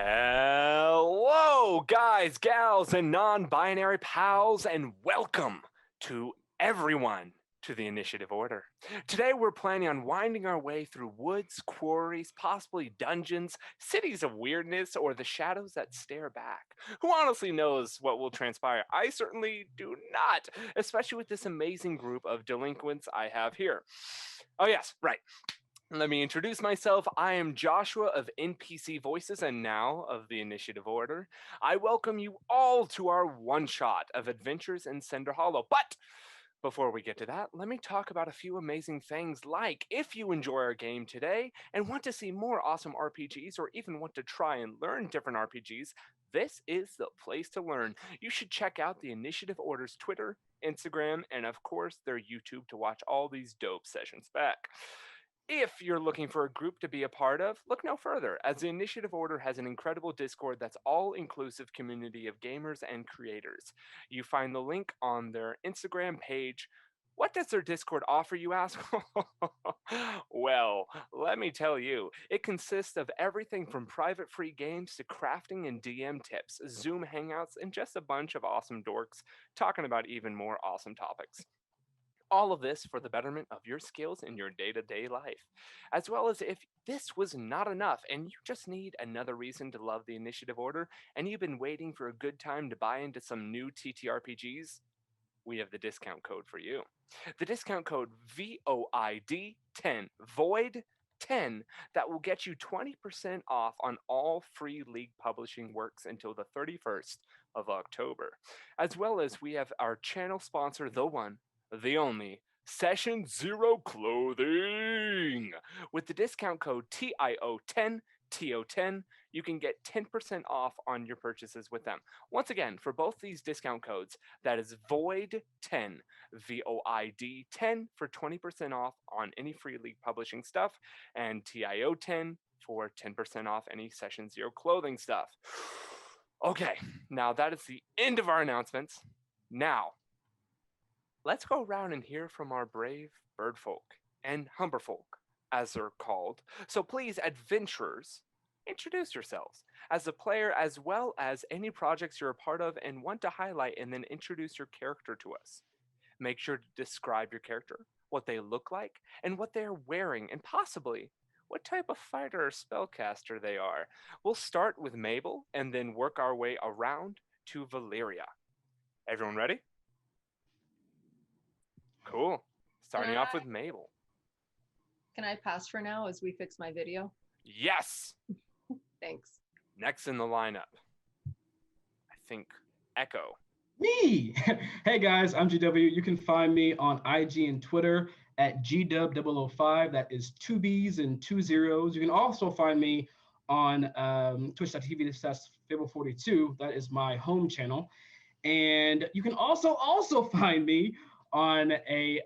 Hello, guys, gals, and non-binary pals, and welcome to everyone to the Initiative Order. Today, we're planning on winding our way through woods, quarries, possibly dungeons, cities of weirdness, or the shadows that stare back. Who honestly knows what will transpire? I certainly do not, especially with this amazing group of delinquents I have here. Oh, yes, right. Let me introduce myself. I am Joshua of NPC Voices and now of the Initiative Order. I welcome you all to our one-shot of adventures in Cinderhollow. But before we get to that, let me talk about a few amazing things like if you enjoy our game today and want to see more awesome RPGs or even want to try and learn different RPGs, this is the place to learn. You should check out the Initiative Order's Twitter, Instagram, and of course their YouTube to watch all these dope sessions back. If you're looking for a group to be a part of, look no further, as the Initiative Order has an incredible Discord that's all-inclusive community of gamers and creators. You find the link on their Instagram page. What does their Discord offer, you ask? Well, let me tell you, it consists of everything from private free games to crafting and DM tips, Zoom hangouts, and just a bunch of awesome dorks talking about even more awesome topics. All of this for the betterment of your skills in your day to day life. As well as if this was not enough and you just need another reason to love the Initiative Order and you've been waiting for a good time to buy into some new TTRPGs, we have the discount code for you. The discount code VOID10, Void 10, that will get you 20% off on all free League publishing works until the 31st of October. As well as we have our channel sponsor, the one, the only, Session Zero Clothing. With the discount code TIO10, TO10, you can get 10% off on your purchases with them. Once again, for both these discount codes, that is VOID10, VOID10 for 20% off on any Free League publishing stuff, and TIO10 for 10% off any Session Zero clothing stuff. Okay, now that is the end of our announcements. Now, let's go around and hear from our brave birdfolk and humberfolk, as they're called. So please, adventurers, introduce yourselves as a player as well as any projects you're a part of and want to highlight, and then introduce your character to us. Make sure to describe your character, what they look like, and what they're wearing, and possibly what type of fighter or spellcaster they are. We'll start with Mabel and then work our way around to Valeria. Everyone ready? Cool. Can Starting I off with Mabel. can I pass for now as we fix my video? Yes. Thanks. Next in the lineup, I think Echo. Me! Hey guys, I'm GW. You can find me on IG and Twitter at GW005. That is two B's and two zeros. You can also find me on twitch.tv/Fable42. That is my home channel. And you can also find me on a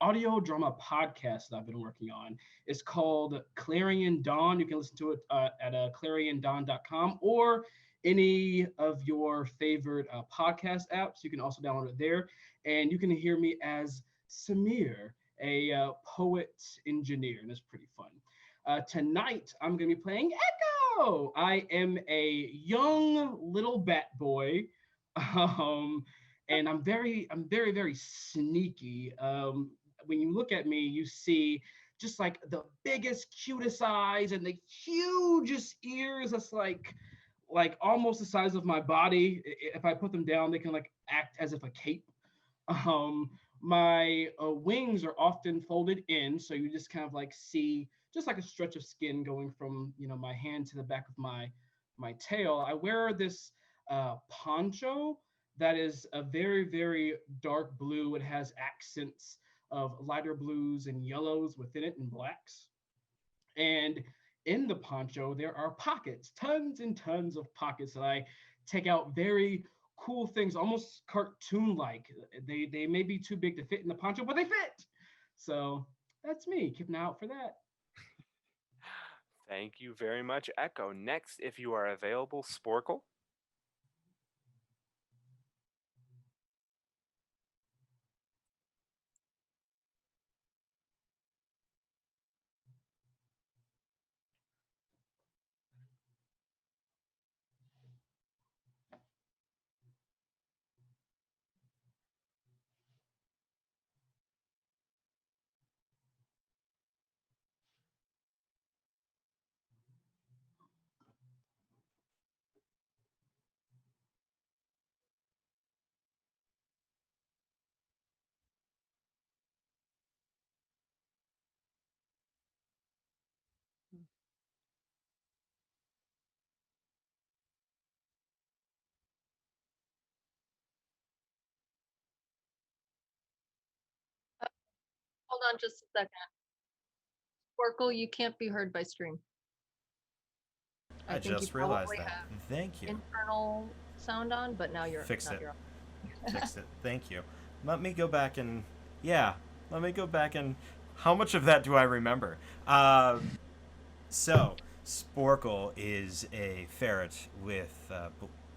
audio drama podcast that I've been working on. It's called Clarion Dawn. You can listen to it at clariondon.com or any of your favorite podcast apps. You can also download it there. And you can hear me as Samir, a poet engineer, and it's pretty fun. Tonight, I'm going to be playing Echo. I am a young little bat boy. And I'm very sneaky. When you look at me, you see just like the biggest, cutest eyes and the hugest ears. That's like almost the size of my body. If I put them down, they can like act as if a cape. My wings are often folded in, so you just kind of like see just like a stretch of skin going from my hand to the back of my tail. I wear this poncho that is a very dark blue. It has accents of lighter blues and yellows within it and blacks. And in the poncho, there are pockets, tons and tons of pockets that I take out very cool things, almost cartoon-like. They may be too big to fit in the poncho, but they fit. So that's me. Keep an eye out for that. Thank you very much, Echo. Next, if you are available, Sporkle. Hold on just a second. Sparkle, you can't be heard by stream. I think you just realized probably that. have Thank you. internal sound on, but now you're Fix now it. you're on. Fix it. Thank you. Let me go back and let me go back and how much of that do I remember? So Sporkle is a ferret with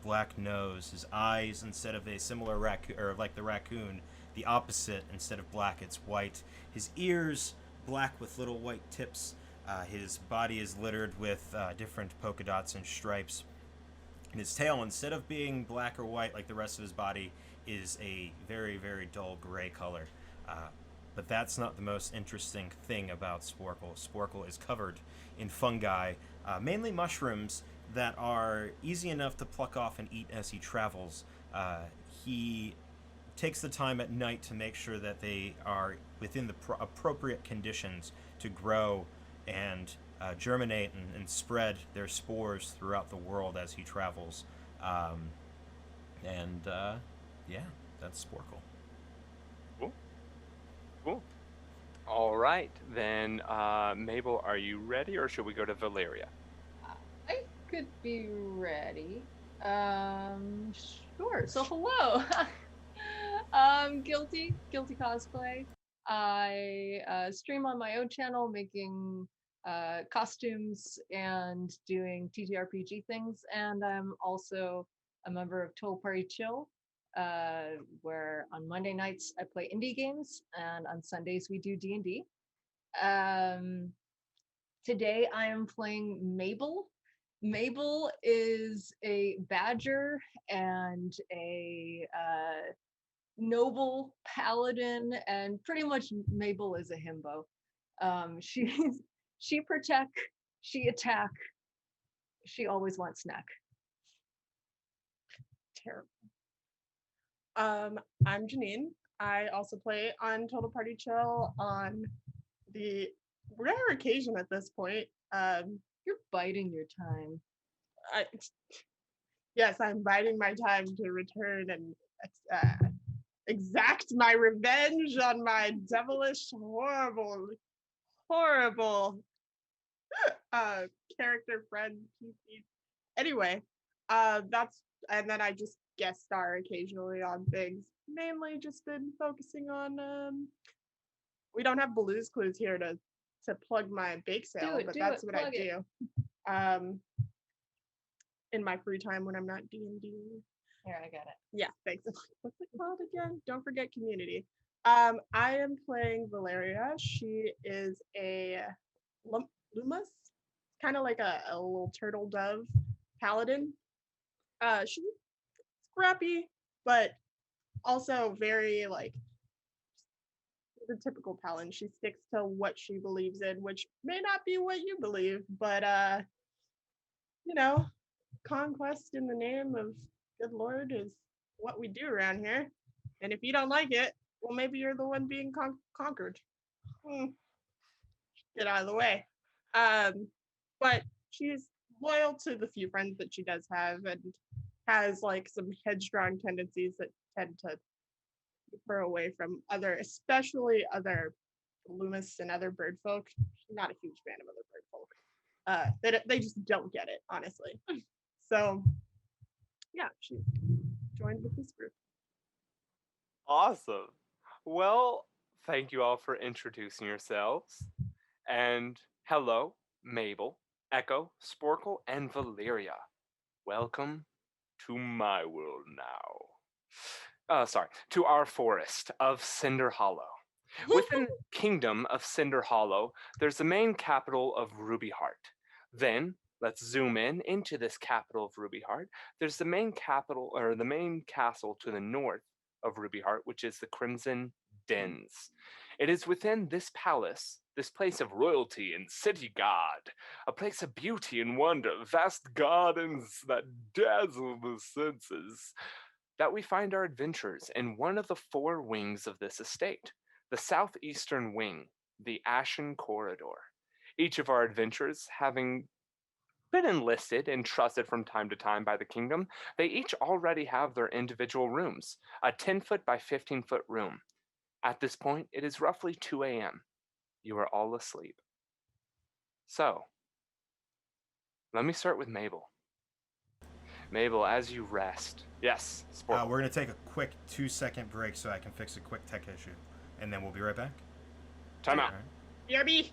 black nose. His eyes, instead of a similar raccoon or like the raccoon, the opposite. Instead of black, it's white. His ears black with little white tips. His body is littered with different polka dots and stripes. And his tail, instead of being black or white like the rest of his body, is a very, very dull gray color. But that's not the most interesting thing about Sporkle. Sporkle is covered in fungi, mainly mushrooms that are easy enough to pluck off and eat as he travels. He takes the time at night to make sure that they are within the appropriate conditions to grow and germinate and spread their spores throughout the world as he travels. And yeah, that's Sporkle. Cool. Cool. All right, then, Mabel, are you ready, or should we go to Valeria? I could be ready. Sure. So hello. Guilty cosplay. I stream on my own channel making costumes and doing TTRPG things, and I'm also a member of Total Party Chill, where on Monday nights I play indie games, and on Sundays we do D&D. Today I am playing Mabel. Mabel is a badger and a noble paladin, and pretty much Mabel is a himbo. She protect, she attack, she always wants snack. Terrible. I'm Janine. I also play on Total Party Chill on the rare occasion at this point. You're biding your time. Yes, I'm biding my time to return and exact my revenge on my devilish, horrible character friend PC. Anyway, and then I just guest star occasionally on things. Mainly just been focusing on we don't have Blue's Clues here to plug my bake sale, but that's what I do. In my free time when I'm not D&D. Here, I got it. Yeah, thanks. What's it called again? Don't forget community. I am playing Valeria. She is a Lumus, kind of like a little turtle dove paladin. She's scrappy, but also very like the typical paladin. She sticks to what she believes in, which may not be what you believe, but you know, conquest in the name of good Lord is what we do around here. And if you don't like it, well, maybe you're the one being conquered. Get out of the way. But she's loyal to the few friends that she does have, and has like some headstrong tendencies that tend to keep her away from especially other Loomis and other bird folk. She's not a huge fan of other bird folk. They just don't get it, honestly. So yeah, she joined with this group. Awesome. Well, thank you all for introducing yourselves. And hello, Mabel, Echo, Sporkle, and Valeria. Welcome to my world now. To our forest of Cinderhollow. Within the kingdom of Cinderhollow, there's the main capital of Rubyheart. Then, let's zoom into this capital of Rubyheart. There's the main capital, or the main castle to the north of Rubyheart, which is the Crimson Dens. It is within this palace, this place of royalty and city god, a place of beauty and wonder, vast gardens that dazzle the senses, that we find our adventures in one of the four wings of this estate, the southeastern wing, the Ashen Corridor. Each of our adventurers having been enlisted and trusted from time to time by the kingdom, they each already have their individual rooms, a 10-foot by 15-foot room. At this point, it is roughly 2 a.m. You are all asleep. So, let me start with Mabel. Mabel, as you rest. Yes, Sporkle. We're going to take a quick 2-second break so I can fix a quick tech issue. And then we'll be right back. Time out. All right. BRB.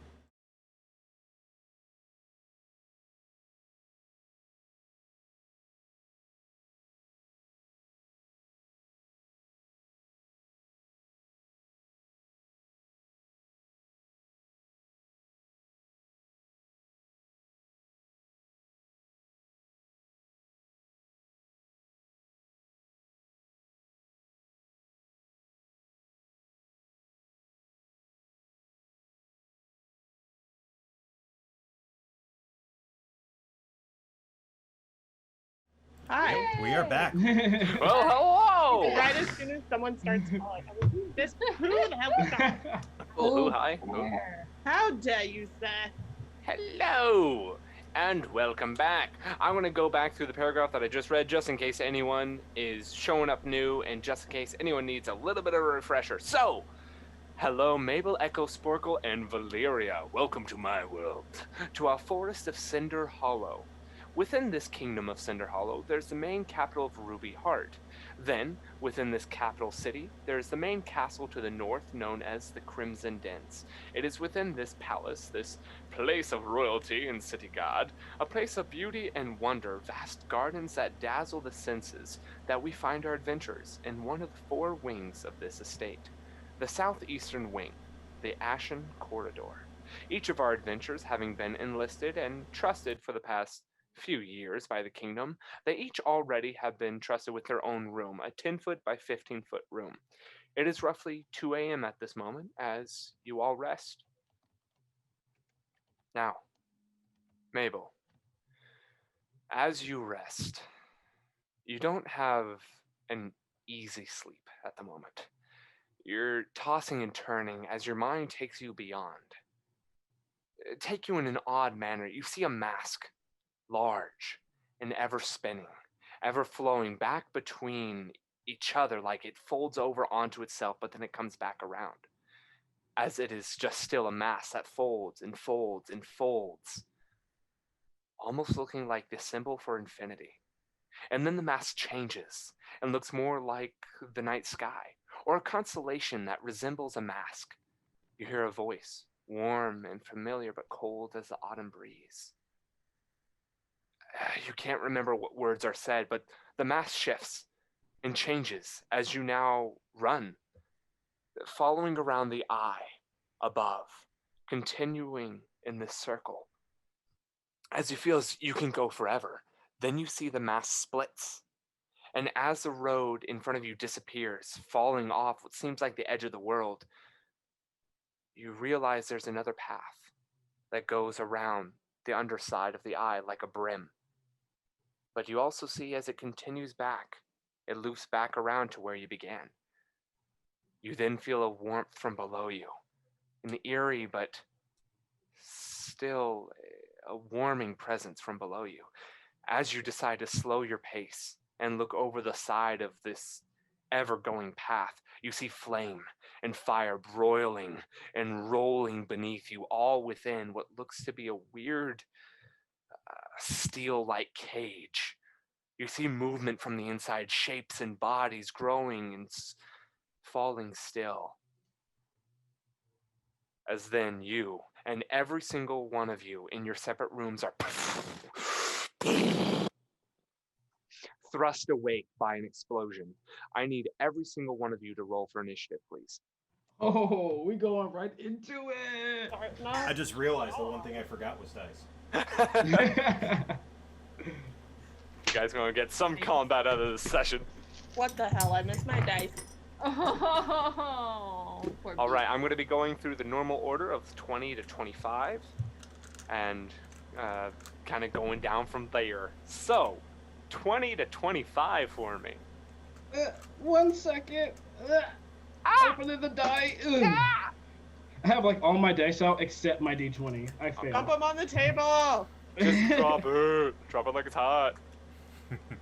Hi. We are back. Well, hello! Right as soon as someone starts calling, I'm like, who's this? Who the hell is that? Well, who, hi? Who? How dare you, sir? Hello! And welcome back. I'm going to go back through the paragraph that I just read just in case anyone is showing up new and just in case anyone needs a little bit of a refresher. So, hello, Mabel, Echo, Sporkle, and Valeria. Welcome to my world, to our forest of Cinderhollow. Within this kingdom of Cinderhollow, there's the main capital of Ruby Heart. Then, within this capital city, there is the main castle to the north known as the Crimson Dens. It is within this palace, this place of royalty and city god, a place of beauty and wonder, vast gardens that dazzle the senses, that we find our adventures in one of the 4 wings of this estate. The southeastern wing, the Ashen Corridor. Each of our adventures having been enlisted and trusted for the past few years by the kingdom, they each already have been trusted with their own room, a 10-foot by 15-foot room. It is roughly 2 a.m. at this moment as you all rest. Now, Mabel, as you rest, you don't have an easy sleep at the moment. You're tossing and turning as your mind takes you beyond. Take you in an odd manner. You see a mask, large and ever spinning, ever flowing back between each other like it folds over onto itself, but then it comes back around. As it is just still a mass that folds and folds and folds, almost looking like the symbol for infinity. And then the mass changes and looks more like the night sky, or a constellation that resembles a mask. You hear a voice, warm and familiar but cold as the autumn breeze. You can't remember what words are said, but the mass shifts and changes as you now run, following around the eye above, continuing in this circle. As you feel as you can go forever, then you see the mass splits. And as the road in front of you disappears, falling off what seems like the edge of the world, you realize there's another path that goes around the underside of the eye like a brim. But you also see as it continues back, it loops back around to where you began. You then feel a warmth from below you, an eerie but still a warming presence from below you. As you decide to slow your pace and look over the side of this ever-going path, you see flame and fire broiling and rolling beneath you, all within what looks to be a weird steel-like cage. You see movement from the inside, shapes and bodies growing and falling still. As then you and every single one of you in your separate rooms are thrust awake by an explosion. I need every single one of you to roll for initiative, please. Oh, we going right into it. I just realized the one thing I forgot was dice. You guys gonna get some combat out of this session. What the hell? I missed my dice. Oh, poor All right, I'm going to be going through the normal order of 20 to 25 and kind of going down from there. So, 20 to 25 for me. 1 second. Opening the die. I have like all my dice out except my d20. I Dump failed. them on the table. Just drop it. Drop it like it's hot.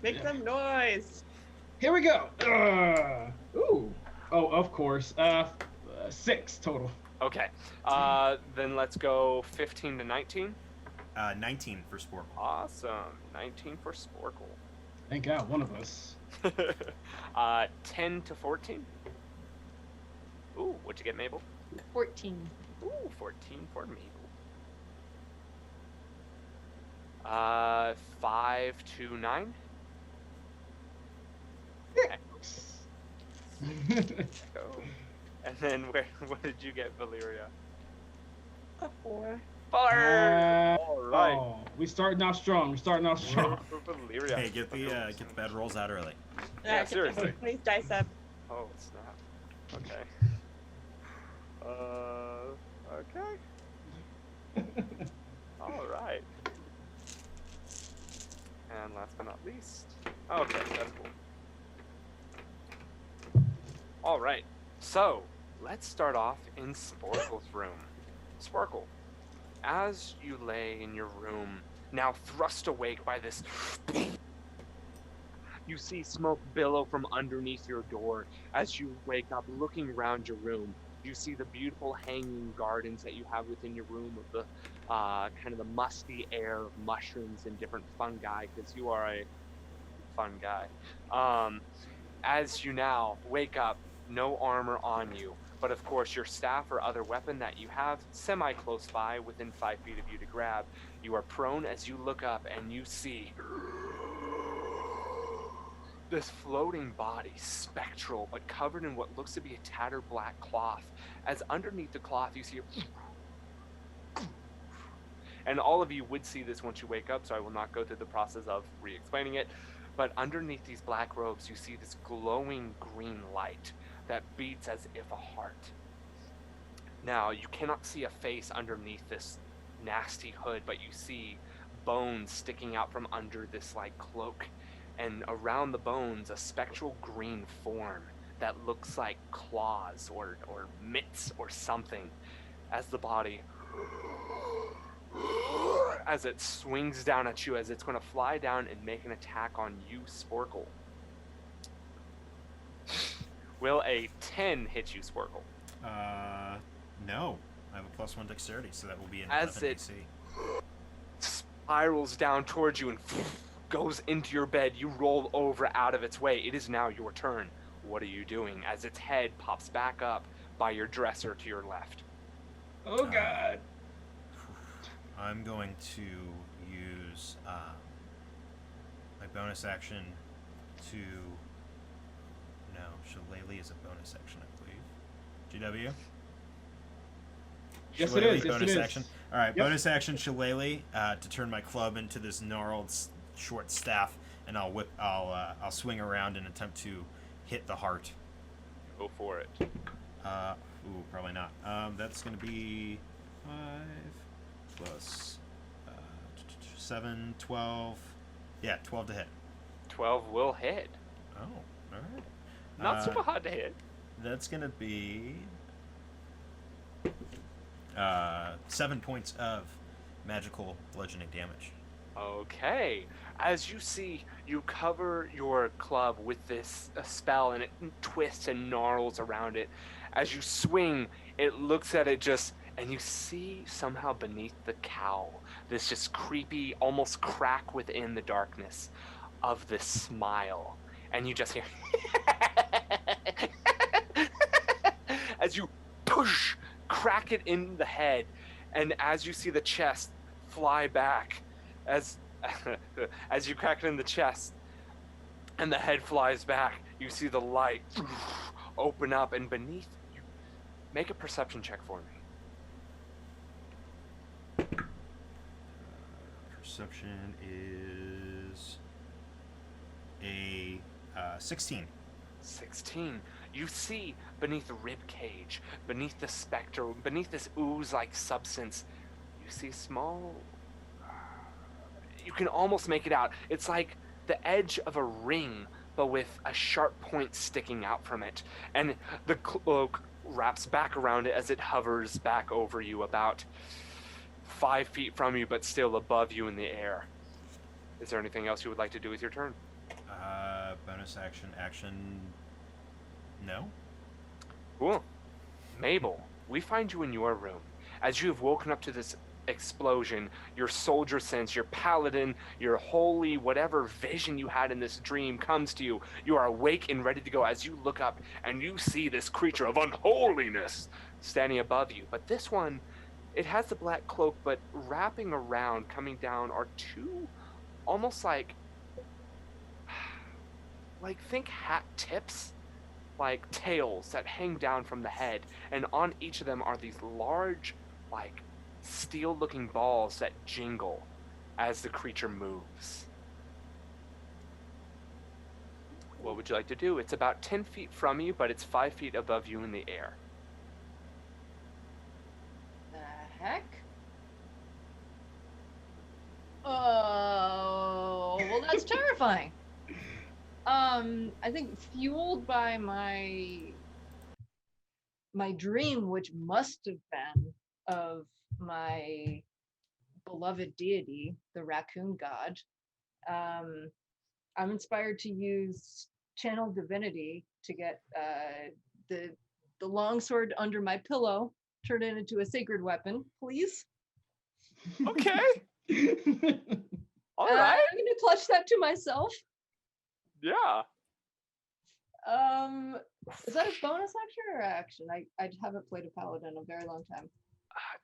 Make some noise. Here we go. Ooh. Oh, of course. 6 total. Okay. Then let's go 15 to 19. 19 for Sporkle. Awesome. 19 for Sporkle. Thank God, one of us. 10 to 14. Ooh, what'd you get, Mabel? 14. Ooh, 14 for Mabel. 5 to 9. Go. And then what did you get, Valeria? A 4. 4. All right. Oh, we starting out strong. We're starting out strong. Valeria. Hey, get the bad rolls out early. Yeah, seriously. Please dice up. Oh, snap. Okay. Okay. All right. And last but not least. Okay, that's cool. All right. So, let's start off in Sporkle's room. Sporkle, as you lay in your room, now thrust awake by this, you see smoke billow from underneath your door. As you wake up, looking around your room, you see the beautiful hanging gardens that you have within your room of the kind of the musty air of mushrooms and different fungi, because you are a fun guy. As you now wake up, no armor on you, but of course your staff or other weapon that you have semi-close by, within 5 feet of you to grab. You are prone as you look up and you see this floating body, spectral, but covered in what looks to be a tattered black cloth. As underneath the cloth you see and all of you would see this once you wake up, so I will not go through the process of re-explaining it. But underneath these black robes, you see this glowing green light that beats as if a heart. Now, you cannot see a face underneath this nasty hood, but you see bones sticking out from under this like cloak, and around the bones a spectral green form that looks like claws or mitts or something, as the body, as it swings down at you, as it's going to fly down and make an attack on you, Sporkle. Will a 10 hit you, Sporkle? No. I have a +1 dexterity, so that will be an As 11 it AC. spirals down towards you and goes into your bed, you roll over out of its way. It is now your turn. What are you doing as its head pops back up by your dresser to your left? Oh God. I'm going to use my bonus action to... No, Shillelagh is a bonus action, I believe. GW? Yes, it Shillelagh, is. Yes, bonus it is. action. All right, Yep. bonus action Shillelagh to turn my club into this gnarled short staff, and I'll swing around and attempt to hit the heart. Go for it. Probably not. That's going to be 5 plus 7, 12. Yeah, 12 to hit. 12 will hit. Oh, all right. Not super hard to hit. That's going to be 7 points of magical bludgeoning damage. Okay. As you see, you cover your club with this spell, and it twists and gnarls around it. As you swing, it looks at it just, and you see somehow beneath the cowl this just creepy, almost crack within the darkness of this smile. And you just hear as you push, crack it in the head, and as you see the chest fly back, as you crack it in the chest and the head flies back, you see the light open up, and beneath you, make a perception check for me. Perception is a 16. 16. You see beneath the rib cage, beneath the specter, beneath this ooze-like substance, you see small... You can almost make it out. It's like the edge of a ring, but with a sharp point sticking out from it. And the cloak wraps back around it as it hovers back over you, about 5 feet from you, but still above you in the air. Is there anything else you would like to do with your turn? Bonus action. No. Cool. Mabel, we find you in your room. As you have woken up to this explosion, your soldier sense, your paladin, your holy whatever vision you had in this dream comes to you. You are awake and ready to go as you look up and you see this creature of unholiness standing above you. But this one, it has the black cloak, but wrapping around, coming down, are two almost like think hat tips, like tails that hang down from the head, and on each of them are these large, like steel-looking balls that jingle as the creature moves. What would you like to do? It's about 10 feet from you, but it's 5 feet above you in the air. The heck? Oh, well, that's terrifying. I think fueled by my dream, which must have been of my beloved deity, the raccoon god, I'm inspired to use channel divinity to get the longsword under my pillow, turn it into a sacred weapon, please. Okay. All right. I'm gonna clutch that to myself. Yeah. Is that a bonus action or action? I haven't played a paladin in a very long time.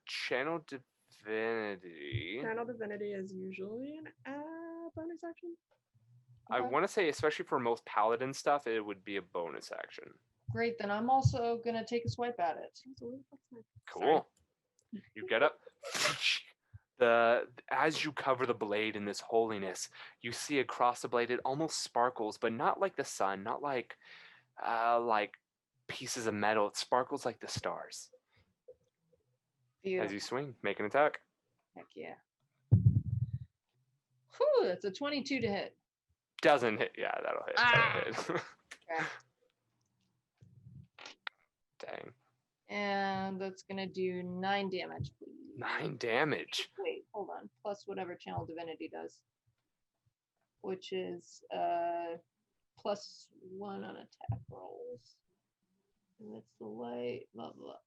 Channel divinity. Channel divinity is usually an bonus action. I want to say, especially for most paladin stuff, it would be a bonus action. Great, then I'm also gonna take a swipe at it. Cool. You get up. As you cover the blade in this holiness, you see across the blade it almost sparkles, but not like the sun, not like pieces of metal. It sparkles like the stars. Beautiful. As you swing, make an attack. Heck yeah. Whew, that's a 22 to hit. Doesn't hit. Yeah, that'll hit. That'll hit. Okay. Dang. And that's gonna do 9 damage, please. 9 damage. Wait, hold on. Plus whatever channel divinity does, which is +1 on attack rolls. And that's the light. Blah blah.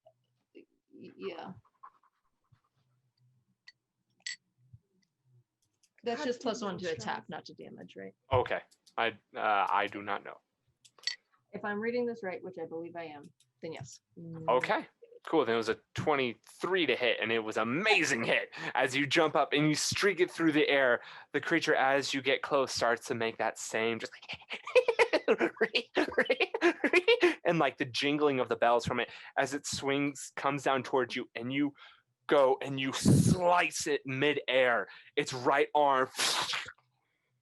Yeah. That's just +1 to attack, not to damage, right? Okay. I do not know. If I'm reading this right, which I believe I am, then yes. Okay. Cool. Then it was a 23 to hit, and it was an amazing hit. As you jump up and you streak it through the air, the creature, as you get close, starts to make that same just and like the jingling of the bells from it as it swings, comes down towards you, and you go and you slice it midair. Its right arm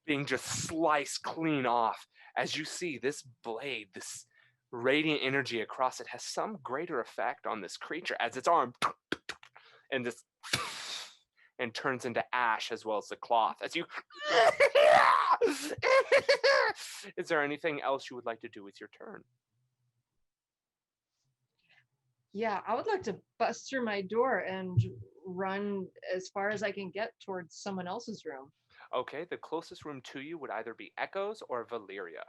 being just sliced clean off as you see this blade, this radiant energy across it has some greater effect on this creature as its arm and this and turns into ash as well as the cloth as you Is there anything else you would like to do with your turn? Yeah, I would like to bust through my door and run as far as I can get towards someone else's room. Okay, the closest room to you would either be Echoes or Valeria.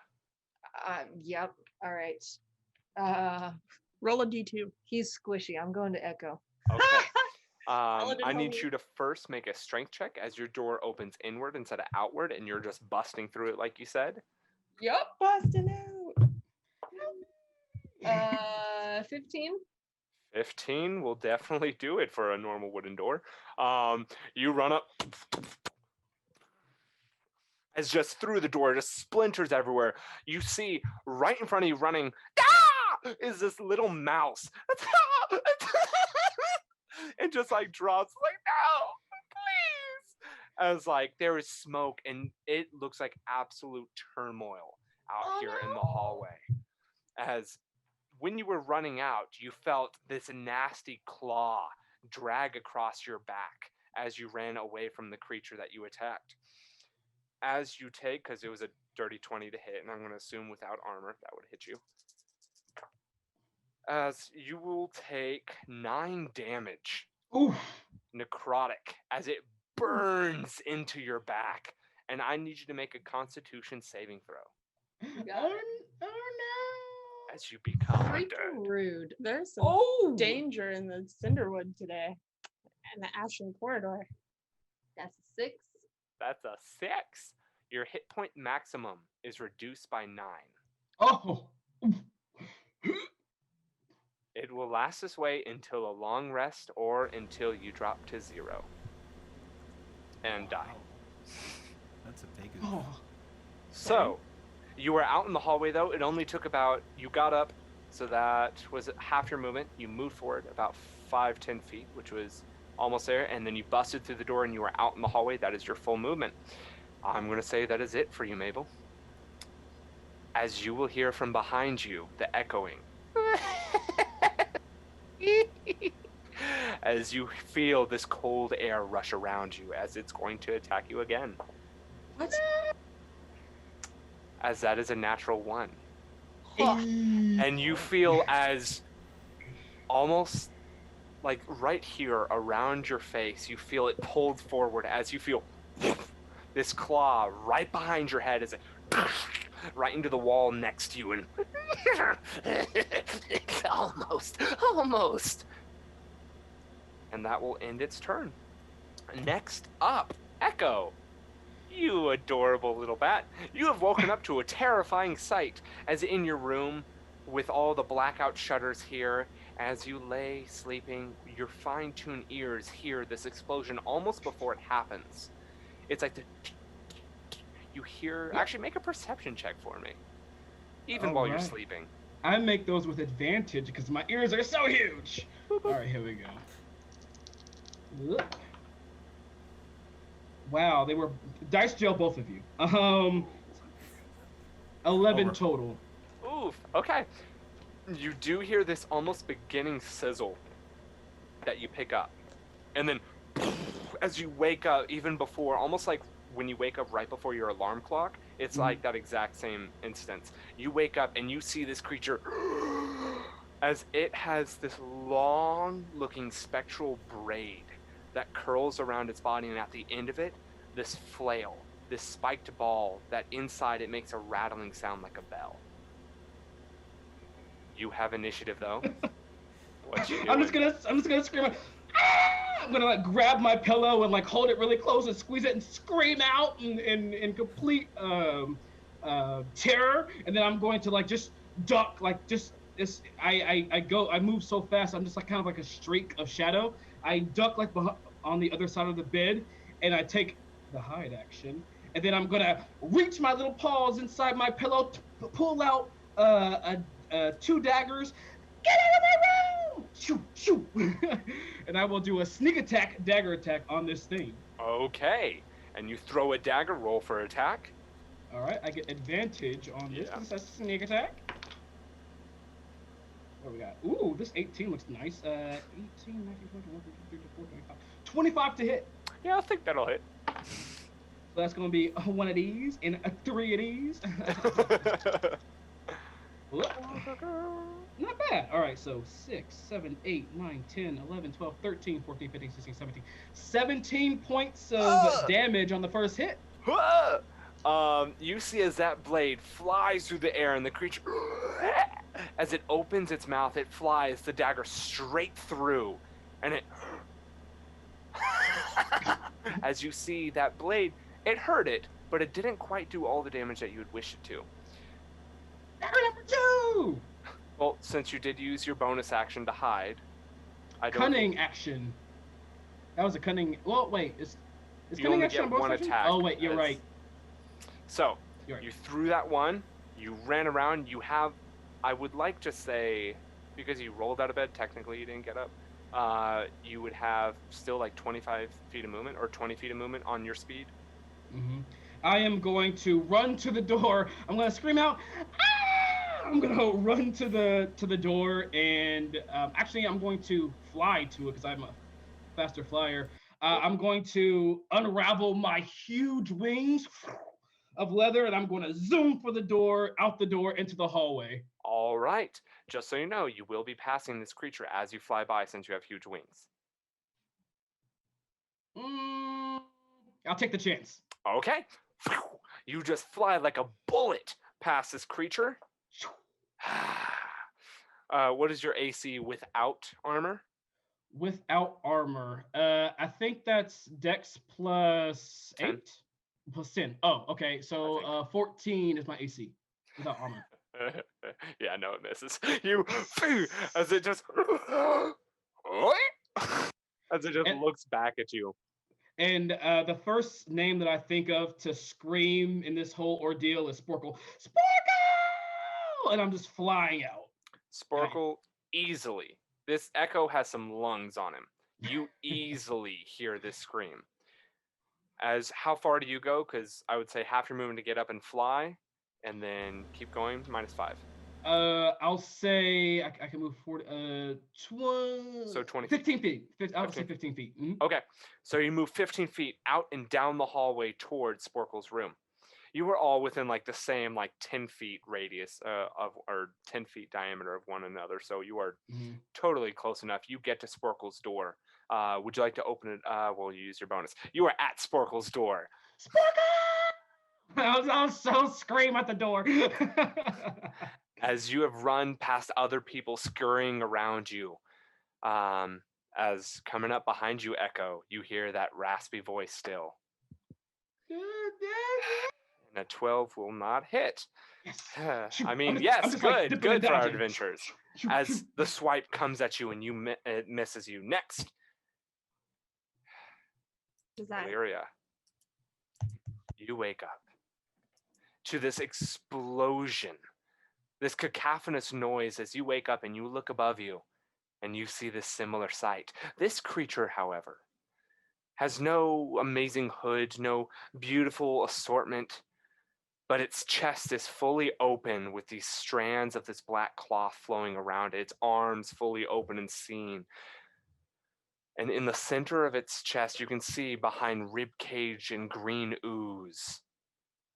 Yep. All right. Roll a d2. He's squishy. I'm going to Echo. Okay. Paladin I need only. you to first make a strength check as your door opens inward instead of outward, and you're just busting through it like you said. Yep. Busting out. 15. 15 will definitely do it for a normal wooden door. You run up as just through the door, just splinters everywhere. You see right in front of you running is this little mouse. And just like drops like, no, please. As like there is smoke and it looks like absolute turmoil out here in the hallway. As when you were running out, you felt this nasty claw drag across your back as you ran away from the creature that you attacked. As you take, because it was a dirty 20 to hit, and I'm going to assume without armor, that would hit you. As you will take 9 damage. Ooh. Necrotic, as it burns into your back. And I need you to make a Constitution saving throw. Got it. Oh no. as you become Freaking undead. rude. There's some Oh, danger in the Cinderwood today, and the Ashen Corridor. That's a 6. That's a 6. Your hit point maximum is reduced by 9. oh. It will last this way until a long rest or until you drop to 0 and die. Wow. That's a big. Oh. So, you were out in the hallway though. It only took about, you got up, so that was half your movement. You moved forward about 5-10 feet, which was almost there, and then you busted through the door and you were out in the hallway. That is your full movement. I'm going to say that is it for you, Mabel. As you will hear from behind you, the echoing. As you feel this cold air rush around you as it's going to attack you again. What? As that is a natural 1. Huh. And you feel as almost like right here around your face, you feel it pulled forward as you feel this claw right behind your head as it right into the wall next to you and almost. And that will end its turn. Next up, Echo. You adorable little bat. You have woken up to a terrifying sight as in your room with all the blackout shutters here. As you lay sleeping, your fine-tuned ears hear this explosion almost before it happens. It's like you hear... Actually, make a perception check for me. Even while you're Alright. sleeping. I make those with advantage because my ears are so huge. All right, here we go. Look. Wow, they were dice jail, both of you. 11 Over. total. Oof, okay. You do hear this almost beginning sizzle that you pick up. And then as you wake up, even before, almost like when you wake up right before your alarm clock, it's like that exact same instance. You wake up and you see this creature as it has this long-looking spectral braid that curls around its body, and at the end of it, this flail, this spiked ball that inside it makes a rattling sound like a bell. You have initiative though. What you doing? I'm just gonna scream. Ah! I'm gonna like grab my pillow and like hold it really close and squeeze it and scream out in complete terror, and then I'm going to like just duck, like just this. I move so fast. I'm just like kind of like a streak of shadow. I duck like on the other side of the bed, and I take the hide action, and then I'm gonna reach my little paws inside my pillow, pull out 2 daggers. Get out of my room! Shoo, shoo. And I will do a sneak attack, dagger attack on this thing. Okay. And you throw a dagger, roll for attack. All right, I get advantage on this. Yeah. This is a sneak attack. What we got? Ooh, this 18 looks nice. 18, 19, 20, 21, 22, 23, 25 to hit. Yeah, I think that'll hit. So that's going to be 1 of these and 3 of these. Not bad. All right, so 6, 7, 8, 9, 10, 11, 12, 13, 14, 15, 16, 17. 17 points of damage on the first hit. You see as that blade flies through the air and the creature, as it opens its mouth, it flies the dagger straight through, and it, as you see that blade, it hurt it, but it didn't quite do all the damage that you would wish it to. Dagger number 2! Well, since you did use your bonus action to hide, I don't. Cunning action. That was a cunning. Well, wait. Is You cunning only action get on both one actions? attack. Oh wait, you're right. So, You're right. you threw that one, you ran around, you have, I would like to say, because you rolled out of bed, technically you didn't get up, you would have still like 25 feet of movement, or 20 feet of movement on your speed. Mm-hmm. I am going to run to the door. I'm going to scream out, ah! I'm going to run to the door, and actually I'm going to fly to it because I'm a faster flyer. I'm going to unravel my huge wings of leather, and I'm going to zoom for the door, out the door, into the hallway. All right. Just so you know, you will be passing this creature as you fly by since you have huge wings. I'll take the chance. Okay. You just fly like a bullet past this creature. What is your AC without armor? Without armor. I think that's Dex plus 10. 8 plus 10. Oh, okay. So think. 14 is my AC without armor. Yeah, no, it misses. You as it just as it just And looks back at you. and the first name that I think of to scream in this whole ordeal is Sporkle. Sporkle! And I'm just flying out. And Sporkle easily. This echo has some lungs on him. You easily hear this scream. As how far do you go? Because I would say half your movement to get up and fly, and then keep going. -5. I'll say I can move forward. 20 feet. 15 feet. I would say 15. 15 feet. Mhm. Okay, so you move 15 feet out and down the hallway towards Sporkle's room. You were all within like the same like 10 feet radius of or 10 feet diameter of one another, so you are Mhm. totally close enough. You get to Sporkle's door. Would you like to open it? Well, you use your bonus. You are at Sporkle's door. Sporkle! I'll so scream at the door. As you have run past other people scurrying around you. As coming up behind you, Echo, you hear that raspy voice still. And a 12 will not hit. Yes. I mean, I'm yes, just, like, good, dipping and good for our dodging. adventures. As the swipe comes at you and it misses you. Next, Design. Valeria, you wake up to this explosion, this cacophonous noise as you wake up and you look above you and you see this similar sight. This creature, however, has no amazing hood, no beautiful assortment, but its chest is fully open with these strands of this black cloth flowing around it, its arms fully open and seen. And in the center of its chest, you can see behind rib cage and green ooze,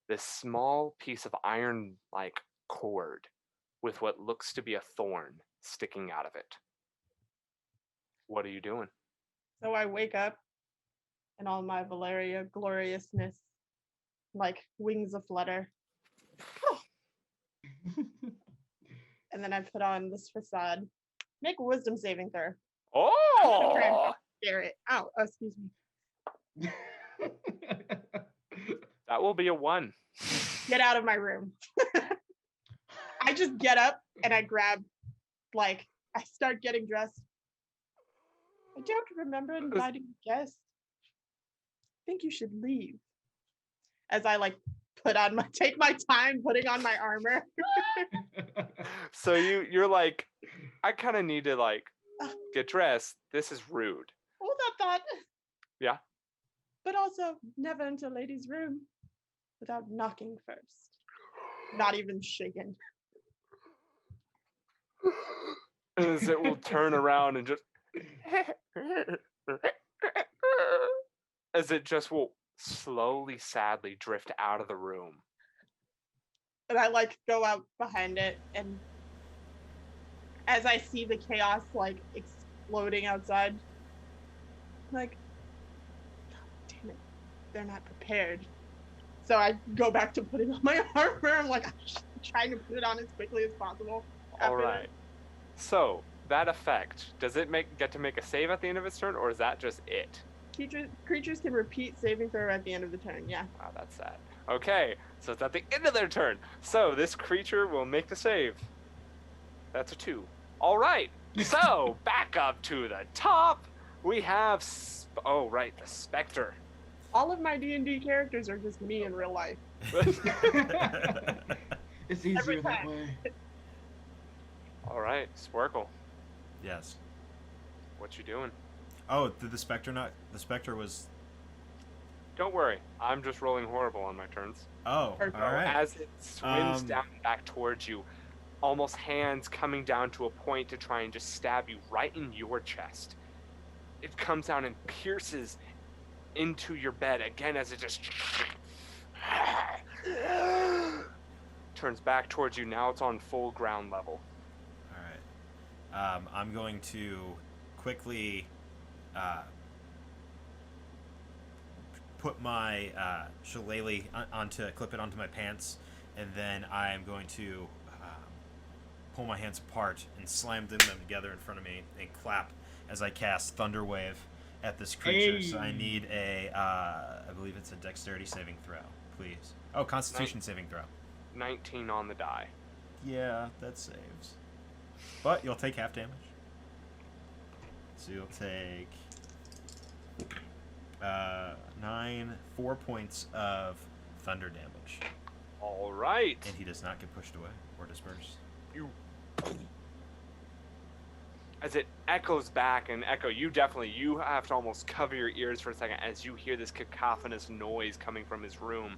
this small piece of iron-like cord with what looks to be a thorn sticking out of it. What are you doing? So I wake up in all my Valeria gloriousness, like wings aflutter. And then I put on this facade. Make a wisdom saving throw. Oh! Scare it. Oh, excuse me. That will be a 1. Get out of my room. I just get up and I grab, like, I start getting dressed. I don't remember inviting guests. I think you should leave. As I like take my time putting on my armor. So you're like, I kind of need to like get dressed. This is rude. Hold that thought. Yeah. But also never enter a lady's room without knocking first. Not even shaken. As it will turn around and just as it just will slowly, sadly drift out of the room. And I like go out behind it, and as I see the chaos like exploding outside, I'm like, damn it, they're not prepared. So I go back to putting on my armor. I'm like, I'm just trying to put it on as quickly as possible. All right. So that effect, does it get to make a save at the end of its turn, or is that just it? Creatures can repeat saving throw at the end of the turn. Yeah. Wow, that's sad. Okay, so it's at the end of their turn. So this creature will make the save. That's a 2. All right. So back up to the top, we have the Spectre. All of my D&D characters are just me in real life. It's easier that way. All right, Sparkle, Yes. what you doing? Oh, did the Spectre not? The Spectre was. Don't worry, I'm just rolling horrible on my turns. Oh, all Perfect. right. As it swims down back towards you, almost hands coming down to a point to try and just stab you right in your chest. It comes down and pierces into your bed again as it just turns back towards you. Now it's on full ground level. All right. I'm going to quickly put my shillelagh clip it onto my pants, and then I am going to pull my hands apart and slam them together in front of me and clap as I cast Thunder Wave at this creature. So I need a, I believe it's a Dexterity saving throw, please. Oh, Constitution saving throw. 19 on the die. Yeah, that saves. But you'll take half damage. So you'll take 4 points of thunder damage. All right. And he does not get pushed away or dispersed. As it echoes back, and Echo, you have to almost cover your ears for a second as you hear this cacophonous noise coming from his room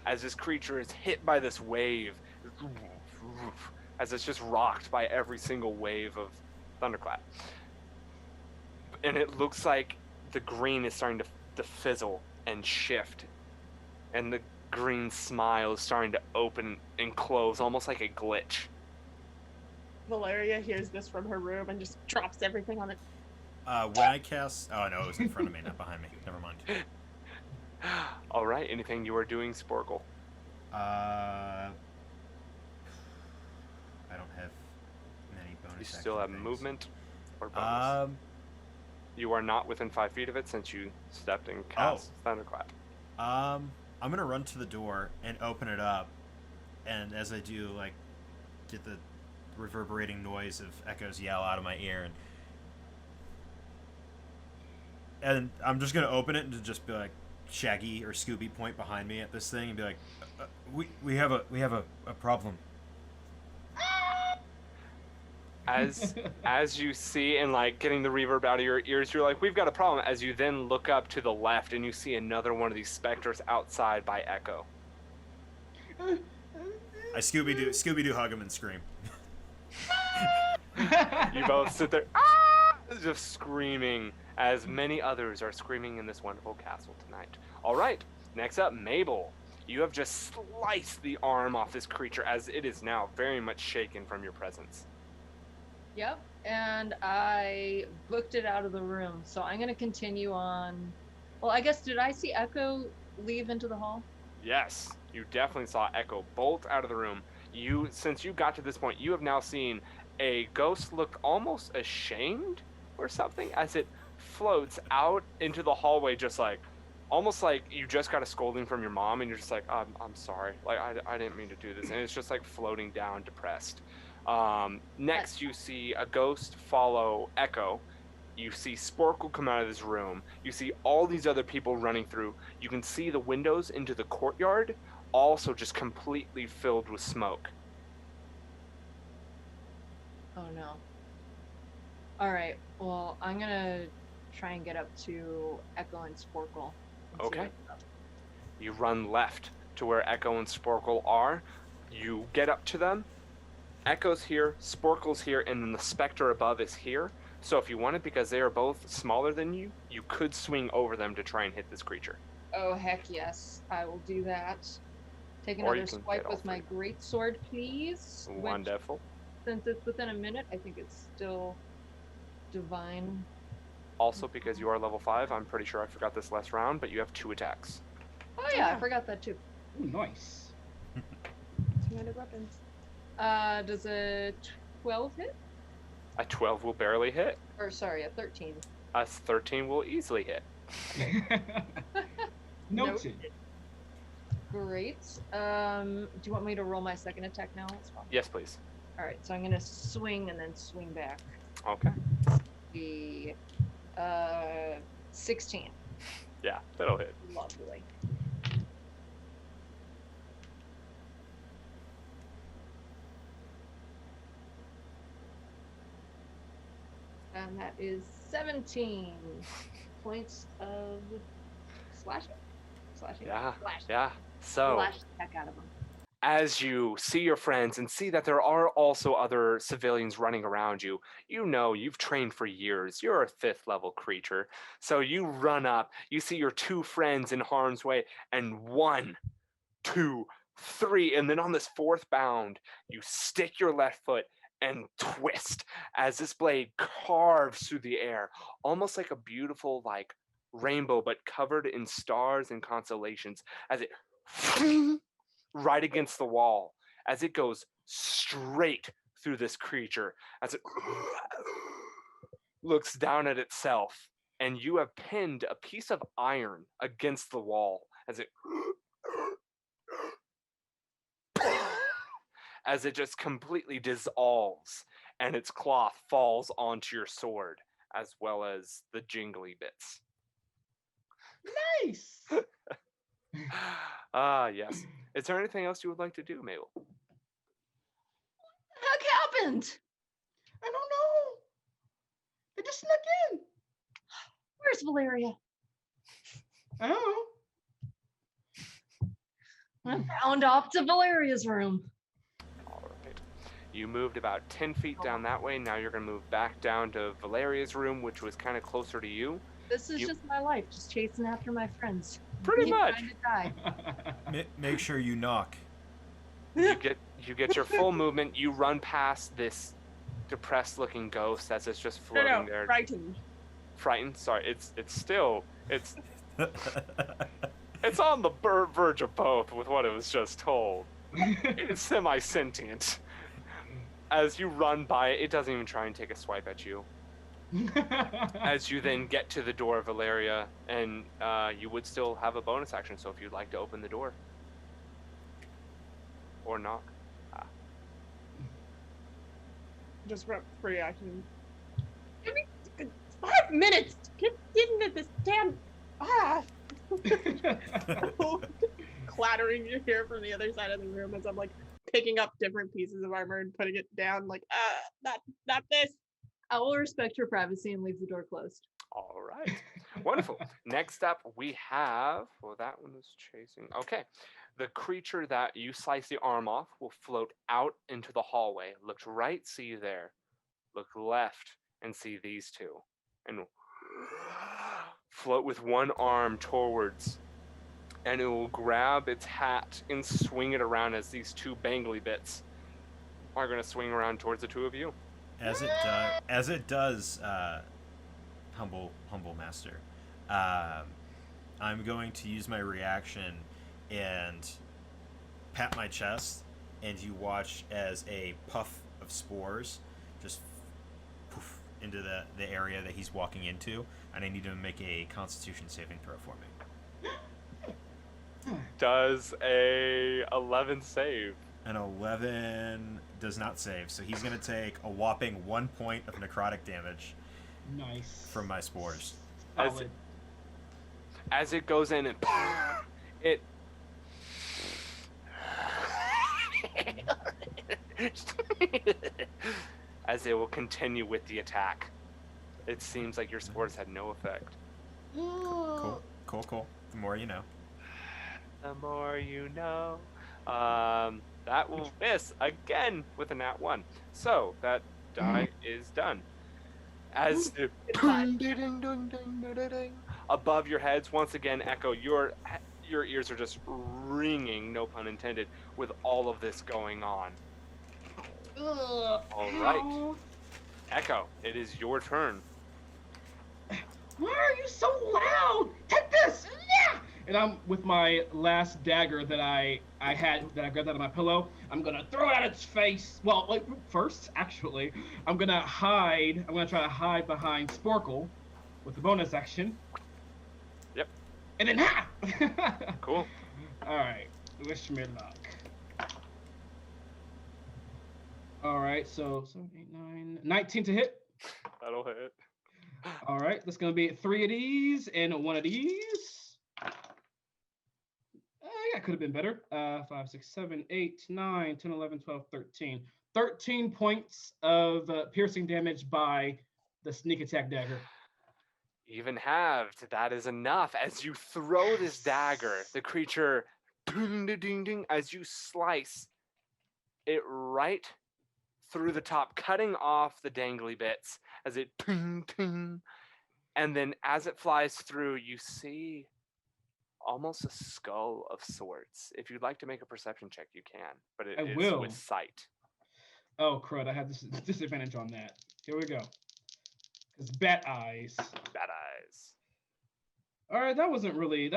as this creature is hit by this wave, as it's just rocked by every single wave of thunderclap. And it looks like the green is starting to fizzle and shift, and the green smile is starting to open and close almost like a glitch. Valeria hears this from her room and just drops everything on it. When I cast... Oh, no, it was in front of me, not behind me. Never mind. All right, anything you are doing, Sporkle? I don't have many bonus You still have things. movement or bonus? You are not within 5 feet of it since you stepped and cast Thunderclap. I'm going to run to the door and open it up. And as I do, like, get the reverberating noise of Echo's yell out of my ear. And I'm just going to open it and just be like, Shaggy or Scooby point behind me at this thing and be like, we have a problem. As you see and like getting the reverb out of your ears, you're like, we've got a problem. As you then look up to the left and you see another one of these specters outside by Echo. I Scooby-Doo hug him and scream. You both sit there just screaming as many others are screaming in this wonderful castle tonight. All right, next up, Mabel. You have just sliced the arm off this creature as it is now very much shaken from your presence. Yep, and I booked it out of the room, so I'm going to continue on. Well, I guess, did I see Echo leave into the hall? Yes, you definitely saw Echo bolt out of the room. Since you got to this point, you have now seen a ghost look almost ashamed or something as it floats out into the hallway, just like, almost like you just got a scolding from your mom and you're just like, I'm sorry, like I didn't mean to do this, and it's just like floating down depressed. Next you see a ghost follow Echo. You see Sporkle come out of this room. You see all these other people running through. You can see the windows into the courtyard also just completely filled with smoke. Oh no. Alright, well, I'm gonna try and get up to Echo and Sporkle. Okay. You run left to where Echo and Sporkle are. You get up to them. Echo's here, Sporkle's here, and then the specter above is here. So if you wanted, because they are both smaller than you, you could swing over them to try and hit this creature. Oh, heck yes. I will do that. Take Or you another can swipe get all with my three. great sword, please. Which, Wonderful. since it's within a minute, I think it's still divine. Also, because you are level 5, I'm pretty sure I forgot this last round, but you have 2 attacks. Oh yeah, I forgot that too. Ooh, nice. Two-handed weapons. Does a 12 hit? A 12 will barely hit. Or sorry, a 13. A 13 will easily hit. Noted. Great. Do you want me to roll my second attack now as well? Yes, please. All right, so I'm gonna swing and then swing back. Okay. The 16. Yeah, that'll hit. Lovely. And that is 17 points of slashing. Yeah, Slash. yeah. So, Slash the heck out of them. as you see your friends and see that there are also other civilians running around you, you know you've trained for years. You're a 5th level creature. So you run up, you see your 2 friends in harm's way, and 1, 2, 3, and then on this 4th bound, you stick your left foot and twist as this blade carves through the air, almost like a beautiful like rainbow, but covered in stars and constellations, as it right against the wall, as it goes straight through this creature as it looks down at itself, and you have pinned a piece of iron against the wall as it as it just completely dissolves and its cloth falls onto your sword as well as the jingly bits. Nice. Ah, yes. Is there anything else you would like to do, Mabel? Heck happened? I don't know. It just snuck in. Where's Valeria? I don't I found off to Valeria's room. All right. You moved about 10 feet down that way. Now you're going to move back down to Valeria's room, which was kind of closer to you. This is just my life, just chasing after my friends. Pretty much. Trying to die. know. Make sure you knock. You get your full movement. You run past this depressed-looking ghost as it's just floating there. Frightened. Frightened? Sorry, it's on the verge of both with what it was just told. It's semi-sentient. As you run by it, it doesn't even try and take a swipe at you. As you then get to the door of Valeria, and you would still have a bonus action, so if you'd like to open the door. Or knock. Just free action. Give me 5 minutes to get into this damn. Clattering you hear from the other side of the room as I'm like picking up different pieces of armor and putting it down. Like, not this. I will respect your privacy and leave the door closed. All right. Wonderful. Next up, we have. Well, that one was chasing. Okay. The creature that you slice the arm off will float out into the hallway. Look right, see you there. Look left and see these two. And float with one arm towards. And it will grab its hat and swing it around as these two bangly bits are going to swing around towards the two of you. As it does, humble master. I'm going to use my reaction and pat my chest, and you watch as a puff of spores just poof into the area that he's walking into, and I need him to make a Constitution saving throw for me. Does a 11 save? An 11 does not save, so he's going to take a whopping 1 point of necrotic damage Nice. from my spores. Solid. As it goes in and it as it will continue with the attack. It seems like your spores had no effect. Cool. The more you know. The more you know. That will miss again with a nat 1. So that die is done. As the above your heads, once again, Echo, your ears are just ringing, no pun intended, with all of this going on. All right, Echo, it is your turn. Why are you so loud? Take this! Yeah! And I'm with my last dagger that I grabbed out of my pillow. I'm gonna throw it at its face. Well, like first, actually, I'm gonna try to hide behind Sporkle with the bonus action. Yep. And then ha! Cool. All right. Wish me luck. All right. So 7, 8, 9, 19 to hit. That'll hit. All right. That's gonna be 3 of these and 1 of these. Yeah, could have been better. 5, 6, 7, 8, 9, 10, 11, 12, 13. 13 points of piercing damage by the sneak attack dagger. Even halved, that is enough. As you throw this dagger, the creature, ding, ding, ding, ding, as you slice it right through the top, cutting off the dangly bits, as it ting, ting. And then as it flies through, you see almost a skull of sorts. If you'd like to make a perception check, you can, but it is will. with sight. Oh, crud, I have this disadvantage on that. Here we go. It's bat eyes. Bad eyes. All right, that wasn't really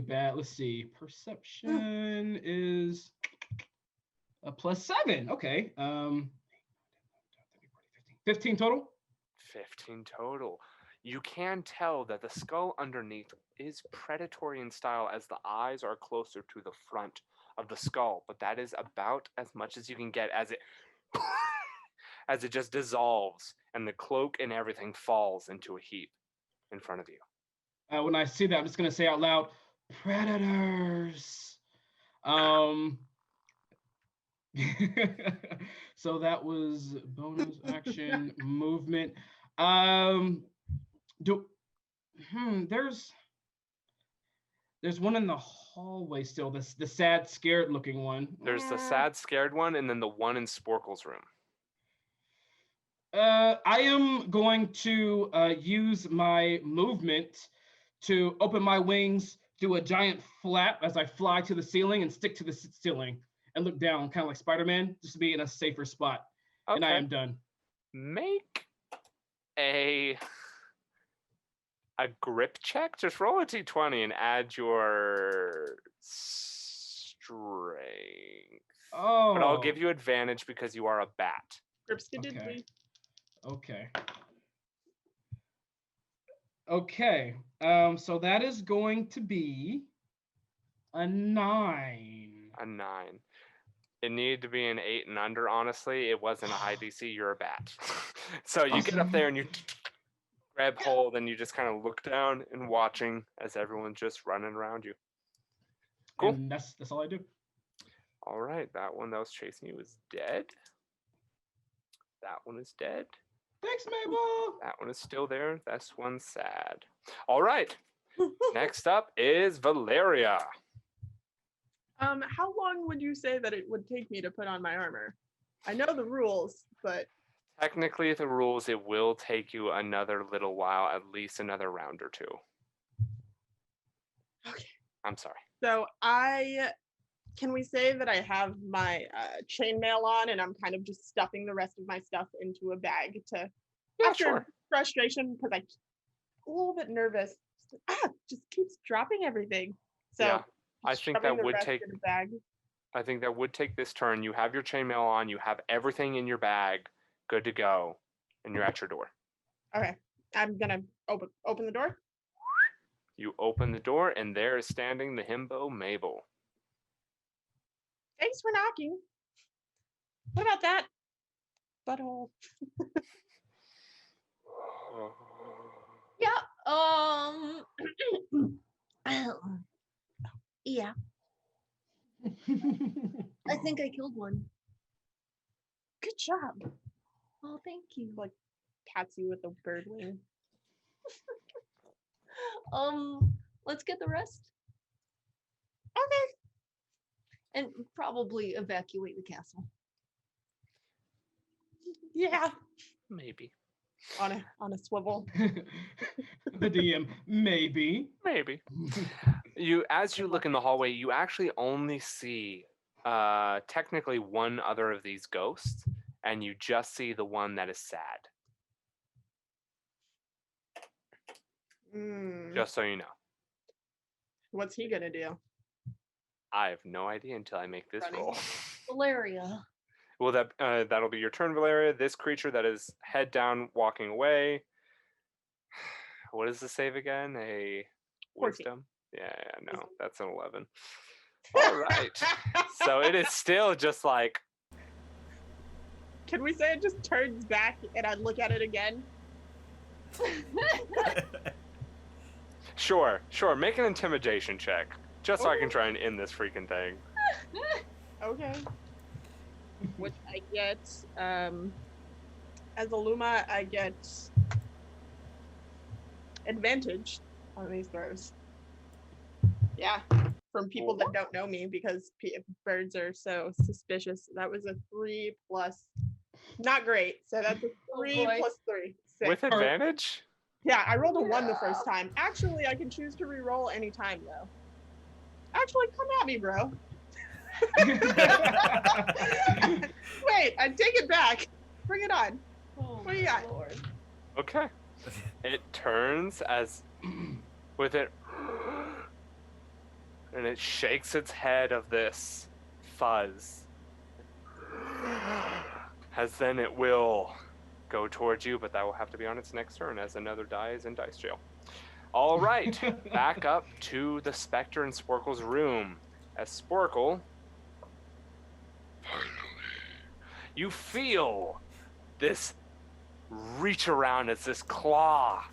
bad. Let's see. Perception is a +7. Okay. 15 total? 15 total. You can tell that the skull underneath is predatory in style as the eyes are closer to the front of the skull, but that is about as much as you can get as it as it just dissolves and the cloak and everything falls into a heap in front of you. When I see that, I'm just gonna say out loud, predators. Um, so that was bonus action movement. Um, do there's one in the hallway still. This the sad, scared looking one. There's the sad, scared one, and then the one in Sporkle's room. I am going to use my movement to open my wings, do a giant flap as I fly to the ceiling and stick to the ceiling and look down, kind of like Spider-Man, just to be in a safer spot. Okay. And I am done. Make a grip check. Just roll a d20 and add your strength. Oh. But I'll give you advantage because you are a bat. Okay. Okay. Okay. So that is going to be a 9. A 9. It needed to be an 8 and under, honestly. It wasn't a high DC, you're a bat. So you get up there and you grab hold and you just kind of look down and watching as everyone's just running around you. Cool. And that's all I do. All right, that one that was chasing you is dead. That one is dead. Thanks, Mabel. That one is still there. This one's sad. All right. Next up is Valeria. How long would you say that it would take me to put on my armor? I know the rules, but Technically, the rules, it will take you another little while, at least another round or two. okay. I'm sorry. So can we say that I have my chainmail on and I'm kind of just stuffing the rest of my stuff into a bag to after sure. frustration because I'm a little bit nervous. Just keeps dropping everything. So Yeah, I think shoving that the would rest take. in a bag. I think that would take this turn. You have your chainmail on. You have everything in your bag, good to go, and you're at your door. Okay, I'm gonna open the door. You open the door, and there is standing the himbo Mabel. Thanks for knocking. What about that butthole? Yeah. Yeah. I think I killed one. Good job. Oh, thank you. Like pats you with a bird wing. Let's get the rest Okay. and probably evacuate the castle. Yeah. Maybe. On a swivel. The DM, maybe. Maybe. As you look in the hallway, you actually only see technically one other of these ghosts, and you just see the one that is sad. Just so you know. What's he gonna do? I have no idea until I make this Running. roll. Valeria. Well, that'll be your turn, Valeria. This creature that is head down, walking away. What is the save again? A 14. wisdom? Yeah, no, that's an 11. All right. So it is still just like. Can we say it just turns back and I look at it again? Sure. Make an intimidation check, just so I can try and end this freaking thing. Okay. Which I get, as a Luma, I get advantage on these throws. Yeah, from people that don't know me because birds are so suspicious. That was a 3 plus, not great. So that's a 3 plus 3. 6. With advantage? Yeah, I rolled a 1 the first time. Actually, I can choose to re-roll anytime though. Actually, come at me, bro. Wait, I take it back. Bring it on. Oh, What do you got? Lord. Okay. It turns as with it, and it shakes its head of this fuzz. As then it will go towards you, but that will have to be on its next turn as another die is in dice jail. All right, back up to the Spectre and Sporkle's room. As Sporkle, you feel this reach around as this claw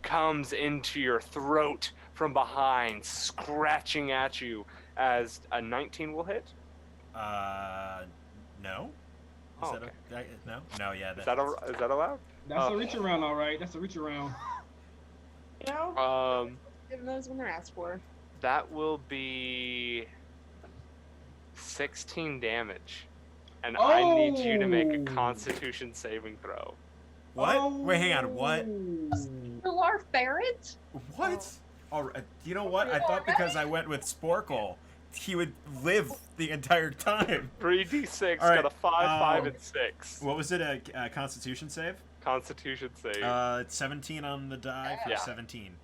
comes into your throat from behind, scratching at you as a 19 will hit. No. Oh, Is that no? No, yeah. Is that allowed? That's a reach around, all right. That's a reach around. You know, give those when they're asked for. That will be 16 damage. And I need you to make a Constitution saving throw. What? Oh. Wait, hang on. What? Pilar ferret? What? All right. You know what? I thought because I went with Sporkle, he would live the entire time. 3d6, All right, got a 5, 5, and 6. What was it? A Constitution save? Constitution save. It's 17 on the die for Yeah. 17.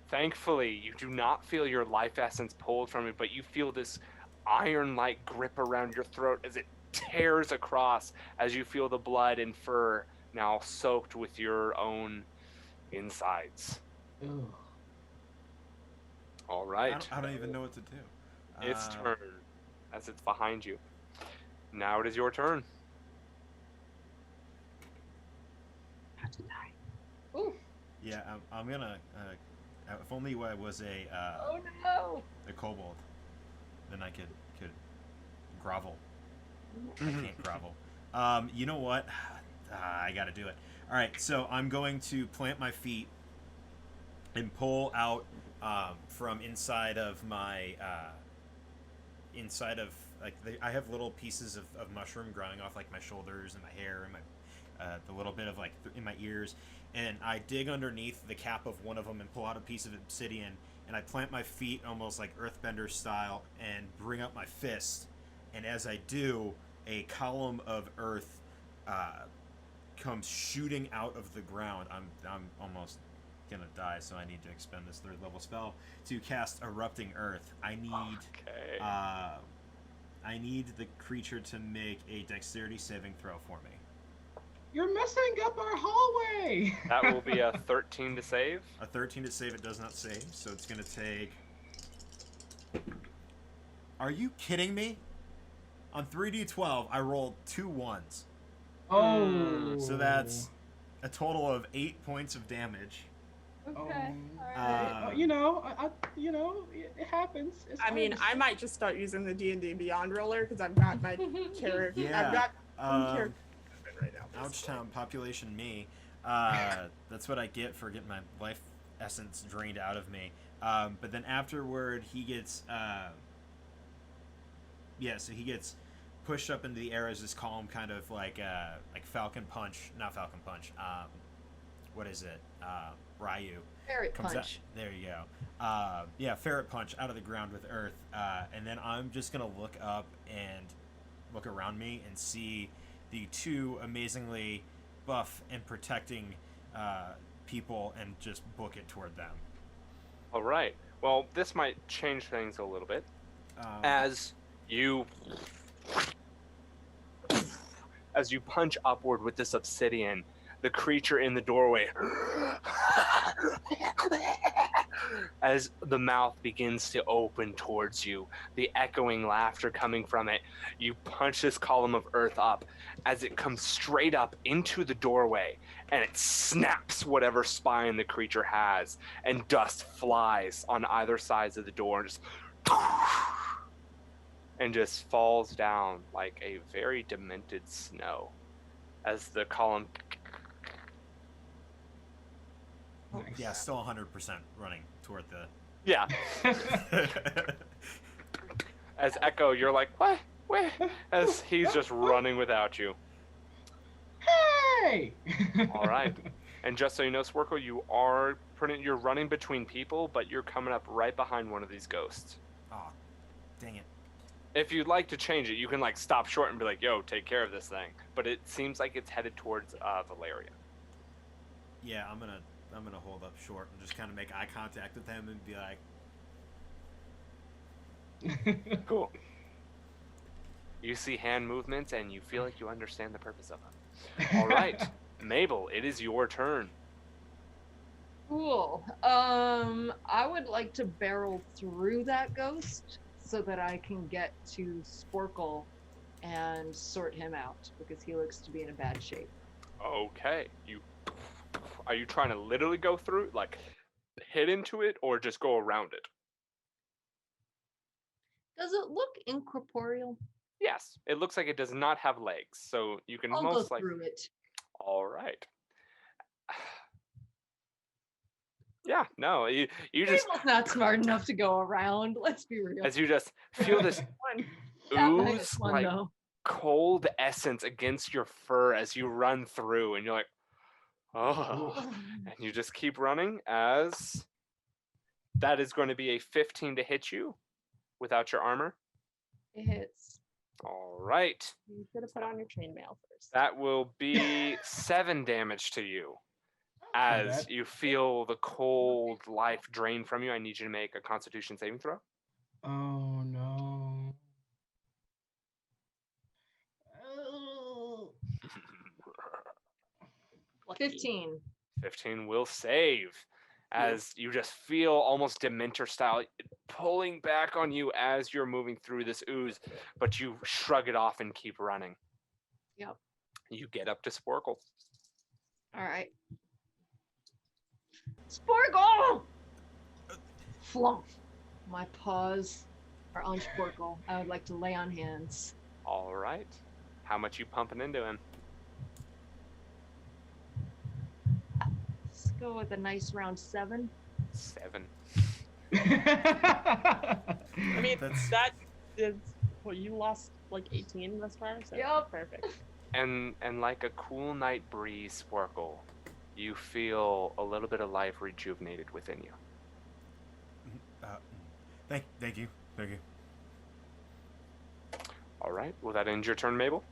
Thankfully, you do not feel your life essence pulled from it, but you feel this iron-like grip around your throat as it tears across as you feel the blood and fur now soaked with your own insides. Ugh. All right. I don't even know what to do. Its turn as it's behind you. Now it is your turn. Ooh. Yeah, I'm gonna. If only I was Oh no! a kobold, then I could grovel. I can't grovel. You know what? I gotta do it. All right, so I'm going to plant my feet and pull out from inside of my I have little pieces of mushroom growing off like my shoulders and my hair and my the little bit of like in my ears, and I dig underneath the cap of one of them and pull out a piece of obsidian, and I plant my feet almost like earthbender style and bring up my fist, and as I do, a column of earth comes shooting out of the ground. I'm almost gonna die, so I need to expend this 3rd level spell to cast Erupting Earth. I need the creature to make a dexterity saving throw for me. You're messing up our hallway. That will be a 13 to save. A 13 to save, it does not save, so it's gonna take... Are you kidding me? On 3d12, I rolled 2 1s. Oh. So that's a total of 8 points of damage. Okay. Alright. It happens. I mean, I might just start using the D&D Beyond roller because I've got my character. Yeah. I've got character right now. Ouchtown, population me. That's what I get for getting my life essence drained out of me. But then afterward, he gets... so he gets pushed up into the air as this column kind of like Falcon Punch. Not Falcon Punch. What is it? Ryu. Ferret Comes punch. out, there you go. Ferret punch out of the ground with earth. And then I'm just going to look up and look around me and see the 2 amazingly buff and protecting people and just book it toward them. All right. Well, this might change things a little bit. As you punch upward with this obsidian, the creature in the doorway, as the mouth begins to open towards you, the echoing laughter coming from it, you punch this column of earth up as it comes straight up into the doorway, and it snaps whatever spine the creature has, and dust flies on either sides of the door, and just falls down like a very demented snow as the column Nice. Yeah, still 100% running toward the... Yeah. As Echo, you're like, what? Where? As he's just running without you. Hey! All right. And just so you know, Sporkle, you're running between people, but you're coming up right behind one of these ghosts. Oh, dang it. If you'd like to change it, you can like stop short and be like, yo, take care of this thing. But it seems like it's headed towards Valeria. Yeah, I'm gonna hold up short and just kind of make eye contact with him and be like... Cool. You see hand movements and you feel like you understand the purpose of them. All right. Mabel, it is your turn. Cool. I would like to barrel through that ghost so that I can get to Sporkle and sort him out because he looks to be in a bad shape. Okay. Are you trying to literally go through, like hit into it, or just go around it? Does it look incorporeal? Yes. It looks like it does not have legs, so you can I'll go most through it. All right. Yeah, no, you just Mabel's not smart enough to go around. Let's be real. as you just feel this One. At ooze -1 like though. cold essence against your fur as you run through, and you're like, oh, and you just keep running as that is going to be a 15 to hit you without your armor. It hits. All right, You should have put on your chainmail first. that will be 7 damage to you as bad. you feel the cold life drain from you. I need you to make a Constitution saving throw. Oh no. Oh. 15. 15 will save as you just feel almost Dementor style pulling back on you as you're moving through this ooze, but you shrug it off and keep running. Yep. You get up to Sporkle. All right. Sporkle! Flump. My paws are on Sporkle. I would like to lay on hands. All right. How much you pumping into him? Let's go with a nice round 7. 7. I mean, That's- that is, well, you lost like 18 thus far, so Yep. perfect. And like a cool night breeze, Sporkle, you feel a little bit of life rejuvenated within you. Thank you. All right. Will that end your turn, Mabel?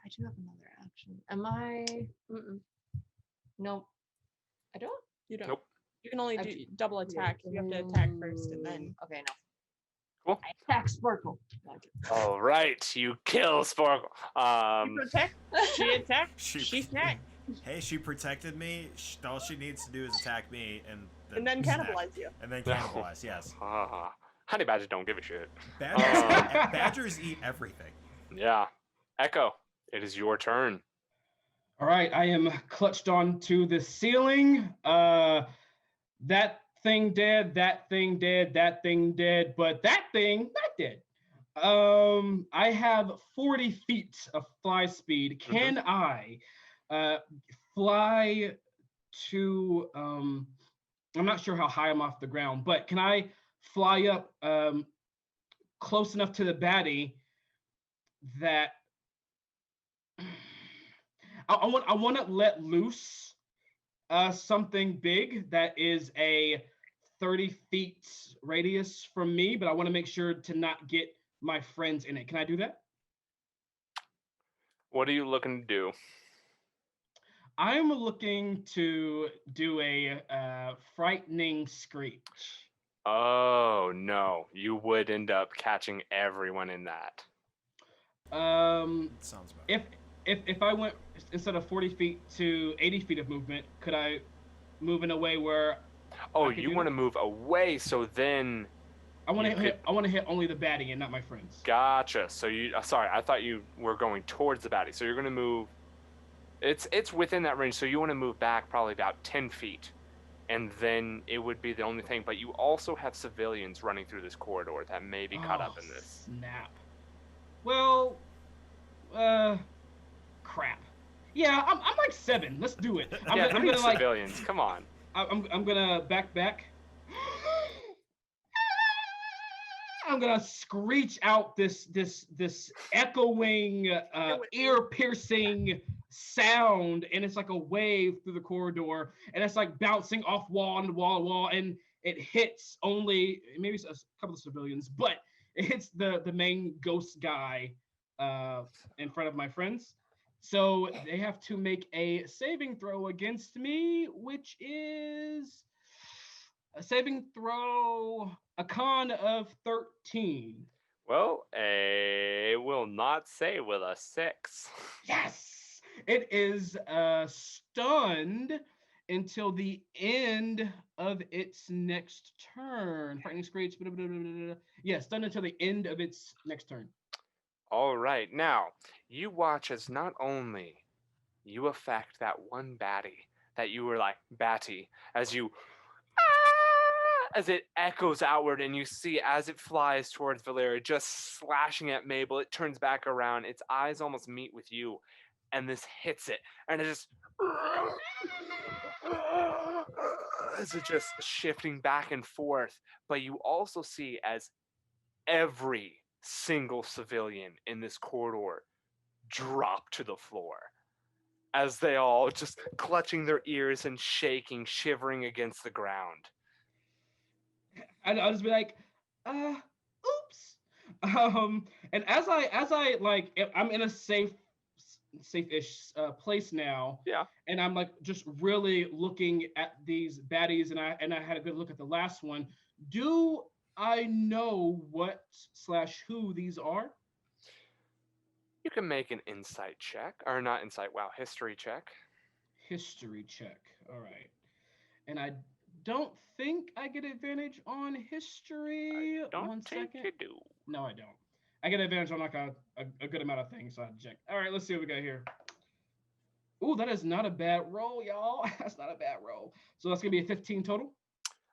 I do have another action. Am I? Mm-mm. Nope. I don't. You don't. Nope. You can only I do do- double attack. You have to attack first and then. Okay, no. Cool. I attack Sporkle. All right. You kill Sporkle. You protect. She attack. She snack. Hey, she protected me. All she needs to do is attack me and And then snack. cannibalize you. And then cannibalize, yes. Honey badgers don't give a shit. Badgers eat everything. Yeah. Echo, it is your turn. All right, I am clutched onto the ceiling. That thing dead, that thing dead, that thing dead, but that thing not dead. I have 40 feet of fly speed. Can I fly to I'm not sure how high I'm off the ground, but can I fly up close enough to the baddie that I want to let loose something big that is a 30 feet radius from me, but I want to make sure to not get my friends in it. Can I do that? What are you looking to do? I'm looking to do a frightening screech. Oh, no. You would end up catching everyone in that. If Sounds about if I went instead of 40 feet to 80 feet of movement, could I move in a way where Oh, I could you do want to that? move away, so then... I want You to hit? I want to hit only the baddie and not my friends. Gotcha. So you... sorry, I thought you were going towards the baddie. So you're going to move... It's within that range, so you want to move back probably about 10 feet. And then it would be the only thing. But you also have civilians running through this corridor that may be caught up in this. Snap. Well, crap. Yeah, I'm like 7. Let's do it. I'm, Yeah, gonna, how I'm many gonna like civilians? Come on. I'm gonna back. I'm gonna screech out this echoing, ear-piercing sound, and it's like a wave through the corridor, and it's like bouncing off wall and wall, and it hits only maybe a couple of civilians, but it hits the main ghost guy in front of my friends. So they have to make a saving throw against me, which is a saving throw, a con of 13. Well, a will not say with a 6. Yes, it is stunned until the end of its next turn. Frightening screech. Blah, blah, blah, blah, blah. Yeah, stunned until the end of its next turn. All right, now you watch as not only you affect that one baddie that you were like batty as you as it echoes outward and you see as it flies towards Valeria, just slashing at Mabel, it turns back around, its eyes almost meet with you, and this hits it, and it just as it just shifting back and forth. But you also see as every single civilian in this corridor drop to the floor as they all just clutching their ears and shaking, shivering against the ground. I'll just be like, oops. And as I like, I'm in a safe-ish place now, Yeah. and I'm like just really looking at these baddies, and I had a good look at the last one. Do I know what slash who these are? You can make an insight check, or not insight, wow, history check. History check. All right, and I don't think I get advantage on history. Don't One think second. you do. No, I don't. I get advantage on like a good amount of things, so I have to check. All right, let's see what we got here. Ooh, that is not a bad roll, y'all. That's not a bad roll. So that's gonna be a 15 total.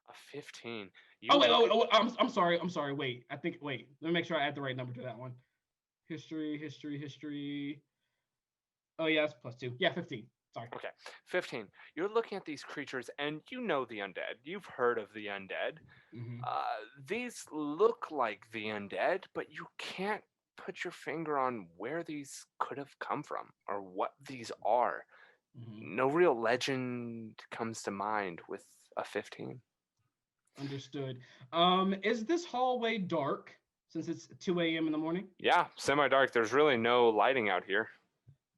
A 15. Oh wait, I'm sorry. I'm sorry. Wait, wait. Let me make sure I add the right number to that one. History. Oh yeah, that's +2. Yeah, 15. Sorry. Okay, 15. You're looking at these creatures and you know the undead. You've heard of the undead. Mm-hmm. These look like the undead, but you can't put your finger on where these could have come from or what these are. Mm-hmm. No real legend comes to mind with a 15. Understood. Is this hallway dark since it's 2 a.m. in the morning? Yeah, semi-dark. There's really no lighting out here.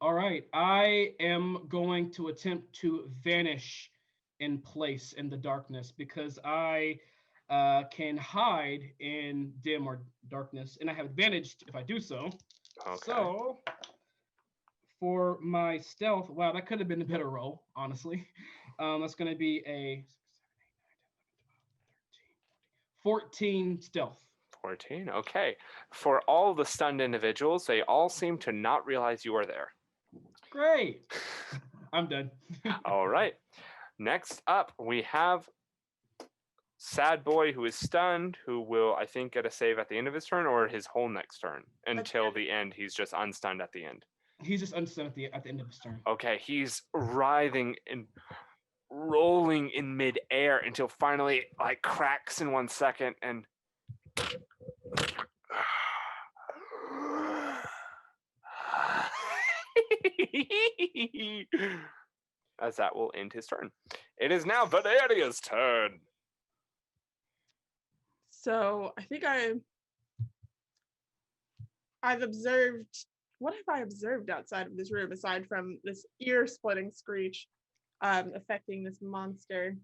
All right, I am going to attempt to vanish in place in the darkness because I can hide in dim or darkness, and I have advantage if I do so. Okay. So for my stealth, wow, that could have been a better roll, honestly. That's going to be a 14 stealth. 14. Okay. For all the stunned individuals, they all seem to not realize you are there. Great. I'm done. All right. Next up, we have Sad Boy, who is stunned, who will, I think, get a save at the end of his turn or his whole next turn. Until the end, he's just unstunned at the end. He's just unstunned at the end of his turn. Okay, he's writhing and rolling in midair until finally, like, cracks in 1 second and. As that will end his turn. It is now Valeria's turn. So I think I've observed. What have I observed outside of this room aside from this ear-splitting screech affecting this monster?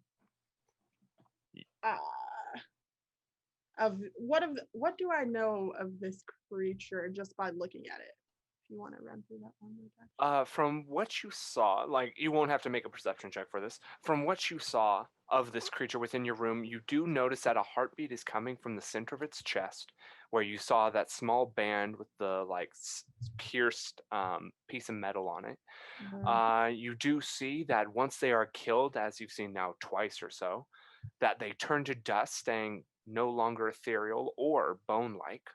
What do I know of this creature just by looking at it? If you want to run through that one more time. From what you saw, like, you won't have to make a perception check for this. From what you saw of this creature within your room, you do notice that a heartbeat is coming from the center of its chest, where you saw that small band with the like pierced piece of metal on it. You do see that once they are killed, as you've seen now twice or so, that they turn to dust, staying no longer ethereal or bone-like.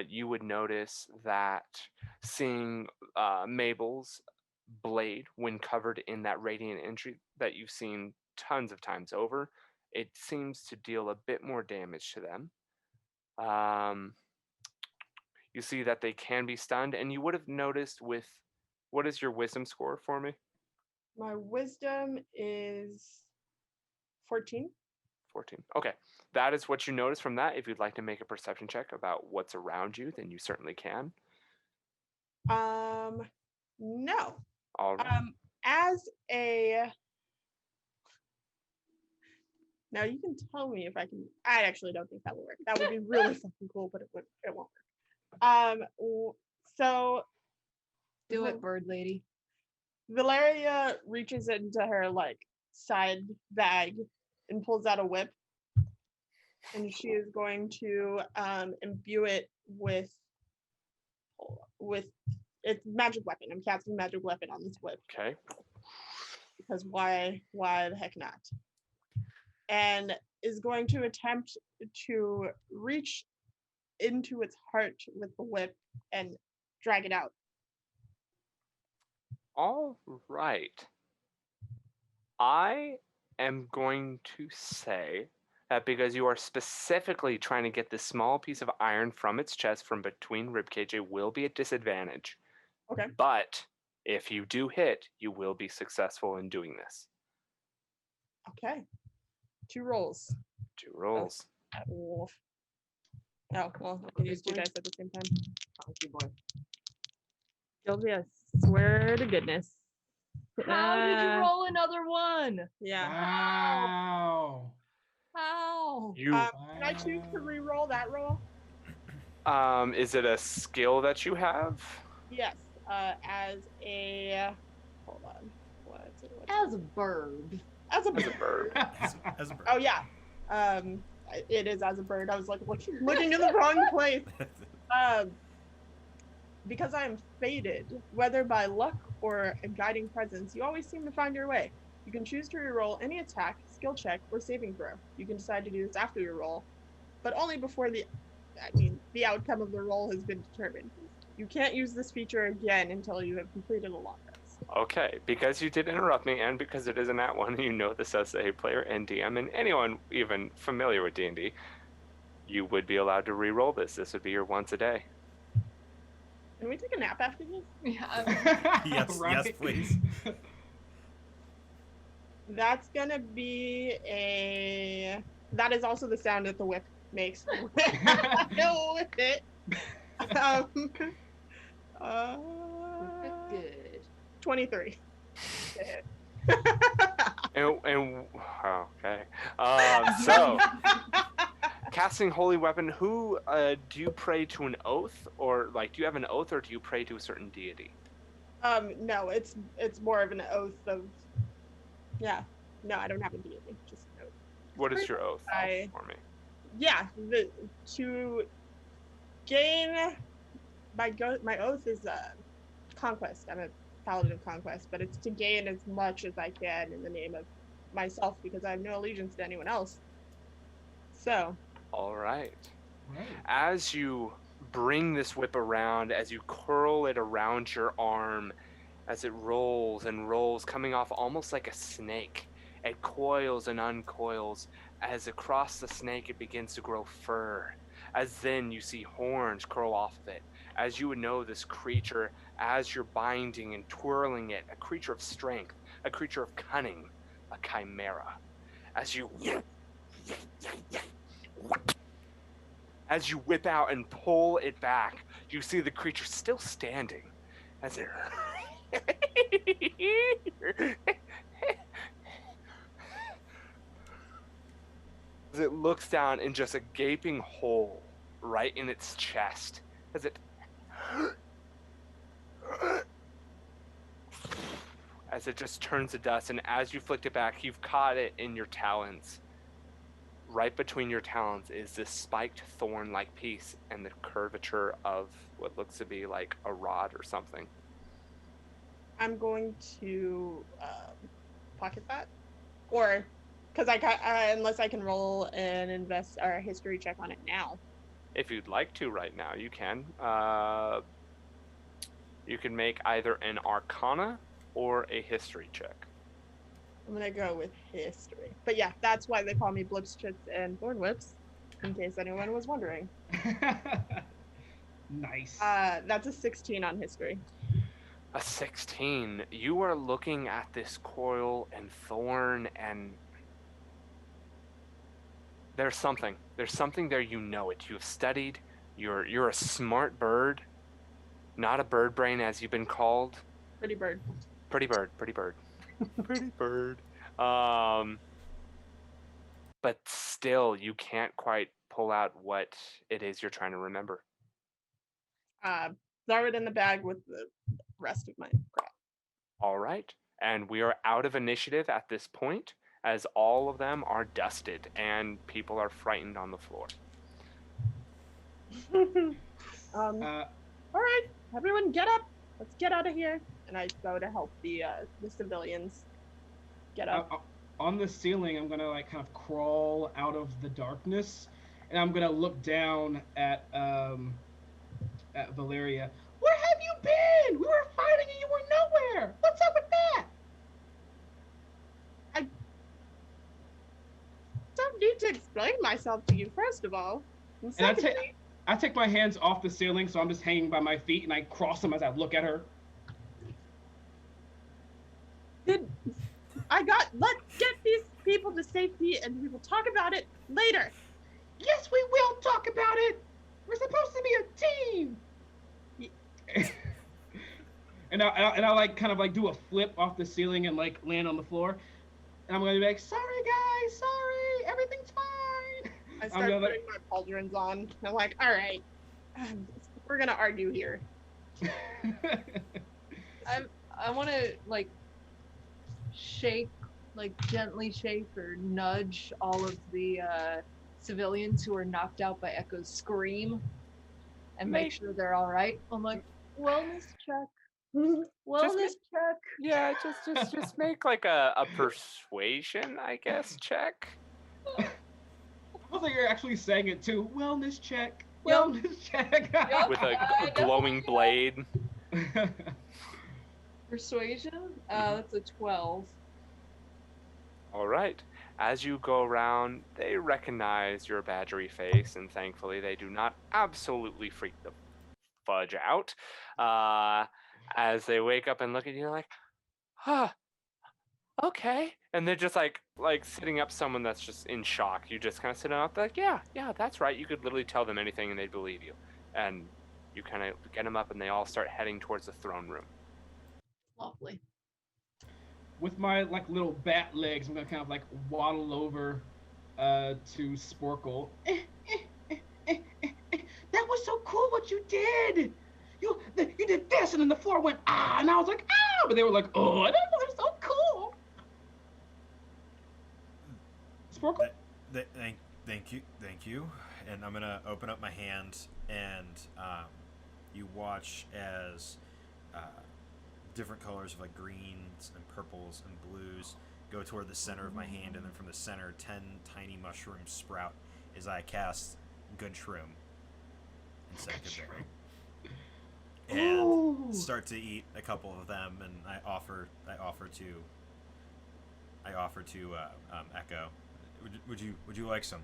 You would notice that seeing Mabel's blade, when covered in that radiant energy that you've seen tons of times over, it seems to deal a bit more damage to them. You see that they can be stunned, and you would have noticed with, what is your wisdom score for me? My wisdom is 14. 14. Okay. That is what you notice from that. If you'd like to make a perception check about what's around you, then you certainly can. No. All right. As a Now you can tell me if I can. I actually don't think that will work. That would be really fucking cool, but it won't work. So Do it, bird lady. Valeria reaches into her like side bag and pulls out a whip, and she is going to imbue it with its magic weapon. I'm casting magic weapon on this whip Okay. because why the heck not? And is going to attempt to reach into its heart with the whip and drag it out. All right. I am going to say that because you are specifically trying to get this small piece of iron from its chest from between ribcage, it will be a disadvantage. Okay. But if you do hit, you will be successful in doing this. Okay. 2 rolls. 2 rolls. Oh, well, I can use 2 dice at the same time. Guilty, I swear to goodness. How did you roll another one? Yeah. Wow. How? You Can I choose to re-roll that roll? is it a skill that you have? Yes. As a hold on. What's it? As a bird. As a As a bird. As a bird. Oh yeah. It is as a bird. I was like looking in the wrong place. Because I am fated, whether by luck or a guiding presence, you always seem to find your way. You can choose to reroll any attack, skill check, or saving throw. You can decide to do this after your roll, but only before the outcome of the roll has been determined. You can't use this feature again until you have completed a long rest. Okay, because you did interrupt me, and because it is an @1, you know this as a player and DM, and anyone even familiar with D&D, you would be allowed to re-roll this. This would be your once a day. Can we take a nap after this? Yeah. Yes, yes, please. That's gonna be a. That is also the sound that the whip makes. With it. Good. 23. Okay. So, casting holy weapon. Who do you pray to an oath, or like do you have an oath, or do you pray to a certain deity? No, it's more of an oath of. Yeah, no, I don't have a deity. Just an oath. What is your oath for me? Yeah, to gain my oath is conquest. I'm a paladin of conquest, but it's to gain as much as I can in the name of myself because I have no allegiance to anyone else. So. All right. Right. As you bring this whip around, as you curl it around your arm, as it rolls and rolls, coming off almost like a snake, it coils and uncoils. As across the snake, it begins to grow fur. As then you see horns curl off of it. As you would know, this creature, as you're binding and twirling it, a creature of strength, a creature of cunning, a chimera. As you whip out and pull it back, you see the creature still standing as it as it looks down in just a gaping hole right in its chest as it just turns to dust, and as you flick it back, you've caught it in your talons. Right between your talons is this spiked thorn-like piece and the curvature of what looks to be like a rod or something. I'm going to pocket that, or because unless I can roll an history check on it now. If you'd like to right now, you can. You can make either an Arcana or a history check. I'm gonna go with history, but yeah, that's why they call me Blipschitz and Thorn Whips, in case anyone was wondering. Nice. That's a 16 on history. A 16. You are looking at this coil and thorn, and there's something there. You know it. You have studied. You're a smart bird, not a bird brain as you've been called. Pretty bird. Pretty bird. Pretty bird. But but still you can't quite pull out what it is you're trying to remember. Throw it in the bag with the rest of my crap. All right. And we are out of initiative at this point, as all of them are dusted and people are frightened on the floor. All right, everyone, get up. Let's get out of here. And I go to help the civilians get up. On the ceiling, I'm gonna like kind of crawl out of the darkness, and I'm gonna look down at Valeria. Where have you been? We were fighting and you were nowhere. What's up with that? I don't need to explain myself to you, first of all. And secondly, I take my hands off the ceiling, so I'm just hanging by my feet, and I cross them as I look at her. let's get these people to safety and we will talk about it later. Yes, we will talk about it. We're supposed to be a team. and I like kind of like do a flip off the ceiling and like land on the floor. And I'm gonna be like, sorry guys, sorry, everything's fine. I start putting my pauldrons on. I'm like, all right, we're gonna argue here. I want to like shake, like gently shake or nudge all of the civilians who are knocked out by Echo's scream, and make sure they're all right. I'm like, wellness check. Wellness check. Yeah, just make like a persuasion, I guess, check. I was like, you're actually saying it too. Wellness check. Wellness check. With a glowing blade. Persuasion? That's a 12. All right. As you go around, they recognize your badgery face, and thankfully they do not absolutely freak the fudge out. As they wake up and look at you, like, huh, okay. And they're just like sitting up someone that's just in shock. You just kind of sit up, like, yeah, that's right. You could literally tell them anything and they'd believe you. And you kind of get them up and they all start heading towards the throne room. Lovely. With my like little bat legs, I'm gonna kind of like waddle over to Sporkle. That was so cool what you did. You did this, and then the floor went ah, and I was like ah, but they were like oh, that was so cool. Sporkle. Thank you. And I'm gonna open up my hand, and you watch as different colors of like greens and purples and blues go toward the center of my hand, and then from the center 10 tiny mushrooms sprout as I cast Good Shroom instead of Good Berry, and start to eat a couple of them. And I offer to Echo, would you like some?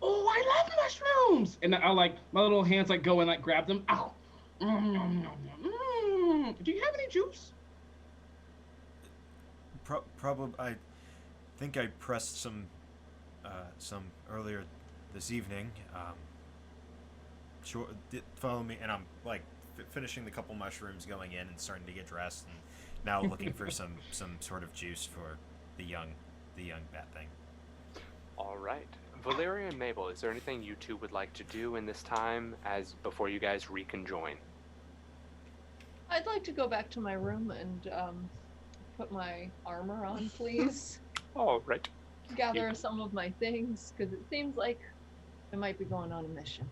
Oh, I love mushrooms! And I like my little hands like go and like grab them. Ow. Do you have any juice? Probably. I think I pressed some earlier this evening. Sure, follow me, and I'm like finishing the couple mushrooms, going in and starting to get dressed, and now looking for some sort of juice for the young bat thing. All right, Valeria and Mabel, is there anything you two would like to do in this time before you guys reconjoin? I'd like to go back to my room and put my armor on, please. All right. Gather some of my things, because it seems like I might be going on a mission.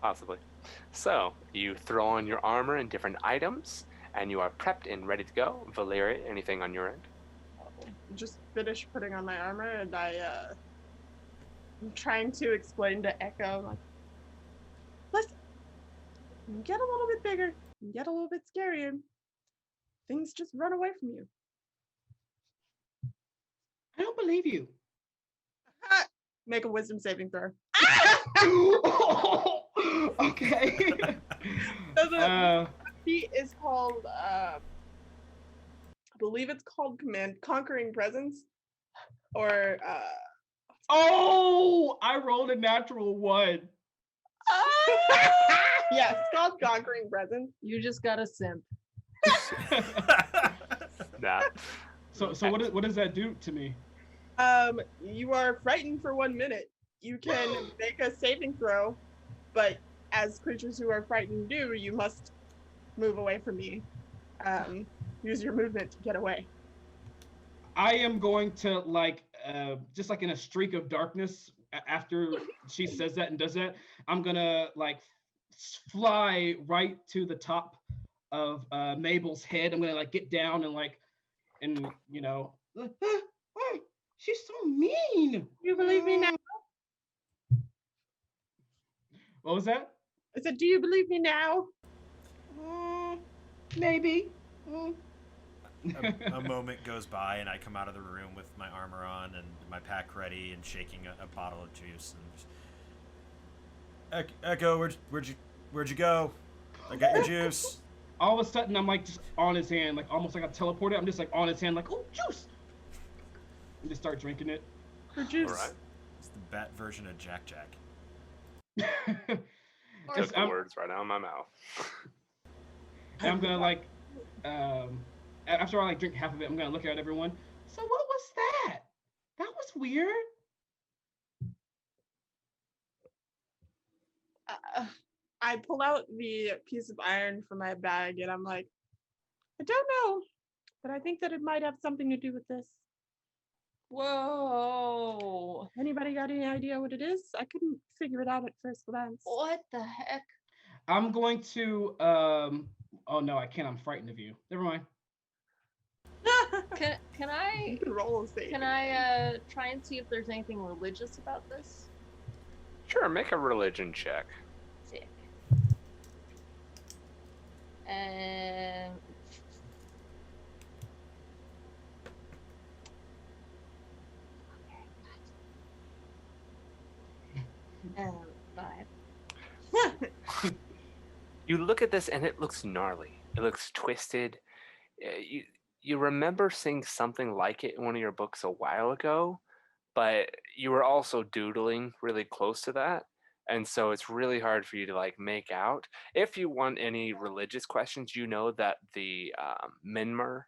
Possibly. So, you throw on your armor and different items, and you are prepped and ready to go. Valeria, anything on your end? Just finish putting on my armor, and I'm trying to explain to Echo, like, listen, get a little bit bigger, get a little bit scarier. Things just run away from you. I don't believe you. Make a wisdom saving throw. Okay. The feat is called, I believe it's called Conquering Presence, or oh, I rolled a natural 1. yeah, it's called Conquering Presence. You just got a simp. Nah. So what does that do to me? You are frightened for 1 minute. You can make a saving throw, but as creatures who are frightened do, you must move away from me. Use your movement to get away. I am going to just like in a streak of darkness after she says that and does that. I'm gonna fly right to the top of Mabel's head. I'm gonna like get down and she's so mean. You believe me now? What was that? I said, do you believe me now? Maybe. A moment goes by, and I come out of the room with my armor on and my pack ready, and shaking a bottle of juice. And Echo, where'd you go? I got your juice. All of a sudden, I'm like just on his hand, like almost like I teleported. I'm just like on his hand, like, oh, juice, and just start drinking it. For juice. All right. It's the bat version of Jack Jack. Took the words right out of my mouth. And I'm gonna after I drink half of it, I'm gonna look at everyone. So what was that? That was weird. I pull out the piece of iron from my bag and I'm like, I don't know, but I think that it might have something to do with this. Whoa. Anybody got any idea what it is? I couldn't figure it out at first glance. What the heck? I'm going to oh no, I can't. I'm frightened of you. Never mind. Can I You can roll a save. can I try and see if there's anything religious about this? Sure, make a religion check. Sick. And 5. You look at this and it looks gnarly. It looks twisted. You remember seeing something like it in one of your books a while ago, but you were also doodling really close to that. And so it's really hard for you to like make out. If you want any religious questions, you know that the Minmer,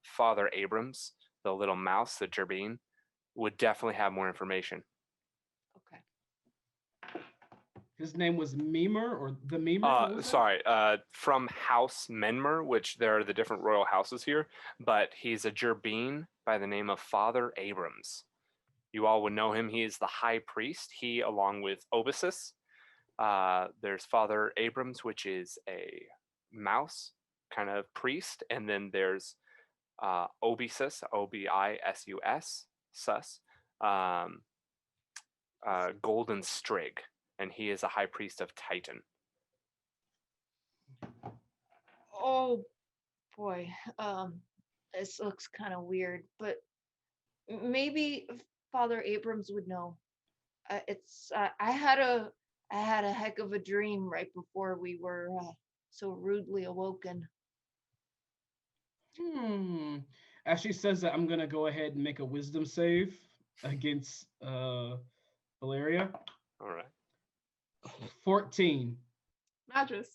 Father Abrams, the little mouse, the Gerbine, would definitely have more information. Okay. His name was Memer or the Memer? What was that? Sorry, from House Menmer, which there are the different royal houses here, but he's a Gerbine by the name of Father Abrams. You all would know him. He is the high priest. He, along with Obisus, there's Father Abrams, which is a mouse kind of priest, and then there's Obisus, Obisus, sus, Golden Strig, and he is a high priest of Titan. Oh boy. This looks kind of weird, but maybe Father Abrams would know. I had a heck of a dream right before we were so rudely awoken. As she says that, I'm gonna go ahead and make a wisdom save against Valeria. All right. 14. Mattress.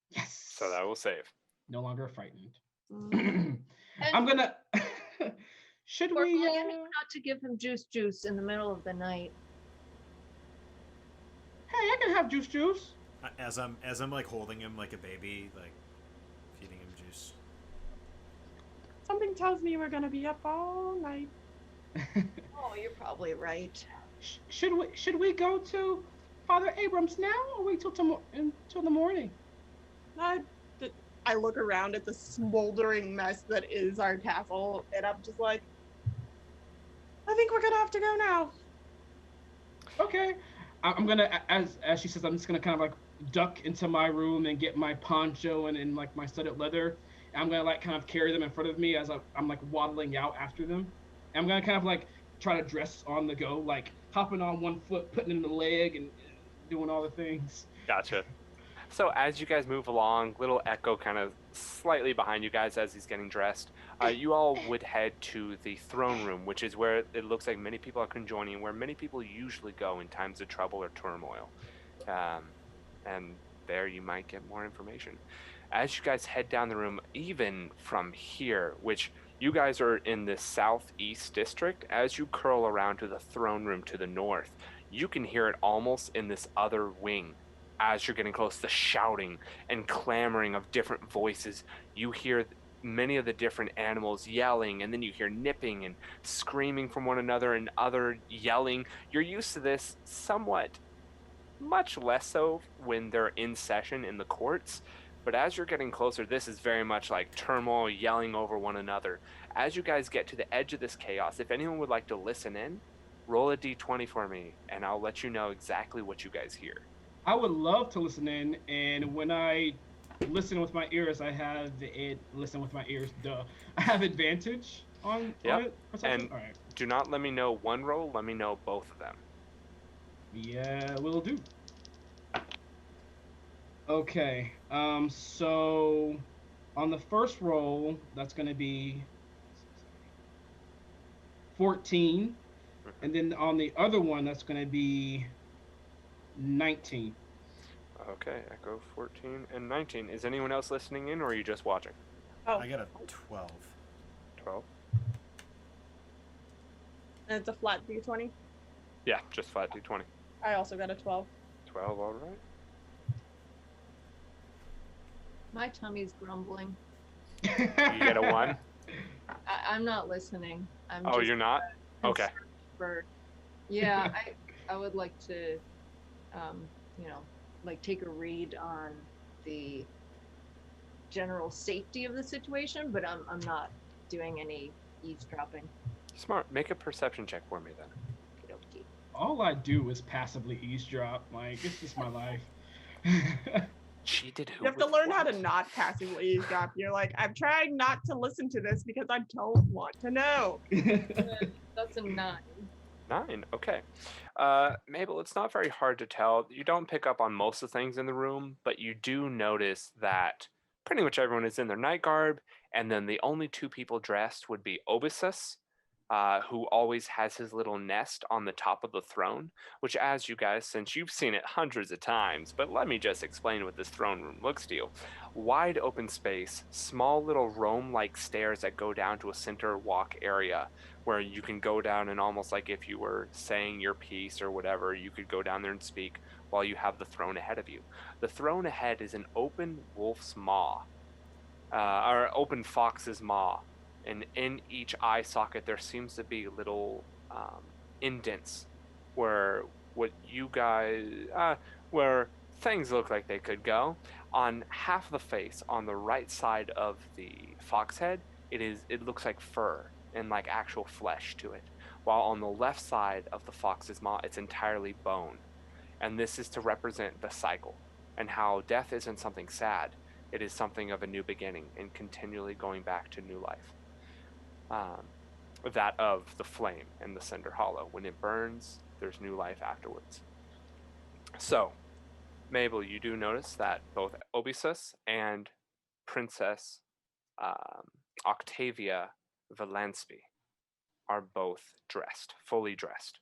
Yes. So that will save. No longer frightened. Mm. I'm gonna. Should Or we? not to give him juice in the middle of the night. Hey, I can have juice. As I'm like holding him like a baby, like feeding him juice. Something tells me we're gonna be up all night. Oh, you're probably right. Should we go to Father Abrams now, or wait until the morning? I look around at the smoldering mess that is our castle, and I'm just like, I think we're gonna have to go now. Okay. I'm gonna, as she says, I'm just gonna kind of like duck into my room and get my poncho and like my studded leather. And I'm gonna like kind of carry them in front of me as I'm like waddling out after them. And I'm gonna kind of like try to dress on the go, like hopping on one foot, putting in the leg, and doing all the things. Gotcha. So as you guys move along, little Echo kind of slightly behind you guys as he's getting dressed, you all would head to the throne room, which is where it looks like many people are conjoining, where many people usually go in times of trouble or turmoil. And there you might get more information. As you guys head down the room, even from here, which You guys are in the southeast district. As you curl around to the throne room to the north, you can hear it almost in this other wing. As you're getting close, the shouting and clamoring of different voices. You hear many of the different animals yelling, and then you hear nipping and screaming from one another and other yelling. You're used to this somewhat, much less so when they're in session in the courts. But as you're getting closer, this is very much like turmoil, yelling over one another. As you guys get to the edge of this chaos, if anyone would like to listen in, roll a d20 for me, and I'll let you know exactly what you guys hear. I would love to listen in, and when I listen with my ears, I have it listen with my ears. Duh, I have advantage on Yep. it. Perception. And All right. do not let me know one roll, let me know both of them. Yeah, will do. Okay. So on the first roll, that's gonna be 14, and then on the other one, that's gonna be 19. Okay, Echo 14 and 19. Is anyone else listening in, or are you just watching? Oh, I got a 12. 12? and it's a flat d20. Yeah, just flat d20. I also got a 12. 12, all right. My tummy's grumbling. You get a 1? I'm not listening. I'm Oh, just you're not? Okay. concerned for. Yeah, I would like to, like take a read on the general safety of the situation, but I'm not doing any eavesdropping. Smart. Make a perception check for me then. Okey-dokey. All I do is passively eavesdrop. Like, it's just my life. Cheated who? You have to with learn how to what? not passively eavesdrop. You're like, I'm trying not to listen to this because I don't want to know. That's a 9. 9. Okay. Mabel, it's not very hard to tell. You don't pick up on most of the things in the room, but you do notice that pretty much everyone is in their night garb, and then the only two people dressed would be Obisus, who always has his little nest on the top of the throne, which, as you guys, since you've seen it hundreds of times, but let me just explain what this throne room looks to you. Wide open space, small little Rome-like stairs that go down to a center walk area where you can go down and almost like if you were saying your piece or whatever, you could go down there and speak while you have the throne ahead of you. The throne ahead is an open wolf's maw, or open fox's maw, and in each eye socket there seems to be little indents where what you guys, where things look like they could go. On half the face, on the right side of the fox head, it looks like fur and like actual flesh to it, while on the left side of the fox's maw it's entirely bone. And this is to represent the cycle and how death isn't something sad, it is something of a new beginning and continually going back to new life. That of the flame and the Cinderhollow. When it burns, there's new life afterwards. So, Mabel, you do notice that both Obisus and Princess Octavia Valansby are both dressed, fully dressed.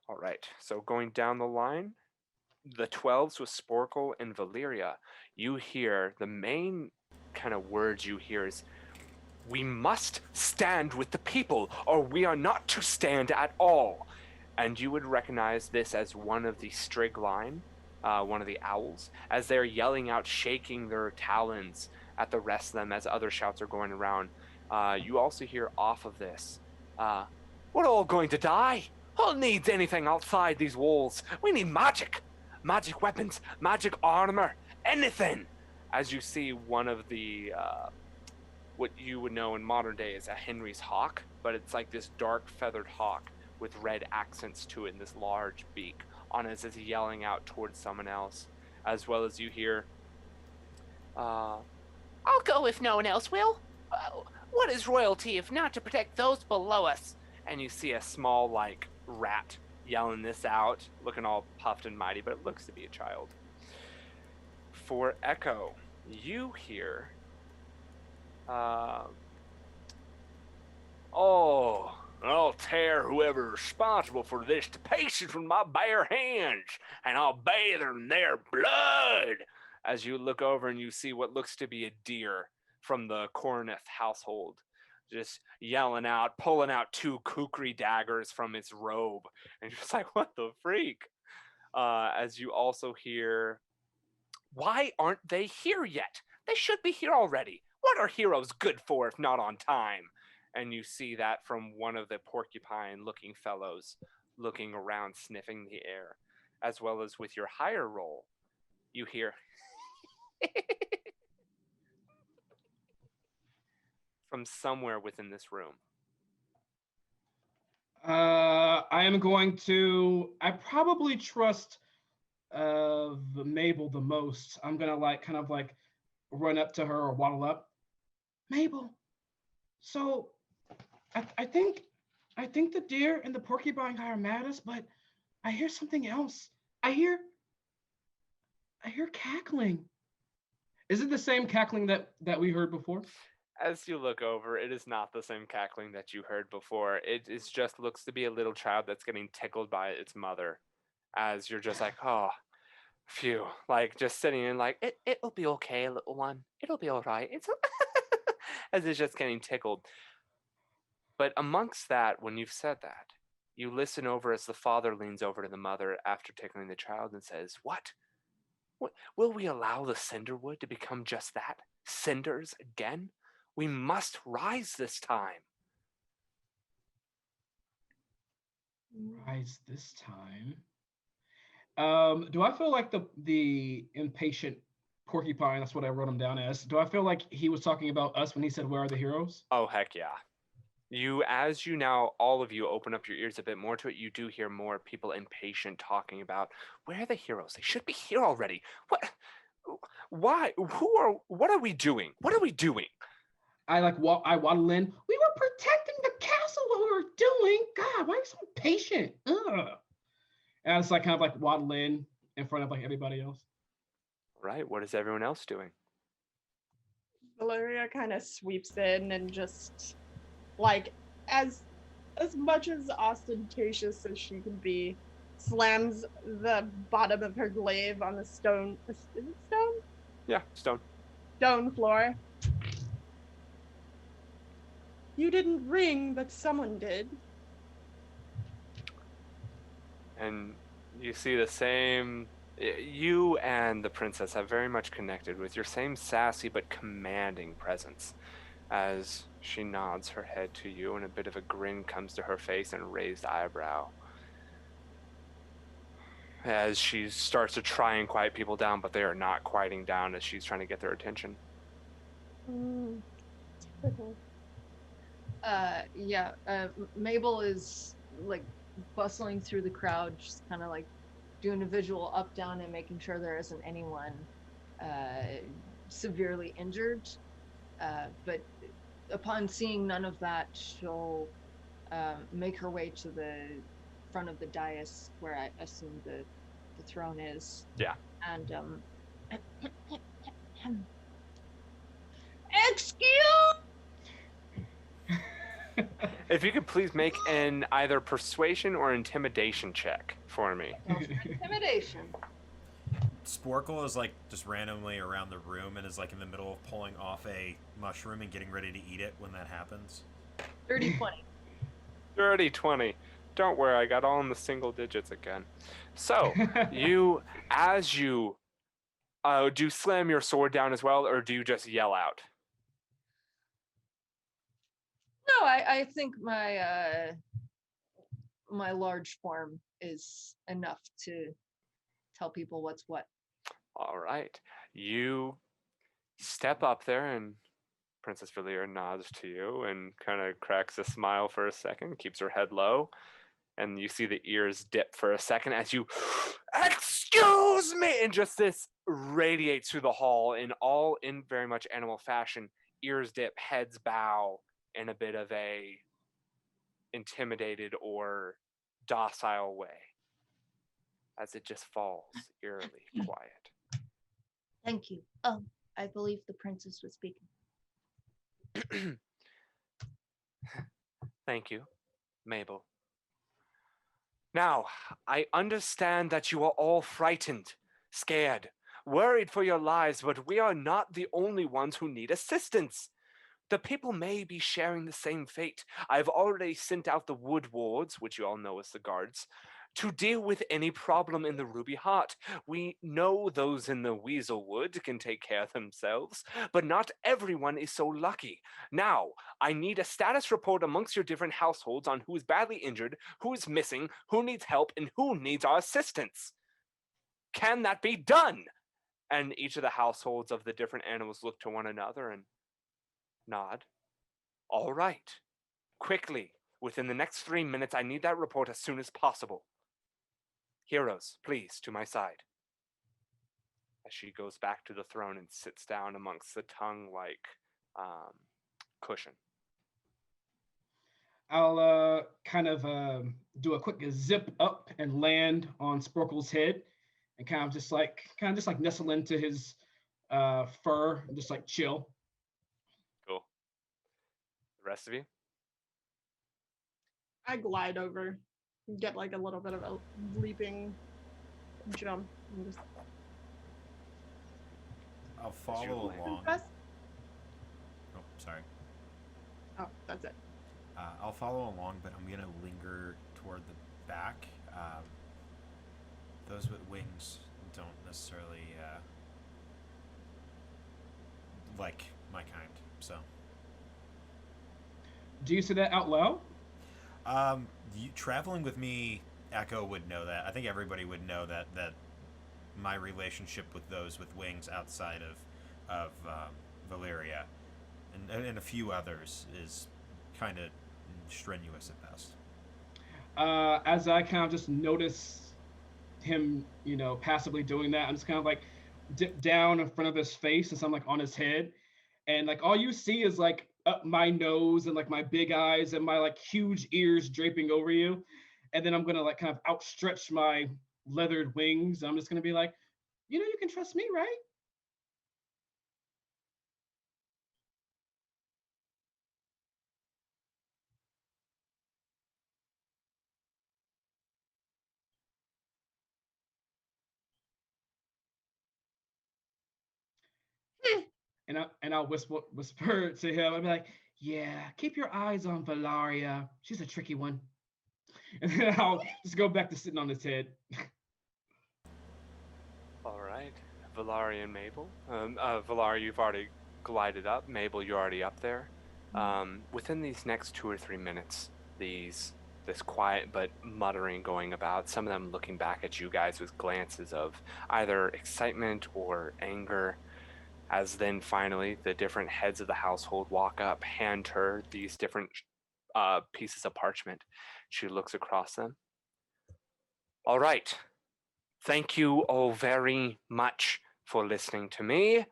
All right, so going down the line, the 12s with Sporkle and Valyria, you hear the main kind of words you hear is, "We must stand with the people, or we are not to stand at all." And you would recognize this as one of the Strig line, one of the owls, as they're yelling out, shaking their talons at the rest of them as other shouts are going around. You also hear off of this, "We're all going to die. Who needs anything outside these walls? We need magic. Magic weapons, magic armor, anything." As you see one of the, what you would know in modern day as a Henry's hawk, but it's like this dark feathered hawk with red accents to it and this large beak on it as it's yelling out towards someone else. As well as you hear, "I'll go if no one else will. What is royalty if not to protect those below us?" And you see a small, like, rat yelling this out, looking all puffed and mighty, but it looks to be a child. For Echo, you hear, "Oh, I'll tear whoever's responsible for this to pieces with my bare hands, and I'll bathe in their blood." As you look over and you see what looks to be a deer from the Corneth household, just yelling out, pulling out 2 kukri daggers from its robe. And you're just like, what the freak? As you also hear, why aren't they here yet? They should be here already. What are heroes good for if not on time? And you see that from one of the porcupine-looking fellows looking around, sniffing the air, as well as with your higher roll, you hear from somewhere within this room. I am going to. I probably trust Mabel the most. I'm gonna kind of run up to her or waddle up. Mabel, so I think the deer and the porcupine guy are mad at us, but I hear something else. I hear cackling. Is it the same cackling that we heard before? As you look over, it is not the same cackling that you heard before. It is just looks to be a little child that's getting tickled by its mother. As you're just like, oh, phew. Like, just sitting in like, it'll be okay, little one. It'll be all right. It's as it's just getting tickled. But amongst that, when you've said that, you listen over as the father leans over to the mother after tickling the child and says, What? Will we allow the Cinderwood to become just that? Cinders again? We must rise this time. Rise this time. Do I feel like the impatient porcupine? That's what I wrote him down as. Do I feel like he was talking about us when he said, "Where are the heroes"? Oh, heck yeah. As you now, all of you open up your ears a bit more to it, you do hear more people impatient talking about, where are the heroes? They should be here already. Why? What are we doing? What are we doing? I waddle in. We were protecting the castle. What we were doing. God, why are you so patient? Ugh. And I just kind of waddle in front of everybody else. Right. What is everyone else doing? Valeria kind of sweeps in and just as much as ostentatious as she can be, slams the bottom of her glaive on the stone. Is it stone? Yeah, stone. Stone floor. You didn't ring, but someone did. And you see the same. You and the princess have very much connected with your same sassy but commanding presence. As she nods her head to you and a bit of a grin comes to her face and a raised eyebrow. As she starts to try and quiet people down, but they are not quieting down as she's trying to get their attention. Mabel is bustling through the crowd, just kind of doing a visual up down and making sure there isn't anyone severely injured. But upon seeing none of that, she'll make her way to the front of the dais where I assume the throne is. Yeah. And Excuse. If you could please make an either persuasion or intimidation check for me. Intimidation. Sporkle is just randomly around the room and is in the middle of pulling off a mushroom and getting ready to eat it when that happens. 30-20. 30-20. Don't worry, I got all in the single digits again. So, as you do you slam your sword down as well, or do you just yell out? No, I think my my large form is enough to tell people what's what. All right. You step up there, and Princess Valier nods to you and kind of cracks a smile for a second, keeps her head low, and you see the ears dip for a second as you, excuse me, and just this radiates through the hall in very much animal fashion. Ears dip, heads bow in a bit of a intimidated or docile way as it just falls eerily quiet. Thank you. Oh, I believe the princess was speaking. Thank you, Mabel. Now, I understand that you are all frightened, scared. worried for your lives, but we are not the only ones who need assistance. The people may be sharing the same fate. I've already sent out the wood wards, which you all know as the guards, to deal with any problem in the Ruby Heart. We know those in the Weaselwood can take care of themselves, but not everyone is so lucky. Now, I need a status report amongst your different households on who is badly injured, who is missing, who needs help, and who needs our assistance. Can that be done? And each of the households of the different animals look to one another and nod. All right. Quickly, within the next 3 minutes, I need that report as soon as possible. Heroes, please, to my side. As she goes back to the throne and sits down amongst the tongue-like cushion. I'll kind of do a quick zip up and land on Sporkle's head, and kind of just like nestle into his fur and just like chill. Cool. The rest of you? I glide over, and get like a little bit of a leaping jump, and just I'll follow along. confess. Oh, sorry. Oh, that's it. I'll follow along, but I'm gonna linger toward the back. Those with wings don't necessarily like my kind. So, Do you say that out loud? traveling with me, Echo would know that. I think everybody would know that my relationship with those with wings outside of Valeria and a few others is kind of strenuous at best. As I kind of just notice him, passively doing that, I'm just kind of like dip down in front of his face since I'm like on his head, and like all you see is like up my nose and like my big eyes and my like huge ears draping over you, and then I'm gonna like kind of outstretch my leathered wings. I'm just gonna be like, you can trust me, right? And I'll whisper to him. I'll be like, yeah, keep your eyes on Valaria. She's a tricky one. And then I'll just go back to sitting on his head. All right. Valari and Mabel. Valari, you've already glided up. Mabel, you're already up there. Within these next 2 or 3 minutes, this quiet but muttering going about, some of them looking back at you guys with glances of either excitement or anger, as then finally the different heads of the household walk up, hand her these different pieces of parchment. She looks across them. All right. Thank you all very much for listening to me.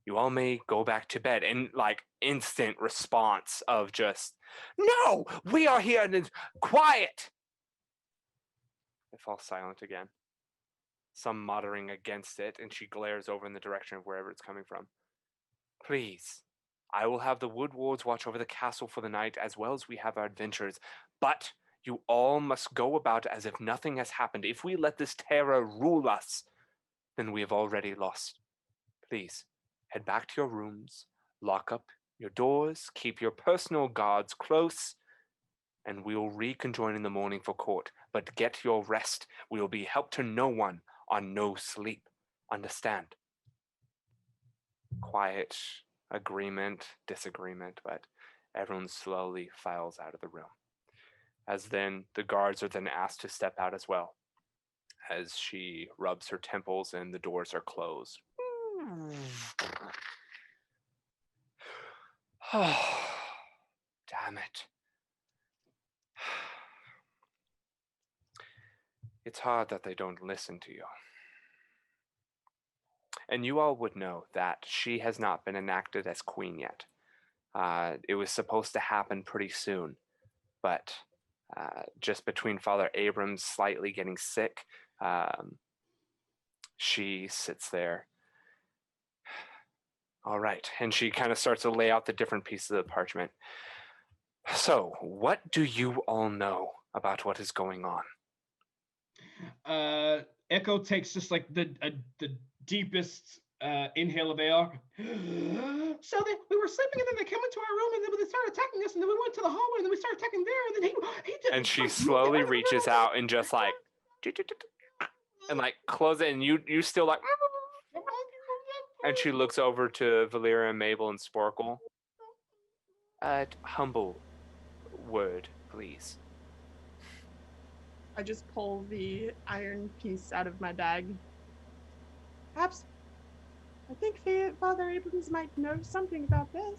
You all may go back to bed. And like instant response of just, no, we are here and quiet. They fall silent again. Some muttering against it, and she glares over in the direction of wherever it's coming from. Please, I will have the wood wards watch over the castle for the night, as well as we have our adventures. But you all must go about as if nothing has happened. If we let this terror rule us, then we have already lost. Please, head back to your rooms, lock up your doors, keep your personal guards close, and we will reconjoin in the morning for court. But get your rest. We will be help to no one on no sleep. Understand? Quiet agreement, disagreement, but everyone slowly files out of the room. As then the guards are then asked to step out as well, as she rubs her temples and the doors are closed. Damn it. It's hard that they don't listen to you. And you all would know that she has not been enacted as queen yet. It was supposed to happen pretty soon, but just between Father Abrams slightly getting sick, she sits there. All right, and she kind of starts to lay out the different pieces of the parchment. So, what do you all know about what is going on? Echo takes just like the deepest inhale of air. So we were sleeping, and then they came into our room, and then they started attacking us, and then we went to the hallway, and then we started attacking there, and then he did. And she slowly reaches out and just like, and like close it, and you still like, and she looks over to Valeria, Mabel, and Sporkle. Humblewood, please. I just pull the iron piece out of my bag. Perhaps, I think Father Abrams might know something about this.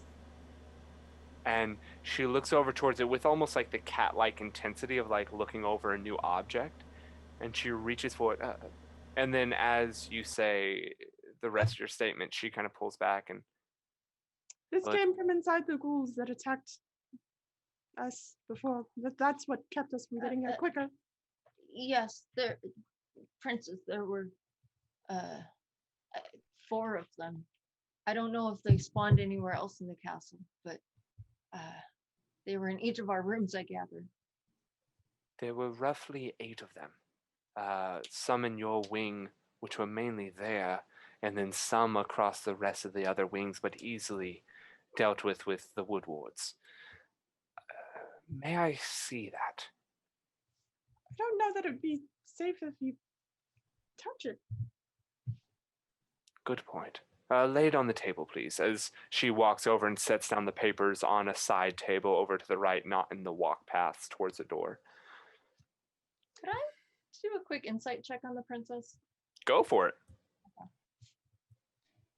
And she looks over towards it with almost like the cat-like intensity of like looking over a new object, and she reaches for it. And then as you say the rest of your statement, she kind of pulls back and This came from inside the ghouls that attacked us before. That's what kept us from getting here quicker. Yes, Princess, there were 4 of them. I don't know if they spawned anywhere else in the castle, but they were in each of our rooms, I gather. there were roughly 8 of them. Some in your wing, which were mainly there, and then some across the rest of the other wings, but easily dealt with the Woodwards. May I see that? I don't know that it'd be safe if you touch it. Good point. Lay it on the table, please, as she walks over and sets down the papers on a side table over to the right, not in the walk paths towards the door. Could I do a quick insight check on the princess? Go for it.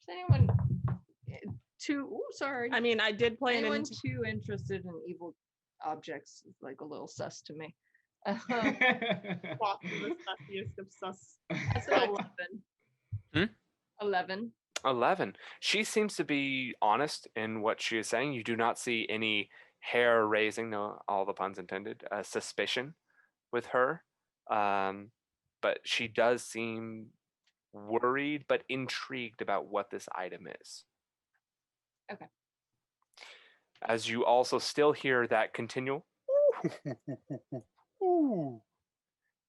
Is anyone sorry. I mean, I did play Anyone too interested in evil objects is like a little sus to me. Walk through the sussiest of sus. That's an 11. 11. 11. She seems to be honest in what she is saying. You do not see any hair raising, no, all the puns intended, suspicion with her. But she does seem worried but intrigued about what this item is. Okay. As you also still hear that continual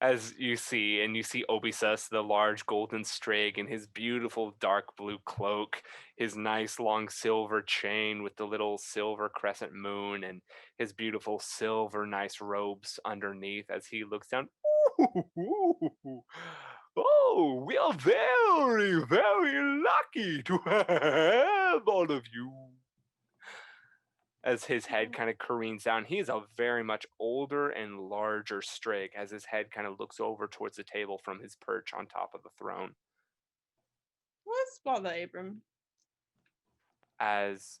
as you see Obisus, the large golden strig, in his beautiful dark blue cloak, his nice long silver chain with the little silver crescent moon, and his beautiful silver nice robes underneath as he looks down. Oh, we are very, very lucky to have all of you. As his head kind of careens down, he's a very much older and larger strig as his head kind of looks over towards the table from his perch on top of the throne. What's Father Abram? As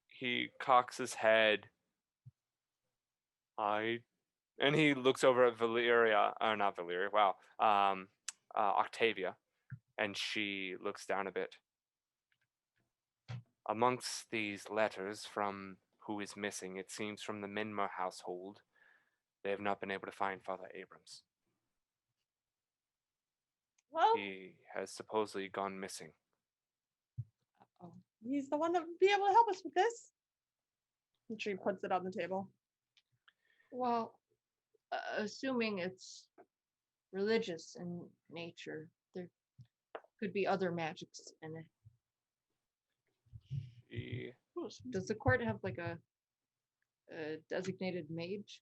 he cocks his head, and he looks over at Valeria, or not Valeria, wow, Octavia, and she looks down a bit. Amongst these letters from who is missing, it seems from the Minmer household, they have not been able to find Father Abrams. Well, He has supposedly gone missing. he's the one that would be able to help us with this. And she puts it on the table. Well, assuming it's religious in nature, there could be other magics in it. Does the court have like a designated mage?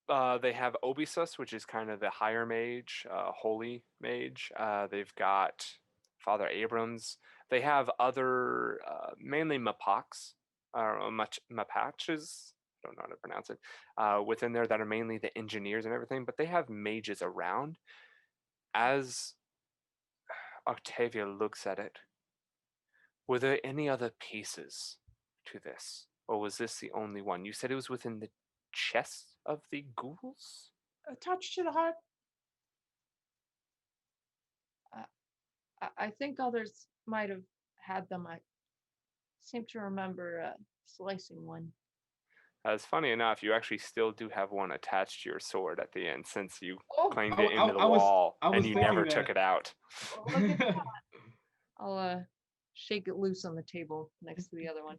They have Obisus, which is kind of the higher mage, holy mage. They've got Father Abrams. They have other, mainly Mapaches, Mapatches, I don't know how to pronounce it, within there that are mainly the engineers and everything, but they have mages around. As Octavia looks at it, were there any other pieces to this? Or was this the only one? You said it was within the chest of the ghouls? Attached to the heart. I think others might have had them. I seem to remember slicing one. As funny enough, you actually still do have one attached to your sword at the end, since you Oh, clanged it into the wall and you never took it out. look at that. I'll shake it loose on the table next to the other one.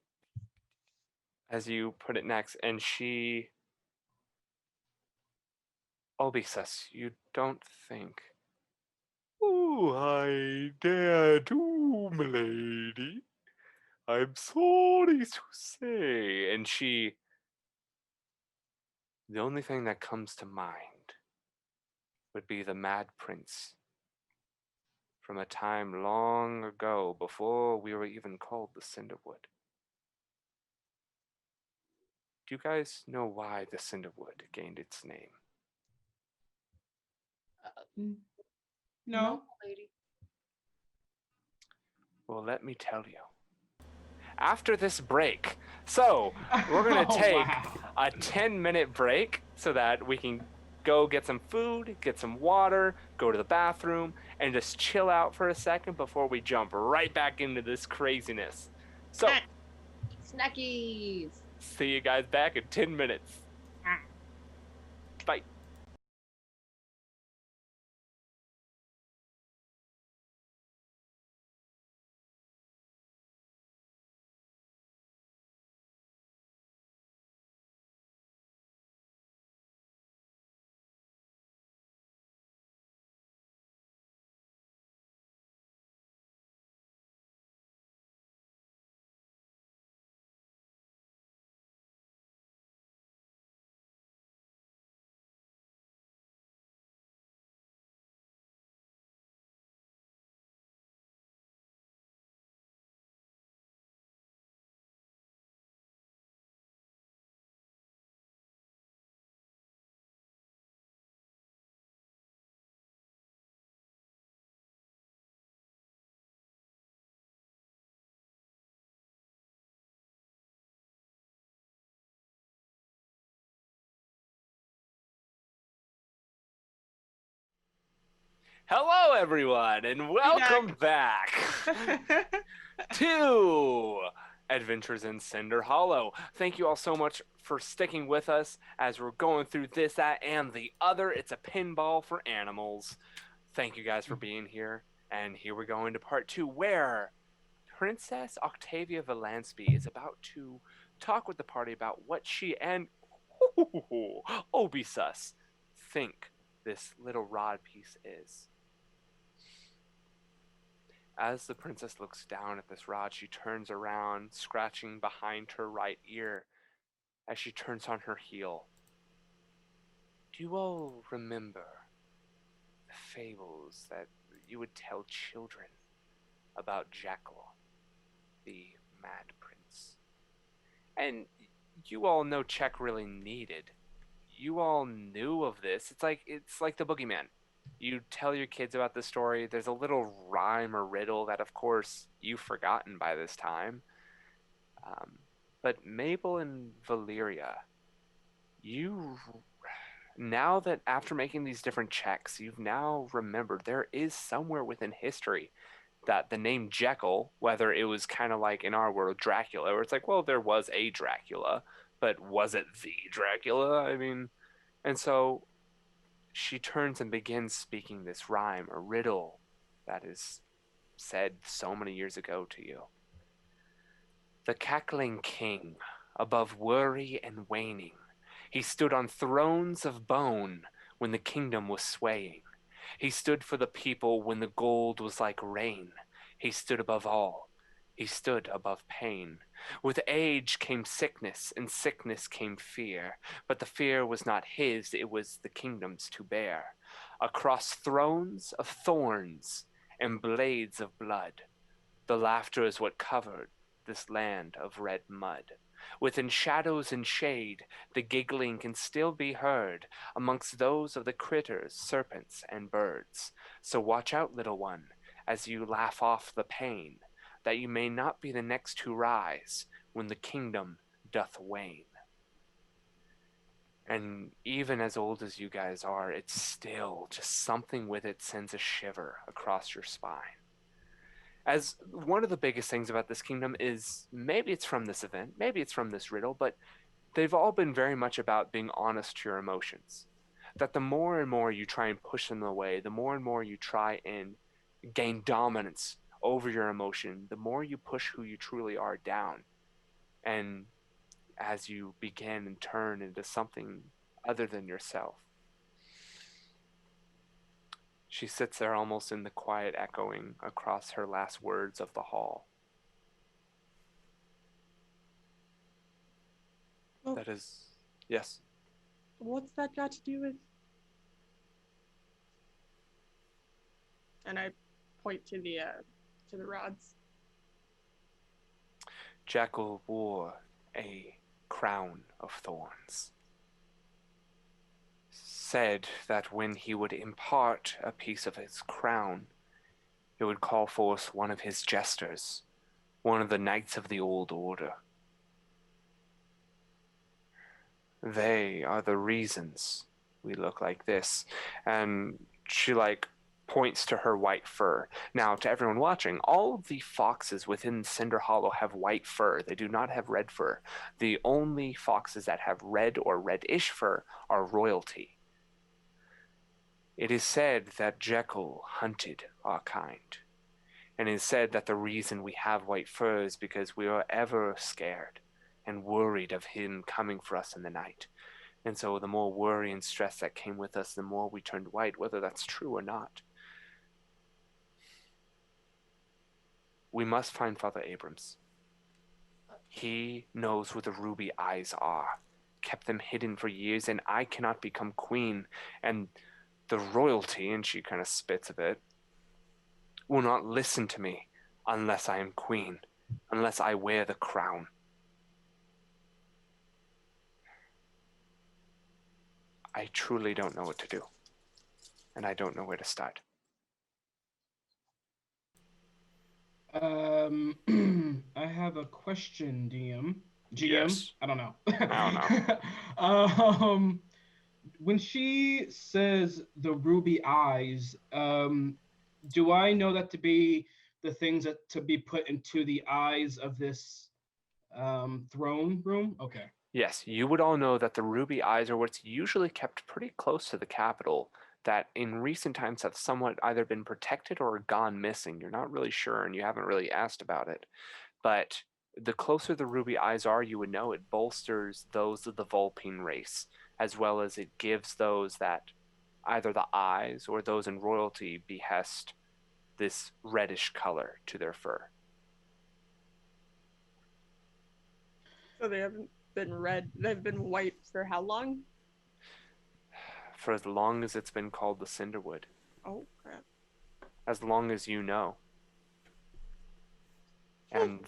As you put it next, and she... Obisus, you don't think... Oh, I dare to, milady. I'm sorry to say. And the only thing that comes to mind would be the Mad Prince from a time long ago before we were even called the Cinderwood. Do you guys know why the Cinderwood gained its name? No. lady. Well, let me tell you. After this break, so we're going to Oh, take wow. a 10-minute break so that we can go get some food, get some water, go to the bathroom, and just chill out for a second before we jump right back into this craziness. So, Snackies. see you guys back in 10 minutes. Bye. Hello, everyone, and welcome back to Adventures in Cinderhollow. Thank you all so much for sticking with us as we're going through this, that, and the other. It's a pinball for animals. Thank you guys for being here. And here we go into part 2, where Princess Octavia Valansby is about to talk with the party about what she and Obisus think this little rod piece is. As the princess looks down at this rod, she turns around, scratching behind her right ear as she turns on her heel. Do you all remember the fables that you would tell children about Jekyll, the Mad Prince? And you all know check really needed. You all knew of this. It's like the boogeyman. You tell your kids about the story. There's a little rhyme or riddle that, of course, you've forgotten by this time. Um, but Mabel and Valeria, you now that after making these different checks, you've now remembered there is somewhere within history that the name Jekyll, whether it was kind of like in our world Dracula, where it's like, well, there was a Dracula, but was it the Dracula? I mean, and so she turns and begins speaking this rhyme or riddle that is said so many years ago to you. The cackling king, above worry and waning, he stood on thrones of bone when the kingdom was swaying. He stood for the people when the gold was like rain. He stood above all. He stood above pain. With age came sickness, and sickness came fear. But the fear was not his, it was the kingdom's to bear. Across thrones of thorns and blades of blood, the laughter is what covered this land of red mud. Within shadows and shade, the giggling can still be heard amongst those of the critters, serpents, and birds. So watch out, little one, as you laugh off the pain, that you may not be the next to rise when the kingdom doth wane. And even as old as you guys are, it's still just something with it sends a shiver across your spine. As one of the biggest things about this kingdom is maybe it's from this event, maybe it's from this riddle, but they've all been very much about being honest to your emotions. That the more and more you try and push them away, the more and more you try and gain dominance over your emotion, the more you push who you truly are down. And as you begin and turn into something other than yourself. She sits there almost in the quiet echoing across her last words of the hall. Well, That is, yes. what's that got to do with? And I point to the rods. Jekyll wore a crown of thorns. Said that when he would impart a piece of his crown, it would call forth one of his jesters, one of the knights of the old order. They are the reasons we look like this. And she points to her white fur. Now, to everyone watching, all of the foxes within Cinderhollow have white fur. They do not have red fur. The only foxes that have red or reddish fur are royalty. It is said that Jekyll hunted our kind. And it is said that the reason we have white fur is because we are ever scared and worried of him coming for us in the night. And so the more worry and stress that came with us, the more we turned white, whether that's true or not. We must find Father Abrams. He knows where the ruby eyes are, kept them hidden for years, and I cannot become queen. And the royalty, and she kind of spits a bit, will not listen to me unless I am queen, unless I wear the crown. I truly don't know what to do, and I don't know where to start. I have a question, DM. GM? Yes. I don't know. I don't know. When she says the ruby eyes, do I know that to be the things that to be put into the eyes of this throne room? Okay. Yes, you would all know that the ruby eyes are what's usually kept pretty close to the capital, that in recent times have somewhat either been protected or gone missing. You're not really sure, and you haven't really asked about it. But the closer the ruby eyes are, you would know it bolsters those of the Vulpine race, as well as it gives those that either the eyes or those in royalty behest this reddish color to their fur. So they haven't been red. They've been white for how long? For as long as it's been called the Cinderwood. Oh crap. As long as you know. And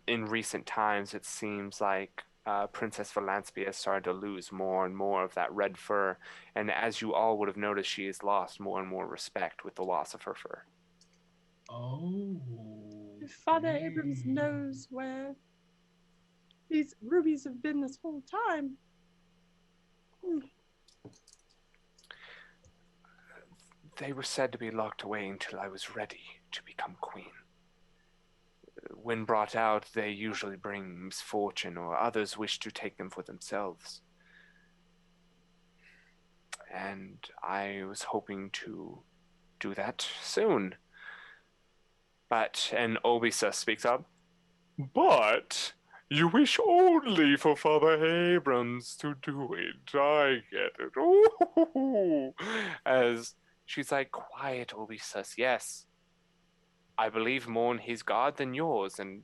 in recent times, it seems like Princess Valansby has started to lose more and more of that red fur. And as you all would have noticed, she has lost more and more respect with the loss of her fur. Oh. If Father Abrams knows where these rubies have been this whole time. They were said to be locked away until I was ready to become queen. When brought out, they usually bring misfortune, or others wish to take them for themselves. And I was hoping to do that soon. But, and Obisa speaks up, but you wish only for Father Abrams to do it. I get it. Ooh. As she's like, quiet, Obisa. Yes, I believe more in his God than yours, and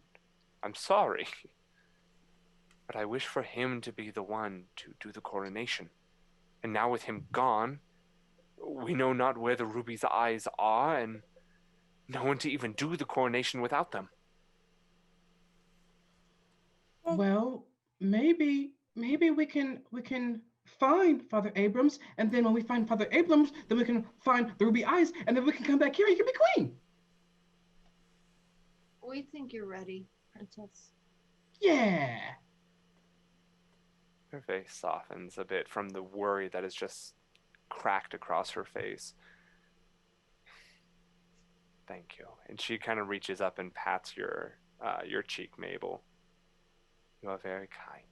I'm sorry. But I wish for him to be the one to do the coronation. And now with him gone, we know not where the ruby's eyes are, and no one to even do the coronation without them. Well, maybe we can find Father Abrams, and then when we find Father Abrams, then we can find the ruby eyes, and then we can come back here and you can be queen. We think you're ready, Princess. Yeah. Her face softens a bit from the worry that is just cracked across her face. Thank you. And she kind of reaches up and pats your cheek, Mabel. You are very kind.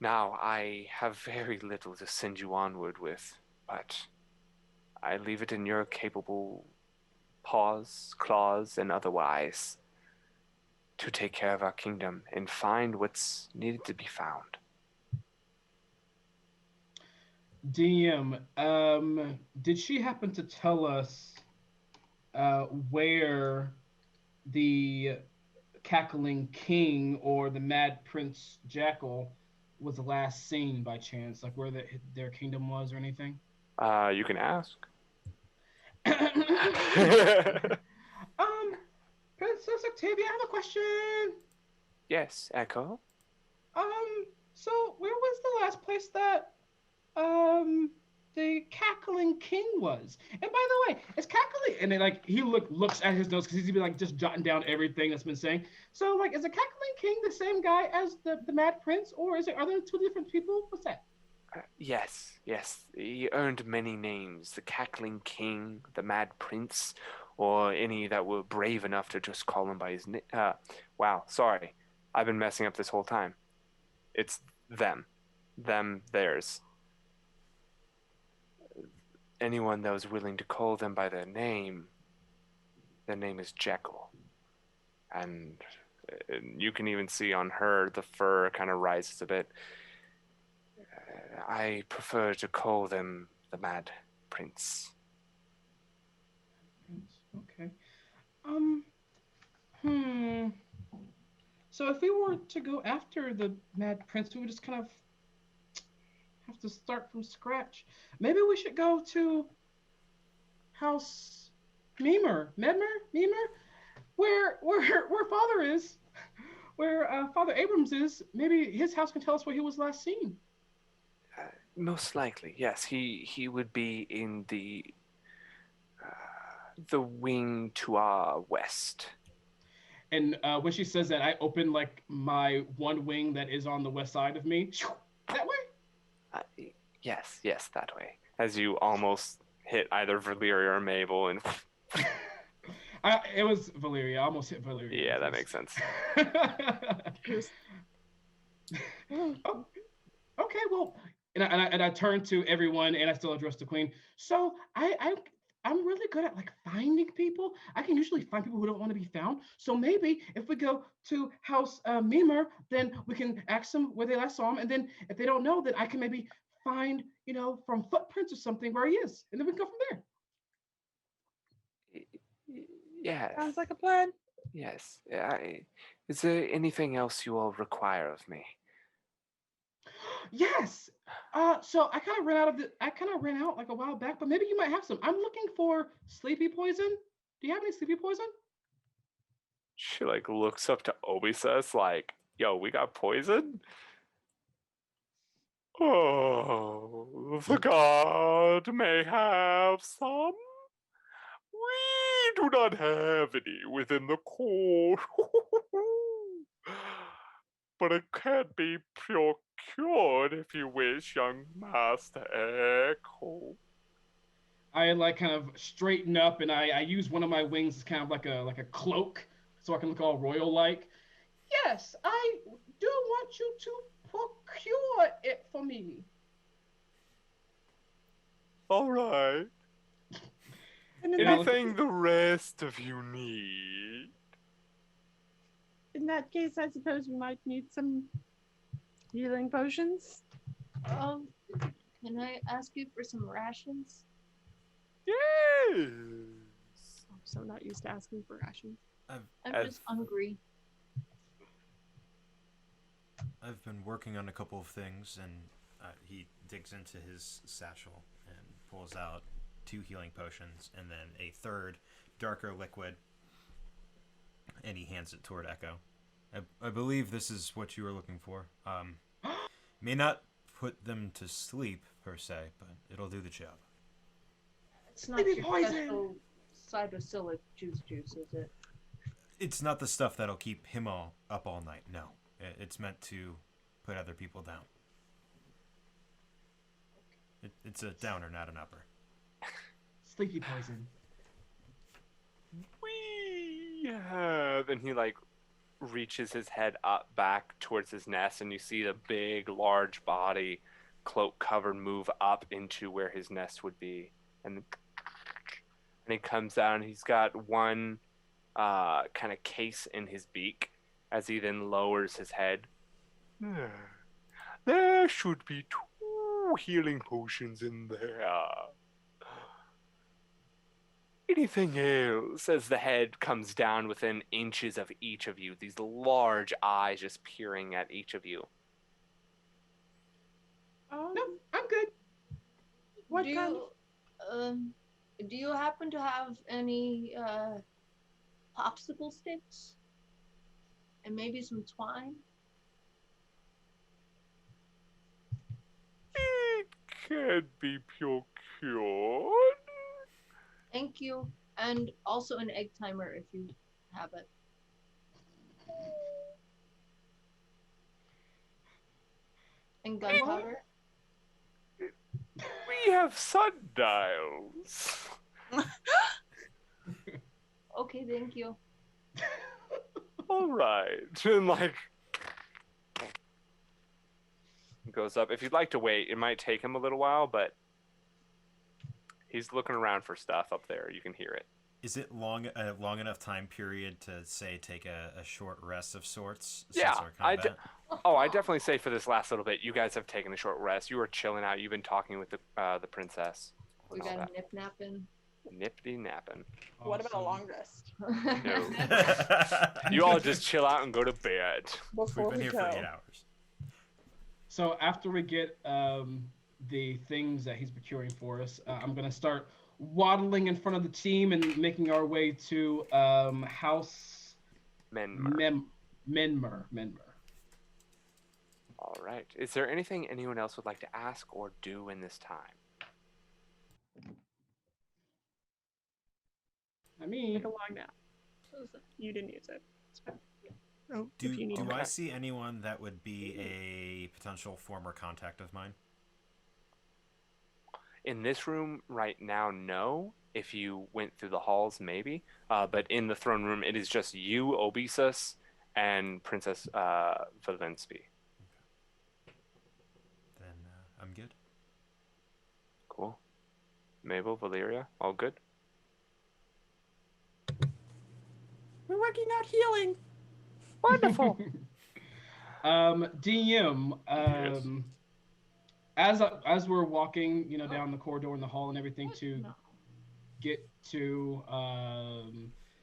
Now, I have very little to send you onward with, but I leave it in your capable paws, claws, and otherwise to take care of our kingdom and find what's needed to be found. DM, did she happen to tell us where the cackling king or the mad prince jackal was last seen by chance? Like where their kingdom was or anything? You can ask. Princess Octavia, I have a question. Yes, Echo. Um, so where was the last place that um the cackling king was? And by the way, is cackling and then like he looks at his notes because he's been like just jotting down everything that's been saying. So like, is the cackling king the same guy as the Mad Prince, or are there two different people? What's that? Yes, yes. He earned many names: the Cackling King, the Mad Prince, or any that were brave enough to just call him by his name. Wow, sorry. I've been messing up this whole time. It's them. Them, theirs. Anyone that was willing to call them by their name is Jekyll. And you can even see on her the fur kind of rises a bit. I prefer to call them the Mad Prince. Prince. Okay. Um. Hmm. So if we were to go after the Mad Prince, we would just kind of have to start from scratch. Maybe we should go to House Memer, where Father is, where Father Abrams is. Maybe his house can tell us where he was last seen. Most likely, yes. He would be in the wing to our west. And when she says that, I open like my one wing that is on the west side of me. That way. Uh, yes, yes, that way. As you almost hit either Valyria or Mabel, and It was Valeria. I almost hit Valeria. yeah, that makes sense. Just- Oh, okay, well, and I turn to everyone, and I still address the queen. So I'm really good at like finding people. I can usually find people who don't want to be found. So maybe if we go to House Mimer, then we can ask them where they last saw him, and then if they don't know, then I can maybe find from footprints or something where he is, and then we can go from there. Yes, Sounds like a plan. yes. Is there anything else you all require of me? Yes. So I kind of ran out like a while back, but maybe you might have some. I'm looking for sleepy poison. Do you have any sleepy poison? She like looks up to Obisas like, "Yo, we got poison." Oh, the god may have some. We do not have any within the court. But it can be procured if you wish, young Master Echo. I like kind of straighten up and I use one of my wings as kind of like a cloak so I can look all royal like. Yes, I do want you to procure it for me. All right. And in And I that look at Anything the rest of you need? in that case, I suppose we might need some healing potions. Um, can I ask you for some rations? Yes. I'm so not used to asking for rations. I've I'm As- just hungry. I've been working on a couple of things, and he digs into his satchel and pulls out 2 healing potions and then a third darker liquid, and he hands it toward Echo. I believe this is what you were looking for. May not put them to sleep per se, but it'll do the job. It's not Maybe your poison. special cytosillic juice, is it? It's not the stuff that'll keep him up all night. No, it's meant to put other people down. It's a downer, not an upper. sleepy poison. We have, and he like reaches his head up back towards his nest, and you see the big, large body, cloak covered, move up into where his nest would be, and he comes down. He's got one kind of case in his beak as he then lowers his head. There should be 2 no healing potions in there. Anything else? As the head comes down within inches of each of you, these large eyes just peering at each of you. No, I'm good. What do kind you, do you happen to have any popsicle sticks and maybe some twine? It can be procured. Thank you. And also an egg timer if you have it. And gunpowder. We have sundials. Okay, thank you. All right. And like goes up. If you'd like to wait, it might take him a little while, but he's looking around for stuff up there. You can hear it. Is it long enough time period to say take a short rest of sorts? Yeah, since our combat? I definitely say for this last little bit, you guys have taken a short rest. You were chilling out. You've been talking with the princess. We and all got a that. nip napping. Nippity napping. What about a Awesome. long rest? No. You all just chill out and go to bed. Before We've been we here go. for 8 hours. So after we get the things that he's procuring for us, I'm gonna start waddling in front of the team and making our way to House Menmer. Menmer. All right. Is there anything anyone else would like to ask or do in this time? I mean, Take a long nap. You didn't use it. It's fine. Oh, Do, if you need do it. I see anyone that would be a potential former contact of mine? In this room right now, no. If you went through the halls, maybe. But in the throne room, it is just you, Obesus, and Princess Valensby. Then I'm good. Cool. Mabel, Valeria, all good? We're working out healing. Wonderful. DM, Yes. as we're walking, down the corridor in the hall and everything to No. get to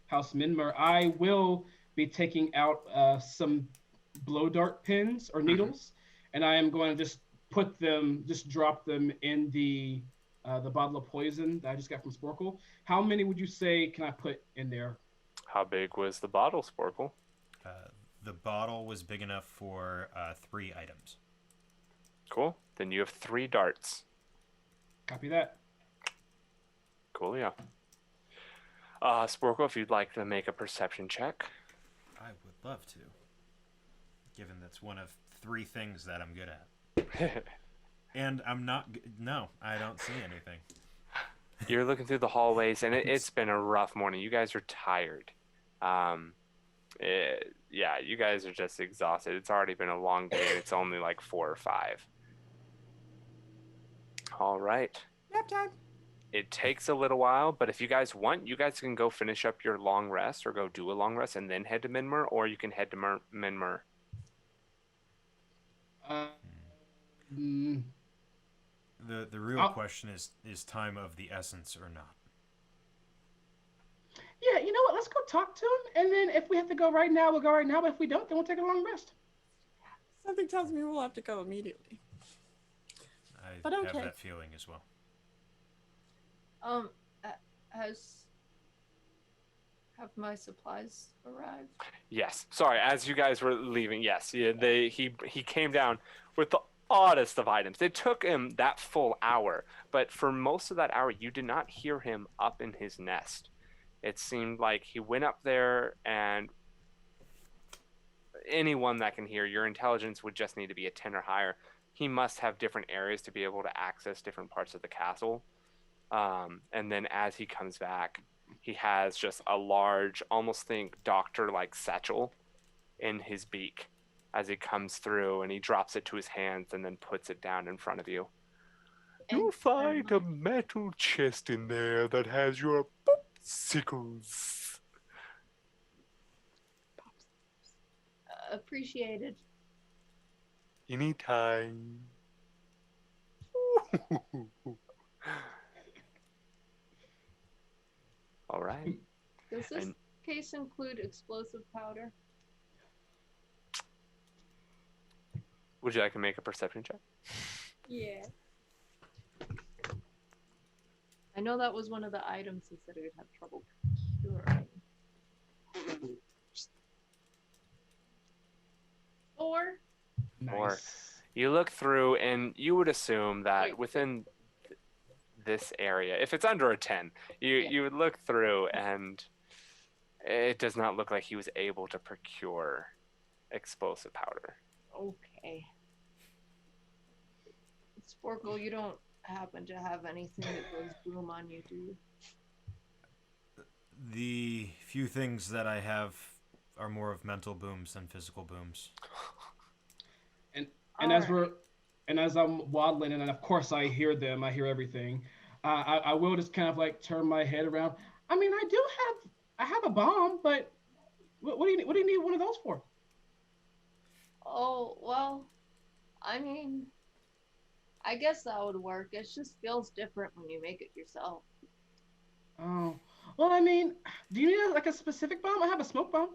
House Minmer, I will be taking out some blow dart pins or needles, and I am going to just drop them in the bottle of poison that I just got from Sporkle. How many would you say can I put in there? How big was the bottle, Sporkle? The bottle was big enough for 3 items. Cool. Then you have 3 darts. Copy that. Cool, yeah. Sporkle, if you'd like to make a perception check. I would love to, given that's one of 3 things that I'm good at. And I'm not. No, I don't see anything. You're looking through the hallways, and it's been a rough morning. You guys are tired. Yeah, you guys are just exhausted. It's already been a long day, and it's only like 4 or 5. All right. Nap time. It takes a little while, but if you guys want, you guys can go finish up your long rest or go do a long rest and then head to Minmer, or you can head to Minmer. The real question is time of the essence or not? Yeah, you know what? Let's go talk to him, and then if we have to go right now, we'll go right now. But if we don't, then we'll take a long rest. Something tells me we'll have to go immediately. But have okay. that feeling as well. Have my supplies arrived? Yes. Sorry, as you guys were leaving, yes, yeah, he came down with the oddest of items. It took him that full hour, but for most of that hour, you did not hear him up in his nest. It seemed like he went up there, and anyone that can hear, your intelligence would just need to be a 10 or higher. He must have different areas to be able to access different parts of the castle. And then as he comes back, he has just a large, almost think doctor-like satchel in his beak as he comes through, and he drops it to his hands and then puts it down in front of you. You'll find a metal chest in there that has your popsicles. Appreciated. Anytime. All right. Does this And case include explosive powder? would you like to make a perception check? Yeah. I know that was one of the items he said he would have trouble procuring. 4. Or Nice. you look through, and you would assume that Wait, within this area, if it's under a 10, Yeah. you would look through, and it does not look like he was able to procure explosive powder. Okay. Sporkle, you don't happen to have anything that goes boom on you, do you? The few things that I have are more of mental booms than physical booms. And as Alright. as I'm waddling, and of course I hear them, I hear everything. I will just kind of like turn my head around. I mean, I have a bomb, but what do you need one of those for? Oh, well, I mean, I guess that would work. It just feels different when you make it yourself. Oh, well, I mean, do you need like a specific bomb? I have a smoke bomb.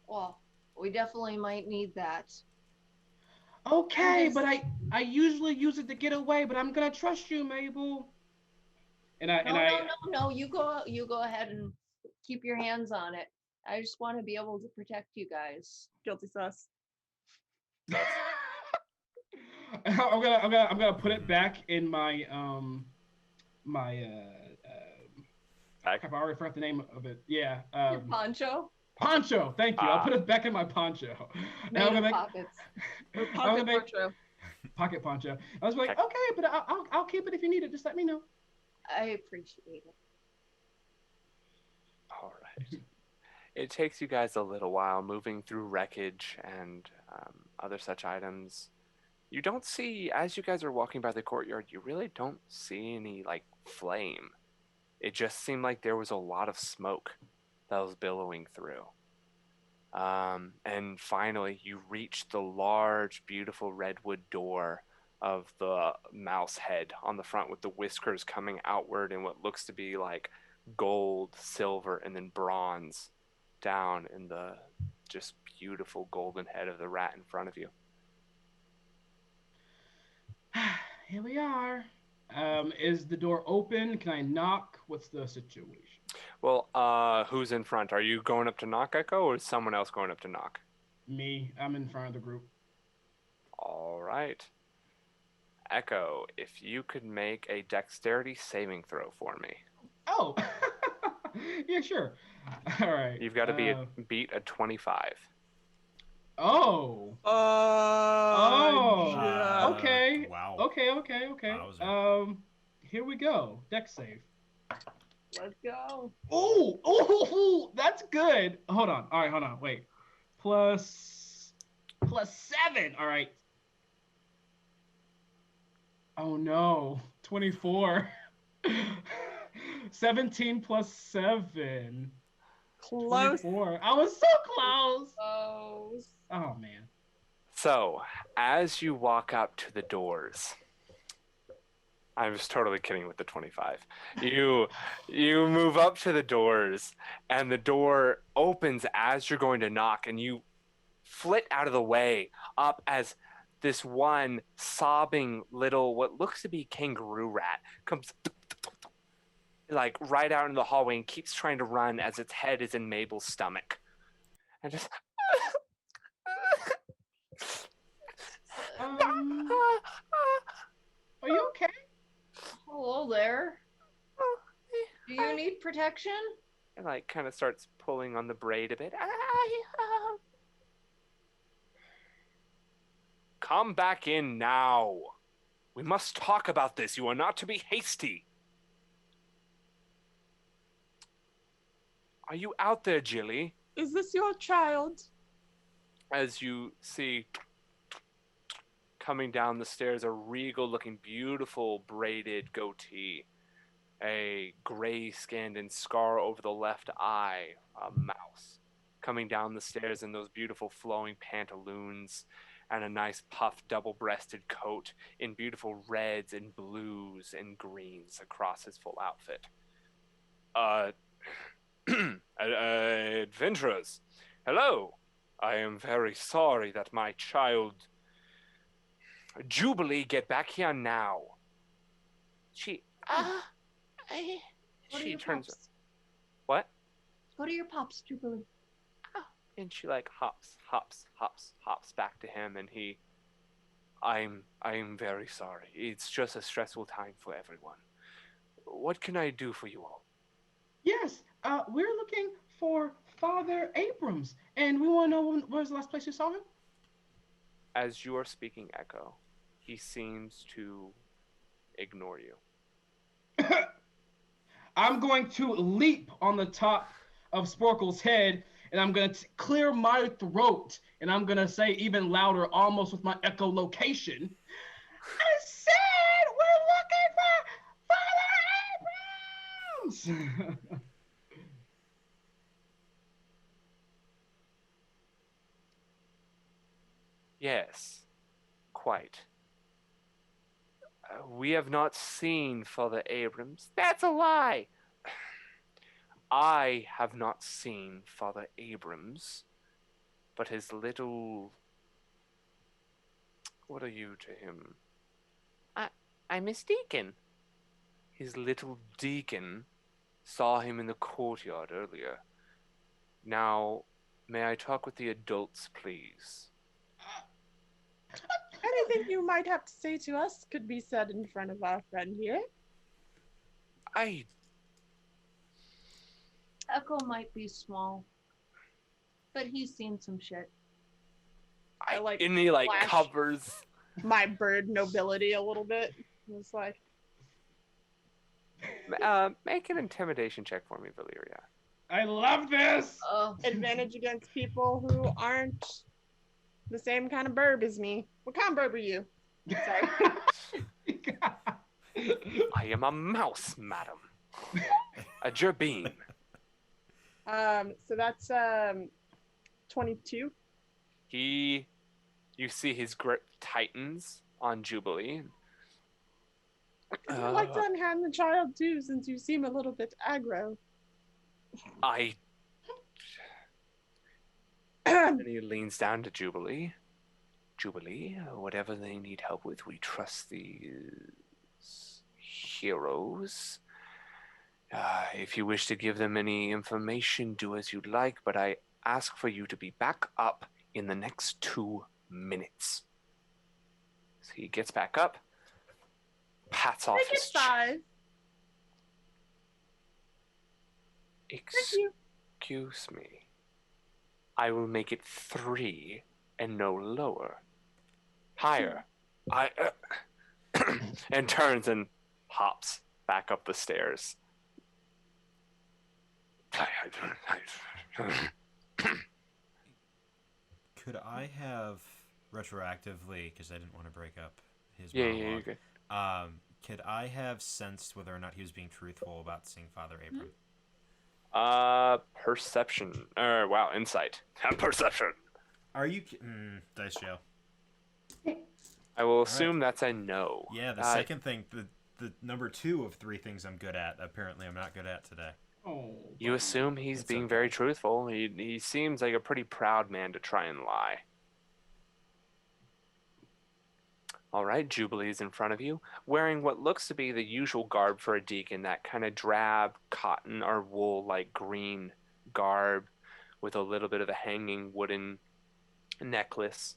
Well, we definitely might need that. Okay, just- but I usually use it to get away, but I'm gonna trust you, Mabel. No. You go ahead and keep your hands on it. I just want to be able to protect you guys. Guilty sus. I'm gonna put it back in my my Back? crap, I already forgot the name of it. Yeah, Your poncho poncho. Thank you. I'll put it back in my poncho. And made I'm of gonna make pockets. Or I'm pocket gonna make poncho. pocket poncho. I was like, Okay. okay, but I'll keep it if you need it. Just let me know. I appreciate it. All right. It takes you guys a little while moving through wreckage and other such items. You don't see, as you guys are walking by the courtyard, you really don't see any like flame. It just seemed like there was a lot of smoke that was billowing through. And finally, you reach the large, beautiful redwood door of the mouse head on the front with the whiskers coming outward in what looks to be like gold, silver, and then bronze down in the just beautiful golden head of the rat in front of you. Here we are. Is the door open? Can I knock? What's the situation? Well, who's in front? Are you going up to knock, Echo, or is someone else going up to knock? Me. I'm in front of the group. All right. Echo, if you could make a dexterity saving throw for me. Oh, yeah, sure. All right. You've got to beat a 25. Oh. Yeah. Okay. Wow. Okay. Wowzer. Here we go. Dex save. Let's go. Oh, that's good. Hold on. All right, hold on. Wait. Plus 7. All right. Oh no. 24. 17 plus 7. Close. 24. I was so close. Oh, Oh man. So, as you walk up to the doors, I was totally kidding with the 25. You move up to the doors, and the door opens as you're going to knock, and you flit out of the way up as this one sobbing little what looks to be kangaroo rat comes like right out in the hallway and keeps trying to run as its head is in Mabel's stomach. And just Um, are you okay? hello there. Do you need protection? and like kind of starts pulling on the braid a bit. Come back in now. We must talk about this. You are not to be hasty. Are you out there, Jilly? Is this your child? As you see coming down the stairs, a regal-looking, beautiful braided goatee, a gray-skinned and scar over the left eye, a mouse coming down the stairs in those beautiful flowing pantaloons and a nice puffed double-breasted coat in beautiful reds and blues and greens across his full outfit. Uh, adventurers, hello. I am very sorry that my child, Jubilee, get back here now. She, I, Go to she your turns, pops. what? Go to your pops, Jubilee. And she like hops back to him, and I'm very sorry. It's just a stressful time for everyone. What can I do for you all? Yes, we're looking for Father Abrams, and we want to know when was the last place you saw him? As you are speaking, Echo, he seems to ignore you. I'm going to leap on the top of Sporkle's head, and I'm going to clear my throat, and I'm going to say even louder, almost with my echolocation. I said we're looking for Father Abrams! Yes, quite. We have not seen Father Abrams. That's a lie! I have not seen Father Abrams, but his little... What are you to him? I'm his deacon. His little deacon saw him in the courtyard earlier. Now, may I talk with the adults, please? Anything you might have to say to us could be said in front of our friend here. Echo might be small, but he's seen some shit. I like and he like flash covers. my bird nobility a little bit. It's like, Make an intimidation check for me, Valyria. I love this! advantage against people who aren't the same kind of burb as me. What kind of burb are you? Sorry. I am a mouse, madam. A gerbine. So that's 22. You see his grip tightens on Jubilee. I'd like to unhand the child too, since you seem a little bit aggro. And he leans down to Jubilee. Jubilee, whatever they need help with, we trust these heroes. If you wish to give them any information, do as you'd like, but I ask for you to be back up in the next 2 minutes. So he gets back up, pats off Make it his 5. Excuse me. I will make it 3 and no lower. Higher. And turns and hops back up the stairs. Could I have retroactively, because I didn't want to break up his Yeah, monologue, you're good. could I have sensed whether or not he was being truthful about seeing Father Abram? Perception. Wow, insight. Perception. Are you... Dice Joe. I will assume that's a no. Yeah, the second thing, the number 2 of 3 things I'm good at, apparently I'm not good at today. Oh, You assume he's being very truthful. He seems like a pretty proud man to try and lie. All right, Jubilee's in front of you, wearing what looks to be the usual garb for a deacon, that kind of drab cotton or wool-like green garb with a little bit of a hanging wooden necklace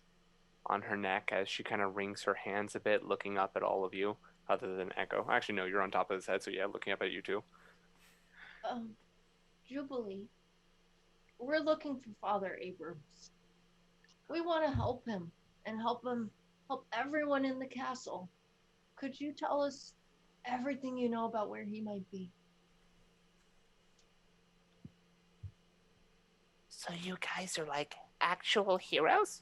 on her neck as she kind of wrings her hands a bit, looking up at all of you, other than Echo. Actually, no, you're on top of his head, so yeah, looking up at you too. Jubilee, we're looking for Father Abrams. We want to help him and help everyone in the castle. Could you tell us everything you know about where he might be? So you guys are like actual heroes?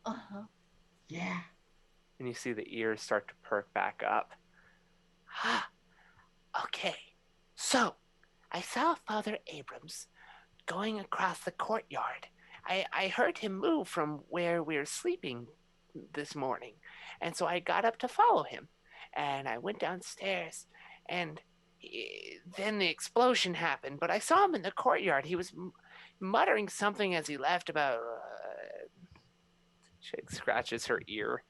Uh-huh. yeah. And you see the ears start to perk back up. Okay, so I saw Father Abrams going across the courtyard. I heard him move from where we're sleeping this morning. And so I got up to follow him. And I went downstairs. And then the explosion happened. But I saw him in the courtyard. He was muttering something as he left about... she scratches her ear.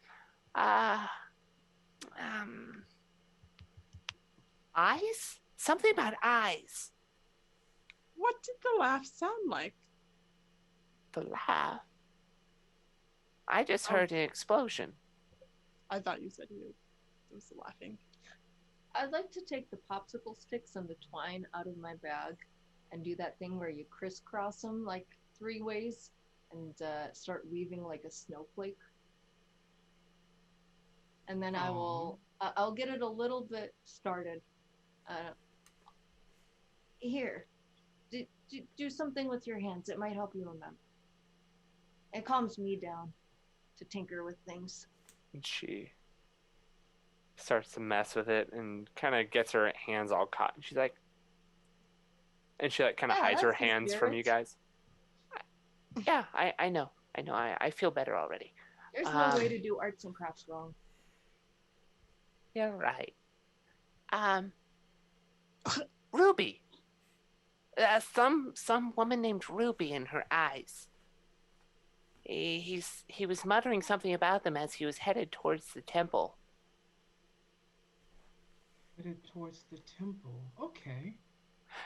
Eyes? Something about eyes. What did the laugh sound like? The laugh? I just heard an explosion. I thought you said you was laughing. I'd like to take the popsicle sticks and the twine out of my bag and do that thing where you crisscross them like 3 ways and start weaving like a snowflake. And then I'll get it a little bit started. Here, do something with your hands. It might help you remember. It calms me down to tinker with things. And she starts to mess with it and kind of gets her hands all caught. And she's like, and she like kind of hides her that's the hands from you spirit. guys. Yeah, I know. I feel better already. There's no way to do arts and crafts wrong. You're right. Ruby. Some woman named Ruby in her eyes. He was muttering something about them as he was headed towards the temple. Headed towards the temple. Okay.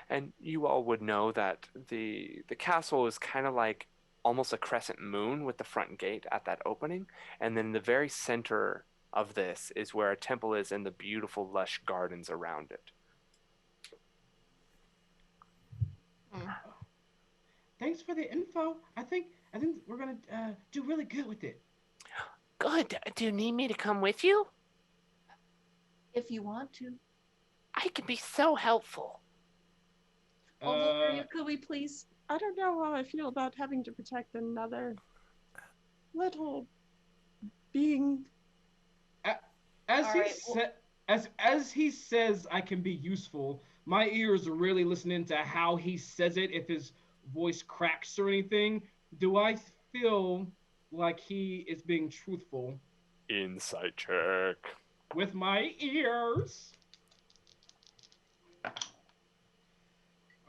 And you all would know that the castle is kind of like almost a crescent moon with the front gate at that opening. And then the very center of this is where a temple is and the beautiful lush gardens around it. Thanks for the info. I think we're gonna do really good with it. Good. Do you need me to come with you? If you want to. I can be so helpful. Valeria, could we please? I don't know how I feel about having to protect another little being. As he says I can be useful, my ears are really listening to how he says it. If his voice cracks or anything, do I feel like he is being truthful? Insight check. With my ears.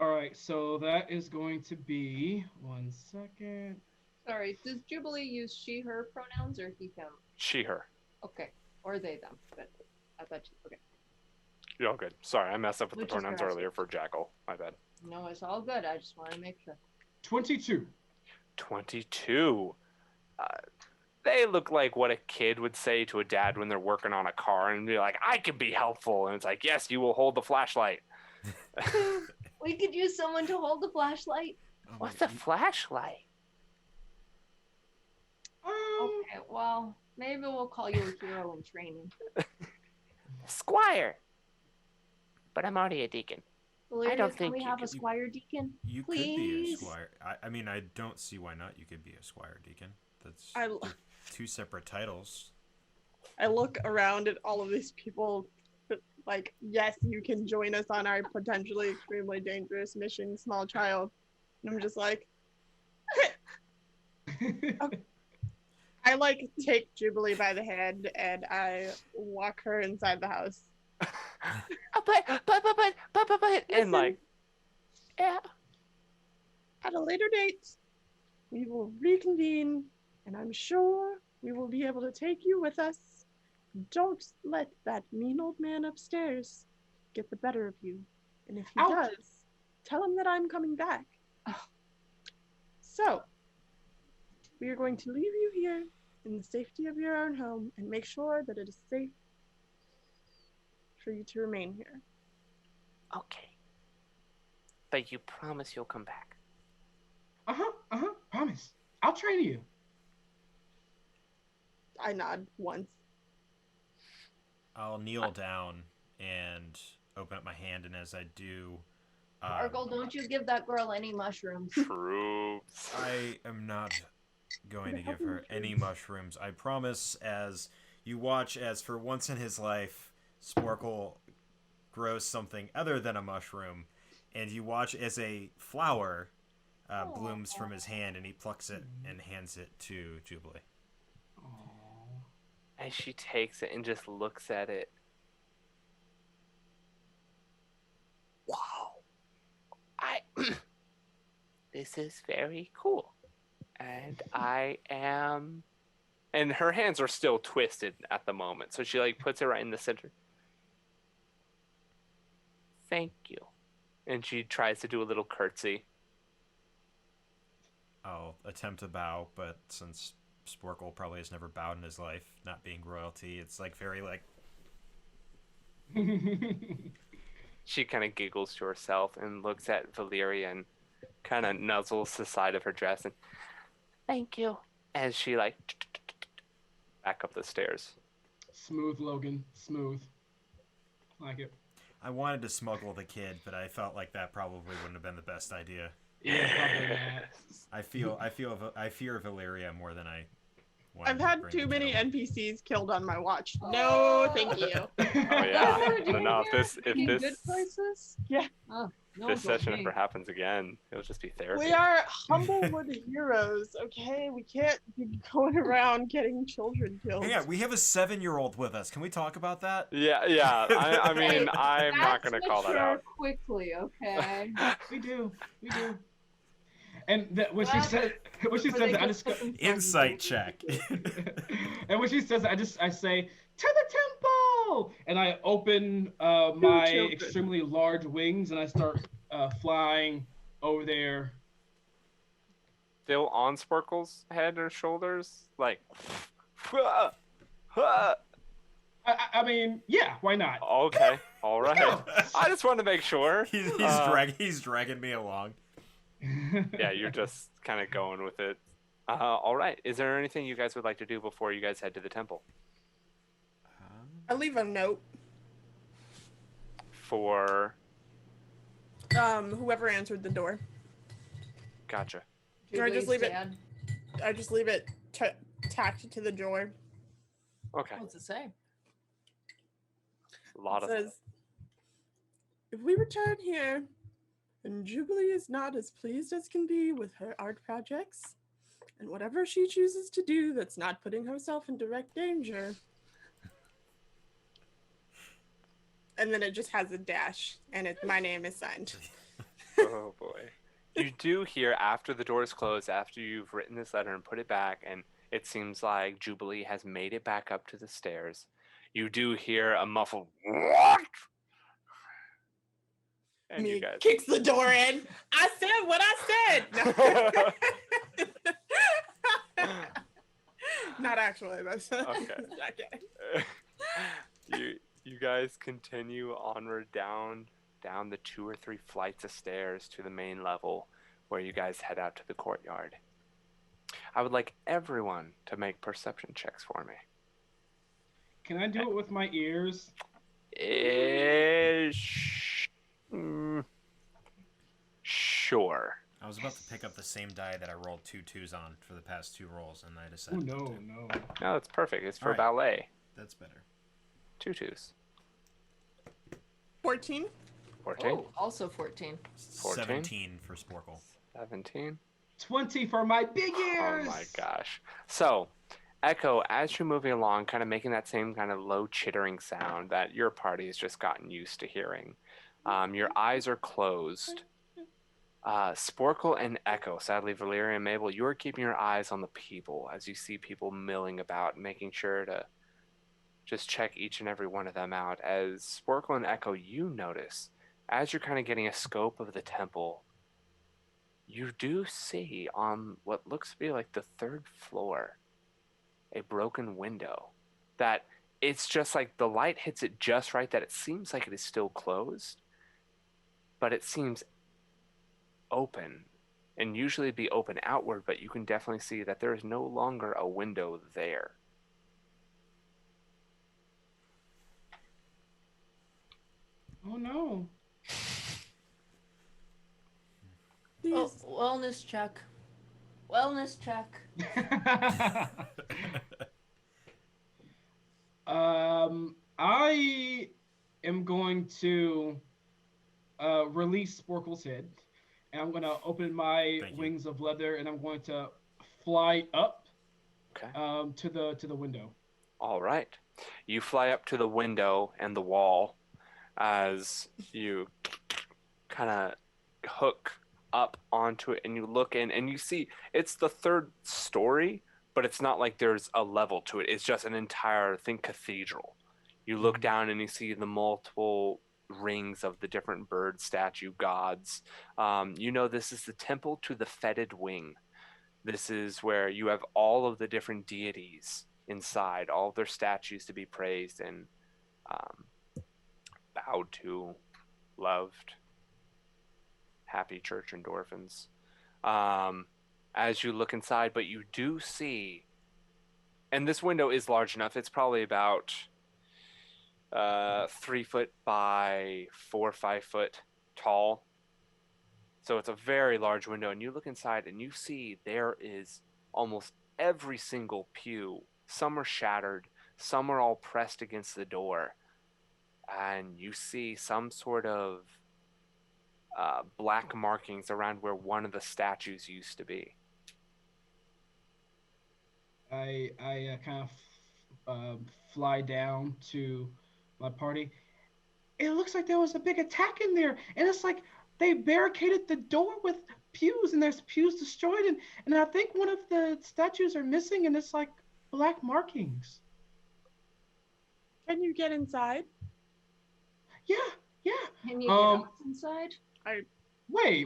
All right, so that is going to be 1 second. Sorry, does Jubilee use she, her pronouns or he, him? She, her. Okay. Or they, them. But I thought you, okay. You're all good. Sorry, I messed up with Which the is pronouns correct. earlier for Jackal. My bad. No, it's all good. I just want to make sure. 22. 22. They look like what a kid would say to a dad when they're working on a car and be like, I can be helpful. And it's like, yes, you will hold the flashlight. We could use someone to hold the flashlight. What's a flashlight? Okay, well, maybe we'll call you a hero in training. Squire. But I'm already a deacon. Valeria, don't can think we you have a could- squire deacon? You could be a Please? squire. I mean, I don't see why not. You could be a squire deacon. That's I two separate titles. look around at all of these people, like, yes, you can join us on our potentially extremely dangerous mission, small child. And I'm just like, I like take Jubilee by the hand and I walk her inside the house. But, and like, yeah. At a later date, we will reconvene, and I'm sure we will be able to take you with us. Don't let that mean old man upstairs get the better of you. And if he Ouch. does, tell him that I'm coming back. So, we are going to leave you here in the safety of your own home and make sure that it is safe for you to remain here. Okay. But you promise you'll come back. Promise. I'll train you. I nod once. I'll kneel down and open up my hand, and as I do, Argyle, don't you give that girl any mushrooms. Troops. I am not going to give her any mushrooms. I promise. As you watch, as for once in his life, Sporkle grows something other than a mushroom, and you watch as a flower blooms from his hand, and he plucks it and hands it to Jubilee. as she takes it and just looks at it. Wow. This is very cool. And I am... And her hands are still twisted at the moment. So she like puts it right in the center. Thank you. And she tries to do a little curtsy. I'll attempt to bow, but since Sporkle probably has never bowed in his life, not being royalty, it's like very like... She kind of giggles to herself and looks at Valeria and kind of nuzzles the side of her dress and thank you as she like back up the stairs. Smooth, Logan. Smooth. Like it. I wanted to smuggle the kid, but I felt like that probably wouldn't have been the best idea. Yeah, probably not. I fear Valeria more than I want. I've had too many NPCs killed on my watch. No, thank you. Oh yeah. I don't know if Making this good choices? Yeah. Oh, no this one told session me. ever happens again, it'll just be therapy. We are Humblewood heroes, okay? We can't be going around getting children killed. Yeah, we have a 7-year-old with us. Can we talk about that? Yeah. I mean, I'm not Let's gonna call that mature out. quickly, okay? We do. And when she says that, I just Insight check. and when she says that, I say to the temple, and I open my children. extremely large wings, and I start flying over there. Still on Sporkle's head or shoulders, like. I mean, yeah, why not? Okay, all right. Yeah. I just wanted to make sure. He's dragging me along. Yeah, you're just kind of going with it. All right. Is there anything you guys would like to do before you guys head to the temple? I leave a note. For Whoever answered the door. gotcha. Or just leave it. Dad. I just leave it tacked to the door. Okay. What's it say? A lot It of says, if we return here and Jubilee is not as pleased as can be with her art projects, and whatever she chooses to do that's not putting herself in direct danger. And then it just has a dash, and my name is signed. Oh boy. You do hear after the doors close, after you've written this letter and put it back, and it seems like Jubilee has made it back up to the stairs. You do hear a muffled what? And Me you guys kicks the door in. I said what I said. No. Not actually. That's Okay. Okay. you guys continue onward down the 2 or 3 flights of stairs to the main level where you guys head out to the courtyard. I would like everyone to make perception checks for me. Can I do it with my ears? Sure. I was about to pick up the same die that I rolled 2 2s on for the past 2 rolls, and I Oh decided no, to. no. No, it's perfect. It's for Alright. ballet. That's better. 2 2s. 14. 14. Oh, also 14. 14? 17 for Sporkle. 17. 20 for my big ears. Oh my gosh. So, Echo, as you're moving along, kind of making that same kind of low chittering sound that your party has just gotten used to hearing, your eyes are closed. Sporkle and Echo, sadly, Valeria and Mabel, you are keeping your eyes on the people as you see people milling about, making sure to just check each and every one of them out. As Sporkle and Echo, you notice, as you're kind of getting a scope of the temple, you do see on what looks to be like the 3rd floor a broken window that it's just like the light hits it just right that it seems like it is still closed, but it seems open, and usually it'd be open outward, but you can definitely see that there is no longer a window there. Oh no. Oh, wellness check. Wellness check. I am going to release Sporkle's head, and I'm going to open my Thank you. wings of leather, and I'm going to fly up Okay. to the window. All right. You fly up to the window and the wall as you kind of hook up onto it and you look in and you see it's the third story, but it's not like there's a level to it. It's just an entire thing cathedral. You look down and you see the multiple rings of the different bird statue gods. You know this is the temple to the fetid wing. This is where you have all of the different deities inside, all of their statues to be praised and bowed to, loved. Happy church endorphins. As you look inside, but you do see, and this window is large enough. It's probably about 3 foot by 4 or 5 foot tall. So it's a very large window, and you look inside and you see there is almost every single pew. Some are shattered, some are all pressed against the door, and you see some sort of black markings around where one of the statues used to be. I kind of fly down to my party. It looks like there was a big attack in there, and it's like they barricaded the door with pews, and there's pews destroyed, and I think one of the statues are missing, and it's like black markings. Can you get inside? Yeah, yeah. Can you get us inside? Wait.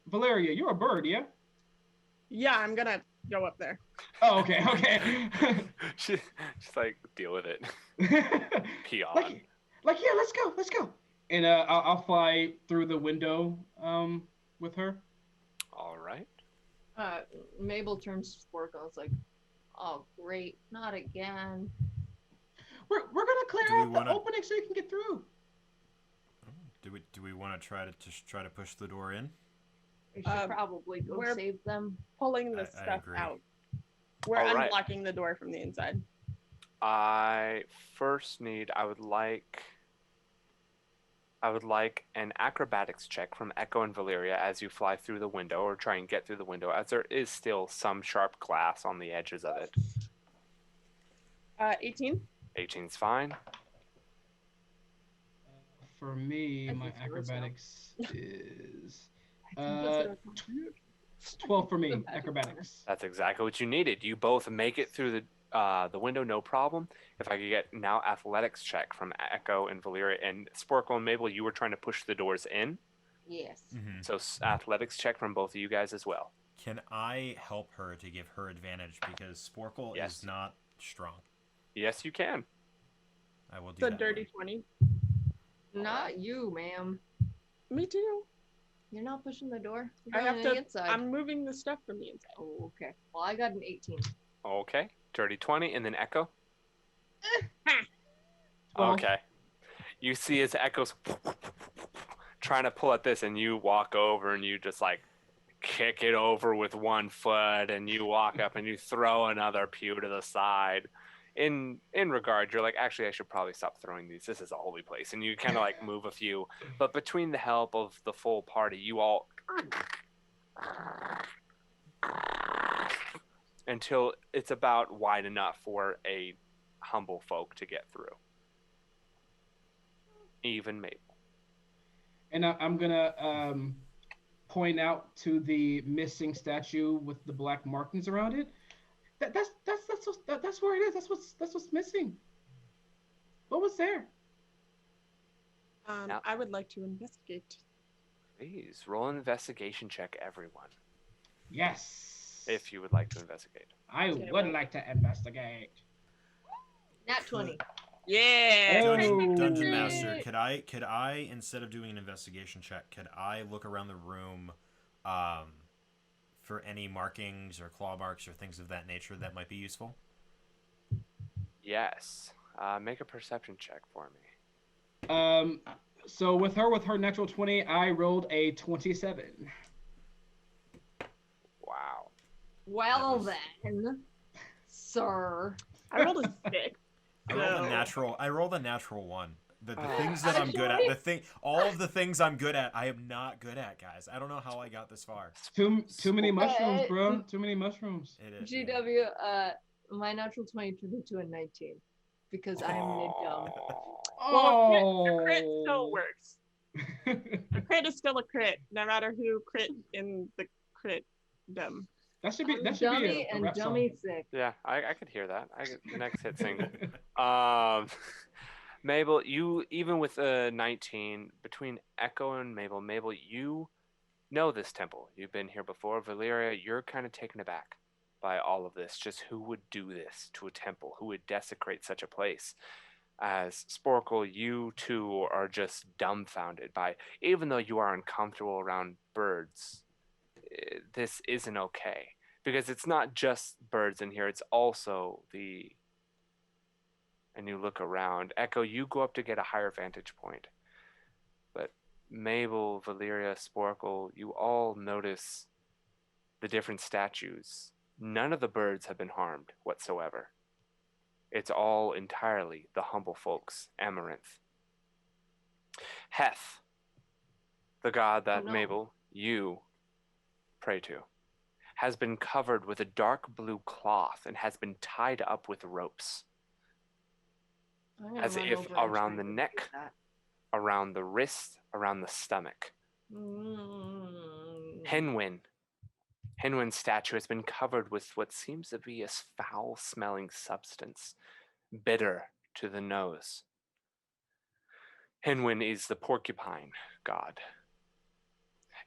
Valeria, you're a bird, yeah? Yeah, I'm gonna go up there. Oh, okay. She's like, deal with it. Peon. Yeah, let's go. And I'll fly through the window with her. All right. Mabel turns to Spork and is like, "Oh, great, not again." We're gonna clear out the opening so you can get through. Do we want to try to push the door in? We should probably go save them. Pulling the stuff out. We're unblocking the door from the inside. I would like an acrobatics check from Echo and Valeria as you fly through the window or try and get through the window, as there is still some sharp glass on the edges of it. 18. 18's fine. For me, my acrobatics is 12 for me. Acrobatics. That's exactly what you needed. You both make it through the window, no problem. If I could get now athletics check from Echo and Valeria and Sporkle and Mabel, you were trying to push the doors in. Yes. Mm-hmm. So athletics check from both of you guys as well. Can I help her to give her advantage because Sporkle is not strong? Yes, you can. I will do the that. dirty 20. Not you, ma'am. Me too. You're not pushing the door. I You're have going to. to the inside. I'm moving the stuff from the inside. Oh, okay. Well, I got an 18. Okay. Dirty 20 and then Echo. Well. Okay. You see as Echo's trying to pull at this and you walk over and you just like kick it over with one foot and you walk up and you throw another pew to the side. In regard, you're like, actually, I should probably stop throwing these. This is a holy place. And you kind of like move a few. But between the help of the full party, you all until it's about wide enough for a humble folk to get through. Even Mabel. And I'm gonna point out to the missing statue with the black markings around it. That's where it is. That's what's missing. What was there? I would like to investigate. Please roll an investigation check, everyone. Yes. If you would like to investigate. I would like to investigate. Nat 20. Yeah. Dungeon Master, could I instead of doing an investigation check, could I look around the room for any markings or claw marks or things of that nature that might be useful? Yes. Make a perception check for me. So with her natural 20, I rolled a 27. Wow. Well then, sir. I rolled a 6. I rolled a natural 1. The things that I'm good at, all of the things I'm good at, I am not good at, guys. I don't know how I got this far. Too many mushrooms, bro. Too many mushrooms. GW, My natural 20 turned into a 19 because I am mid dumb. Well, a crit still Oh. works. A crit is still a crit, no matter who crit in the crit them. That should be I'm dummy a and rap song. dummy sick. Yeah, I could hear that. I could next hit single. Um, Mabel, you even with a 19 between Echo and Mabel, you know this temple. You've been here before. Valeria, you're kind of taken aback by all of this. Just who would do this to a temple? Who would desecrate such a place? As Sporkle, you too are just dumbfounded by, even though you are uncomfortable around birds, this isn't okay. Because it's not just birds in here, it's also the. And you look around. Echo, you go up to get a higher vantage point. But Mabel, Valeria, Sporkle, you all notice the different statues. None of the birds have been harmed whatsoever. It's all entirely the humble folks, Amaranth. Heth, the god Oh that no. Mabel, you pray to, has been covered with a dark blue cloth and has been tied up with ropes, I'm gonna as run if over and around try the to neck, do that. around the wrist, around the stomach. Mm. Henwin's statue has been covered with what seems to be a foul smelling substance, bitter to the nose. Henwin is the porcupine god.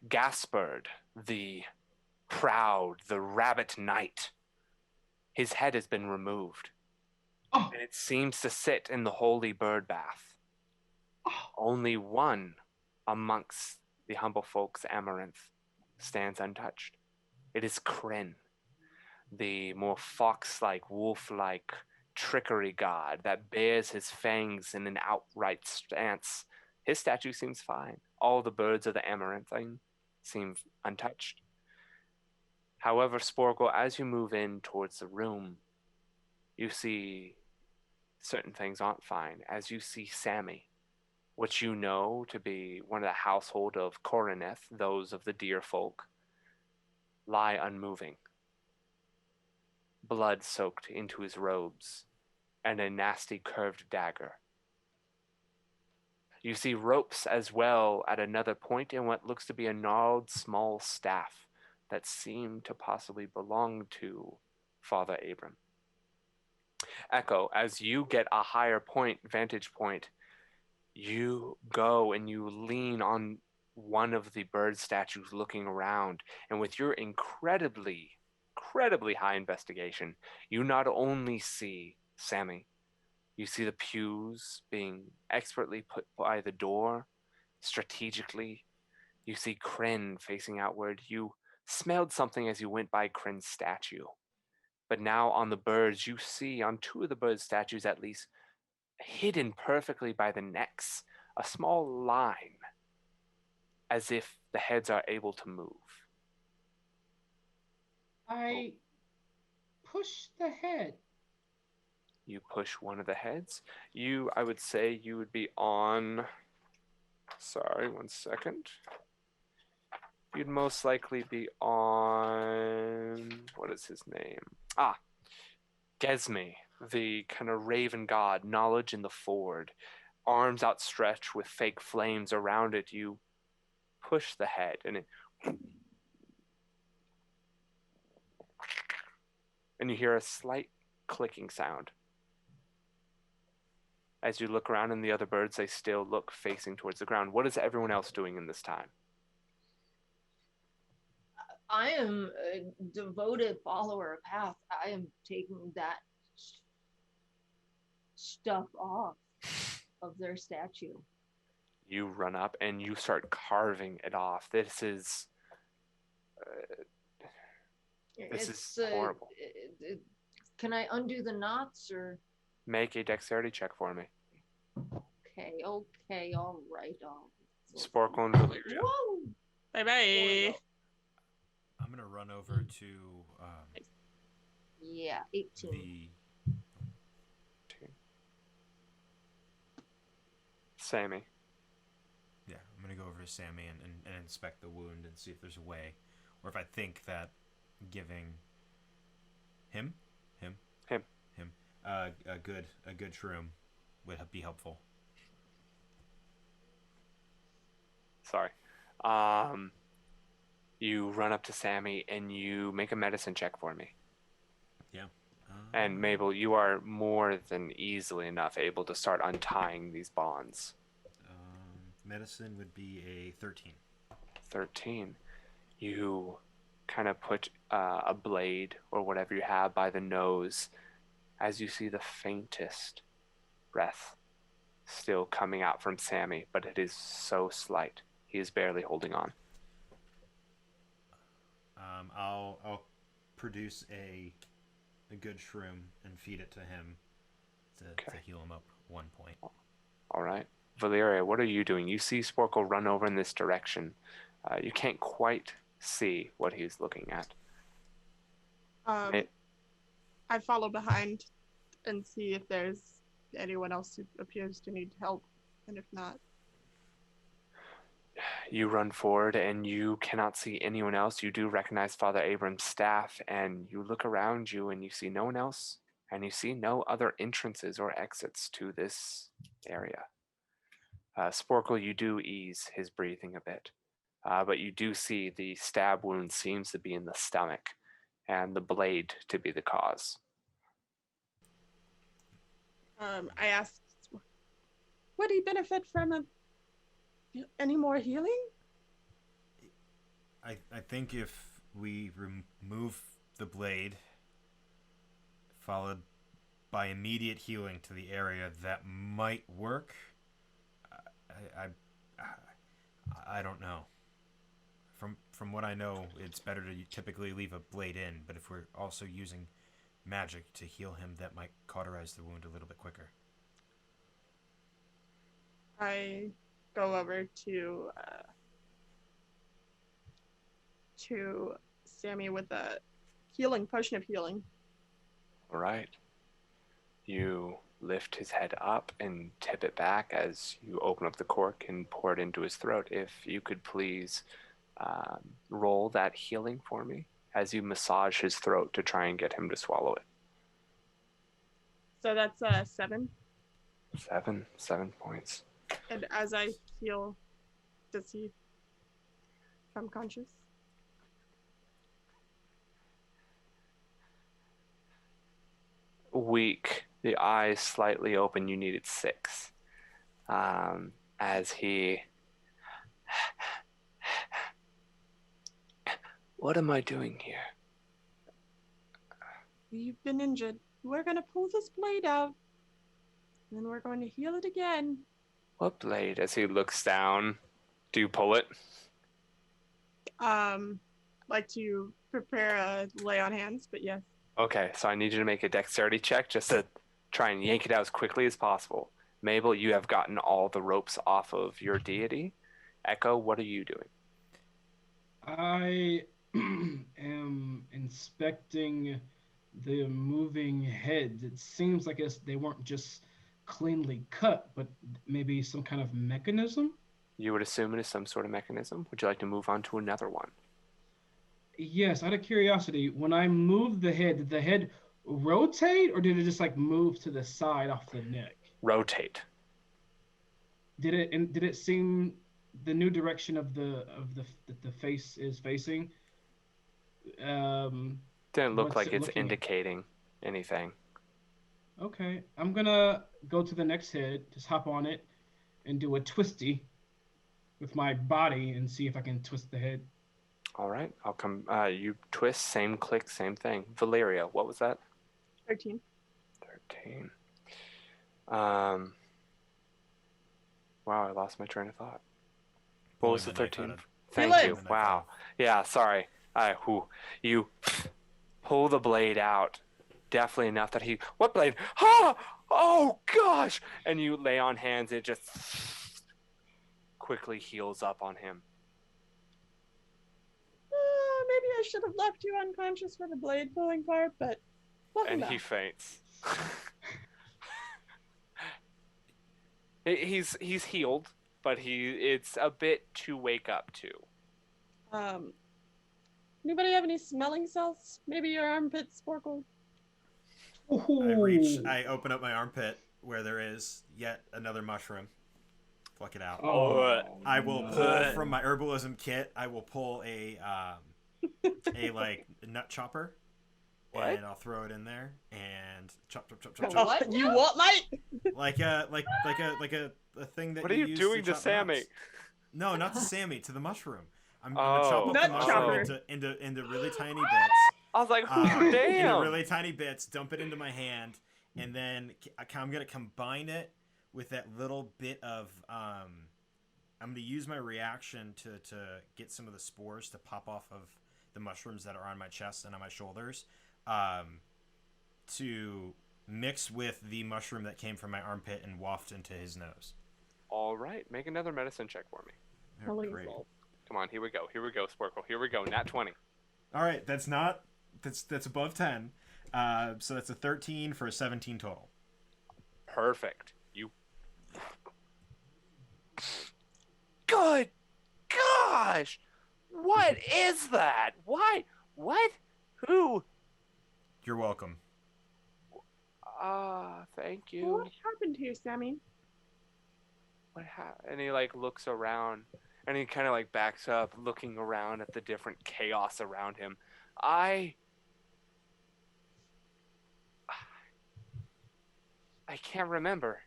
Gaspard, the proud, the rabbit knight. His head has been removed, Oh. and it seems to sit in the holy bird bath. Oh. Only one amongst the humble folks, Amaranth, stands untouched. It is Kryn, the more fox-like, wolf-like trickery god that bears his fangs in an outright stance. His statue seems fine. All the birds of the Amaranthine seem untouched. However, Sporkle, as you move in towards the room, you see certain things aren't fine. As you see Sammy, which you know to be one of the household of Coroneth, those of the deer folk, lie unmoving, blood soaked into his robes, and a nasty curved dagger. You see ropes as well at another point in what looks to be a gnarled small staff that seem to possibly belong to Father Abram. Echo, as you get a higher vantage point, you go and you lean on one of the bird statues looking around, and with your incredibly high investigation, you not only see Sammy, you see the pews being expertly put by the door strategically. You see Kryn facing outward. You smelled something as you went by Kryn's statue. But now on the birds, you see on two of the bird statues at least, hidden perfectly by the necks, a small line, as if the heads are able to move. I push the head. You push one of the heads. I would say you would be on. Sorry, one second. You'd most likely be on. What is his name? Gesme, the kind of raven god, knowledge in the ford. Arms outstretched with fake flames around it. You push the head, and you hear a slight clicking sound. As you look around, and the other birds, they still look facing towards the ground. What is everyone else doing in this time? I am a devoted follower of Path. I am taking that stuff off of their statue. You run up and you start carving it off. This is horrible. Can I undo the knots or? Make a dexterity check for me. Okay, all right. Sporkle and Valeria. Whoa! Bye bye. I'm gonna run over to Yeah, 18. the Sammy. Yeah, I'm gonna go over to Sammy and inspect the wound and see if there's a way, or if I think that giving him a good shroom would be helpful. Sorry. You run up to Sammy and you make a medicine check for me. Yeah. And Mabel, you are more than easily enough able to start untying these bonds. Medicine would be a 13. 13. You kind of put a blade or whatever you have by the nose as you see the faintest breath still coming out from Sammy, but it is so slight. He is barely holding on. I'll produce a good shroom and feed it to him to heal him up 1 point. All right. Valeria, what are you doing? You see Sporkle run over in this direction. You can't quite see what he's looking at. I follow behind and see if there's anyone else who appears to need help, and if not. You run forward and you cannot see anyone else. You do recognize Father Abram's staff, and you look around you and you see no one else, and you see no other entrances or exits to this area. Sporkle, you do ease his breathing a bit, but you do see the stab wound seems to be in the stomach, and the blade to be the cause. I asked, would he benefit from any more healing? I think if we remove the blade, followed by immediate healing to the area, that might work. I don't know. From what I know, it's better to typically leave a blade in, but if we're also using magic to heal him, that might cauterize the wound a little bit quicker. I go over to Sammy with a potion of healing. All right. You lift his head up and tip it back as you open up the cork and pour it into his throat. If you could please roll that healing for me as you massage his throat to try and get him to swallow it. So that's 7. 7 points. And as I heal, does he become conscious? Weak, the eyes slightly open. You needed 6. As he... What am I doing here? You've been injured. We're going to pull this blade out. And then we're going to heal it again. What blade? As he looks down, do you pull it? Like to prepare a lay on hands, but yes. Okay, so I need you to make a dexterity check just to try and yank it out as quickly as possible. Mabel, you have gotten all the ropes off of your deity. Echo, what are you doing? I am inspecting the moving heads. It seems like they weren't just cleanly cut, but maybe some kind of mechanism? You would assume it is some sort of mechanism. Would you like to move on to another one? Yes, out of curiosity, when I moved the head, did the head rotate or did it just like move to the side off the neck? Rotate. Did it seem the new direction of the face is facing? Didn't look like it's indicating anything. Okay, I'm gonna go to the next head, just hop on it, and do a twisty with my body and see if I can twist the head. All right, I'll come. You twist, same click, same thing. Valeria, what was that? 13. 13. Wow, I lost my train of thought. What was the 13? Thank you. Wow. Yeah, sorry. You pull the blade out. Definitely enough that he... What blade? Ah! Oh, gosh! And you lay on hands. It just quickly heals up on him. Maybe I should have left you unconscious for the blade pulling part, but... And he faints. He's healed, but it's a bit to wake up to. Anybody have any smelling salts? Maybe your armpits, Sporkle? Ooh. I open up my armpit where there is yet another mushroom. Pluck it out. Oh, I will pull no. from my herbalism kit. I will pull a like nut chopper, What? and I'll throw it in there and chop chop chop chop Oh, chop. What? you what, mate? A thing that What are you you use doing to to chop Sammy? nuts. No, not to Sammy, to the mushroom. I'm gonna chop Oh, up the Nut mushroom chopper. into really tiny bits. I was like, Into damn. really tiny bits, dump it into my hand, and then I'm gonna combine it with that little bit of I'm gonna use my reaction to get some of the spores to pop off of the mushrooms that are on my chest and on my shoulders, to mix with the mushroom that came from my armpit and waft into his nose. All right, make another medicine check for me. Great. Unbelievable. Come on, here we go. Here we go, Sporkle. Here we go. Nat 20. All right, that's above 10. So that's a 13 for a 17 total. Perfect. You. Good gosh! What is that? Why? What? Who? You're welcome. Thank you. What happened here, Sammy? And he like looks around and he kind of like backs up looking around at the different chaos around him. I can't remember.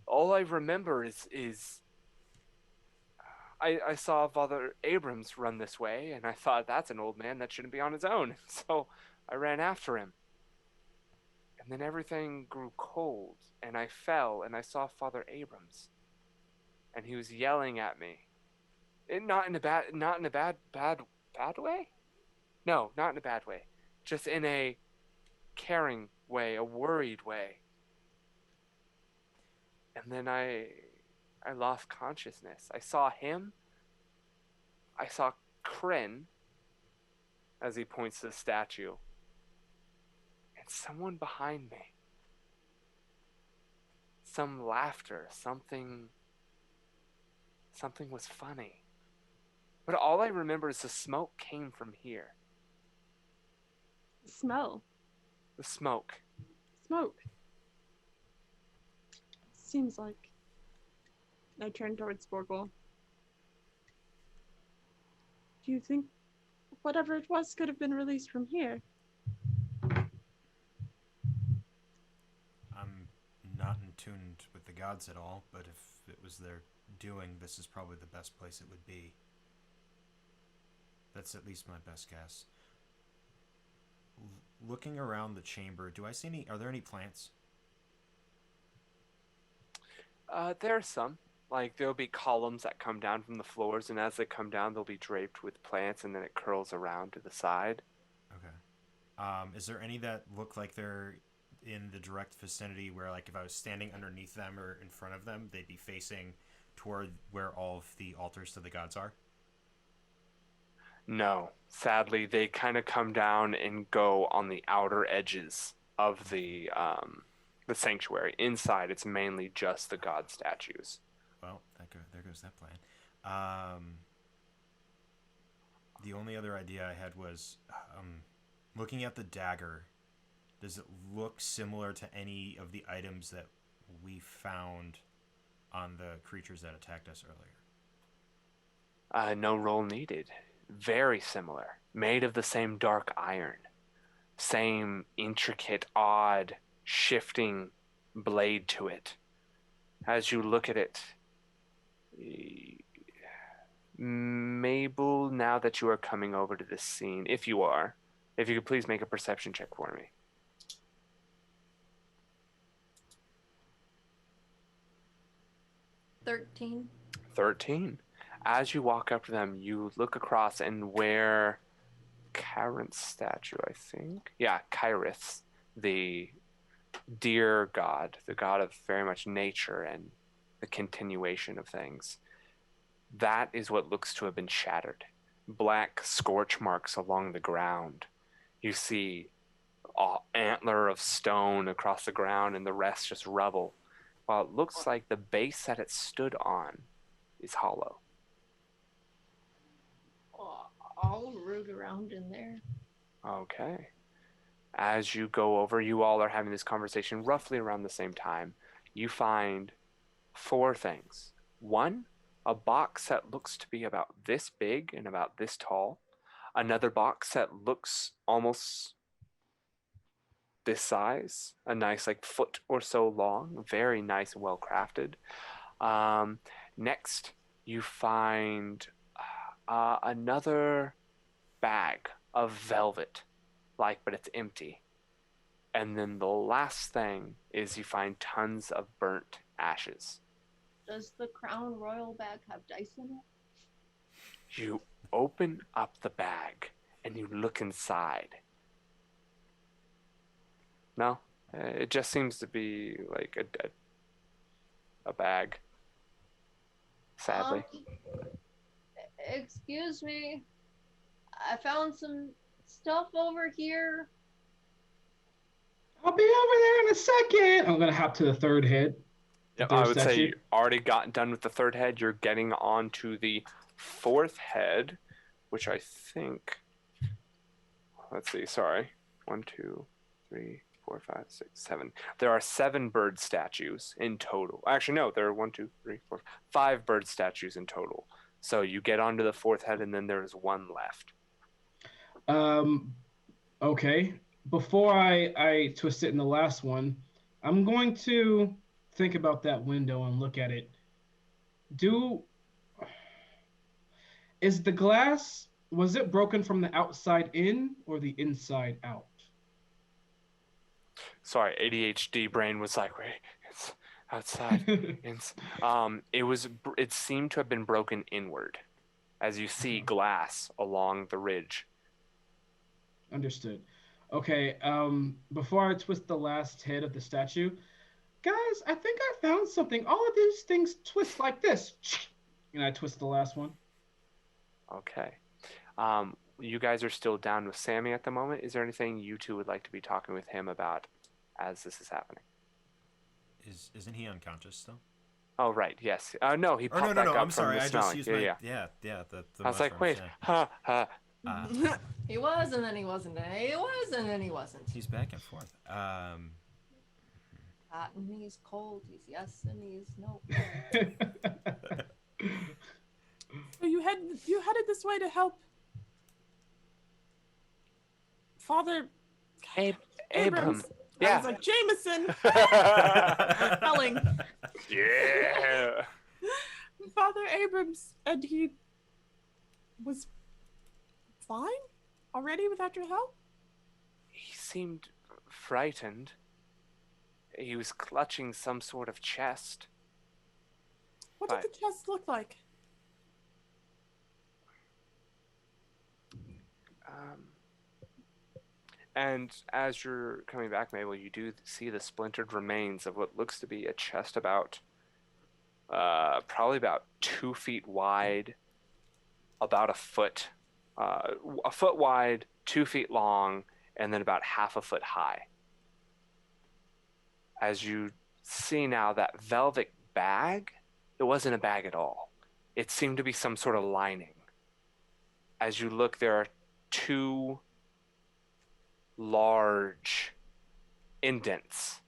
All I remember is I saw Father Abrams run this way and I thought that's an old man that shouldn't be on his own. So I ran after him. And then everything grew cold and I fell and I saw Father Abrams. And he was yelling at me. Not in a bad way? No, not in a bad way. Just in a caring way, a worried way. And then I lost consciousness. I saw him. I saw Kryn as he points to the statue. And someone behind me. Some laughter, something was funny. But all I remember is the smoke came from here. Smell. The smoke. Smoke. Seems like. I turn towards Sporkle. Do you think whatever it was could have been released from here? I'm not in tune with the gods at all, but if it was their doing, this is probably the best place it would be. That's at least my best guess. Looking around the chamber, do I see any? Are there any plants? There are some. Like, there'll be columns that come down from the floors, and as they come down, they'll be draped with plants, and then it curls around to the side. Okay. Is there any that look like they're in the direct vicinity where, like, if I was standing underneath them or in front of them, they'd be facing toward where all of the altars to the gods are? No. Sadly, they kind of come down and go on the outer edges of the sanctuary. Inside, it's mainly just the god statues. Well, there goes that plan. The only other idea I had was looking at the dagger. Does it look similar to any of the items that we found on the creatures that attacked us earlier? No roll needed. Very similar. Made of the same dark iron. Same intricate, odd, shifting blade to it. As you look at it, Mabel, now that you are coming over to this scene, if you could please make a perception check for me. 13. 13. As you walk up to them, you look across and where Kyrith's statue, I think. Yeah, Kyrith, the deer god, the god of very much nature and the continuation of things. That is what looks to have been shattered. Black scorch marks along the ground. You see an antler of stone across the ground and the rest just rubble. While it looks like the base that it stood on is hollow. Oh, I'll root around in there. Okay. As you go over, you all are having this conversation roughly around the same time. You find 4 things. One, a box that looks to be about this big and about this tall. Another box that looks almost this size, a nice like foot or so long, very nice, well crafted. Next, you find another bag of velvet, but it's empty. And then the last thing is you find tons of burnt ashes. Does the Crown Royal bag have dice in it? You open up the bag and you look inside. No, it just seems to be like a bag. Sadly. Excuse me. I found some stuff over here. I'll be over there in a second. I'm gonna hop to the third head. Yep, I would say you already got done with the third head. You're getting on to the 4th head, which I think. Let's see. Sorry. 1, 2, 3, 4, 5, 6, 7. There are 7 bird statues in total. Actually, no. There are 1, 2, 3, 4, 5 bird statues in total. So you get onto the 4th head, and then there's 1 left. Okay. Before I twist it in the last one, I'm going to think about that window and look at it. Is the glass, was it broken from the outside in or the inside out? Sorry, ADHD brain was like, wait, it's outside. It seemed to have been broken inward, as you see glass along the ridge. Understood. Okay, before I twist the last head of the statue, guys, I think I found something. All of these things twist like this. And I twist the last one. Okay. You guys are still down with Sammy at the moment. Is there anything you two would like to be talking with him about as this is happening? Isn't he unconscious still? Oh, right. Yes. No, he popped back up I'm from sorry. the I smelling. just used the I was like, wait, yeah. He was, and then he wasn't. And he was, and then he wasn't. He's back and forth. Hot and he's cold. He's yes and he's no. So you headed this way to help Father Abram. I Yeah. was like, Jameson. Spelling. Yeah. Father Abrams, and he was fine already without your help? He seemed frightened. He was clutching some sort of chest. What did the chest look like? And as you're coming back, Mabel, you do see the splintered remains of what looks to be a chest about, probably about 2 feet wide, about a foot wide, 2 feet long, and then about half a foot high. As you see now, that velvet bag, it wasn't a bag at all. It seemed to be some sort of lining. As you look, there are 2 large indents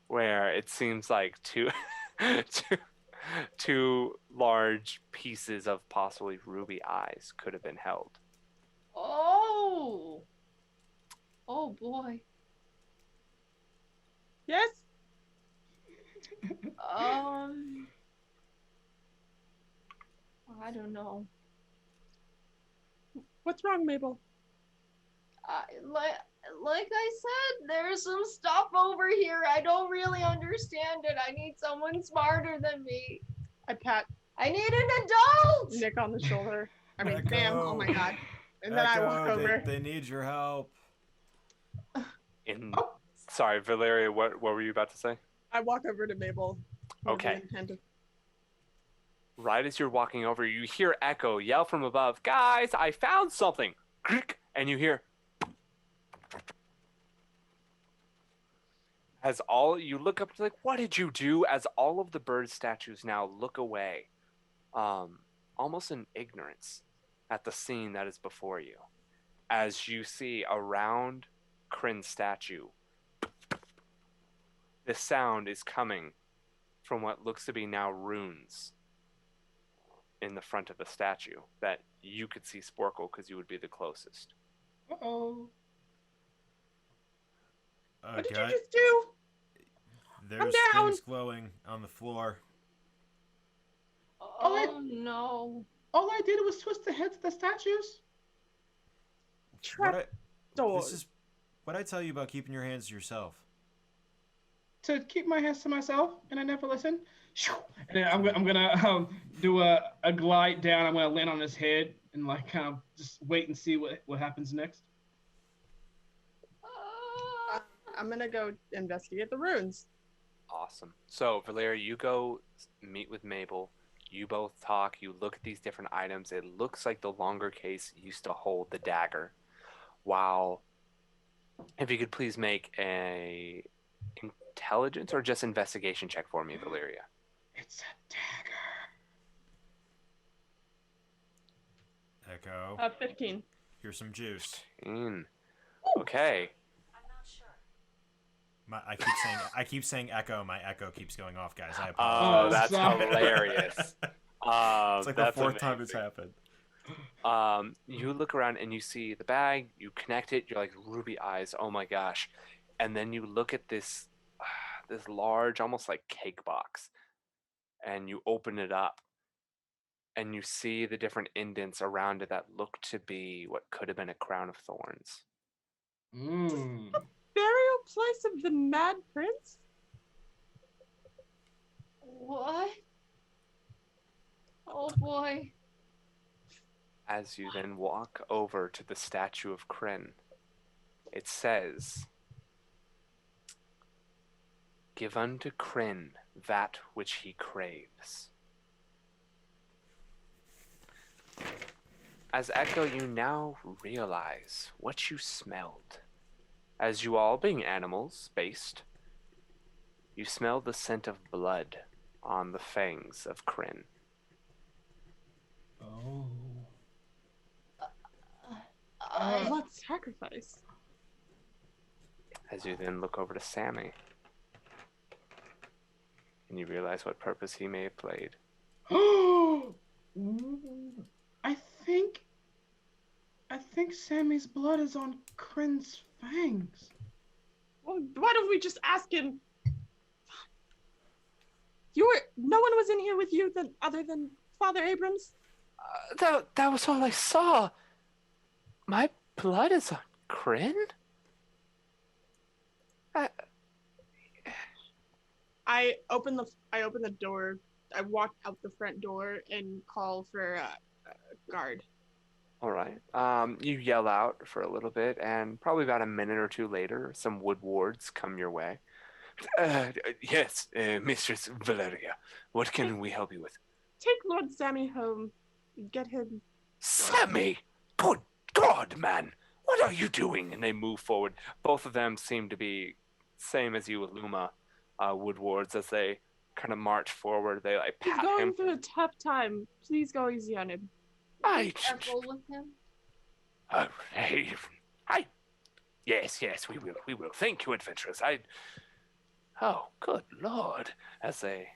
where it seems like two large pieces of possibly ruby eyes could have been held. Oh boy. Yes? I don't know. What's wrong, Mabel? Like I said, there's some stuff over here. I don't really understand it. I need someone smarter than me. I need an adult. Nick on the shoulder. I mean, Echo. bam, oh my god. And then I walk over. They need your help. Sorry, Valeria, what were you about to say? I walk over to Mabel. Okay. Right as you're walking over, you hear Echo yell from above, "Guys, I found something!" And you hear, as you look up, like, what did you do? As all of the bird statues now look away, almost in ignorance at the scene that is before you. as you see around Kryn's statue, the sound is coming from what looks to be now runes in the front of the statue that you could see Sporkle because you would be the closest. Uh-oh. What did you Guy, just do? there's down. things glowing on the floor. Oh no. All I did was twist the heads of the statues. Trap doors. This is what I tell you about keeping your hands to yourself. To keep my hands to myself, and I never listen. And then I'm gonna do a glide down. I'm gonna land on his head and like kind of just wait and see what happens next. I'm gonna go investigate the runes. Awesome. So, Valeria, you go meet with Mabel. You both talk. You look at these different items. It looks like the longer case used to hold the dagger. Wow. If you could please make a intelligence or just investigation check for me, Valeria. It's a dagger. Echo. 15. Here's some juice. Okay. I keep saying echo. My echo keeps going off, guys. I Oh, apologize. that's sorry. hilarious. It's like the That's fourth time it's amazing. happened. You look around and you see the bag. You connect it. You're like ruby eyes. Oh my gosh! And then you look at this large, almost like cake box, and you open it up, and you see the different indents around it that look to be what could have been a crown of thorns. Mmm. Burial place of the Mad Prince? What? Oh boy. As you then walk over to the statue of Kryn, it says, "Give unto Kryn that which he craves." As Echo, you now realize what you smelled. As you all being animals based, you smell the scent of blood on the fangs of Kryn. Oh. Blood sacrifice. As you then look over to Sammy, and you realize what purpose he may have played. I think Sammy's blood is on Kryn's fangs. Well, why don't we just ask him? No one was in here with you other than Father Abrams? That was all I saw. My blood is on Kryn? I open the door. I walk out the front door and call for a guard. All right. You yell out for a little bit, and probably about a minute or two later, some wood wards come your way. Yes, Mistress Valeria. What can we help you with? Take Lord Sammy home. Get him. Sammy! Good God, man! What are you doing? And they move forward. Both of them seem to be same as you with Luma, wood wards, as they kind of march forward. They like He's pat going him. through a tough time. Please go easy on him. Be careful with him. Yes, we will. Thank you, adventurers. Oh, good Lord. As they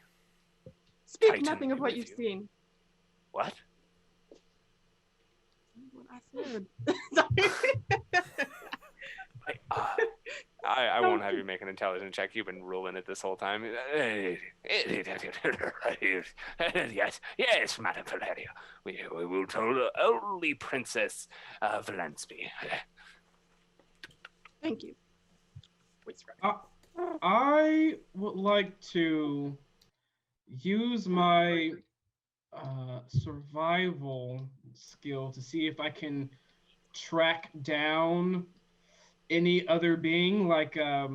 Speak Titan nothing of be what with you've you. seen. What? What I said. Sorry. I won't have you make an intelligence check. You've been ruling it this whole time. Yes, Madame Valeria. We will tell the only Princess Valansby. Thank you. Wait, sorry. I would like to use my survival skill to see if I can track down any other being. Like I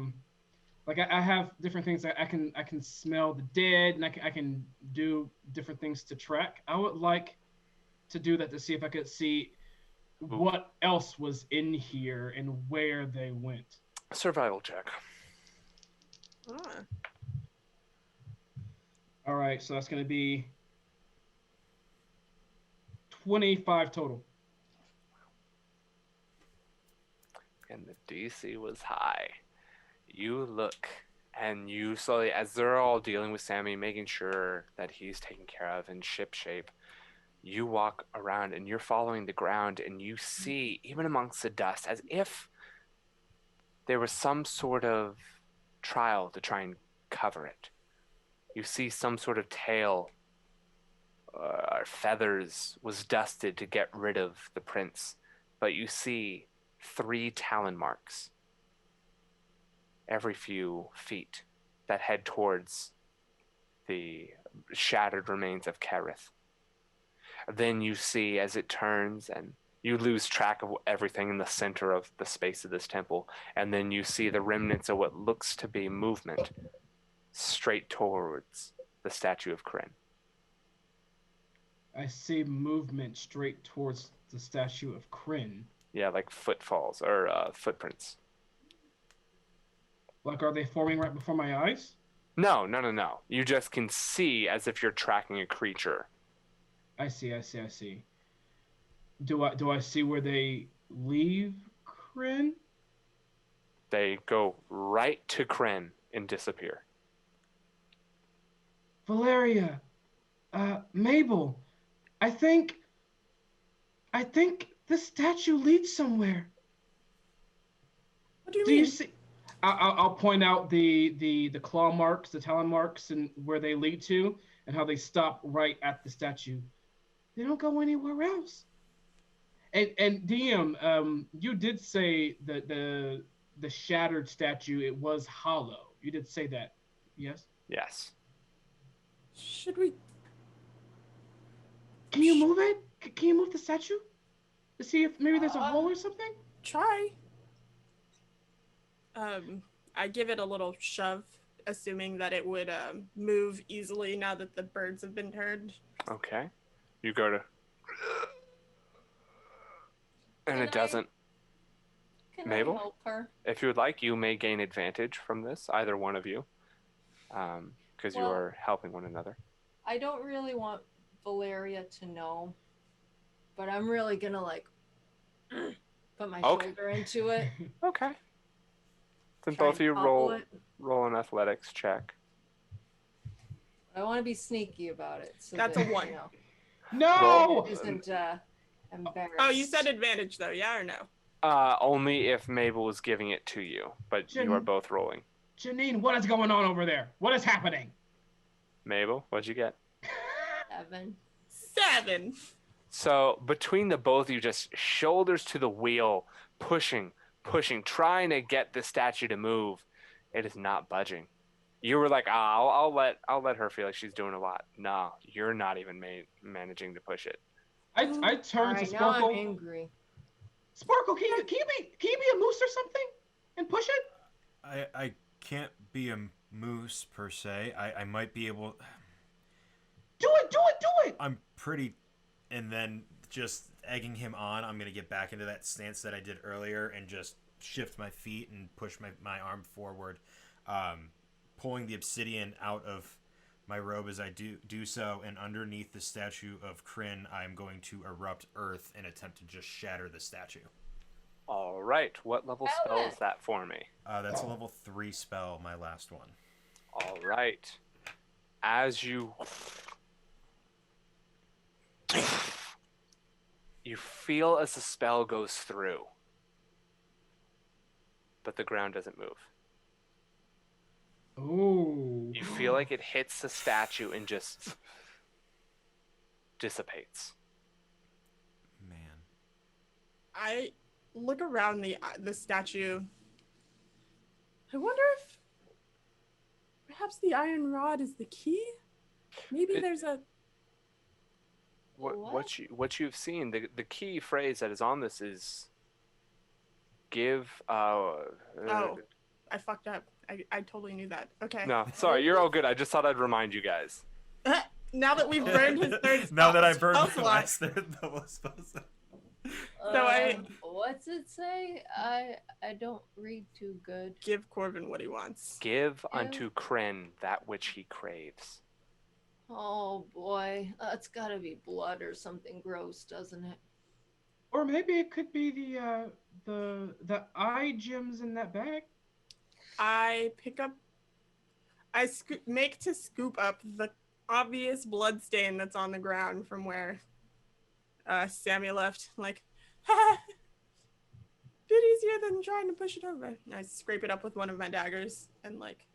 have different things that I can smell the dead, and I can do different things to track. I would like to do that to see if I could see what else was in here and where they went. Survival check. Ah. All right, so that's going to be 25 total. and the DC was high. You look, and you slowly, as they're all dealing with Sammy, making sure that he's taken care of in ship shape, you walk around and you're following the ground, and you see, even amongst the dust, as if there was some sort of trial to try and cover it. You see some sort of tail or feathers was dusted to get rid of the prince, but you see 3 talon marks every few feet that head towards the shattered remains of Kerith. Then you see as it turns, and you lose track of everything in the center of the space of this temple, and then you see the remnants of what looks to be movement straight towards the statue of Kryn. I see movement straight towards the statue of Kryn. Yeah, like footfalls or footprints. Like, are they forming right before my eyes? No. You just can see as if you're tracking a creature. I see. Do I see where they leave Kryn? They go right to Kryn and disappear. Valeria, Mabel, I think this statue leads somewhere. What do you Do mean? you see? I'll point out the claw marks, the talon marks, and where they lead to, and how they stop right at the statue. They don't go anywhere else. And DM, you did say that the shattered statue, it was hollow. You did say that, yes? Yes. Should we? Can you move it? Can you move the statue to see if maybe there's a hole or something? Try. I give it a little shove, assuming that it would move easily now that the birds have been turned. Okay. You go to... And Can it doesn't. Can Mabel? I help her? If you would like, you may gain advantage from this, either one of you, because you Well- are helping one another. I don't really want Valeria to know, but I'm really gonna put my Okay. shoulder into it. Okay. Then try both of and you topple it. roll an athletics check. I want to be sneaky about it. So That's that, a 1. No! It isn't embarrassed. Oh, you said advantage though, yeah or no? Only if Mabel was giving it to you, but you are both rolling. Janine, what is going on over there? What is happening? Mabel, what'd you get? 7. 7. So between the both of you, just shoulders to the wheel, pushing, trying to get the statue to move. It is not budging. You were like, I'll let her feel like she's doing a lot. No, you're not even managing to push it. I turn to Alright, now I'm Sparkle. angry. Sparkle, can you be a moose or something and push it? I can't be a moose per se. I might be able. Do it! I'm pretty, and then just egging him on. I'm gonna get back into that stance that I did earlier and just shift my feet and push my arm forward, pulling the obsidian out of my robe as I do so, and underneath the statue of Kryn, I'm going to erupt earth and attempt to just shatter the statue. All right. What level spell is that for me? That's a level 3 spell, my last one. All right. As you feel as the spell goes through, but the ground doesn't move. Ooh. You feel like it hits the statue and just dissipates. Man. I look around the statue. I wonder if perhaps the iron rod is the key. Maybe there's a. What you've seen, the key phrase that is on this is give. Oh, I fucked up. I totally knew that. Okay. No, sorry, you're all good. I just thought I'd remind you guys. Now that we've burned his third Now that I spell burned my slot. last third level spell slot. I- What's it say? I don't read too good. Give Corbin what he wants. Give unto Kryn that which he craves. Oh boy, it's gotta be blood or something gross, doesn't it? Or maybe it could be the eye gems in that bag. I pick up. Make to scoop up the obvious blood stain that's on the ground from where Sammy left. Like, ha! Bit easier than trying to push it over. And I scrape it up with one of my daggers and like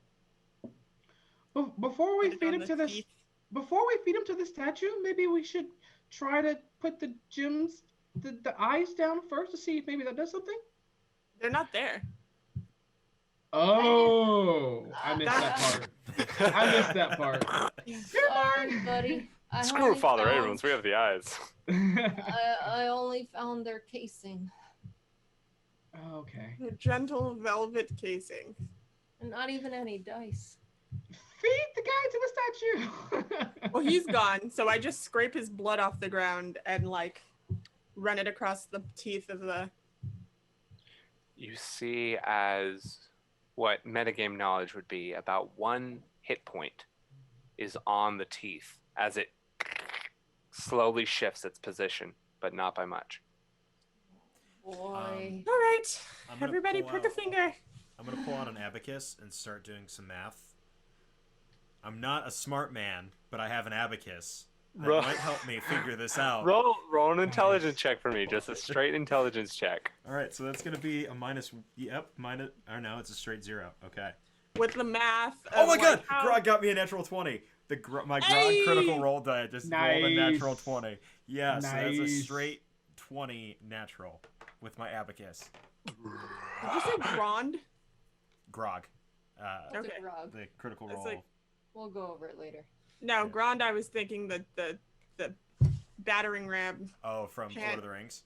Before we put it feed on him the to this, teeth. before we feed him to the statue, maybe we should try to put the gems, the eyes down first to see if maybe that does something. They're not there. Oh, I missed that That's- part. I missed that part. Sorry, buddy. I Screw only Father found- Abrams. We have the eyes. I only found their casing. Okay. A gentle velvet casing. And not even any dice. Feed the guy to the statue. Well, he's gone, so I just scrape his blood off the ground and like run it across the teeth of the. You see as what metagame knowledge would be about 1 hit point is on the teeth as it slowly shifts its position, but not by much. Boy. All right, I'm gonna everybody, pull prick a out- finger. I'm gonna pull out an abacus and start doing some math. I'm not a smart man, but I have an abacus that Roll- might help me figure this out. Roll an intelligence check for me, just a straight intelligence check. All right, so that's gonna be a minus. Yep, minus. Or no, it's a straight 0. Okay. With the math. Oh of, my like, God! how- Grog got me a natural 20. My Grog Hey! critical roll die just rolled a natural Nice. 20. Yeah, so that's a Nice. straight 20 natural with my abacus. Did you say Grond? Grog. What's Okay. a grog? The critical It's roll. like- We'll go over it later. No, Yeah. Grond. I was thinking the battering ram. Oh, from Lord Can't- of the Rings.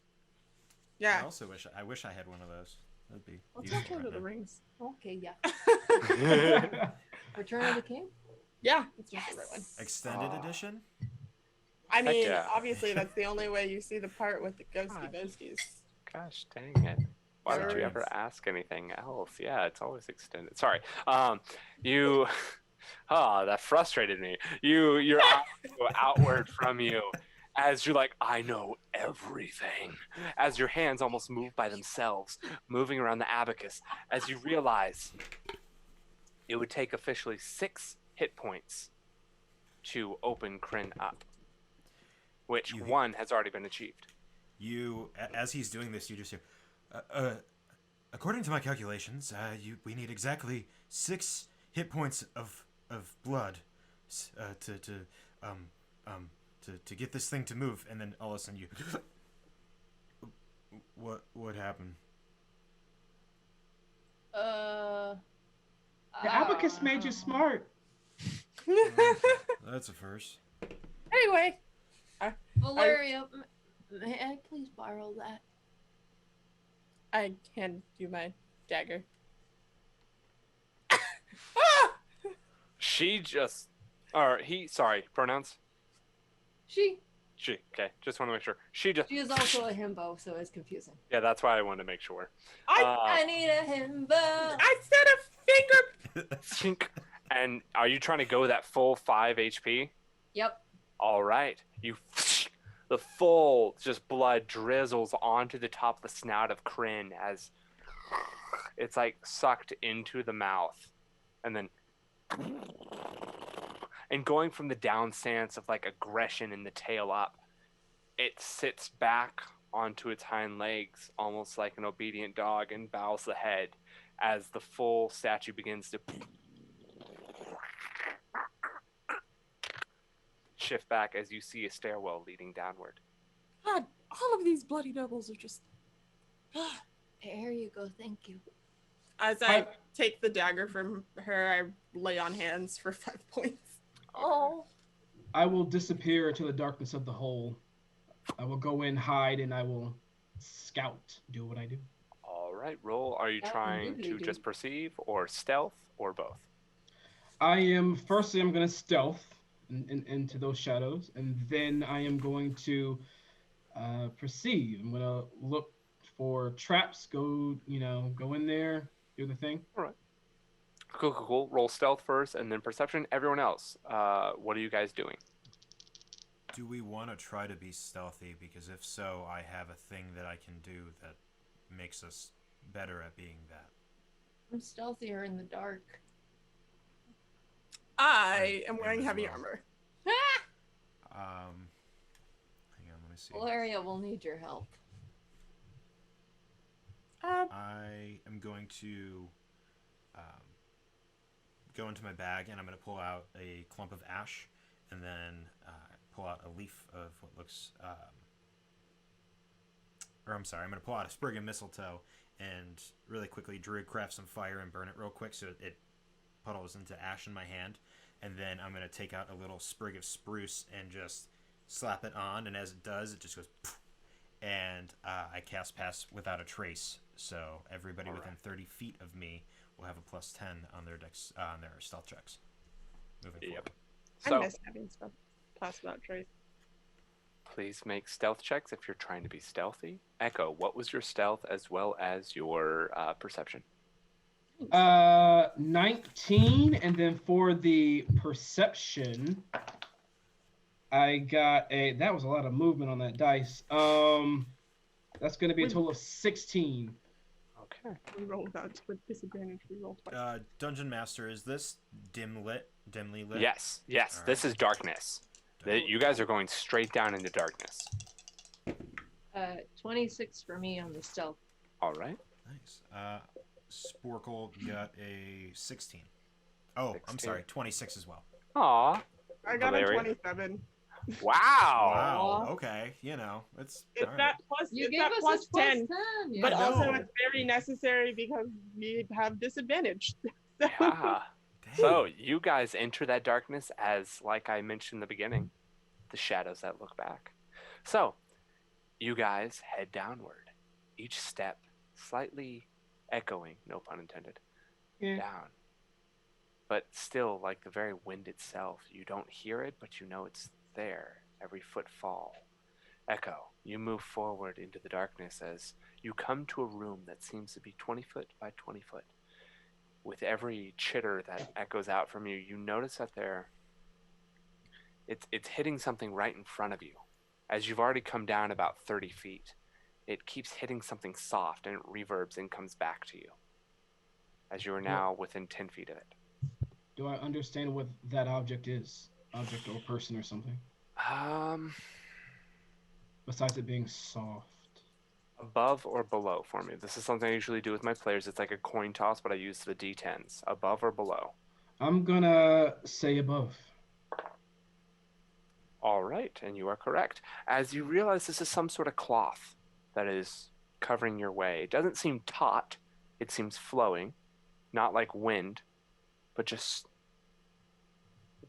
I Yeah. also wish I had one of those. That'd be. Let's useful not Lord right of the now. Rings. Okay, yeah. Return of the King? Yeah, it's my favorite one. Extended Aw. edition. I mean, yeah. obviously that's the only way you see the part with the ghosty God. ghosties. Gosh dang it. Why don't you Sorry. ever ask anything else? Yeah, it's always extended. Sorry. You that frustrated me. Your eyes go outward from you as you're like, I know everything. As your hands almost move by themselves, moving around the abacus, as you realize it would take officially 6 hit points to open Kryn up. Which You- 1 has already been achieved. As he's doing this, you just hear, according to my calculations, we need exactly 6 hit points of blood to get this thing to move, and then all of a sudden you, what happened? The abacus made you smart. That's a first. Anyway, Valeria, may I please borrow that? I hand you my dagger. She just, or he, sorry, pronouns? She She, okay, just want to make sure. She just, is also a himbo, so it's confusing. yeah, that's why I wanted to make sure. I need a himbo. I said a finger. Chink. And are you trying to go that full 5 HP? Yep. All right. The full just blood drizzles onto the top of the snout of Kryn as it's like sucked into the mouth. And then and going from the down stance of like aggression in the tail up, it sits back onto its hind legs almost like an obedient dog and bows the head as the full statue begins to shift back as you see a stairwell leading downward. God, all of these bloody nobles are just. Here you go. Thank you. As I take the dagger from her, I lay on hands for 5 points. Oh. I will disappear into the darkness of the hole. I will go in, hide, and I will scout. Do what I do. All right, roll. Are you Yeah, trying to absolutely. just perceive or stealth or both? Firstly, I'm going to stealth into those shadows, and then I am going to perceive. I'm going to look for traps, go in there, do the thing. Cool. Roll stealth first and then perception. Everyone else, what are you guys doing? Do we want to try to be stealthy? Because if so, I have a thing that I can do that makes us better at being that. I'm stealthier in the dark. I am am wearing as heavy well. armor. Hang on, let me see. Valeria will need your help. I am going to go into my bag and I'm going to pull out a clump of ash and then pull out a leaf of what looks. I'm going to pull out a sprig of mistletoe and really quickly druidcraft some fire and burn it real quick so it puddles into ash in my hand. And then I'm going to take out a little sprig of spruce and just slap it on. And as it does, it just goes poof, and I cast Pass Without a Trace. So everybody within 30 feet of me will have a +10 on their on their stealth checks. Moving forward. I So miss having stuff Pass Without Trace. please make stealth checks if you're trying to be stealthy. Echo, what was your stealth as well as your perception? 19, and then for the perception, I got that was a lot of movement on that dice. That's going to be a total of 16. Okay. We rolled that with disadvantage. We rolled twice. Dungeon Master, is this dimly lit? Yes. All This right. is darkness. You guys are going straight down into darkness. 26 for me on the stealth. All right. Nice. Sporkle got a 16. Oh, 16. I'm sorry, 26 as well. Aw. I got Valeria? a 27. Wow. Wow. Okay. It's It's all right. that plus. You it's gave that us plus a 10, +10. but I also know. it's very necessary because we have disadvantage. Yeah. Dang. So you guys enter that darkness as, like I mentioned in the beginning, the shadows that look back. So you guys head downward, each step slightly echoing, no pun intended, down. But still, like the very wind itself, you don't hear it, but you know it's there, every footfall. Echo, you move forward into the darkness as you come to a room that seems to be 20 foot by 20 foot. With every chitter that echoes out from you, you notice that it's hitting something right in front of you. As you've already come down about 30 feet, it keeps hitting something soft and it reverbs and comes back to you. As you are now within 10 feet of it. Do I understand what that object is? Object or person or something? Besides it being soft. Above or below for me. This is something I usually do with my players. It's like a coin toss, but I use the D10s. Above or below? I'm gonna say above. All right, and you are correct. As you realize this is some sort of cloth that is covering your way. It doesn't seem taut. It seems flowing, not like wind, but just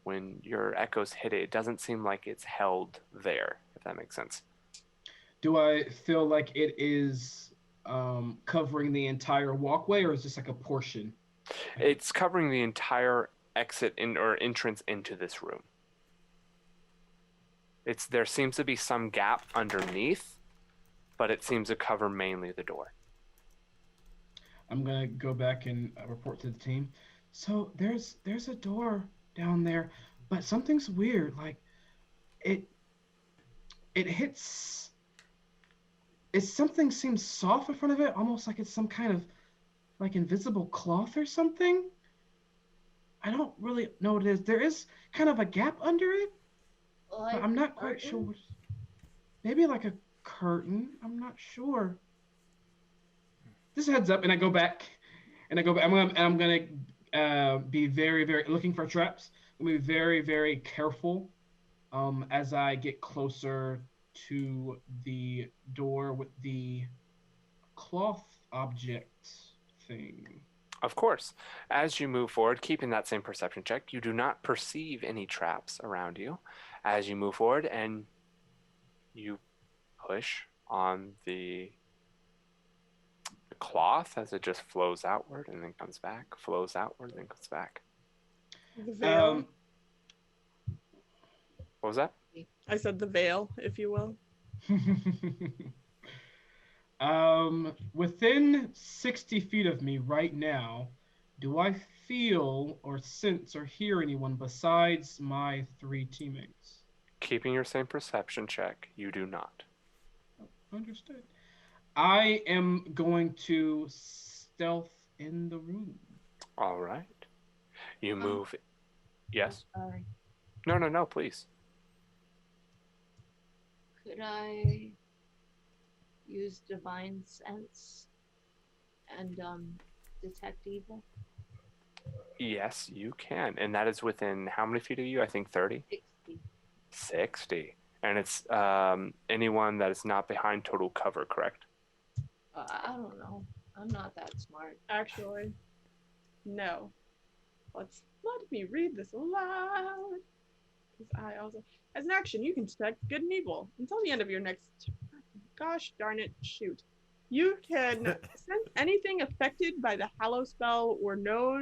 when your echoes hit it, it doesn't seem like it's held there, if that makes sense. Do I feel like it is covering the entire walkway, or is this like a portion? It's covering the entire exit or entrance into this room. There seems to be some gap underneath, but it seems to cover mainly the door. I'm gonna go back and report to the team. So there's a door down there, but something's weird. Like it hits. Something seems soft in front of it, almost like it's some kind of like invisible cloth or something. I don't really know what it is. There is kind of a gap under it, but I'm not quite sure. Maybe like a curtain. I'm not sure. Just a heads up, and I go back. I'm gonna be very, very looking for traps. I'm gonna be very, very careful as I get closer to the door with the cloth object thing. Of course. As you move forward, keeping that same perception check, you do not perceive any traps around you. As you move forward and you push on the cloth as it just flows outward and then comes back, flows outward and then comes back. The veil. What was that? I said the veil, if you will. Within 60 feet of me right now, do I feel or sense or hear anyone besides my 3 teammates? Keeping your same perception check, you do not. Understood. I am going to stealth in the room. All right. You Um, move. Yes? Sorry. No, please. Could I use divine sense and detect evil? Yes, you can. And that is within how many feet of you? I think 30? 60. 60. And it's anyone that is not behind total cover, correct? I don't know. I'm not that smart. Actually, no. Let me read this aloud. Because I also, as an action, you can detect good and evil until the end of your next. Gosh darn it! Shoot. You can sense anything affected by the Hallow spell or know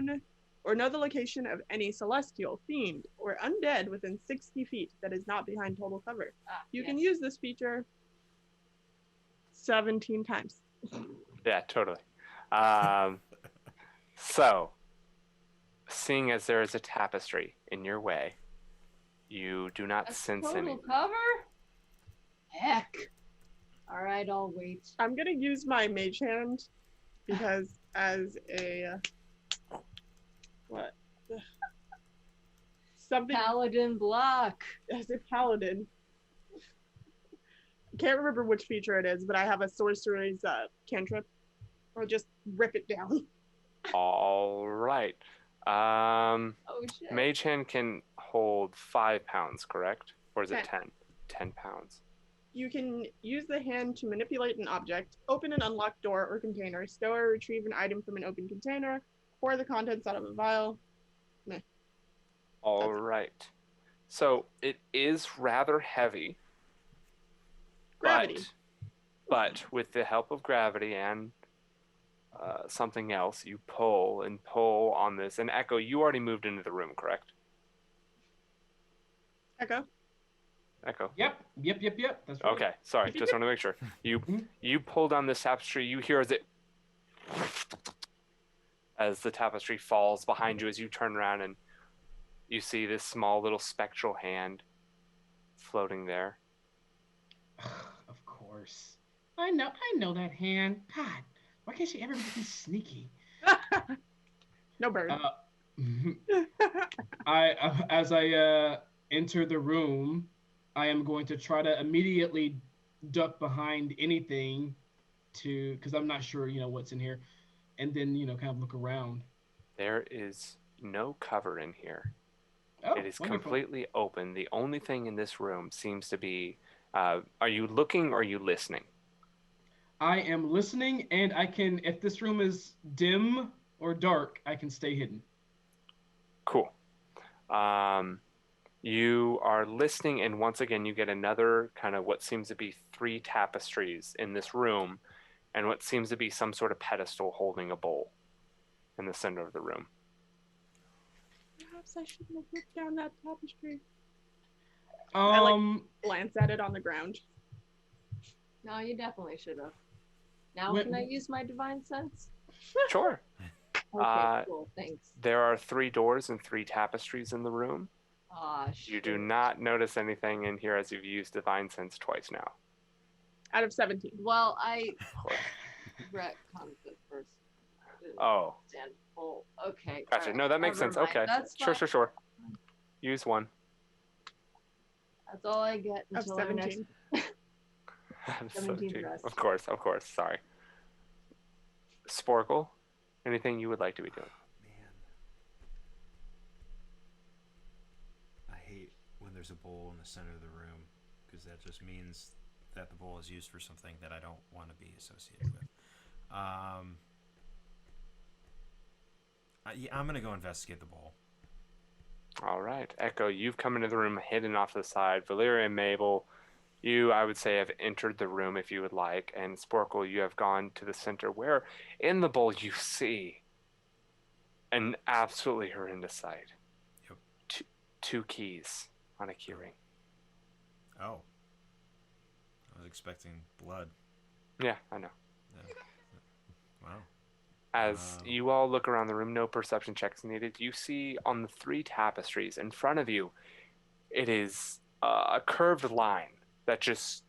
the location of any celestial, fiend, or undead within 60 feet that is not behind total cover. You can use this feature 17 times. Yeah, totally. So, seeing as there is a tapestry in your way, you do not That's sense total any. cover? Heck. All right, I'll wait. I'm gonna use my mage hand because as a what something Paladin block. as a paladin. I can't remember which feature it is, but I have a sorcery's cantrip. I'll just rip it down. All right. Oh shit. Mage hand can hold 5 pounds, correct? Or is it 10. 10? 10 pounds. You can use the hand to manipulate an object, open an unlocked door or container, stow or retrieve an item from an open container, pour the contents out of a vial. Meh. All right. So it is rather heavy. Gravity. But with the help of gravity and something else, you pull and pull on this. And Echo, you already moved into the room, correct? Echo. Echo. Yep. That's right. Okay, sorry. Just want to make sure. You pull down this tapestry. You hear as the tapestry falls behind you as you turn around and you see this small little spectral hand floating there. Of course. I know that hand. God, why can't she ever be sneaky? No bird. As I enter the room, I am going to try to immediately duck behind anything because I'm not sure, what's in here, and then kind of look around. There is no cover in here. Oh, it is wonderful. completely open. The only thing in this room seems to be, are you looking or are you listening? I am listening, and I can, if this room is dim or dark, I can stay hidden. Cool. You are listening, and once again, you get another kind of what seems to be 3 tapestries in this room, and what seems to be some sort of pedestal holding a bowl in the center of the room. Perhaps I shouldn't have ripped down that tapestry. Um, Glance at it on the ground. No, you definitely should have. Now can I use my divine sense? Sure. Okay, cool. Thanks. There are 3 doors and 3 tapestries in the room. Ah, shit. You do not notice anything in here as you've used Divine Sense twice now. Out of 17. Well, I retconned the first. Oh. Stand full. Okay. Gotcha. Right. No, that makes Never sense. mind. Okay. That's fine. Sure. Use 1. That's all I get Of until our next 17. 17 rest. Of course. Sorry. Sporkle, anything you would like to be doing? Man. I hate when there's a bowl in the center of the room because that just means that the bowl is used for something that I don't want to be associated with. I'm going to go investigate the bowl. All right. Echo, you've come into the room hidden off to the side. Valeria and Mabel, you, I would say, have entered the room if you would like. And Sporkle, you have gone to the center where in the bowl you see an absolutely horrendous sight. Yep. 2 keys on a keyring. Oh. I was expecting blood. Yeah, I know. Yeah. Wow. As you all look around the room, no perception checks needed. You see on the 3 tapestries in front of you, it is a curved line that just,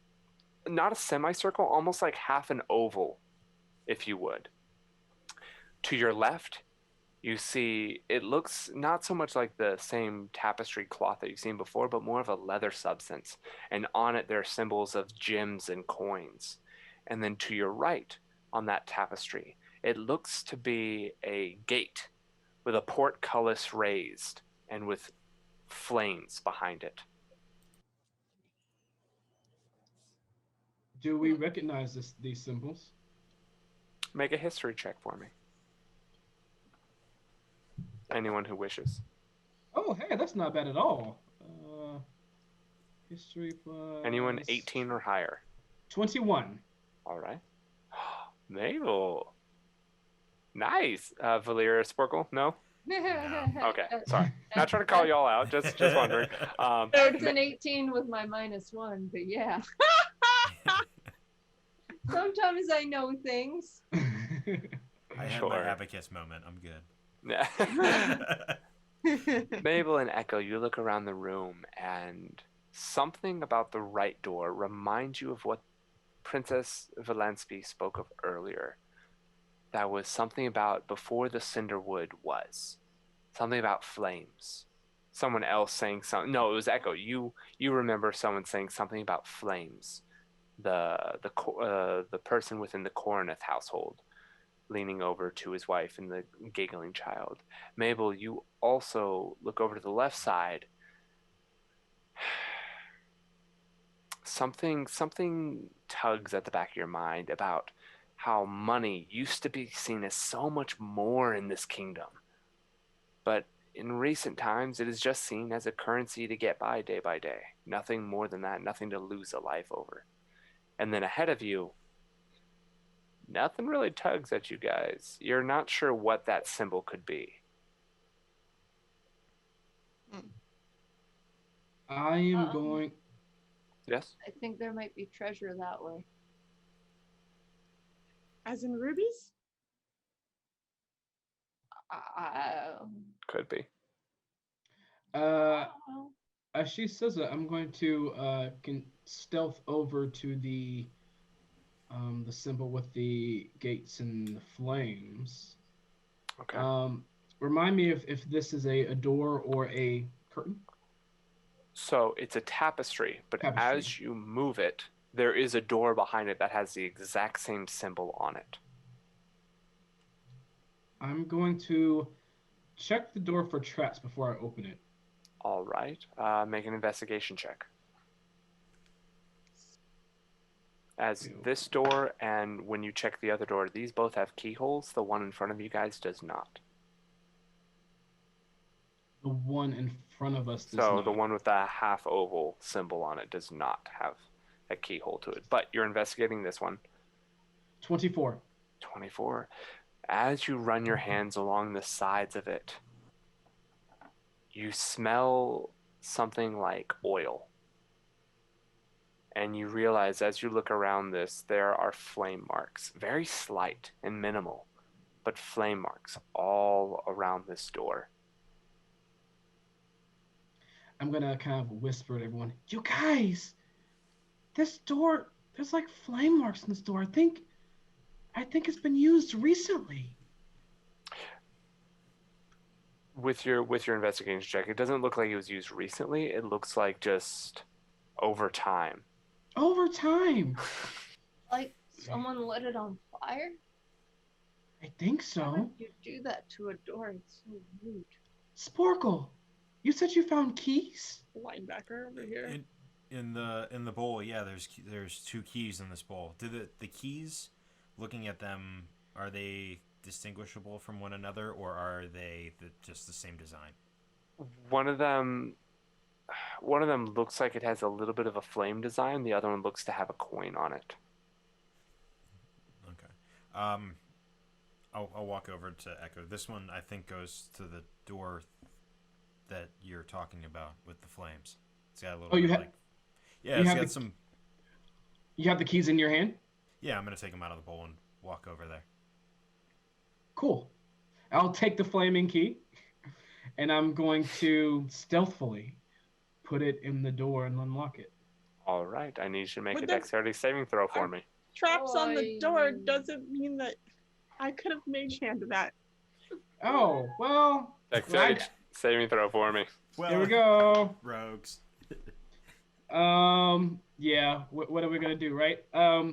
not a semicircle, almost like half an oval, if you would. To your left, you see it looks not so much like the same tapestry cloth that you've seen before, but more of a leather substance. And on it, there are symbols of gems and coins. And then to your right on that tapestry, it looks to be a gate with a portcullis raised and with flames behind it. Do we recognize these symbols? Make a history check for me. Anyone who wishes. Oh, hey, that's not bad at all. History plus Anyone 18 or higher. 21. All right. Mabel. Nice. Valeria Sporkle? No? Okay, sorry. Not trying to call y'all out, just wondering. It's an 18 with my -1, but yeah. Sometimes I know things. I had Sure. my abacus moment. I'm good. Mabel and Echo, you look around the room, and something about the right door reminds you of what Princess Valansky spoke of earlier. That was something about before the Cinderwood was. Something about flames. Someone else saying something. No, it was Echo. You remember someone saying something about flames. The person within the Coroneth household, leaning over to his wife and the giggling child. Mabel, you also look over to the left side. Something tugs at the back of your mind about how money used to be seen as so much more in this kingdom. But in recent times, it is just seen as a currency to get by day. Nothing more than that, nothing to lose a life over. And then ahead of you, nothing really tugs at you guys. You're not sure what that symbol could be. I am going. Yes? I think there might be treasure that way. As in rubies? Could be. As she says it, I'm going to stealth over to the symbol with the gates and the flames. Okay. Remind me if this is a door or a curtain. So it's a tapestry, but Tapestry. as you move it, there is a door behind it that has the exact same symbol on it. I'm going to check the door for traps before I open it. All right. Make an investigation check. As this door and when you check the other door, these both have keyholes. The one in front of you guys does not. The one in front of us does So not. the one with the half oval symbol on it does not have a keyhole to it. But you're investigating this one. 24. 24. As you run your hands along the sides of it, you smell something like oil. And you realize as you look around this, there are flame marks, very slight and minimal, but flame marks all around this door. I'm going to kind of whisper to everyone, you guys, this door, there's like flame marks in this door. I think it's been used recently. With your investigation check, it doesn't look like it was used recently. It looks like just over time. Over time. Like someone lit it on fire? I think Why so. would you do that to a door? It's so rude. Sporkle, you said you found keys? Linebacker over here. In the bowl, yeah. There's 2 keys in this bowl. Do the keys, looking at them, are they distinguishable from one another, or are they just the same design? One of them looks like it has a little bit of a flame design. The other one looks to have a coin on it. Okay. I'll walk over to Echo. This one I think goes to the door that you're talking about with the flames. It's got a little. Yeah, it's got some. You have the keys in your hand? Yeah, I'm gonna take them out of the bowl and walk over there. Cool. I'll take the flaming key, and I'm going to stealthily put it in the door and unlock it. All right, I need you to make Would a there- dexterity saving throw for I'm- me. Traps on the door Oi. doesn't mean that I could have mage handed that. Oh, well. Dexterity saving throw for me. Well, Here we go. rogues. Yeah. What are we gonna do, right?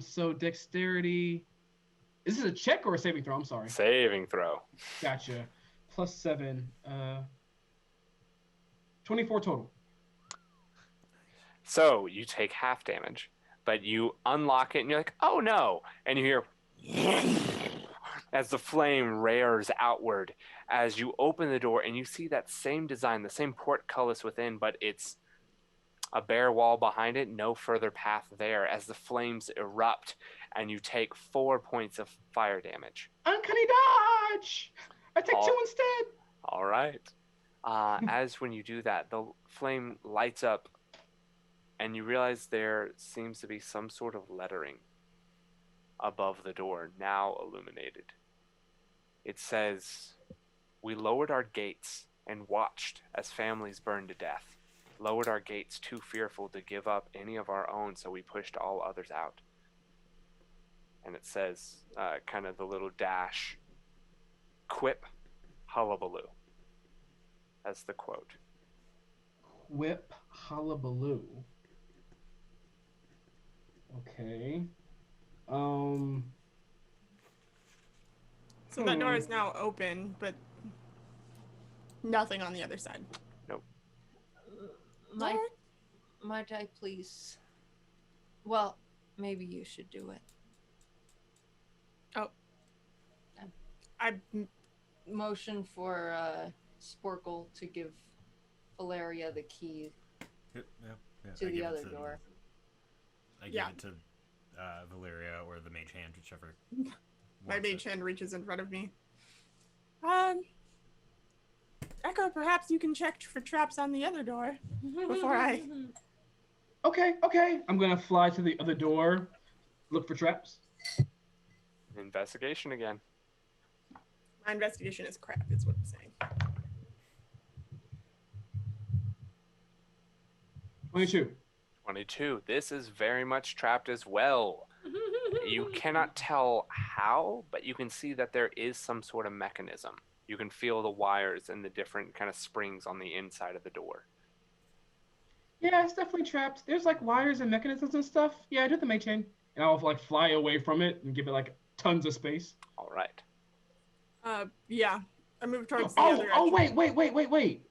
So dexterity. Is this a check or a saving throw? I'm sorry. Saving throw. Gotcha. +7. 24 total. So you take half damage, but you unlock it and you're like, oh no! And you hear as the flame rears outward as you open the door and you see that same design, the same portcullis within, but it's a bare wall behind it, no further path there as the flames erupt and you take 4 points of fire damage. Uncanny dodge. I take Oh. 2 instead. All right. As when you do that, the flame lights up and you realize there seems to be some sort of lettering above the door, now illuminated. It says, "We lowered our gates and watched as families burned to death. Lowered our gates too fearful to give up any of our own, so we pushed all others out." And it says, kind of the little dash, "Quip hullabaloo," as the quote. Whip hullabaloo. Okay. So that door is now open, but nothing on the other side. Might I please? Well, maybe you should do it. I Motion for Sporkle to give Valeria the key Yeah, to I the give it other door. I give Yeah. it to Valeria or the mage hand, whichever. my wants mage it. hand reaches in front of me. Echo, perhaps you can check for traps on the other door before I. Okay. I'm gonna fly to the other door, look for traps. Investigation again. My investigation is crap, is what I'm saying. 22. 22. This is very much trapped as well. You cannot tell how, but you can see that there is some sort of mechanism. You can feel the wires and the different kind of springs on the inside of the door. Yeah, it's definitely trapped. There's like wires and mechanisms and stuff. Yeah, I do the mage hand, and I'll like fly away from it and give it like tons of space. All right. Yeah. I move towards the Oh, other oh, edge. wait.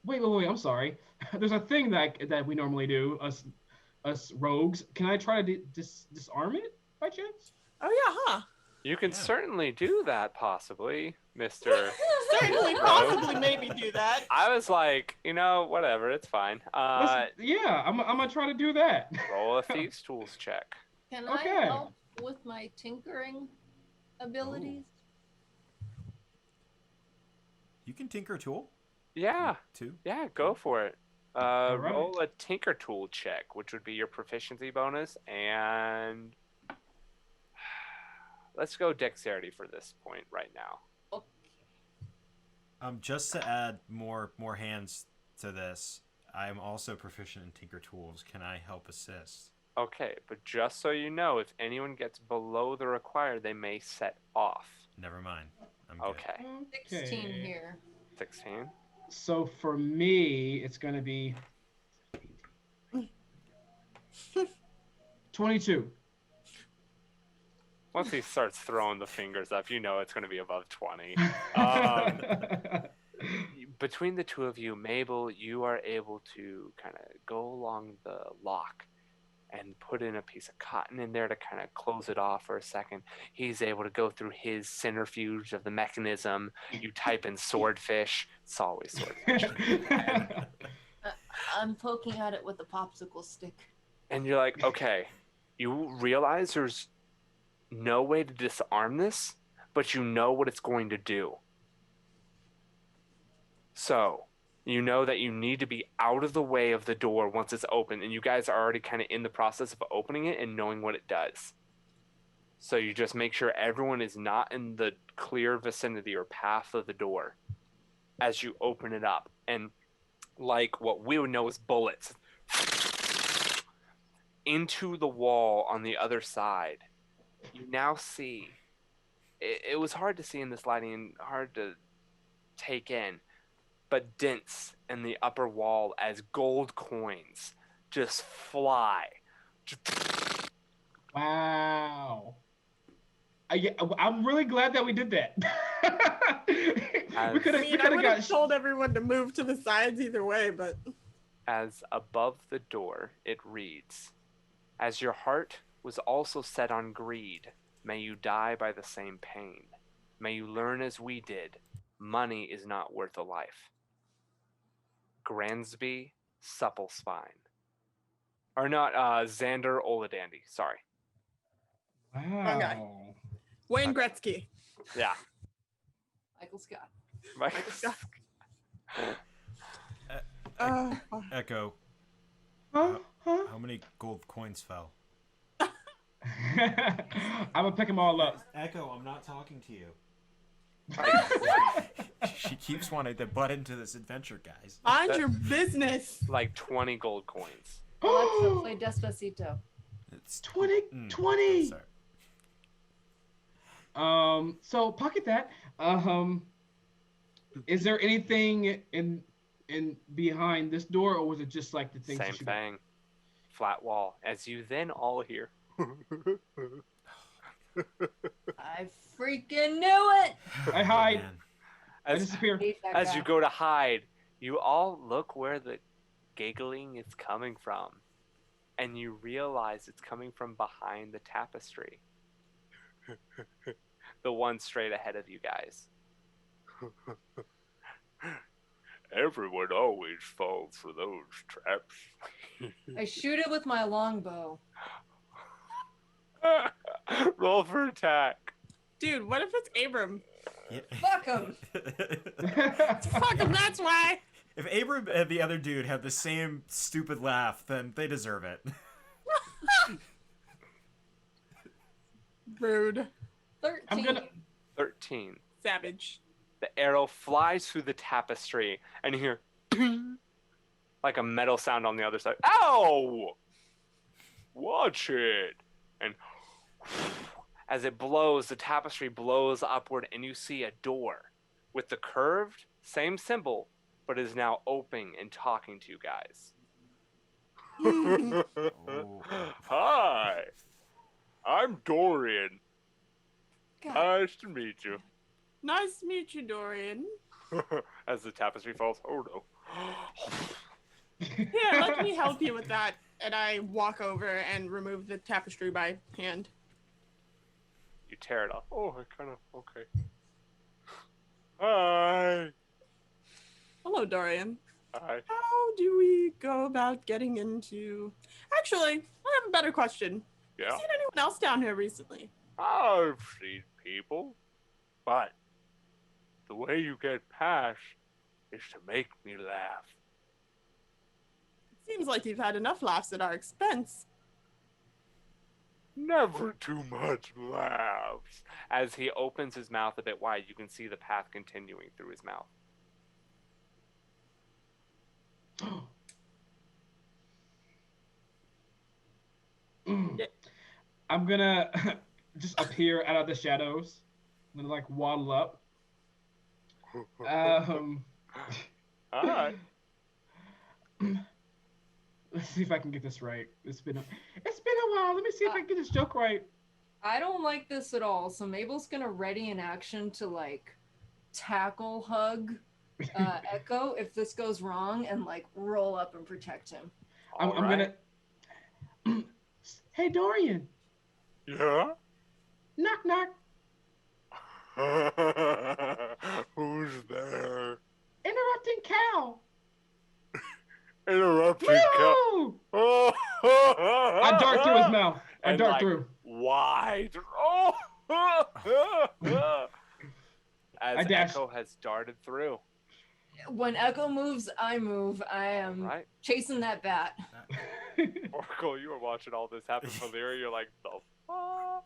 I'm sorry. There's a thing that we normally do, us rogues. Can I try to disarm it by chance? Oh yeah, huh? You can Yeah. certainly do that, possibly, Mr. Certainly, possibly, maybe do that. I was like, whatever, it's fine. Yeah, I'm gonna try to do that. Roll a Thieves' Tools check. Can Okay. I help with my tinkering abilities? You can tinker a tool Yeah, too. yeah, go for it. right. Roll a Tinker Tool check, which would be your proficiency bonus, and let's go Dexterity for this point right now. Just to add more hands to this, I'm also proficient in tinker tools. Can I help assist? Okay, but just so you know, if anyone gets below the required, they may set off. Never mind. I'm good. Okay, 16 here. 16. So for me, it's gonna be 22. Once he starts throwing the fingers up, you know it's going to be above 20. Between the two of you, Mabel, you are able to kind of go along the lock and put in a piece of cotton in there to kind of close it off for a second. He's able to go through his centrifuge of the mechanism. You type in swordfish. It's always swordfish. I'm poking at it with a popsicle stick. And you're like, okay, you realize there's no way to disarm this, but you know what it's going to do. So, you know that you need to be out of the way of the door once it's open, and you guys are already kind of in the process of opening it and knowing what it does. So you just make sure everyone is not in the clear vicinity or path of the door as you open it up. And like what we would know as bullets into the wall on the other side, you now see. It was hard to see in this lighting and hard to take in, but dents in the upper wall as gold coins just fly. Wow. I'm really glad that we did that. As- we could I have mean, I would got. have told everyone to move to the sides either way, but As above the door it reads, "As your heart was also set on greed, may you die by the same pain. May you learn as we did, money is not worth a life. Gransby Supplespine." Or not, Xander Oladandy, sorry. Wow. Wayne Gretzky. Yeah. Michael Scott. Michael Scott. Uh, Echo, Huh? how many gold coins fell? I'm gonna pick them all up. Echo, I'm not talking to you. She keeps wanting to butt into this adventure, guys. Mind your business. Like 20 gold coins. Alexa, play Despacito. It's 20. Mm, 20. sorry. So pocket that. Is there anything in behind this door, or was it just like the things? Same thing. Flat wall. As you then all hear. I freaking knew it! I hide. Man. I disappear. Hate that As guy. you go to hide, you all look where the giggling is coming from. And you realize it's coming from behind the tapestry. The one straight ahead of you guys. Everyone always falls for those traps. I shoot it with my longbow. Roll for attack. Dude, what if it's Abram? Yeah. Fuck him! Fuck him, that's why. If Abram and the other dude have the same stupid laugh, then they deserve it. Rude. 13. I'm gonna. 13. Savage. The arrow flies through the tapestry, and you hear ping, like a metal sound on the other side. Ow! Watch it! And as it blows, the tapestry blows upward, and you see a door with the curved, same symbol, but is now open and talking to you guys. Oh. Hi, I'm Dorian. God. Nice to meet you. Nice to meet you, Dorian. As the tapestry falls. Oh no. Here, let me help you with that. And I walk over and remove the tapestry by hand. You tear it off. Oh, I kind of. Okay. Hi. Hello, Dorian. Hi. How do we go about getting into... Actually, I have a better question. Yeah. Have you seen anyone else down here recently? I've seen people, but the way you get past is to make me laugh. Seems like you've had enough laughs at our expense. Never too much laughs. As he opens his mouth a bit wide, you can see the path continuing through his mouth. I'm gonna just appear out of the shadows. I'm gonna like waddle up. Hi. Let's see if I can get this right. It's been a while. Let me see if I can get this joke right. I don't like this at all, so Mabel's gonna ready an action to like tackle hug Echo if this goes wrong and like roll up and protect him. I'm gonna. Hey Dorian, Yeah? knock knock. Who's there? Interrupting cow. Interrupting cow. Woo! I dart through his mouth. I And, dart like, through. Wide. As I dash. Echo has darted through. When Echo moves, I move. I am Right? chasing that bat. Oracle, you were watching all this happen from there. You're like, the fuck?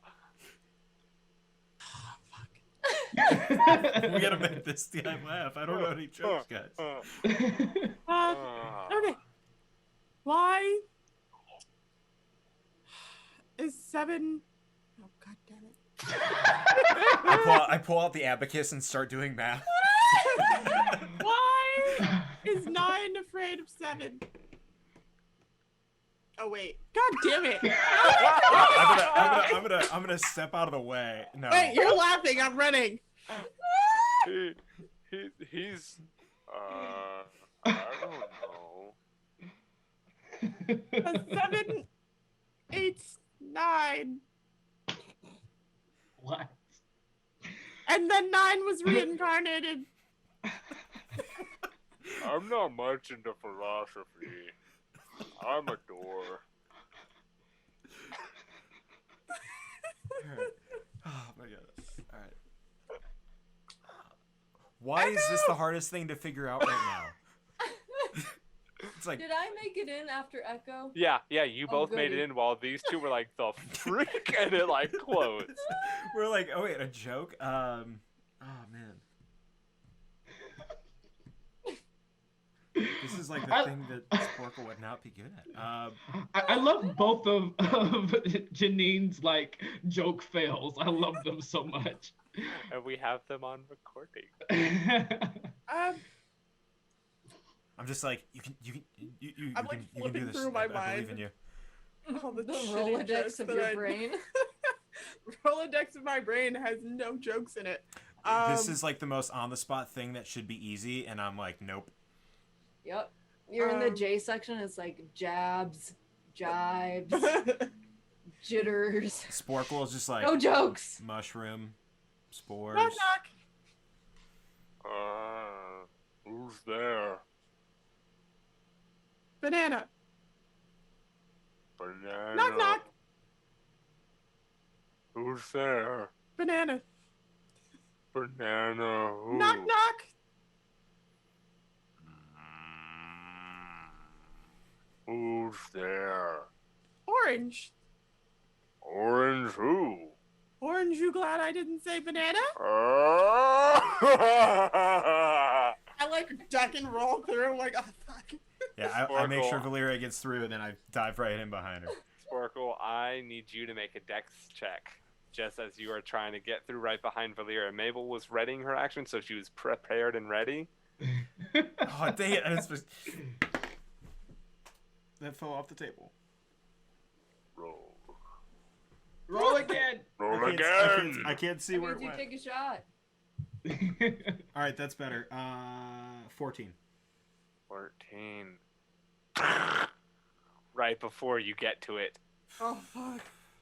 We gotta make this guy laugh. I don't know any jokes, guys. Okay. Why is 7. Oh, god damn it. I pull out the abacus and start doing math. Why is 9 afraid of 7? Oh wait. God damn it. I'm gonna step out of the way. No. Wait, you're laughing. I'm running. He's I don't know. 7, 8, 9. What? And then 9 was reincarnated. I'm not much into philosophy. I'm a door. Oh my god. All right. Why is this the hardest thing to figure out right now? It's like, Did I make it in after Echo? Yeah, you Oh, both made it goody. in while these two were like, the freak, and it like closed. we're like, oh wait, a joke? Oh man. This is like the thing that Sporkle would not be good at. I love both of Janine's like joke fails. I love them so much. And we have them on recording. I'm just like, you can I'm, like, do flipping this. through my I believe mind. in you. All the The shitty jokes Rolodex of that your I- brain. Rolodex of my brain has no jokes in it. This is like the most on the spot thing that should be easy, and I'm like, nope. Yep. You're in the Um, J section. It's like jabs, jibes, jitters. Sporkle is just like No jokes. mushroom, spores. Knock knock. Who's there? Banana. Banana. Knock knock. Who's there? Banana. Banana. Who? Knock knock. Who's there? Orange. Orange who? Orange, you glad I didn't say banana? I like duck and roll through. I'm like, oh fuck. Yeah, I make sure Sporkle. Valeria gets through, and then I dive right in behind her. Sporkle, I need you to make a dex check. Just as you are trying to get through right behind Valeria. Mabel was readying her action, so she was prepared and ready. Oh, dang it. That fell off the table. Roll. Roll again. Roll I again. can't see That where it means you went. take a shot. All right, that's better. 14. 14. Right before you get to it, Oh fuck.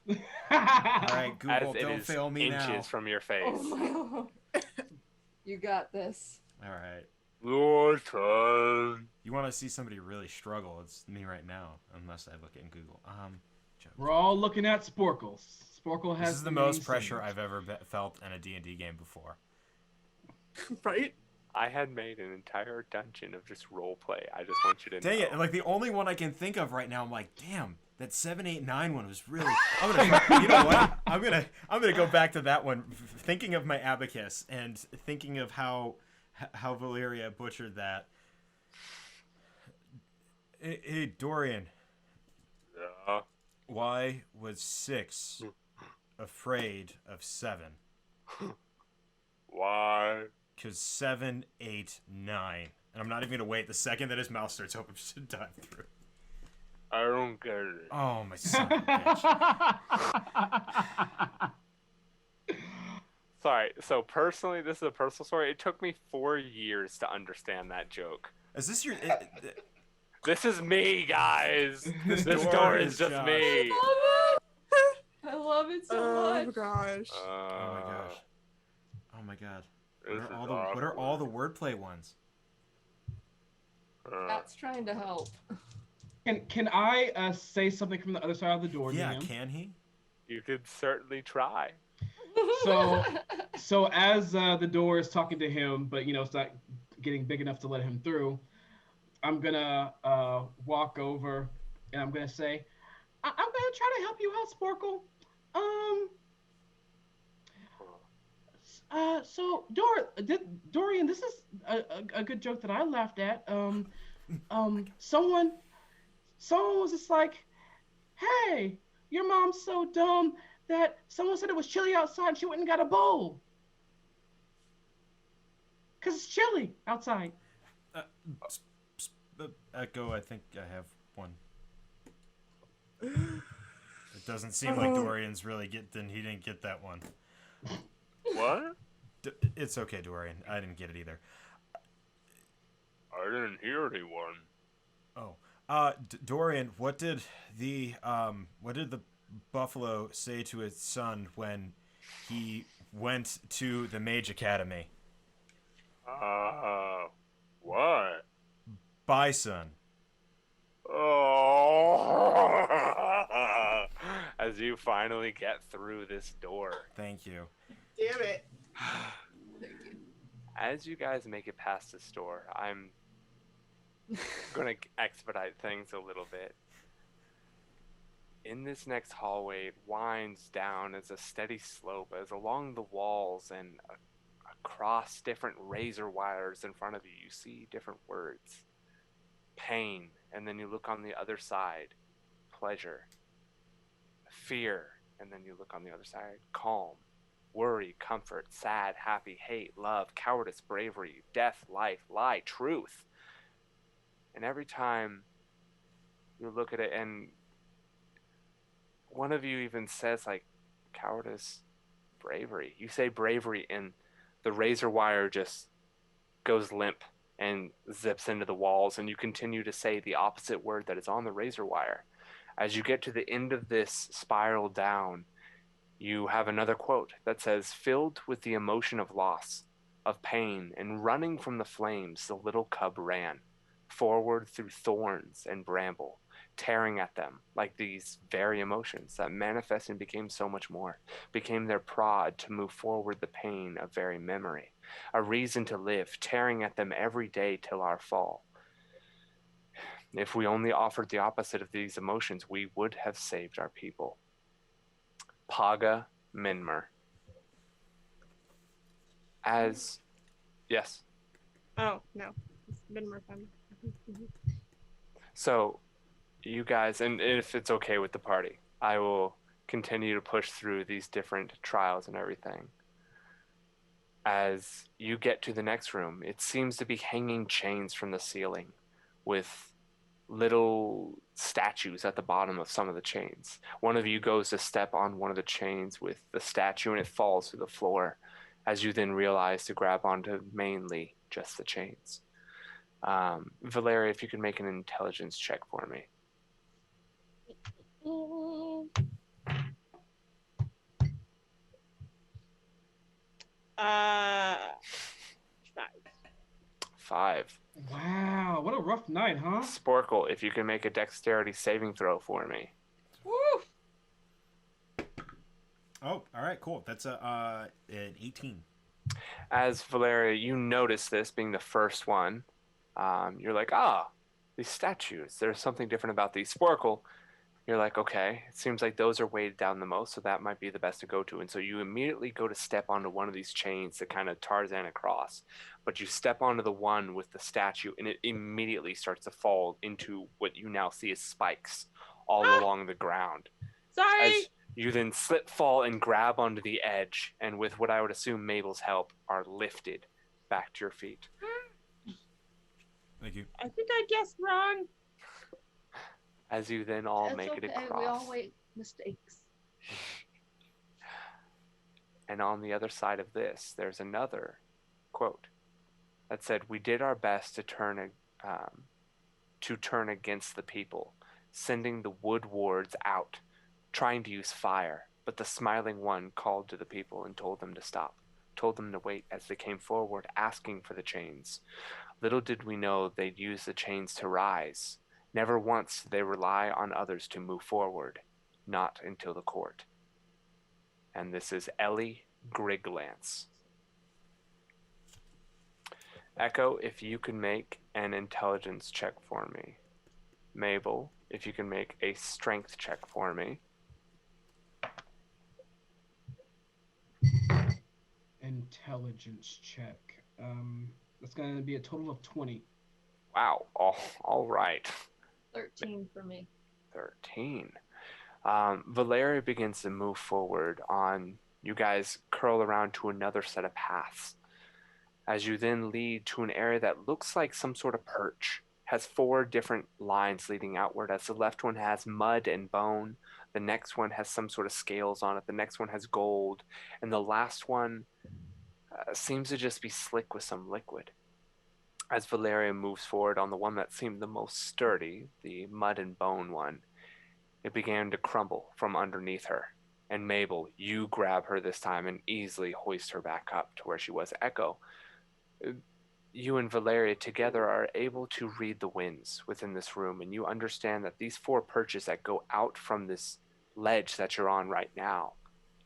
All right, as Google, it don't is fail me inches now. from your face. Oh my god. You got this. All right. Your turn. You want to see somebody really struggle? It's me right now, unless I look in Google. Jokes. We're all looking at Sporkle. Sporkle has. This is the most pressure I've ever felt in a D&D game before. Right? I had made an entire dungeon of just role play. I just want you to Dang know. it! Like the only one I can think of right now, I'm like, damn, that 789 one was really. I'm gonna, you know what? I'm gonna go back to that one, thinking of my abacus and thinking of how Valeria butchered that. Hey Dorian, Yeah. why was 6 afraid of 7? Why? Because 7, 8, 9. And I'm not even gonna wait. The second that his mouth starts open, should dive through. I don't get it. Oh my son of a bitch. Sorry. So personally, this is a personal story. It took me 4 years to understand that joke. Is this your? This is me, guys. This door door is is just Josh. me. I love it so Oh much. gosh. Oh my gosh. Oh my god. This What is are all the awkward. wordplay ones? That's trying to help. Can I say something from the other side of the door? Yeah, Liam? can he? You could certainly try. So as the door is talking to him, but it's not getting big enough to let him through, I'm gonna walk over and I'm gonna say, I'm gonna try to help you out, Sporkle. So Dorian, this is a good joke that I laughed at. Someone was just like, hey, Your mom's so dumb that someone said it was chilly outside and she went and got a bowl. Because it's chilly outside. Uh, Echo, I think I have one. It doesn't seem like Dorian's really he didn't get that one. What? It's okay, Dorian. I didn't get it either. I didn't hear anyone. Oh, Dorian, what did the buffalo say to its son when he went to the Mage Academy? What? Bye, son. Oh. As you finally get through this door. Thank you. Damn it. As you guys make it past this door, I'm going to expedite things a little bit. In this next hallway, it winds down as a steady slope, as along the walls and across different razor wires in front of you, you see different words. Pain, and then you look on the other side, pleasure. Fear, and then you look on the other side, calm. Worry, comfort, sad, happy, hate, love, cowardice, bravery, death, life, lie, truth. And every time you look at it, and one of you even says, like, cowardice, bravery. You say bravery, and the razor wire just goes limp and zips into the walls, and you continue to say the opposite word that is on the razor wire. As you get to the end of this spiral down, you have another quote that says, filled with the emotion of loss, of pain, and running from the flames, the little cub ran, forward through thorns and bramble, tearing at them like these very emotions that manifest and became so much more, became their prod to move forward the pain of very memory, a reason to live, tearing at them every day till our fall. If we only offered the opposite of these emotions, we would have saved our people. Paga Minmer. As, yes. Oh, no. It's been more fun. So, you guys, and if it's okay with the party, I will continue to push through these different trials and everything. As you get to the next room, it seems to be hanging chains from the ceiling with little statues at the bottom of some of the chains. One of you goes to step on one of the chains with the statue and it falls to the floor, as you then realize to grab onto mainly just the chains. Valeria, if you could make an intelligence check for me. Uh, 5. 5. Wow, what a rough night, huh? Sporkle, if you can make a dexterity saving throw for me. Woo! Oh, all right, cool. That's an 18. As Valeria, you notice this being the first one. You're like, these statues. There's something different about these. Sporkle, you're like, okay, it seems like those are weighted down the most, so that might be the best to go to. And so you immediately go to step onto one of these chains to kind of Tarzan across. But you step onto the one with the statue, and it immediately starts to fall into what you now see as spikes all along the ground. Sorry! As you then slip, fall, and grab onto the edge, and with what I would assume Mabel's help, are lifted back to your feet. Thank you. I think I guessed wrong. As you then all It's make okay. it across. We all make mistakes. And on the other side of this, there's another quote that said, "We did our best to turn against the people, sending the wood wards out, trying to use fire. But the smiling one called to the people and told them to stop, told them to wait as they came forward, asking for the chains. Little did we know they'd use the chains to rise. Never once did they rely on others to move forward, not until the court." And this is Ellie Griglance. Echo, if you can make an intelligence check for me. Mabel, if you can make a strength check for me. Intelligence check. That's gonna be a total of 20. Wow, all right. 13 for me. 13. Valeria begins to move forward on. You guys curl around to another set of paths as you then lead to an area that looks like some sort of perch. Has 4 different lines leading outward, as the left one has mud and bone, the next one has some sort of scales on it, the next one has gold, and the last one seems to just be slick with some liquid. As Valeria moves forward on the one that seemed the most sturdy, the mud and bone one, it began to crumble from underneath her. And Mabel, you grab her this time and easily hoist her back up to where she was. Echo, you and Valeria together are able to read the winds within this room, and you understand that these 4 perches that go out from this ledge that you're on right now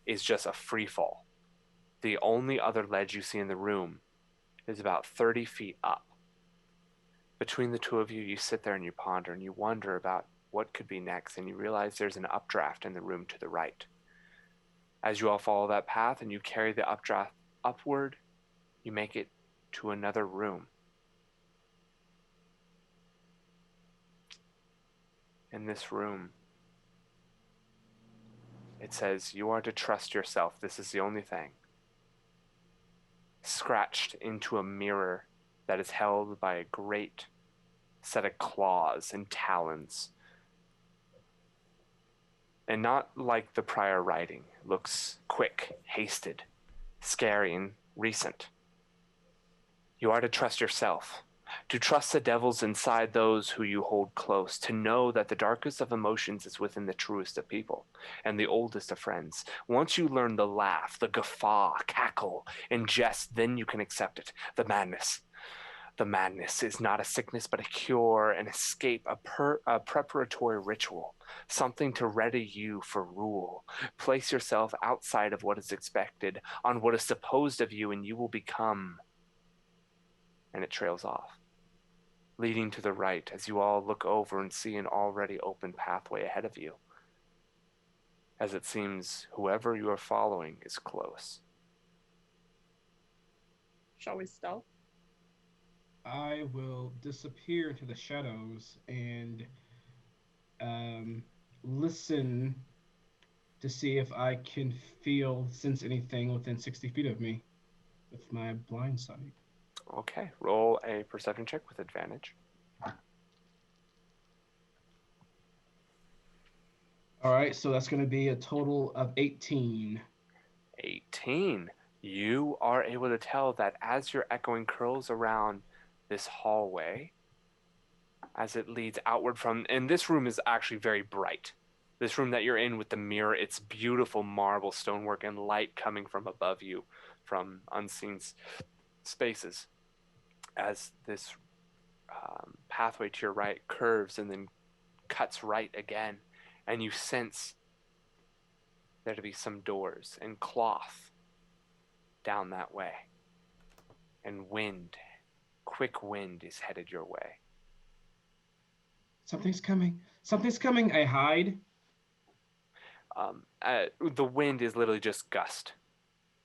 is just a free fall. The only other ledge you see in the room is about 30 feet up. Between the two of you, you sit there and you ponder and you wonder about what could be next, and you realize there's an updraft in the room to the right. As you all follow that path and you carry the updraft upward, you make it to another room. In this room, it says, you are to trust yourself. This is the only thing. Scratched into a mirror that is held by a great set of claws and talons. And not like the prior writing. It looks quick, hasted, scary, and recent. You are to trust yourself, to trust the devils inside those who you hold close, to know that the darkest of emotions is within the truest of people and the oldest of friends. Once you learn the laugh, the guffaw, cackle, and jest, then you can accept it, the madness. The madness is not a sickness, but a cure, an escape, a preparatory ritual, something to ready you for rule. Place yourself outside of what is expected, on what is supposed of you, and you will become. And it trails off, leading to the right as you all look over and see an already open pathway ahead of you. As it seems, whoever you are following is close. Shall we stealth? I will disappear into the shadows and listen to see if I can sense anything within 60 feet of me with my blind sight. Okay, roll a perception check with advantage. All right, so that's going to be a total of 18. 18. You are able to tell that as your echoing curls around this hallway, as it leads outward from, and this room is actually very bright. This room that you're in with the mirror, it's beautiful marble stonework and light coming from above you from unseen spaces. As this pathway to your right curves and then cuts right again, and you sense there to be some doors and cloth down that way, and wind, quick wind is headed your way. Something's coming. Something's coming. I hide. The wind is literally just gust,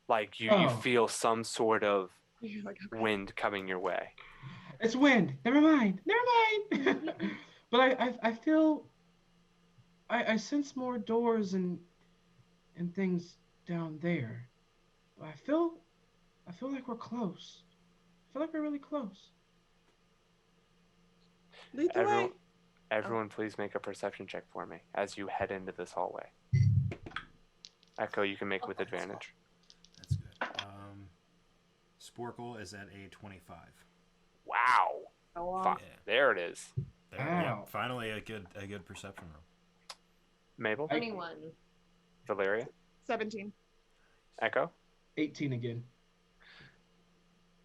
like you Oh. feel some sort of You're like, okay. wind coming your way. It's wind. Never mind. Never mind. But I feel I sense more doors and things down there. I feel like we're close. I feel like we're really close. Lead the way. Everyone, please make a perception check for me as you head into this hallway. Echo, you can make with advantage. That's good. Sporkle is at a 25. Wow. Oh, Yeah. There it is. There, yeah, Wow. finally a good perception roll. Mabel? 21. Valeria? 17. Echo? 18 again.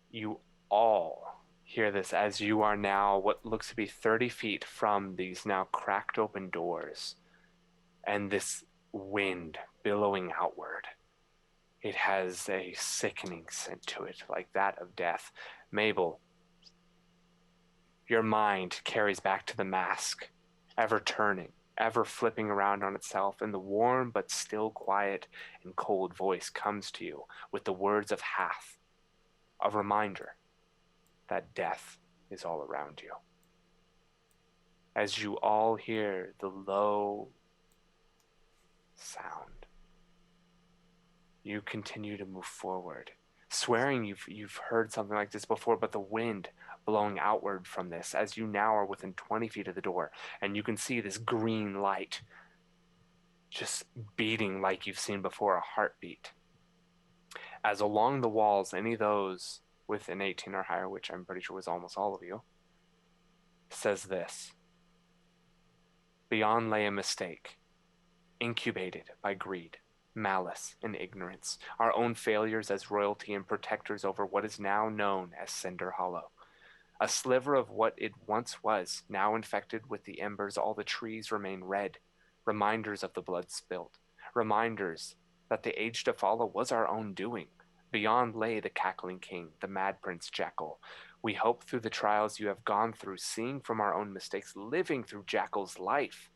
You all hear this as you are now what looks to be 30 feet from these now cracked open doors, and this wind billowing outward. It has a sickening scent to it, like that of death. Mabel, your mind carries back to the mask, ever turning, ever flipping around on itself, and the warm but still quiet and cold voice comes to you with the words of Hath, a reminder that death is all around you. As you all hear the low sound. You continue to move forward, swearing you've heard something like this before, but the wind blowing outward from this as you now are within 20 feet of the door, and you can see this green light just beating like you've seen before, a heartbeat. As along the walls, any of those with an 18 or higher, which I'm pretty sure was almost all of you, says this: beyond lay a mistake, incubated by greed, malice, and ignorance, our own failures as royalty and protectors over what is now known as Cinderhollow. A sliver of what it once was, now infected with the embers, all the trees remain red, reminders of the blood spilled, reminders that the age to follow was our own doing. Beyond lay the cackling king, the mad prince Jackal. We hope through the trials you have gone through, seeing from our own mistakes, living through Jackal's life,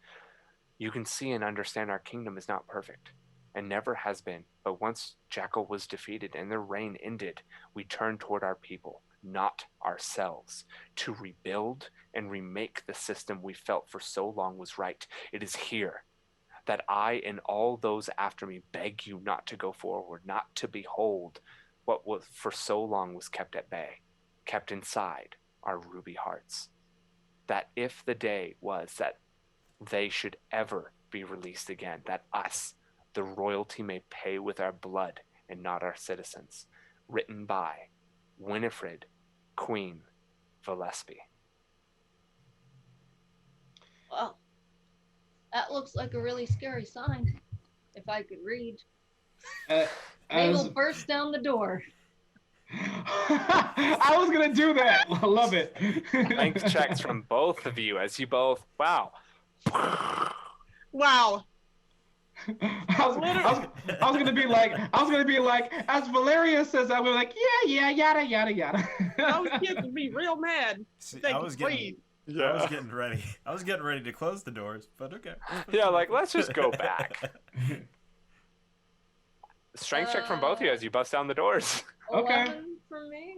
you can see and understand our kingdom is not perfect, and never has been. But once Jackal was defeated and their reign ended, we turned toward our people, not ourselves, to rebuild and remake the system we felt for so long was right. It is here that I and all those after me beg you not to go forward, not to behold what was for so long was kept at bay, kept inside our ruby hearts. That if the day was that they should ever be released again, that us, the royalty, may pay with our blood and not our citizens. Written by Winifred, Queen Gillespie. Well, that looks like a really scary sign. If I could read. Mabel burst down the door. I was gonna do that. I love it. Strength checks from both of you as you both, wow. Wow. I was gonna be like, as Valeria says, I was like, yeah, yada yada yada. Those kids would be real mad. See, They I could was getting, read. Yeah. I was getting ready. I was getting ready to close the doors, but okay. Yeah, like, let's just go back. Strength check from both of you as you bust down the doors. Okay. 11 for me.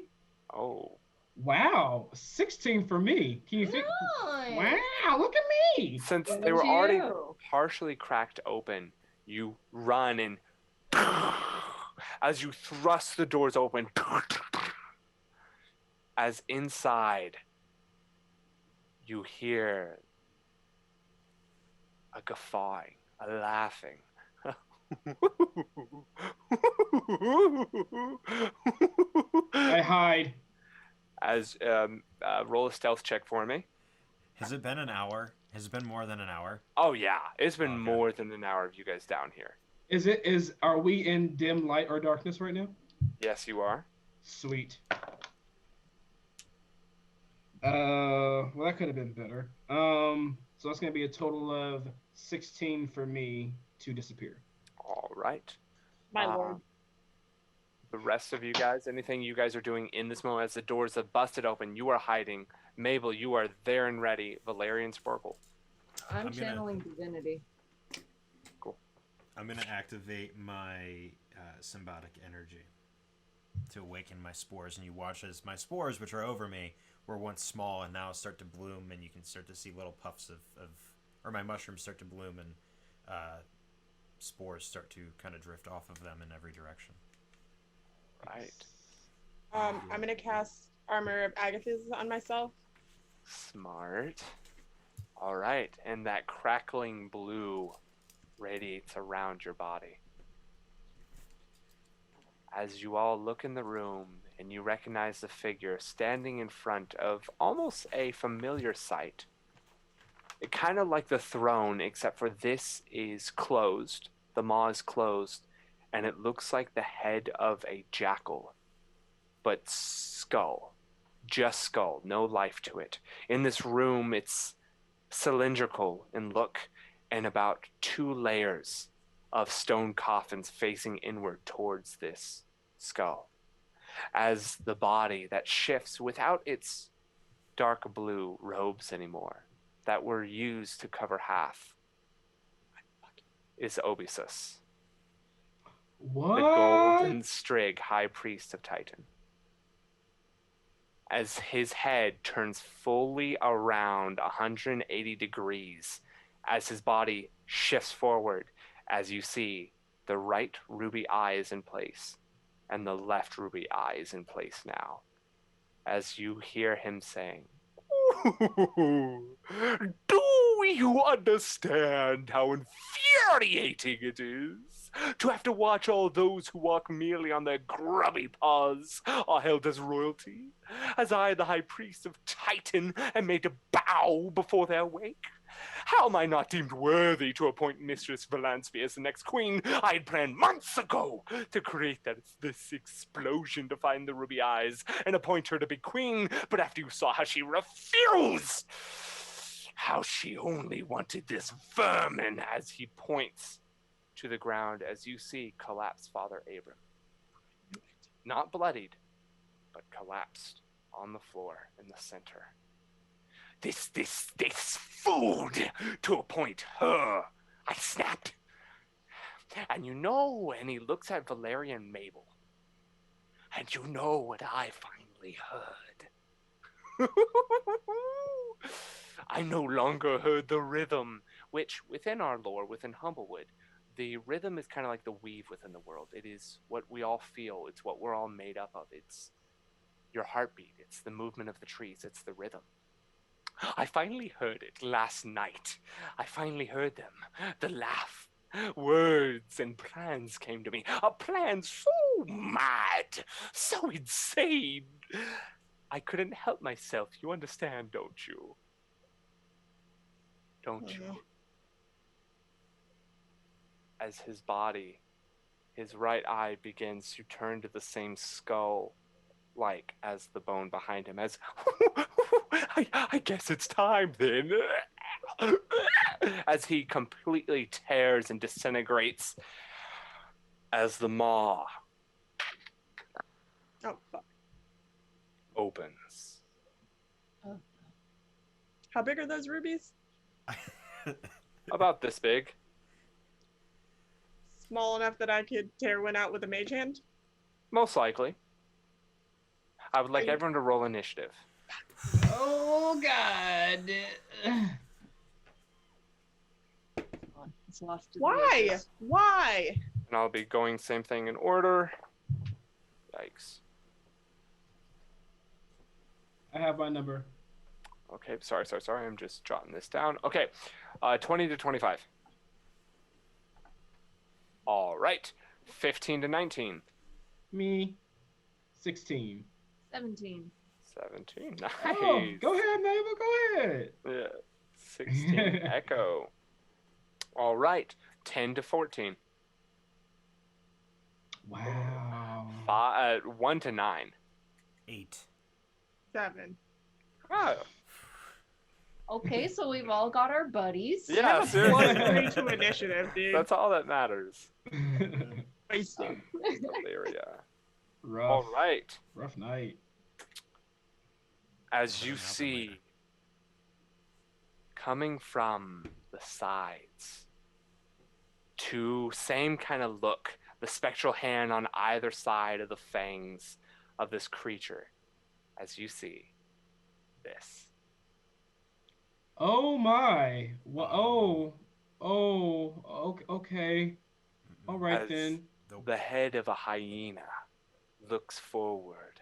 Oh. Wow, 16 for me. Can you think? Nice. Wow, look at me. Since Good they were to already you. partially cracked open, you run and as you thrust the doors open, as inside you hear a guffawing, a laughing. I hide. As roll a stealth check for me. Has it been an hour? Has it been more than an hour? Oh yeah, it's been Okay. more than an hour of you guys down here. Are we in dim light or darkness right now? Yes, you are. Sweet. Well, that could have been better. So that's gonna be a total of 16 for me to disappear. All right. My lord. The rest of you guys, anything you guys are doing in this moment as the doors have busted open, you are hiding. Mabel, you are there and ready. Valerian Sporkle. I'm I'm gonna- channeling divinity. I'm gonna activate my symbiotic energy to awaken my spores, and you watch as my spores, which are over me, were once small and now start to bloom, and you can start to see little puffs or my mushrooms start to bloom, and spores start to kind of drift off of them in every direction. Right. I'm gonna cast Armor of Agathis on myself. Smart. All right. And that crackling blue radiates around your body. As you all look in the room and you recognize the figure standing in front of almost a familiar sight. It kind of like the throne, except for this is closed. The maw is closed, and it looks like the head of a jackal, but skull. Just skull, no life to it. In this room, it's cylindrical in look and about 2 layers of stone coffins facing inward towards this skull. As the body that shifts without its dark blue robes anymore, that were used to cover half, is Obisus, What? the golden strig high priest of Titan. As his head turns fully around 180 degrees, as his body shifts forward, as you see the right ruby eye is in place and the left ruby eye is in place now, as you hear him saying, "Do you understand how infuriating it is to have to watch all those who walk merely on their grubby paws are held as royalty, as I, the high priest of Titan, am made to bow before their wake? How am I not deemed worthy to appoint Mistress Valansby as the next queen? I had planned months ago to create this explosion to find the ruby eyes and appoint her to be queen, but after you saw how she refused, how she only wanted this vermin," as he points to the ground as you see collapse Father Abram. Not bloodied, but collapsed on the floor in the center. This food to appoint her, I snapped. And you know, and he looks at Valeria and Mabel. And you know what I finally heard. I no longer heard the rhythm, which within our lore, within Humblewood, the rhythm is kind of like the weave within the world. It is what we all feel. It's what we're all made up of. It's your heartbeat. It's the movement of the trees. It's the rhythm. I finally heard it last night. I finally heard them. The laugh. Words and plans came to me. A plan so mad, so insane. I couldn't help myself. You understand, don't you? Don't you? As his body, his right eye begins to turn to the same skull like as the bone behind him, as I guess it's time then. As he completely tears and disintegrates as the maw Oh, fuck. opens. How big are those rubies? About this big. Small enough that I could tear one out with a mage hand? Most likely. I would like everyone to roll initiative. Oh God. It's lost to the Why? ages. Why? And I'll be going same thing in order. Yikes. I have my number. Okay, sorry. I'm just jotting this down. Okay, 20 to 25. All right, 15 to 19. Me. 16. 17. 17. Nice. Oh, go ahead, Mabel. Go ahead. Yeah. 16. Echo. All right, 10 to 14. Wow. 1 to 9. 8. 7. Oh. Okay, so we've all got our buddies. Yeah, Plus seriously. 3 to initiative, dude. That's all that matters. Wasting. Valeria. Rough. All right. Rough night. As you see, coming from the sides, two same kind of look, the spectral hand on either side of the fangs of this creature, as you see this. Oh my. Okay. All right As then. the head of a hyena looks forward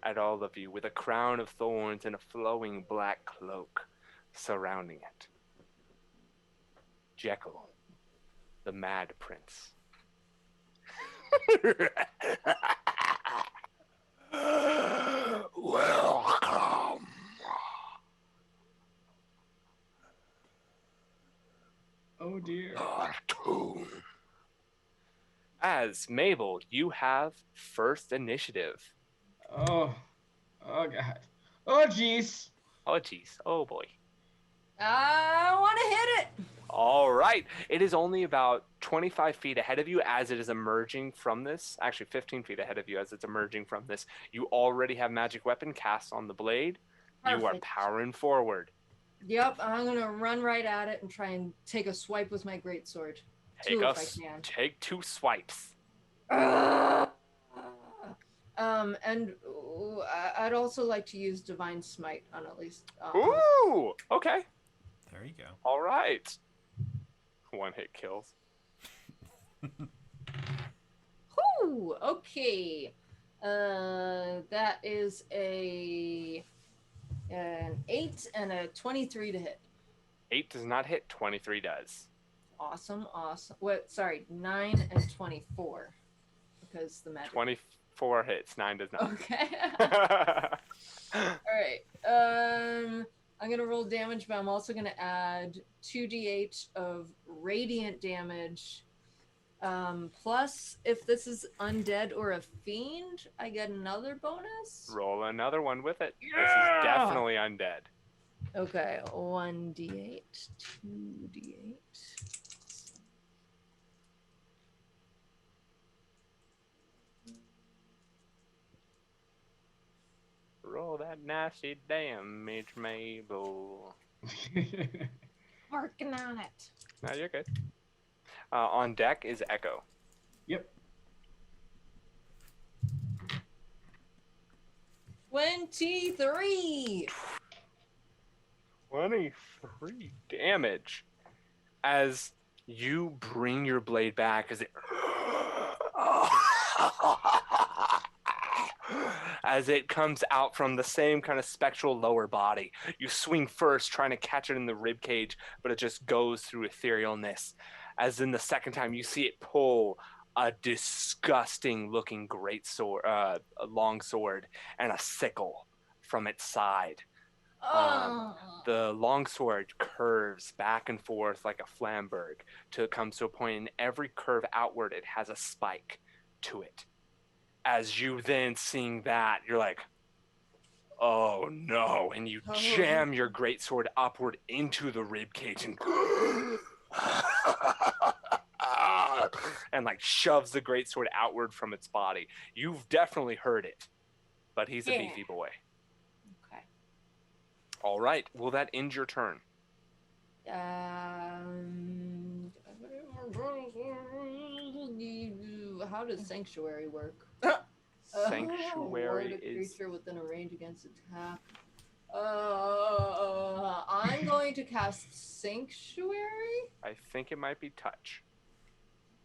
at all of you with a crown of thorns and a flowing black cloak surrounding it. Jekyll, the Mad Prince. Welcome. Oh dear. Tomb. As Mabel, you have first initiative. Oh God. Oh jeez. Oh, jeez. Oh, boy. I want to hit it. All right. It is only about 25 feet ahead of you as it is emerging from this. Actually, 15 feet ahead of you as it's emerging from this. You already have magic weapon cast on the blade. You are Perfect. powering forward. Yep, I'm gonna run right at it and try and take a swipe with my greatsword. Take Two if I can. Take 2 swipes. And I'd also like to use Divine Smite on at least. Ooh. Okay. There you go. All right. 1 hit kills. Whew, okay. That is an 8 and a 23 to hit. 8 does not hit. 23 does. Awesome. What? Sorry, 9 and 24. Because the magic. 24 hits. 9 does not. Okay. All right. I'm gonna roll damage, but I'm also gonna add 2d8 of radiant damage. Plus, if this is undead or a fiend, I get another bonus. Roll another one with it. Yeah! This is definitely undead. Okay, 1d8, 2d8. Roll that nasty damage, Mabel. Working on it. No, you're good. On deck is Echo. Yep. 23. 23 damage. As you bring your blade back, as it comes out from the same kind of spectral lower body. You swing first, trying to catch it in the rib cage, but it just goes through etherealness. As in the second time, you see it pull a disgusting looking great sword, a long sword, and a sickle from its side. The longsword curves back and forth like a flamberg till it comes to a point in every curve outward, it has a spike to it. As you then seeing that, you're like, oh no, and you jam your greatsword upward into the rib cage and and like shoves the greatsword outward from its body. You've definitely heard it, but he's a beefy boy. Okay. All right, will that end your turn? How does Sanctuary work? Sanctuary ward a is... creature within a range against attack. I'm going to cast Sanctuary. I think it might be touch.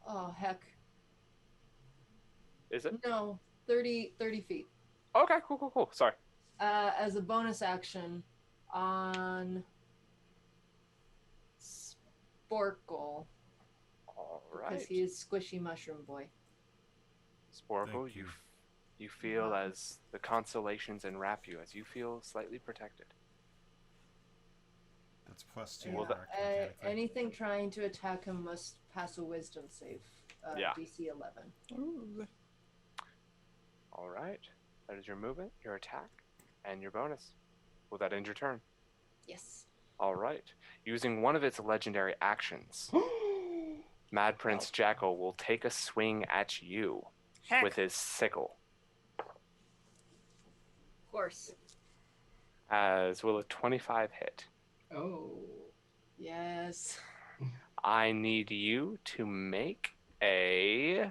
Oh, heck. Is it? No, 30 feet. Okay, cool. Sorry. As a bonus action on Sporkle. All right. Because he is Squishy Mushroom Boy. Sporkle, you feel as the constellations enwrap you, as you feel slightly protected. That's plus 2. Anything trying to attack him must pass a wisdom save. DC 11. Ooh. All right. That is your movement, your attack, and your bonus. Will that end your turn? Yes. All right. Using one of its legendary actions, Mad Prince Jackal will take a swing at you with his sickle. Of course. As will a 25 hit. Oh. Yes. I need you to make a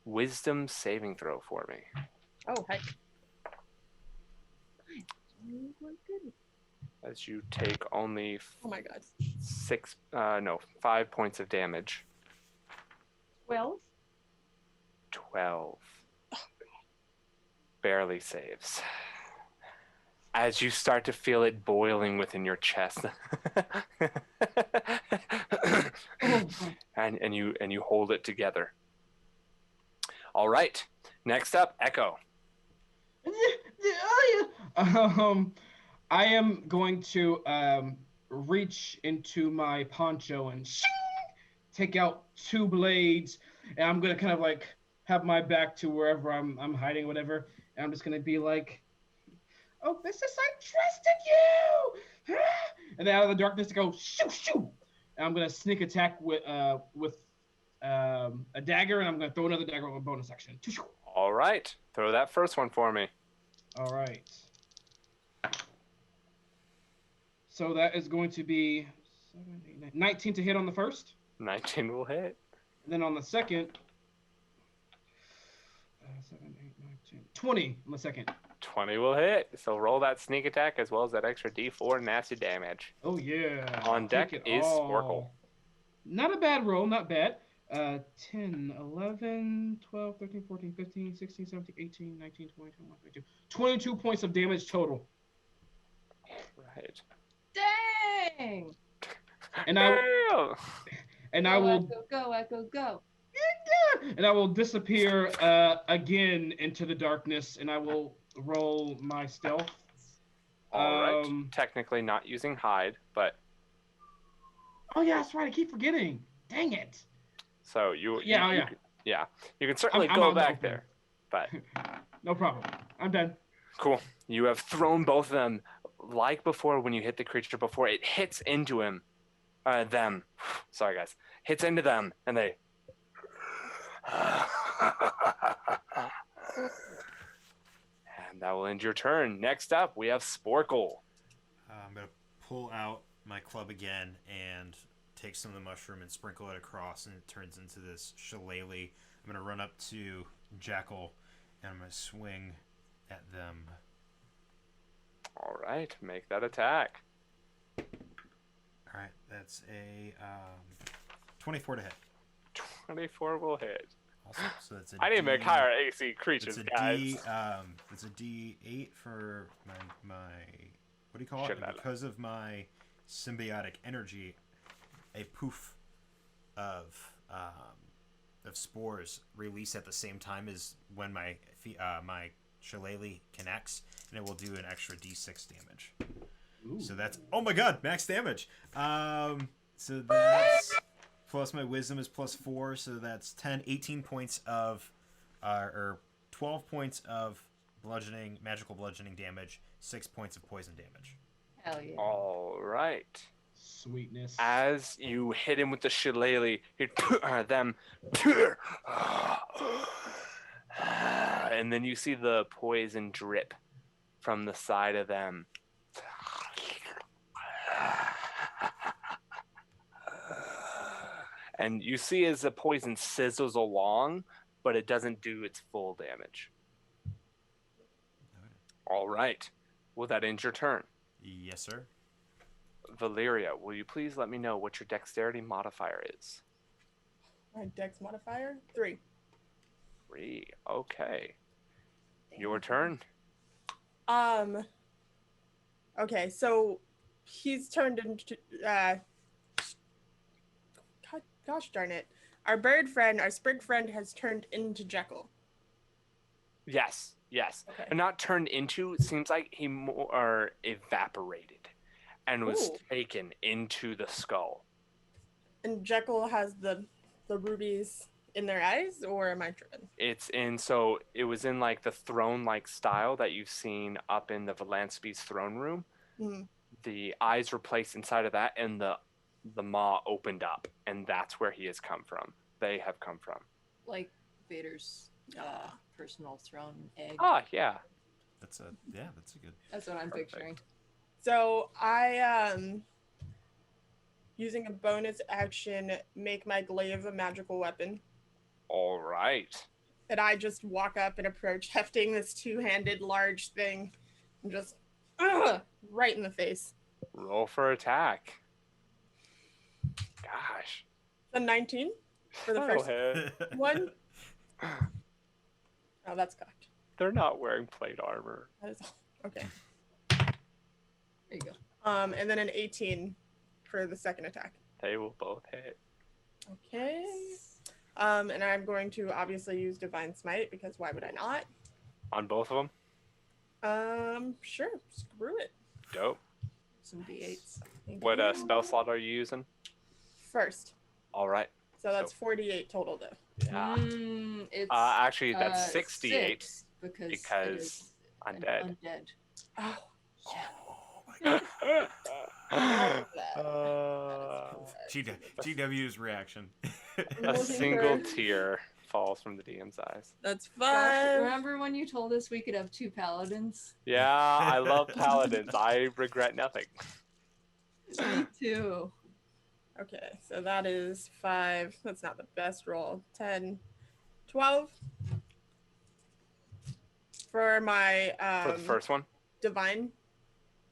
wisdom saving throw for me. Oh, heck. As you take only Oh my god. 5 points of damage. 12? 12. Barely saves. As you start to feel it boiling within your chest. and you hold it together. All right. Next up, Echo. I am going to reach into my poncho and take out 2 blades, and I'm gonna kind of like have my back to wherever I'm hiding, or whatever, and I'm just gonna be like, "Oh, this is I trusted you!" And then out of the darkness, to go shoo, and I'm gonna sneak attack with a dagger, and I'm gonna throw another dagger on a bonus action. All right. Throw that first one for me. All right. So that is going to be 7, 8, 9, 19 to hit on the first. 19 will hit. And then on the second, 7, 8, 9, 10, 20 on the second. 20 will hit. So roll that sneak attack as well as that extra D4 nasty damage. Oh, yeah. On deck is Sporkle. Not a bad roll, not bad. 10, 11, 12, 13, 14, 15, 16, 17, 18, 19, 20, 21, 22. 22 points of damage total. Right. Dang! And I Damn! and I Go, will Echo, go, Echo, go. and I will disappear again into the darkness, and I will roll my stealth. All right. Technically not using hide, but Oh yeah, that's right. I keep forgetting. Dang it. so you Yeah, you, yeah. yeah, you can certainly I'm go out in the back open. there. But No problem. I'm done. cool. You have thrown both of them like before when you hit the creature before it hits into him. Them. Sorry guys. Hits into them and they and that will end your turn. Next up, we have Sporkle. I'm gonna pull out my club again and take some of the mushroom and sprinkle it across, and it turns into this shillelagh. I'm gonna run up to Jackal, and I'm gonna swing at them. All right, make that attack. All right, that's a 24 to hit. 24 will hit. Also, so that's a I need to make D- higher AC creatures, It's a guys. it's a D8 for my what do you call it? And Shillelagh. because of my symbiotic energy, a poof of spores release at the same time as when my shillelagh connects, and it will do an extra D6 damage. Ooh. So that's, oh my god, max damage. So that's plus my wisdom is +4, so that's 18 points of or 12 points of magical bludgeoning damage, 6 points of poison damage. Hell yeah. All right. Sweetness. As you hit him with the shillelagh, you them, and then you see the poison drip from the side of them. And you see as the poison sizzles along, but it doesn't do its full damage. All right. Will that end your turn? Yes, sir. Valeria, will you please let me know what your dexterity modifier is? My dex modifier 3. 3. Okay. Your turn. Okay, so he's turned into gosh darn it. Our sprig friend has turned into Jekyll. Yes. Okay. And not turned into, it seems like he more evaporated and was Ooh. taken into the skull. And Jekyll has the rubies in their eyes, or am I tripping? So it was in like the throne-like style that you've seen up in the Valanspe's throne room. Mm-hmm. The eyes were placed inside of that, and the maw opened up, and that's where he has come from. They have come from. Like Vader's personal throne egg. Ah, yeah. That's a good. That's what I'm Perfect. picturing. So I using a bonus action, make my glaive a magical weapon. All right. And I just walk up and approach, hefting this two-handed large thing, and just right in the face. Roll for attack. Gosh. The 19 for the That'll first hit. one. Oh, that's cocked. They're not wearing plate armor. That is okay. There you go. And then an 18 for the second attack. They will both hit. Okay. And I'm going to obviously use Divine Smite, because why would I not? On both of them? Sure. Screw it. Dope. Some D8s. Thank What you. spell slot are you using? First. All right. So that's 48 total, though. Yeah. It's Actually, that's 68 6, because because it is an undead. undead. Oh, GW's reaction. A single tear falls from the DM's eyes. that's Gosh, 5. remember when you told us we could have 2 paladins? Yeah, I love paladins. I regret nothing. Me too. Okay, so that is 5. That's not the best roll. 10, 12. For my For the first one? divine.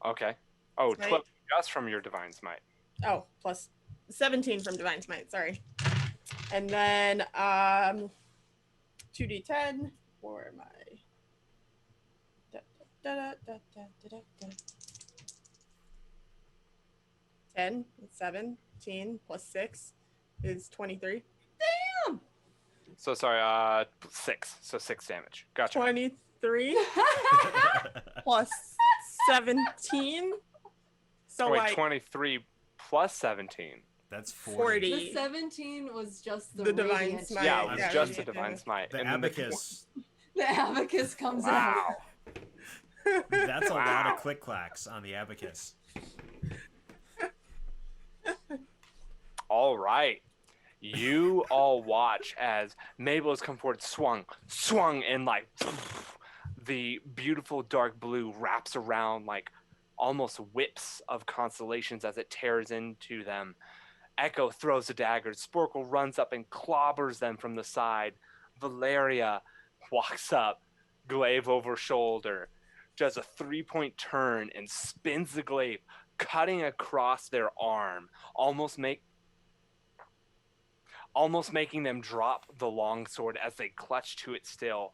Okay. Oh, Smite. 12 just from your divine smite. Oh, plus 17 from divine smite. Sorry. And then 2d10 for my 10, 17 plus 6 is 23. So sorry, 6. So 6 damage. Gotcha. 23 plus 17. So Wait, like 23 plus 17. That's 40. The 17 was just The divine radiant smite. Yeah, it was Yeah, just a radiant divine damage. smite. The And then the abacus. The abacus comes out. Wow. That's a lot Wow. of click clacks on the abacus. All right. You all watch as Mabel has come forward, swung, and like the beautiful dark blue wraps around like almost whips of constellations as it tears into them. Echo throws a dagger. Sporkle runs up and clobbers them from the side. Valeria walks up, glaive over shoulder, does a 3-point turn and spins the glaive, cutting across their arm, almost making them drop the longsword as they clutch to it still.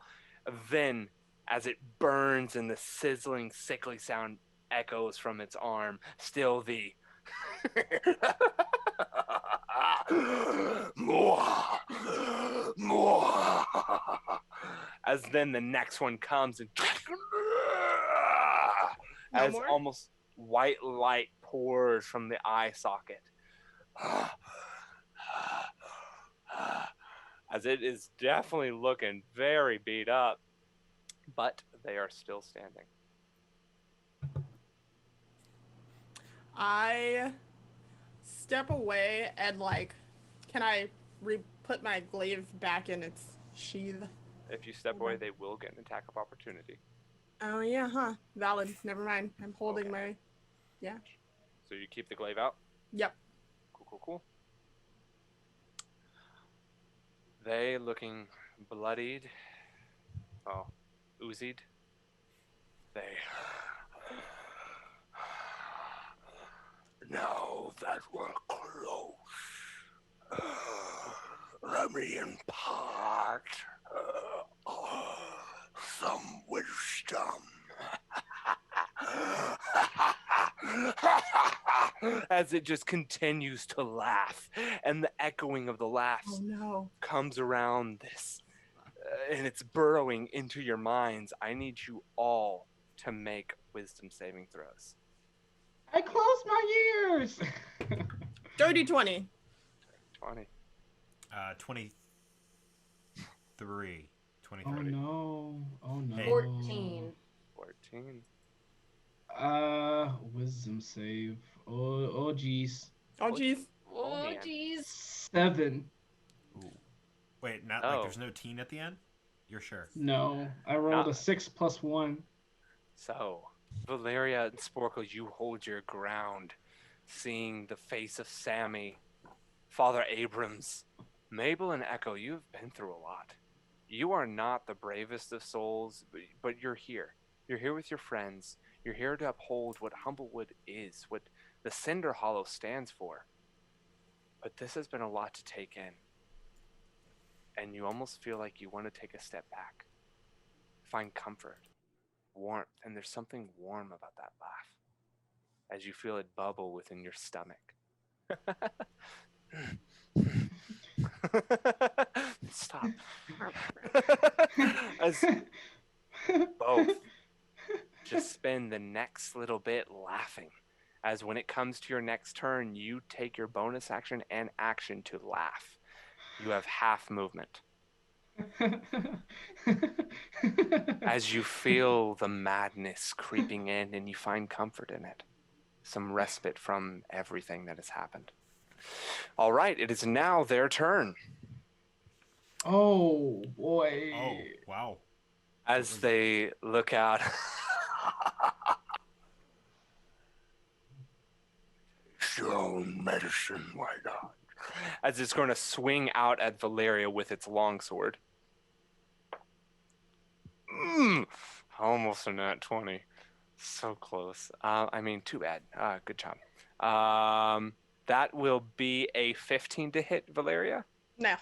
Then, as it burns and the sizzling, sickly sound echoes from its arm, still the more, more. As then the next one comes and No as more? almost white light pours from the eye socket. As it is definitely looking very beat up, but they are still standing. I step away and like, can I put my glaive back in its sheath? If you step away, they will get an attack of opportunity. Oh yeah, huh? Valid. Never mind. I'm holding my. Yeah. So you keep the glaive out? Yep. Cool. They looking bloodied. Oh, oozied. They. Now that we're close, let me impart some wisdom. As it just continues to laugh, and the echoing of the laughs Oh no. comes around this, and it's burrowing into your minds. I need you all to make wisdom saving throws. I closed my ears. Dirty 20. 20. 23. Oh no. Oh no. Hey. 14. 14. Wisdom save. Oh jeez. Oh jeez. Oh, man. jeez. 7. Ooh. Wait, not Oh. like there's no teen at the end? You're sure? No, I rolled Not- a 6 plus 1. So, Valeria and Sporkle, you hold your ground, seeing the face of Sammy, Father Abrams, Mabel, and Echo. You've been through a lot. You are not the bravest of souls, but you're here. You're here with your friends. You're here to uphold what Humblewood is, what the Cinderhollow stands for. But this has been a lot to take in. And you almost feel like you want to take a step back. Find comfort, warmth, and there's something warm about that laugh as you feel it bubble within your stomach. Stop. As both just spend the next little bit laughing. As when it comes to your next turn, you take your bonus action and action to laugh. You have half movement. As you feel the madness creeping in and you find comfort in it. Some respite from everything that has happened. All right, it is now their turn. Oh boy. Oh, wow. As they look out. Your own medicine, why not? As it's going to swing out at Valeria with its longsword. Almost a nat 20. So close. Too bad. Good job. That will be a 15 to hit, Valeria. No.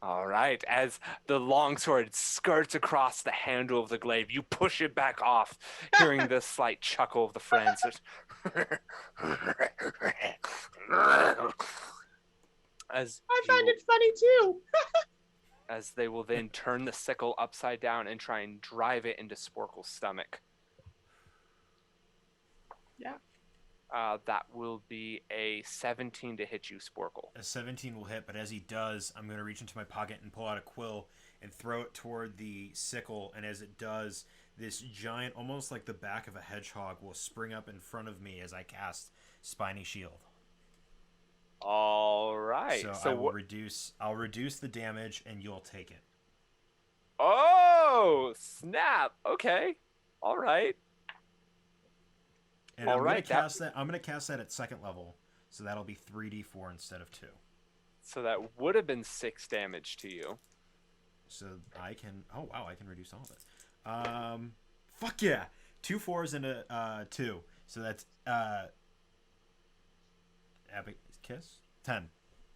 All right. As the longsword skirts across the handle of the glaive, you push it back off, hearing the slight chuckle of the friends. As I you find it funny too. as they will then turn the sickle upside down and try and drive it into Sporkle's stomach. Yeah. That will be a 17 to hit you, Sporkle. A 17 will hit, but as he does, I'm going to reach into my pocket and pull out a quill and throw it toward the sickle, and as it does, this giant, almost like the back of a hedgehog, will spring up in front of me as I cast Spiny Shield. All right. So I'll reduce the damage, and you'll take it. Oh, snap. Okay. All right. And I'm going to cast that at second level, so that'll be 3d4 instead of 2. So that would have been 6 damage to you. So I can... Oh, wow, I can reduce all of it. Fuck yeah! 2 4s and a 2. So that's... Epic Kiss? 10.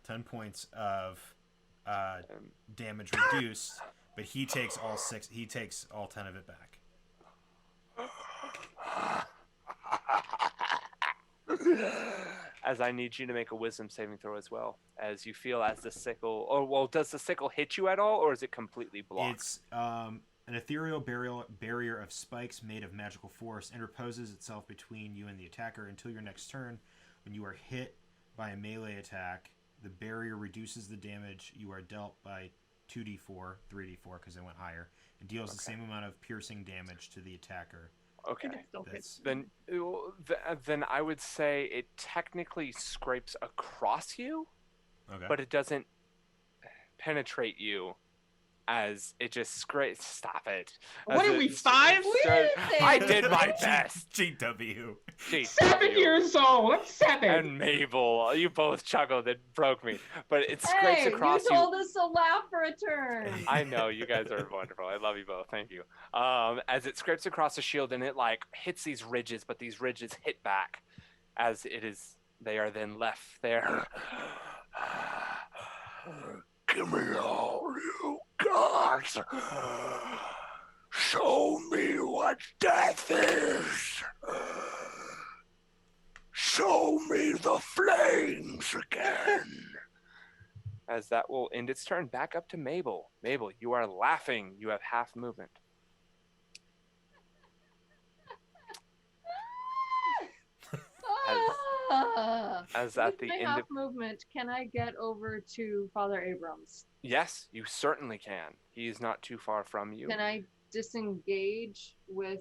10 points of damage reduced, but he takes all 6... He takes all 10 of it back. As I need you to make a wisdom saving throw as well, as you feel as the sickle... Or, well, does the sickle hit you at all, or is it completely blocked? It's an ethereal barrier of spikes made of magical force and reposes itself between you and the attacker until your next turn. When you are hit by a melee attack, the barrier reduces the damage you are dealt by 2d4, 3d4 because it went higher, and deals the same amount of piercing damage to the attacker. Okay. That's, Then I would say it technically scrapes across you, okay. but it doesn't penetrate you. As it just scrapes. Stop it. What are we, 5? I did my best. GW. 7 years old. I'm 7. And Mabel, you both chuckled. It broke me. But it scrapes across you told us to laugh for a turn. I know, you guys are wonderful. I love you both. Thank you. As it scrapes across the shield and it like hits these ridges, but these ridges hit back as it is. They are then left there. Give me all you got. Show me what death is. Show me the flames again. As that will end its turn, back up to Mabel. Mabel, you are laughing. You have half movement. As at the end of movement, can I get over to Father Abrams? Yes, you certainly can. He is not too far from you. Can I disengage with?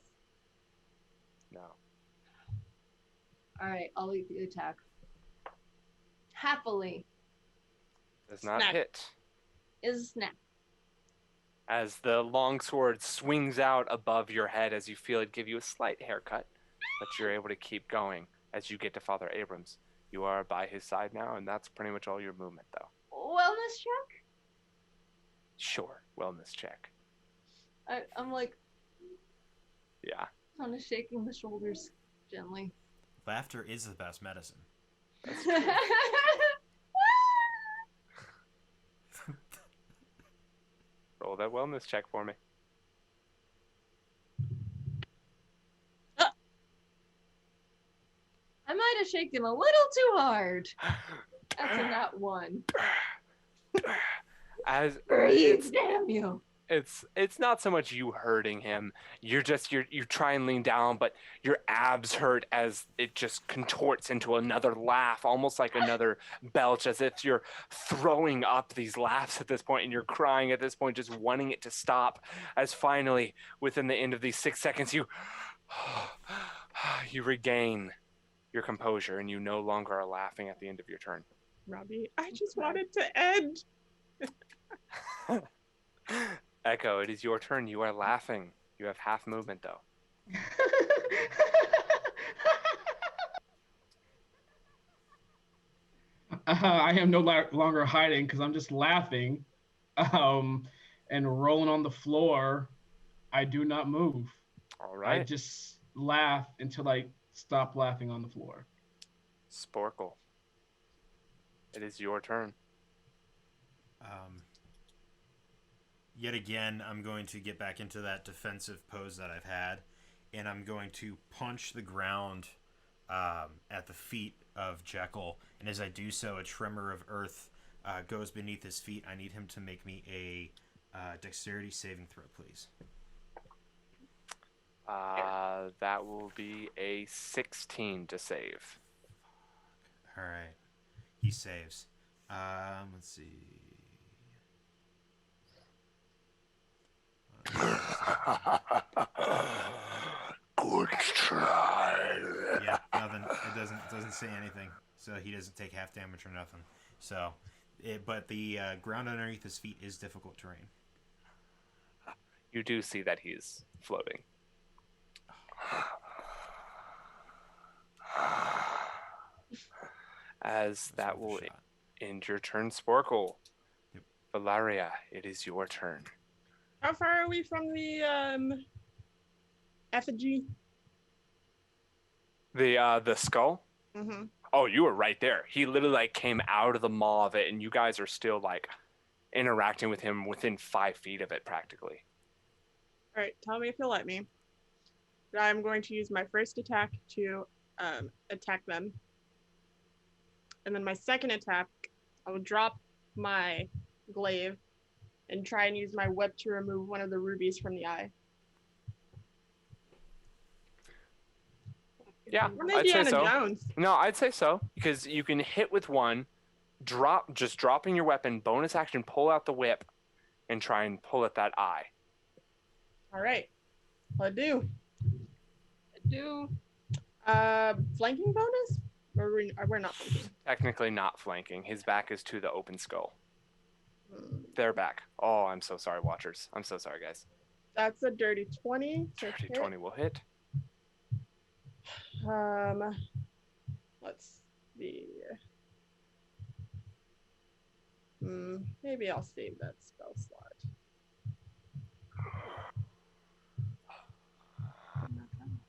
No. All right, I'll lead the attack. Happily. Does not Snap. hit. Is a snap. As the longsword swings out above your head as you feel it give you a slight haircut, but you're able to keep going as you get to Father Abrams. You are by his side now, and that's pretty much all your movement, though. Wellness check? Sure, wellness check. I'm like, Yeah. kind of shaking the shoulders gently. Laughter is the best medicine. Roll that wellness check for me. I might have shaken a little too hard. That's a nat 1. As Breathe, damn you. it's not so much you hurting him. You try and lean down, but your abs hurt as it just contorts into another laugh, almost like another belch, as if you're throwing up these laughs at this point, and you're crying at this point, just wanting it to stop. As finally, within the end of these 6 seconds, you regain your composure, and you no longer are laughing at the end of your turn. Robbie, I just wanted to end. Echo, it is your turn. You are laughing. You have half movement, though. I am no longer hiding because I'm just laughing and rolling on the floor. I do not move. All right. I just laugh until I stop laughing on the floor. Sporkle, it is your turn. Yet again, I'm going to get back into that defensive pose that I've had, and I'm going to punch the ground at the feet of Jekyll. And as I do so, a tremor of earth goes beneath his feet. I need him to make me a dexterity saving throw, please. That will be a 16 to save. All right. He saves. Let's see. Good try. Yeah, nothing. It doesn't say anything. So he doesn't take half damage or nothing. So, but the ground underneath his feet is difficult terrain. You do see that he's floating. As that will end your turn, Sporkle. Yep. Valeria, it is your turn. How far are we from the effigy? The skull? Mm-hmm. Oh, you were right there. He literally came out of the maw of it, and you guys are still interacting with him within 5 feet of it, practically. All right, tell me if you'll let me. I'm going to use my first attack to attack them. And then my second attack, I will drop my glaive and try and use my whip to remove one of the rubies from the eye. Yeah, We're I'd say Indiana so. Jones. No, I'd say so, because you can hit with one, dropping your weapon, bonus action, pull out the whip, and try and pull at that eye. All right, I do. Flanking bonus? Or we're not flanking. Technically not flanking. His back is to the open skull. Their back. Oh, I'm so sorry, watchers. I'm so sorry, guys. That's a dirty 20. Dirty 20 will hit. Let's see. Maybe I'll save that spell slot.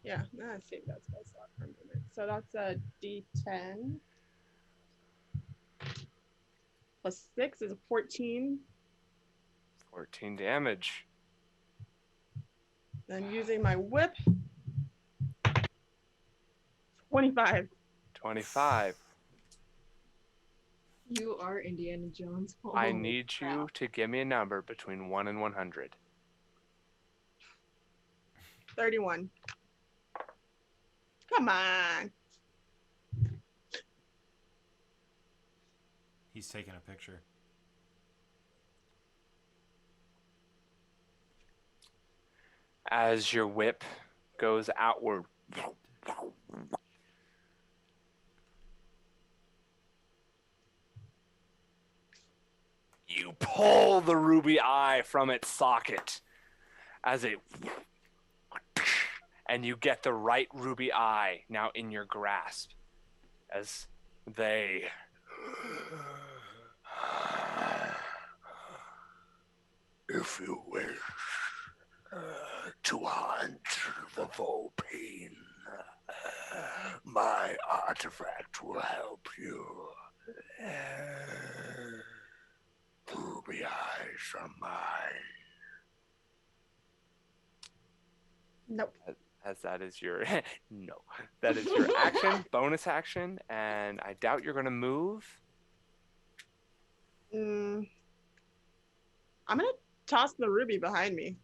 Yeah, I'll save that spell slot for a moment. So that's a D10. Plus 6 is a 14. 14 damage. Then using my whip. 25. 25. You are Indiana Jones. I Holy need crap. you to give me a number between 1 and 100. 31. Come on. He's taking a picture. As your whip goes outward, you pull the ruby eye from its socket as it, and you get the right ruby eye now in your grasp as they If you wish to hunt the Vulpine, my artifact will help you. The ruby eyes are mine. Nope. as that is your no, that is your action, bonus action, and I doubt you're gonna move. I'm gonna toss the ruby behind me.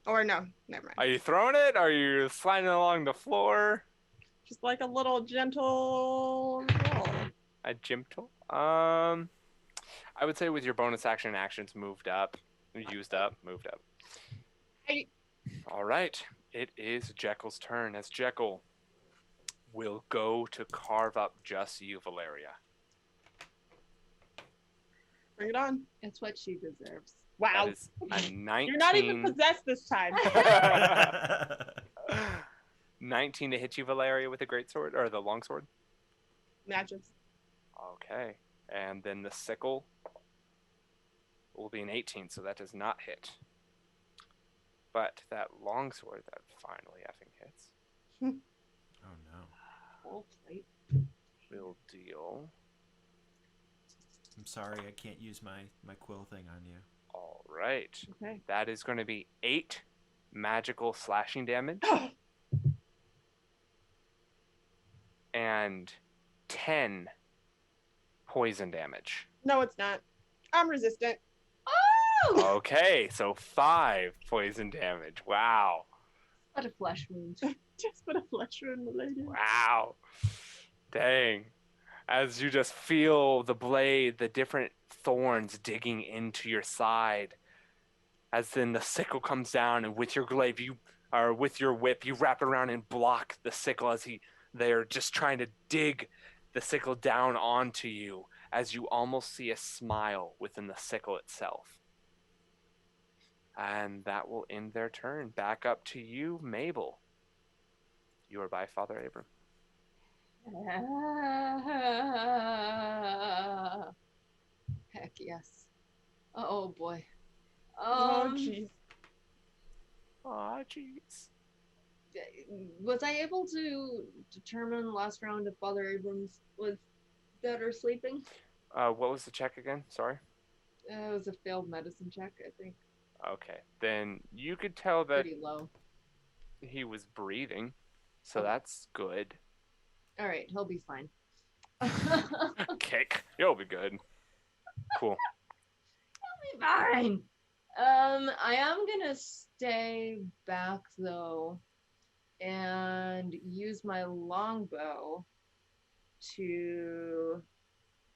Or no, never mind. Are you throwing it? Are you sliding along the floor? Just like a little gentle roll. A gentle? I would say with your bonus action actions moved up, moved up. Hey. All right, it is Jekyll's turn, as Jekyll will go to carve up just you, Valeria. Bring it on. It's what she deserves. Wow. That is a 19. You're not even possessed this time. 19 to hit you, Valeria, with the greatsword or the longsword. Matches. Okay, and then the sickle will be an 18, so that does not hit. But that longsword, that finally effing hits, Oh no. Full plate. will deal I'm sorry, I can't use my quill thing on you. All right. Okay. That is going to be 8 magical slashing damage and 10 poison damage. No, it's not. I'm resistant. Oh! Okay, so 5 poison damage. Wow. What a flesh wound. Just put a flesh wound, lady. Wow. Dang. As you just feel the blade, the different thorns digging into your side. As then the sickle comes down, and with your glaive, with your whip, you wrap it around and block the sickle as they're just trying to dig the sickle down onto you, as you almost see a smile within the sickle itself. And that will end their turn. Back up to you, Mabel. You are by Father Abram. Heck yes. Oh boy. Oh, jeez. Aw, jeez. Was I able to determine last round if Father Abrams was dead or sleeping? What was the check again? Sorry. It was a failed medicine check, I think. Okay. Then you could tell that Pretty low. he was breathing, so Okay. that's good. All right, he'll be fine. Kick. You'll be good. Cool. He'll be fine. I am gonna stay back though, and use my longbow to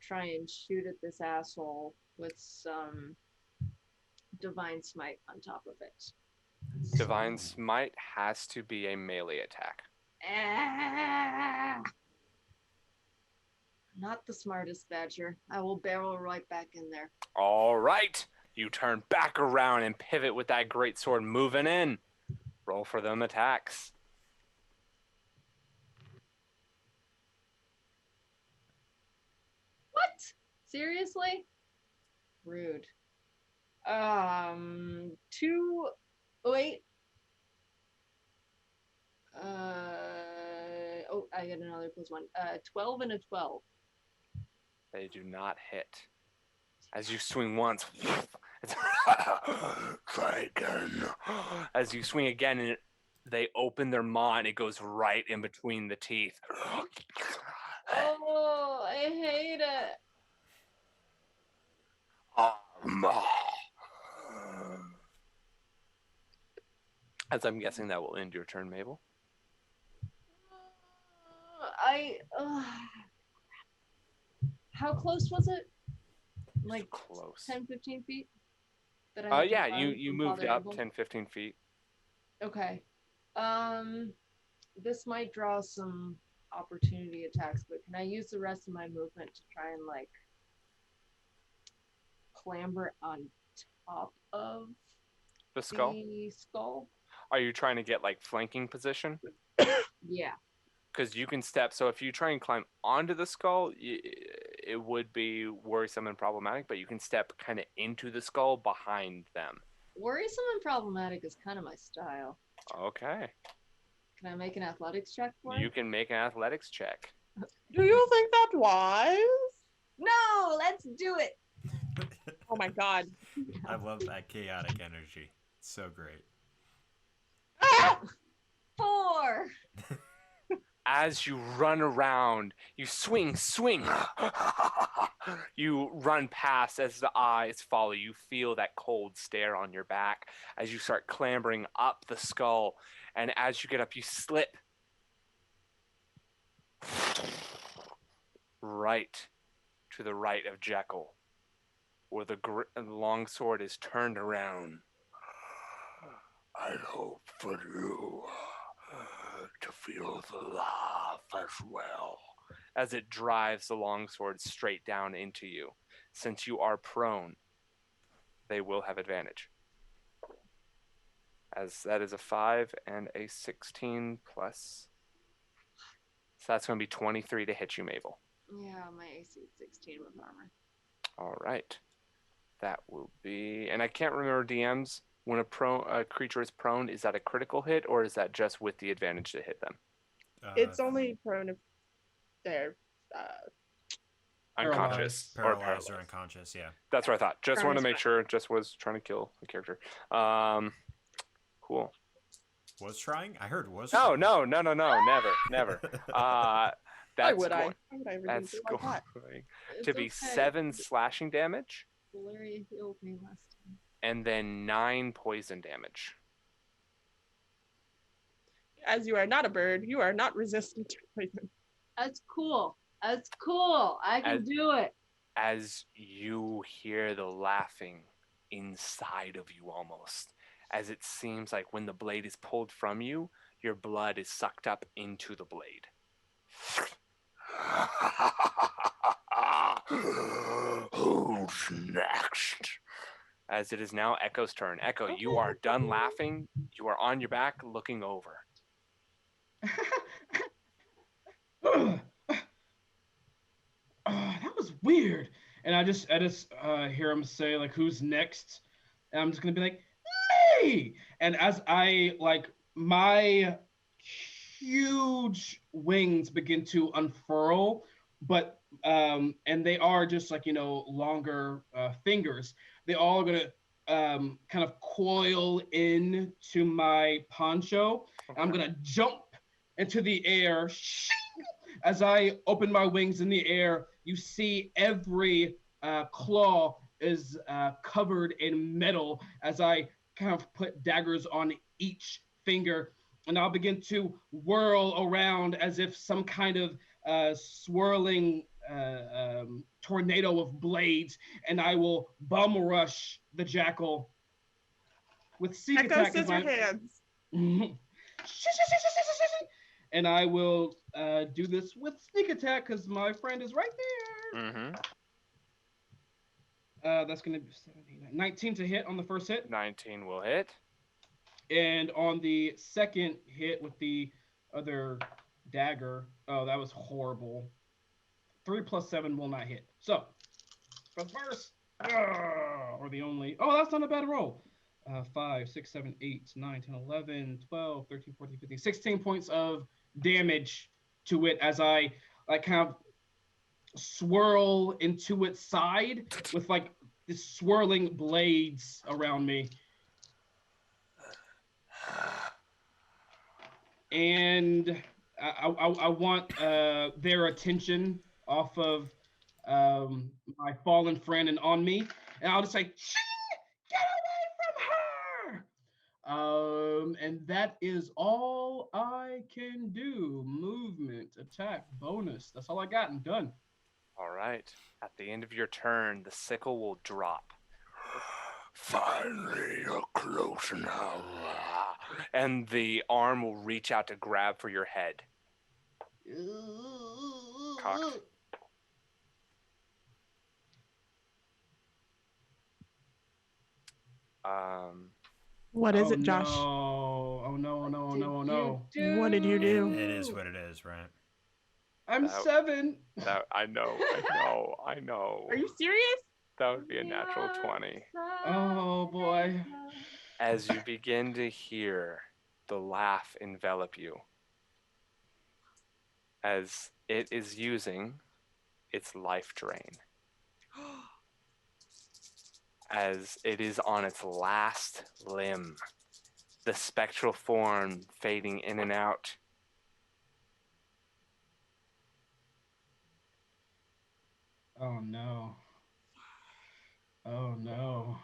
try and shoot at this asshole with some divine smite on top of it. Divine Smite has to be a melee attack. Ah! Not the smartest badger. I will barrel right back in there. All right. You turn back around and pivot with that great sword moving in. Roll for them attacks. What? Seriously? Rude. 2. Wait. Oh, I get another +1. 12 and a 12. They do not hit. As you swing once, Try again. as you swing again, and they open their maw and it goes right in between the teeth. Oh, I hate it. As I'm guessing that will end your turn, Mabel. How close was it? Like Close. 10, 15 feet? That I had to Yeah, run you from moved Father up Abel? 10, 15 feet. Okay. This might draw some opportunity attacks, but can I use the rest of my movement to try and like clamber on top of The skull? the skull? Are you trying to get like flanking position? Yeah. Because you can step. So if you try and climb onto the skull, it would be worrisome and problematic, but you can step kind of into the skull behind them. Worrisome and problematic is kind of my style. Okay. Can I make an athletics check for You it? can make an athletics check. Do you think that's wise? No, let's do it. Oh my god. I love that chaotic energy. It's so great. Ah! 4. As you run around, you swing. You run past as the eyes follow. You feel that cold stare on your back as you start clambering up the skull. And as you get up, you slip right to the right of Jekyll, where the long sword is turned around. I hope for you to feel the laugh as well. As it drives the longsword straight down into you. Since you are prone, they will have advantage. As that is a 5 and a 16 plus. So that's going to be 23 to hit you, Mabel. Yeah, my AC is 16 with armor. All right. That will be... And I can't remember DMs. When a creature is prone, is that a critical hit, or is that just with the advantage to hit them? It's only prone if they're unconscious Paralyzed or unconscious, yeah. That's what I thought. Just wanted to Paralyzed. make sure. Just was trying to kill the character. Cool. Was trying? I heard was No, trying. never. Why That's would I? going. Why would I ever That's do like that? going It's to be okay. 7 slashing damage Valeria healed me last time. and then 9 poison damage. As you are not a bird, you are not resistant to poison. That's cool. That's cool. I can do it. As you hear the laughing inside of you almost, as it seems like when the blade is pulled from you, your blood is sucked up into the blade. Who's next? As it is now Echo's turn. Echo, you are done laughing. You are on your back looking over. That was weird. And I just hear him say like, "Who's next?" And I'm just gonna be like, "Me!" And as I like my huge wings begin to unfurl, but and they are just like longer fingers. They all are gonna kind of coil in to my poncho. Okay. I'm gonna jump into the air. As I open my wings in the air, you see every claw is covered in metal as I kind of put daggers on each finger, and I'll begin to whirl around as if some kind of swirling tornado of blades, and I will bum rush the jackal with sneak Echo attack. scissor hands. And I will do this with sneak attack because my friend is right there. Mm-hmm. That's going to be 19 to hit on the first hit. 19 will hit. And on the second hit with the other dagger, oh, that was horrible. 3 plus 7 will not hit. So, for the first, or the only, oh, that's not a bad roll. 5, 6, 7, 8, 9, 10, 11, 12, 13, 14, 15, 16 points of damage to it as I like kind of swirl into its side with like this swirling blades around me. And I want their attention off of my fallen friend and on me. And I'll just say, get away from her! And that is all I can do. Movement, attack, bonus. That's all I got. I'm done. All right. At the end of your turn, the sickle will drop. Finally, you're close now. And the arm will reach out to grab for your head. Cocked. What is it, Josh? No. Oh no! Oh no! Oh no! Oh no! What did you do? It is what it is, right? I'm 7. I know. Are you serious? That would be a natural 20. Oh boy. As you begin to hear the laugh envelop you, as it is using its life drain, as it is on its last limb, the spectral form fading in and out. Oh no. Oh no.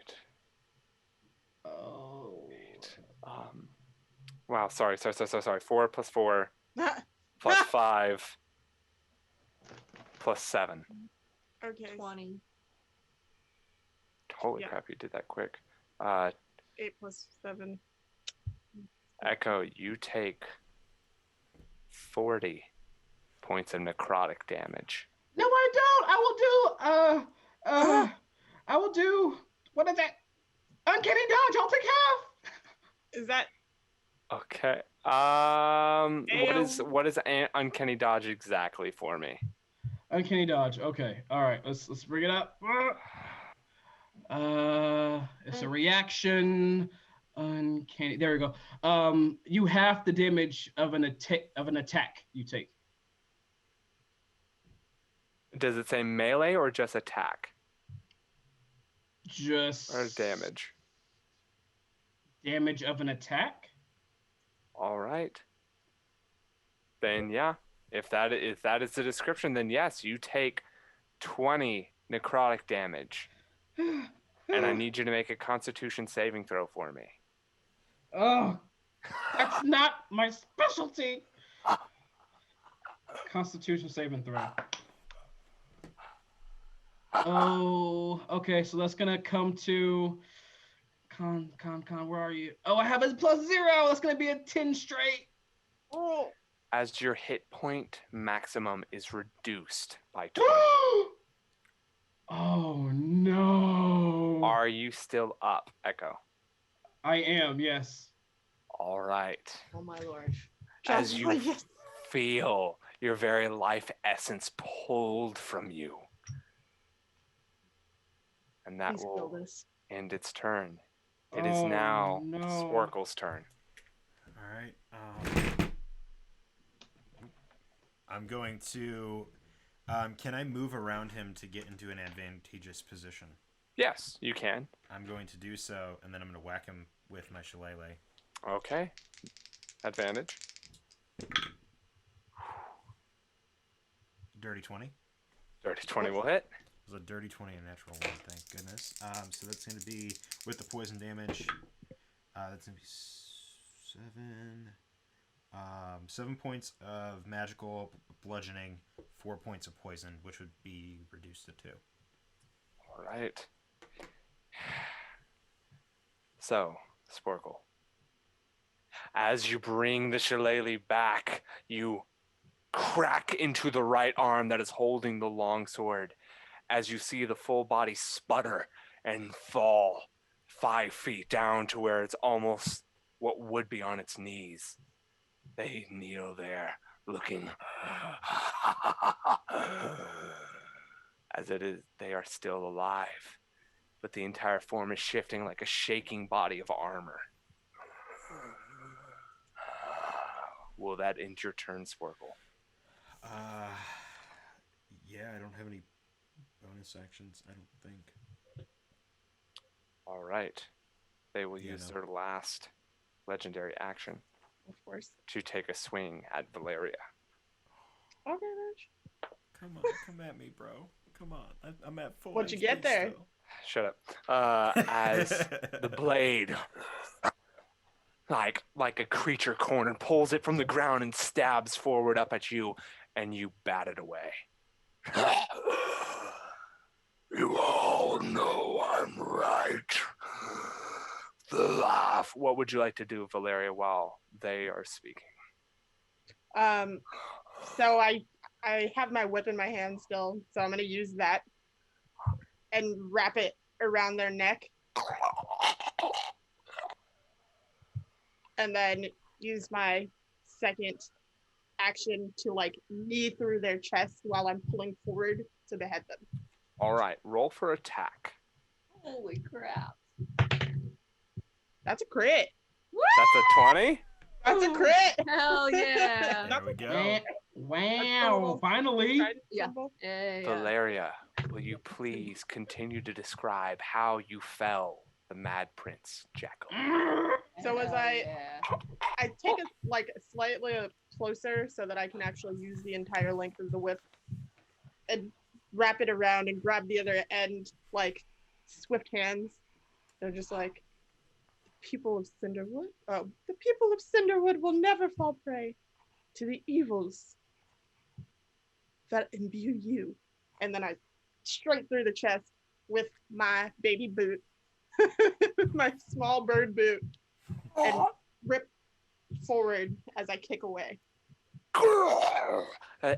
8. Oh. 8. Wow, sorry. 4 plus 4 plus 5 plus 7. Okay. 20. Holy Yeah. crap, you did that quick. 8 plus 7. Echo, you take 40 points of necrotic damage. No, I don't. I will do. What is that? Uncanny dodge. I'll take half. Is that Okay. What is uncanny dodge exactly for me? Uncanny dodge. Okay. All right. Let's bring it up. It's a reaction. Uncanny. There we go. You half the damage of an attack you take. Does it say melee or just attack Just or damage? damage of an attack. All right. Then yeah, if that is the description, then yes, you take 20 necrotic damage, and I need you to make a Constitution saving throw for me. Oh, that's not my specialty. Constitution saving throw. Oh, okay. So that's gonna come to con. Where are you? Oh, I have a +0. That's gonna be a 10 straight. Oh. As your hit point maximum is reduced by 20. Oh no. Are you still up, Echo? I am. Yes. All right. Oh my lord. As you Yes. feel your very life essence pulled from you. And that Please kill will this. end its turn. It is now Sporkle's turn. All right. I'm going to. Can I move around him to get into an advantageous position? Yes, you can. I'm going to do so, and then I'm going to whack him with my shillelagh. Okay. Advantage. Dirty 20. Dirty 20 will hit. It was a dirty 20 and a natural 1, thank goodness. So that's going to be, with the poison damage, that's going to be 7 points of magical bludgeoning, 4 points of poison, which would be reduced to 2. All right. So, Sporkle, as you bring the shillelagh back, you crack into the right arm that is holding the longsword as you see the full body sputter and fall 5 feet down to where it's almost what would be on its knees. They kneel there, looking as it is they are still alive, but the entire form is shifting like a shaking body of armor. Will that end your turn, Sporkle? Yeah, I don't have any bonus actions, I don't think. All right. They will use their last legendary action Of course. to take a swing at Valeria. Okay, bitch. Come on, come at me, bro. Come on, I'm at full. What'd you get there? Still. Shut up. As the blade, like a creature cornered, pulls it from the ground and stabs forward up at you, and you bat it away. You all know I'm right. The laugh. What would you like to do, Valeria, while they are speaking? So I have my whip in my hand still, so I'm gonna use that and wrap it around their neck, and then use my second action to like knee through their chest while I'm pulling forward to behead them. All right, roll for attack. Holy crap. That's a crit. That's a 20? That's a crit. Hell yeah. There we go. Wow! Finally. Yeah. Yeah. Valeria, will you please continue to describe how you fell the Mad Prince Jekyll? So as Hell I yeah. take it like slightly closer so that I can actually use the entire length of the whip and wrap it around and grab the other end like swift hands. They're just like, the people of Cinderwood will never fall prey to the evils that imbue you. And then I straight through the chest with my baby boot, my small bird boot, and rip forward as I kick away.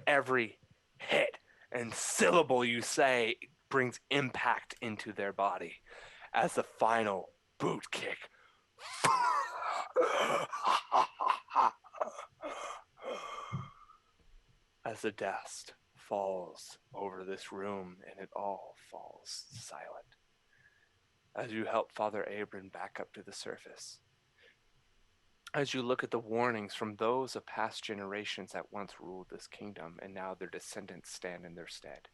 Every hit and syllable you say brings impact into their body as the final boot kick. As the dust falls over this room and it all falls silent. As you help Father Abram back up to the surface. As you look at the warnings from those of past generations that once ruled this kingdom and now their descendants stand in their stead.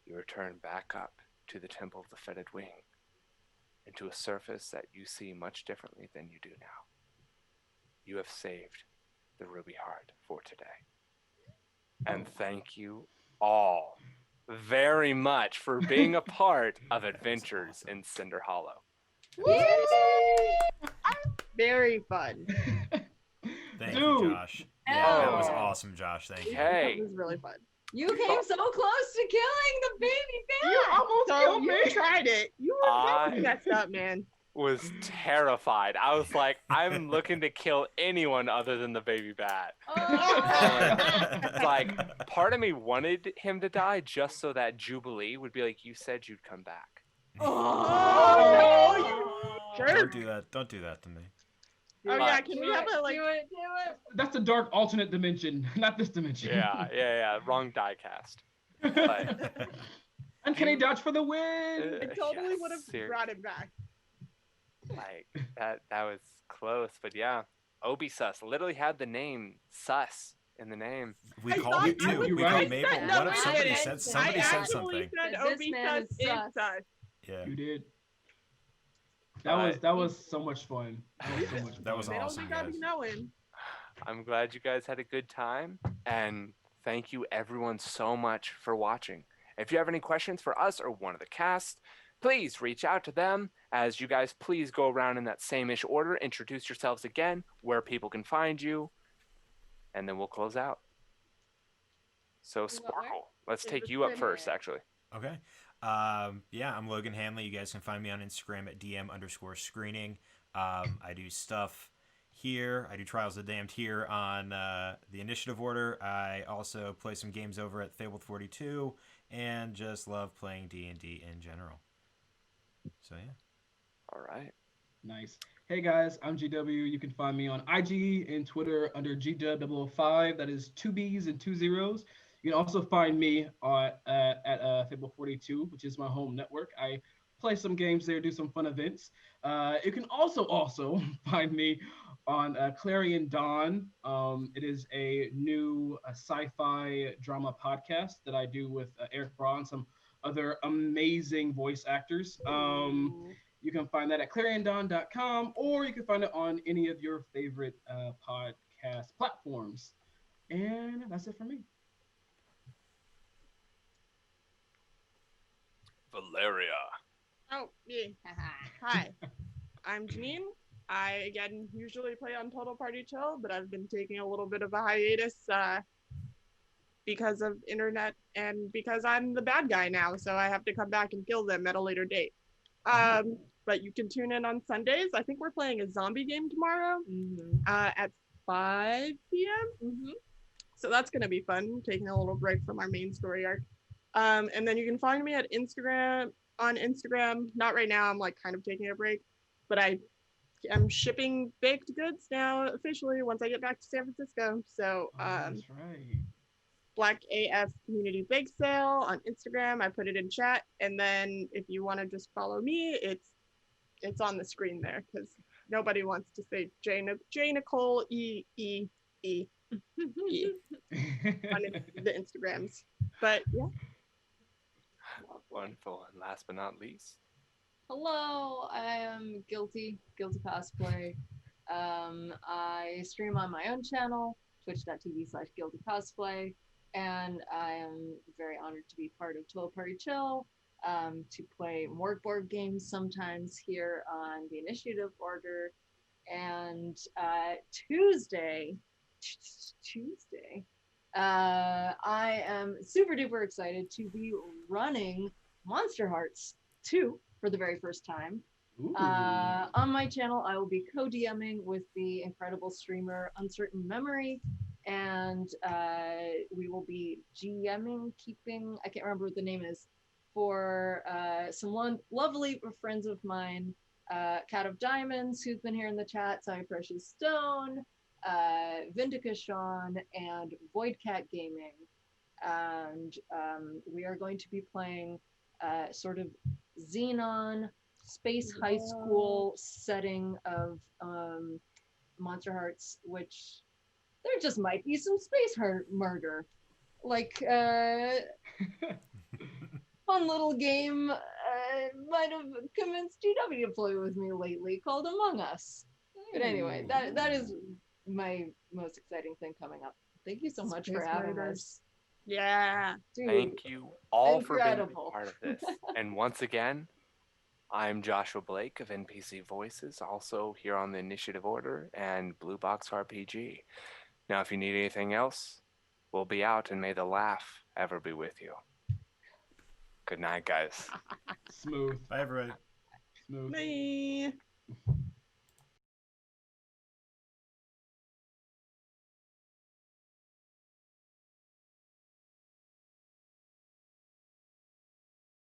you return back up to the Temple of the Fetid Wing, and to a surface that you see much differently than you do now. You have saved the Ruby Heart for today. And thank you all very much for being a part of Adventures in Cinderhollow. Very fun. Thank Dude. you, Josh. Yeah, that was awesome, Josh. Thank you. Hey, It was really fun. You came so close to killing the baby You bat. almost So killed you me. Tried it. You were I messed up, man. was terrified. I was like, I'm looking to kill anyone other than the baby bat. It's like, part of me wanted him to die just so that Jubilee would be like, you said you'd come back. Oh, no, you jerk. Don't do that. Don't do that to me. Oh yeah, can we have a Do it. That's the dark alternate dimension, not this dimension. Yeah. Wrong die cast. But Uncanny dodge for the win. It totally yes, would have seriously. brought him back. Like that was close, but yeah. Obi Sus literally had the name Sus in the name. We I called thought you I too. was We right. called I Mabel. said- no, What if I somebody didn't. said somebody I said actually something? said This Obi man Sus is is sus. sus. Yeah, You did. But That was so much fun. That was so much fun. that was They don't awesome, think I'll guys. be knowing. I'm glad you guys had a good time, and thank you everyone so much for watching. If you have any questions for us or one of the cast, please reach out to them. As you guys please go around in that same-ish order, introduce yourselves again, where people can find you, and then we'll close out. So Sparkle, let's In take the you up center. first, actually. Okay. Yeah, I'm Logan Hanley. You guys can find me on Instagram at DM_screening. I do stuff here. I do Trials of the Damned here on the Initiative Order. I also play some games over at Fabled 42 and just love playing D&D in general. So, yeah. All right. Nice. Hey guys, I'm GW. You can find me on IG and Twitter under GW005. That is 2 B's and 2 zeros. You can also find me at Fable 42, which is my home network. I play some games there, do some fun events. You can also find me on Clarion Dawn. It is a new sci-fi drama podcast that I do with Eric Braun, some other amazing voice actors. You can find that at clariondawn.com, or you can find it on any of your favorite podcast platforms. And that's it for me. Valeria. Oh, yeah. Hi, I'm Janine. I, again, usually play on Total Party Chill, but I've been taking a little bit of a hiatus because of internet and because I'm the bad guy now, so I have to come back and kill them at a later date. But you can tune in on Sundays. I think we're playing a zombie game tomorrow at 5 p.m. So that's going to be fun, taking a little break from our main story arc. And then you can find me at on Instagram. Not right now, I'm like kind of taking a break, but I'm shipping baked goods now officially once I get back to San Francisco. So That's right. Black AF Community Bake Sale on Instagram. I put it in chat. And then if you want to just follow me, it's on the screen there because nobody wants to say J Nicole E E E E on the Instagrams. But yeah. Wonderful. And last but not least. Hello, I am Guilty Cosplay. I stream on my own channel, twitch.tv/Guilty Cosplay, and I am very honored to be part of Total Party Chill, to play work board games sometimes here on the Initiative Order. And Tuesday, I am super duper excited to be running Monster Hearts 2 for the very first time. On my channel, I will be co-DMing with the incredible streamer Uncertain Memory, and we will be GMing, I can't remember what the name is, for some lovely friends of mine, Cat of Diamonds, who's been here in the chat, Sami Precious Stone, Vindica Sean, and Voidcat Gaming. And we are going to be playing sort of Xenon space high school setting of Monster Hearts, which there just might be some space murder. Like, fun little game might have convinced GW to play with me lately called Among Us. But anyway, that is my most exciting thing coming up. Thank you so much for Space having Raiders. us. Yeah. Dude, Thank you all for being incredible. a part of this. And once again, I'm Joshua Blake of NPC Voices, also here on the Initiative Order and Blue Box RPG. Now, if you need anything else, we'll be out, and may the laugh ever be with you. Good night, guys. Smooth. Bye, everybody. Smooth. Bye.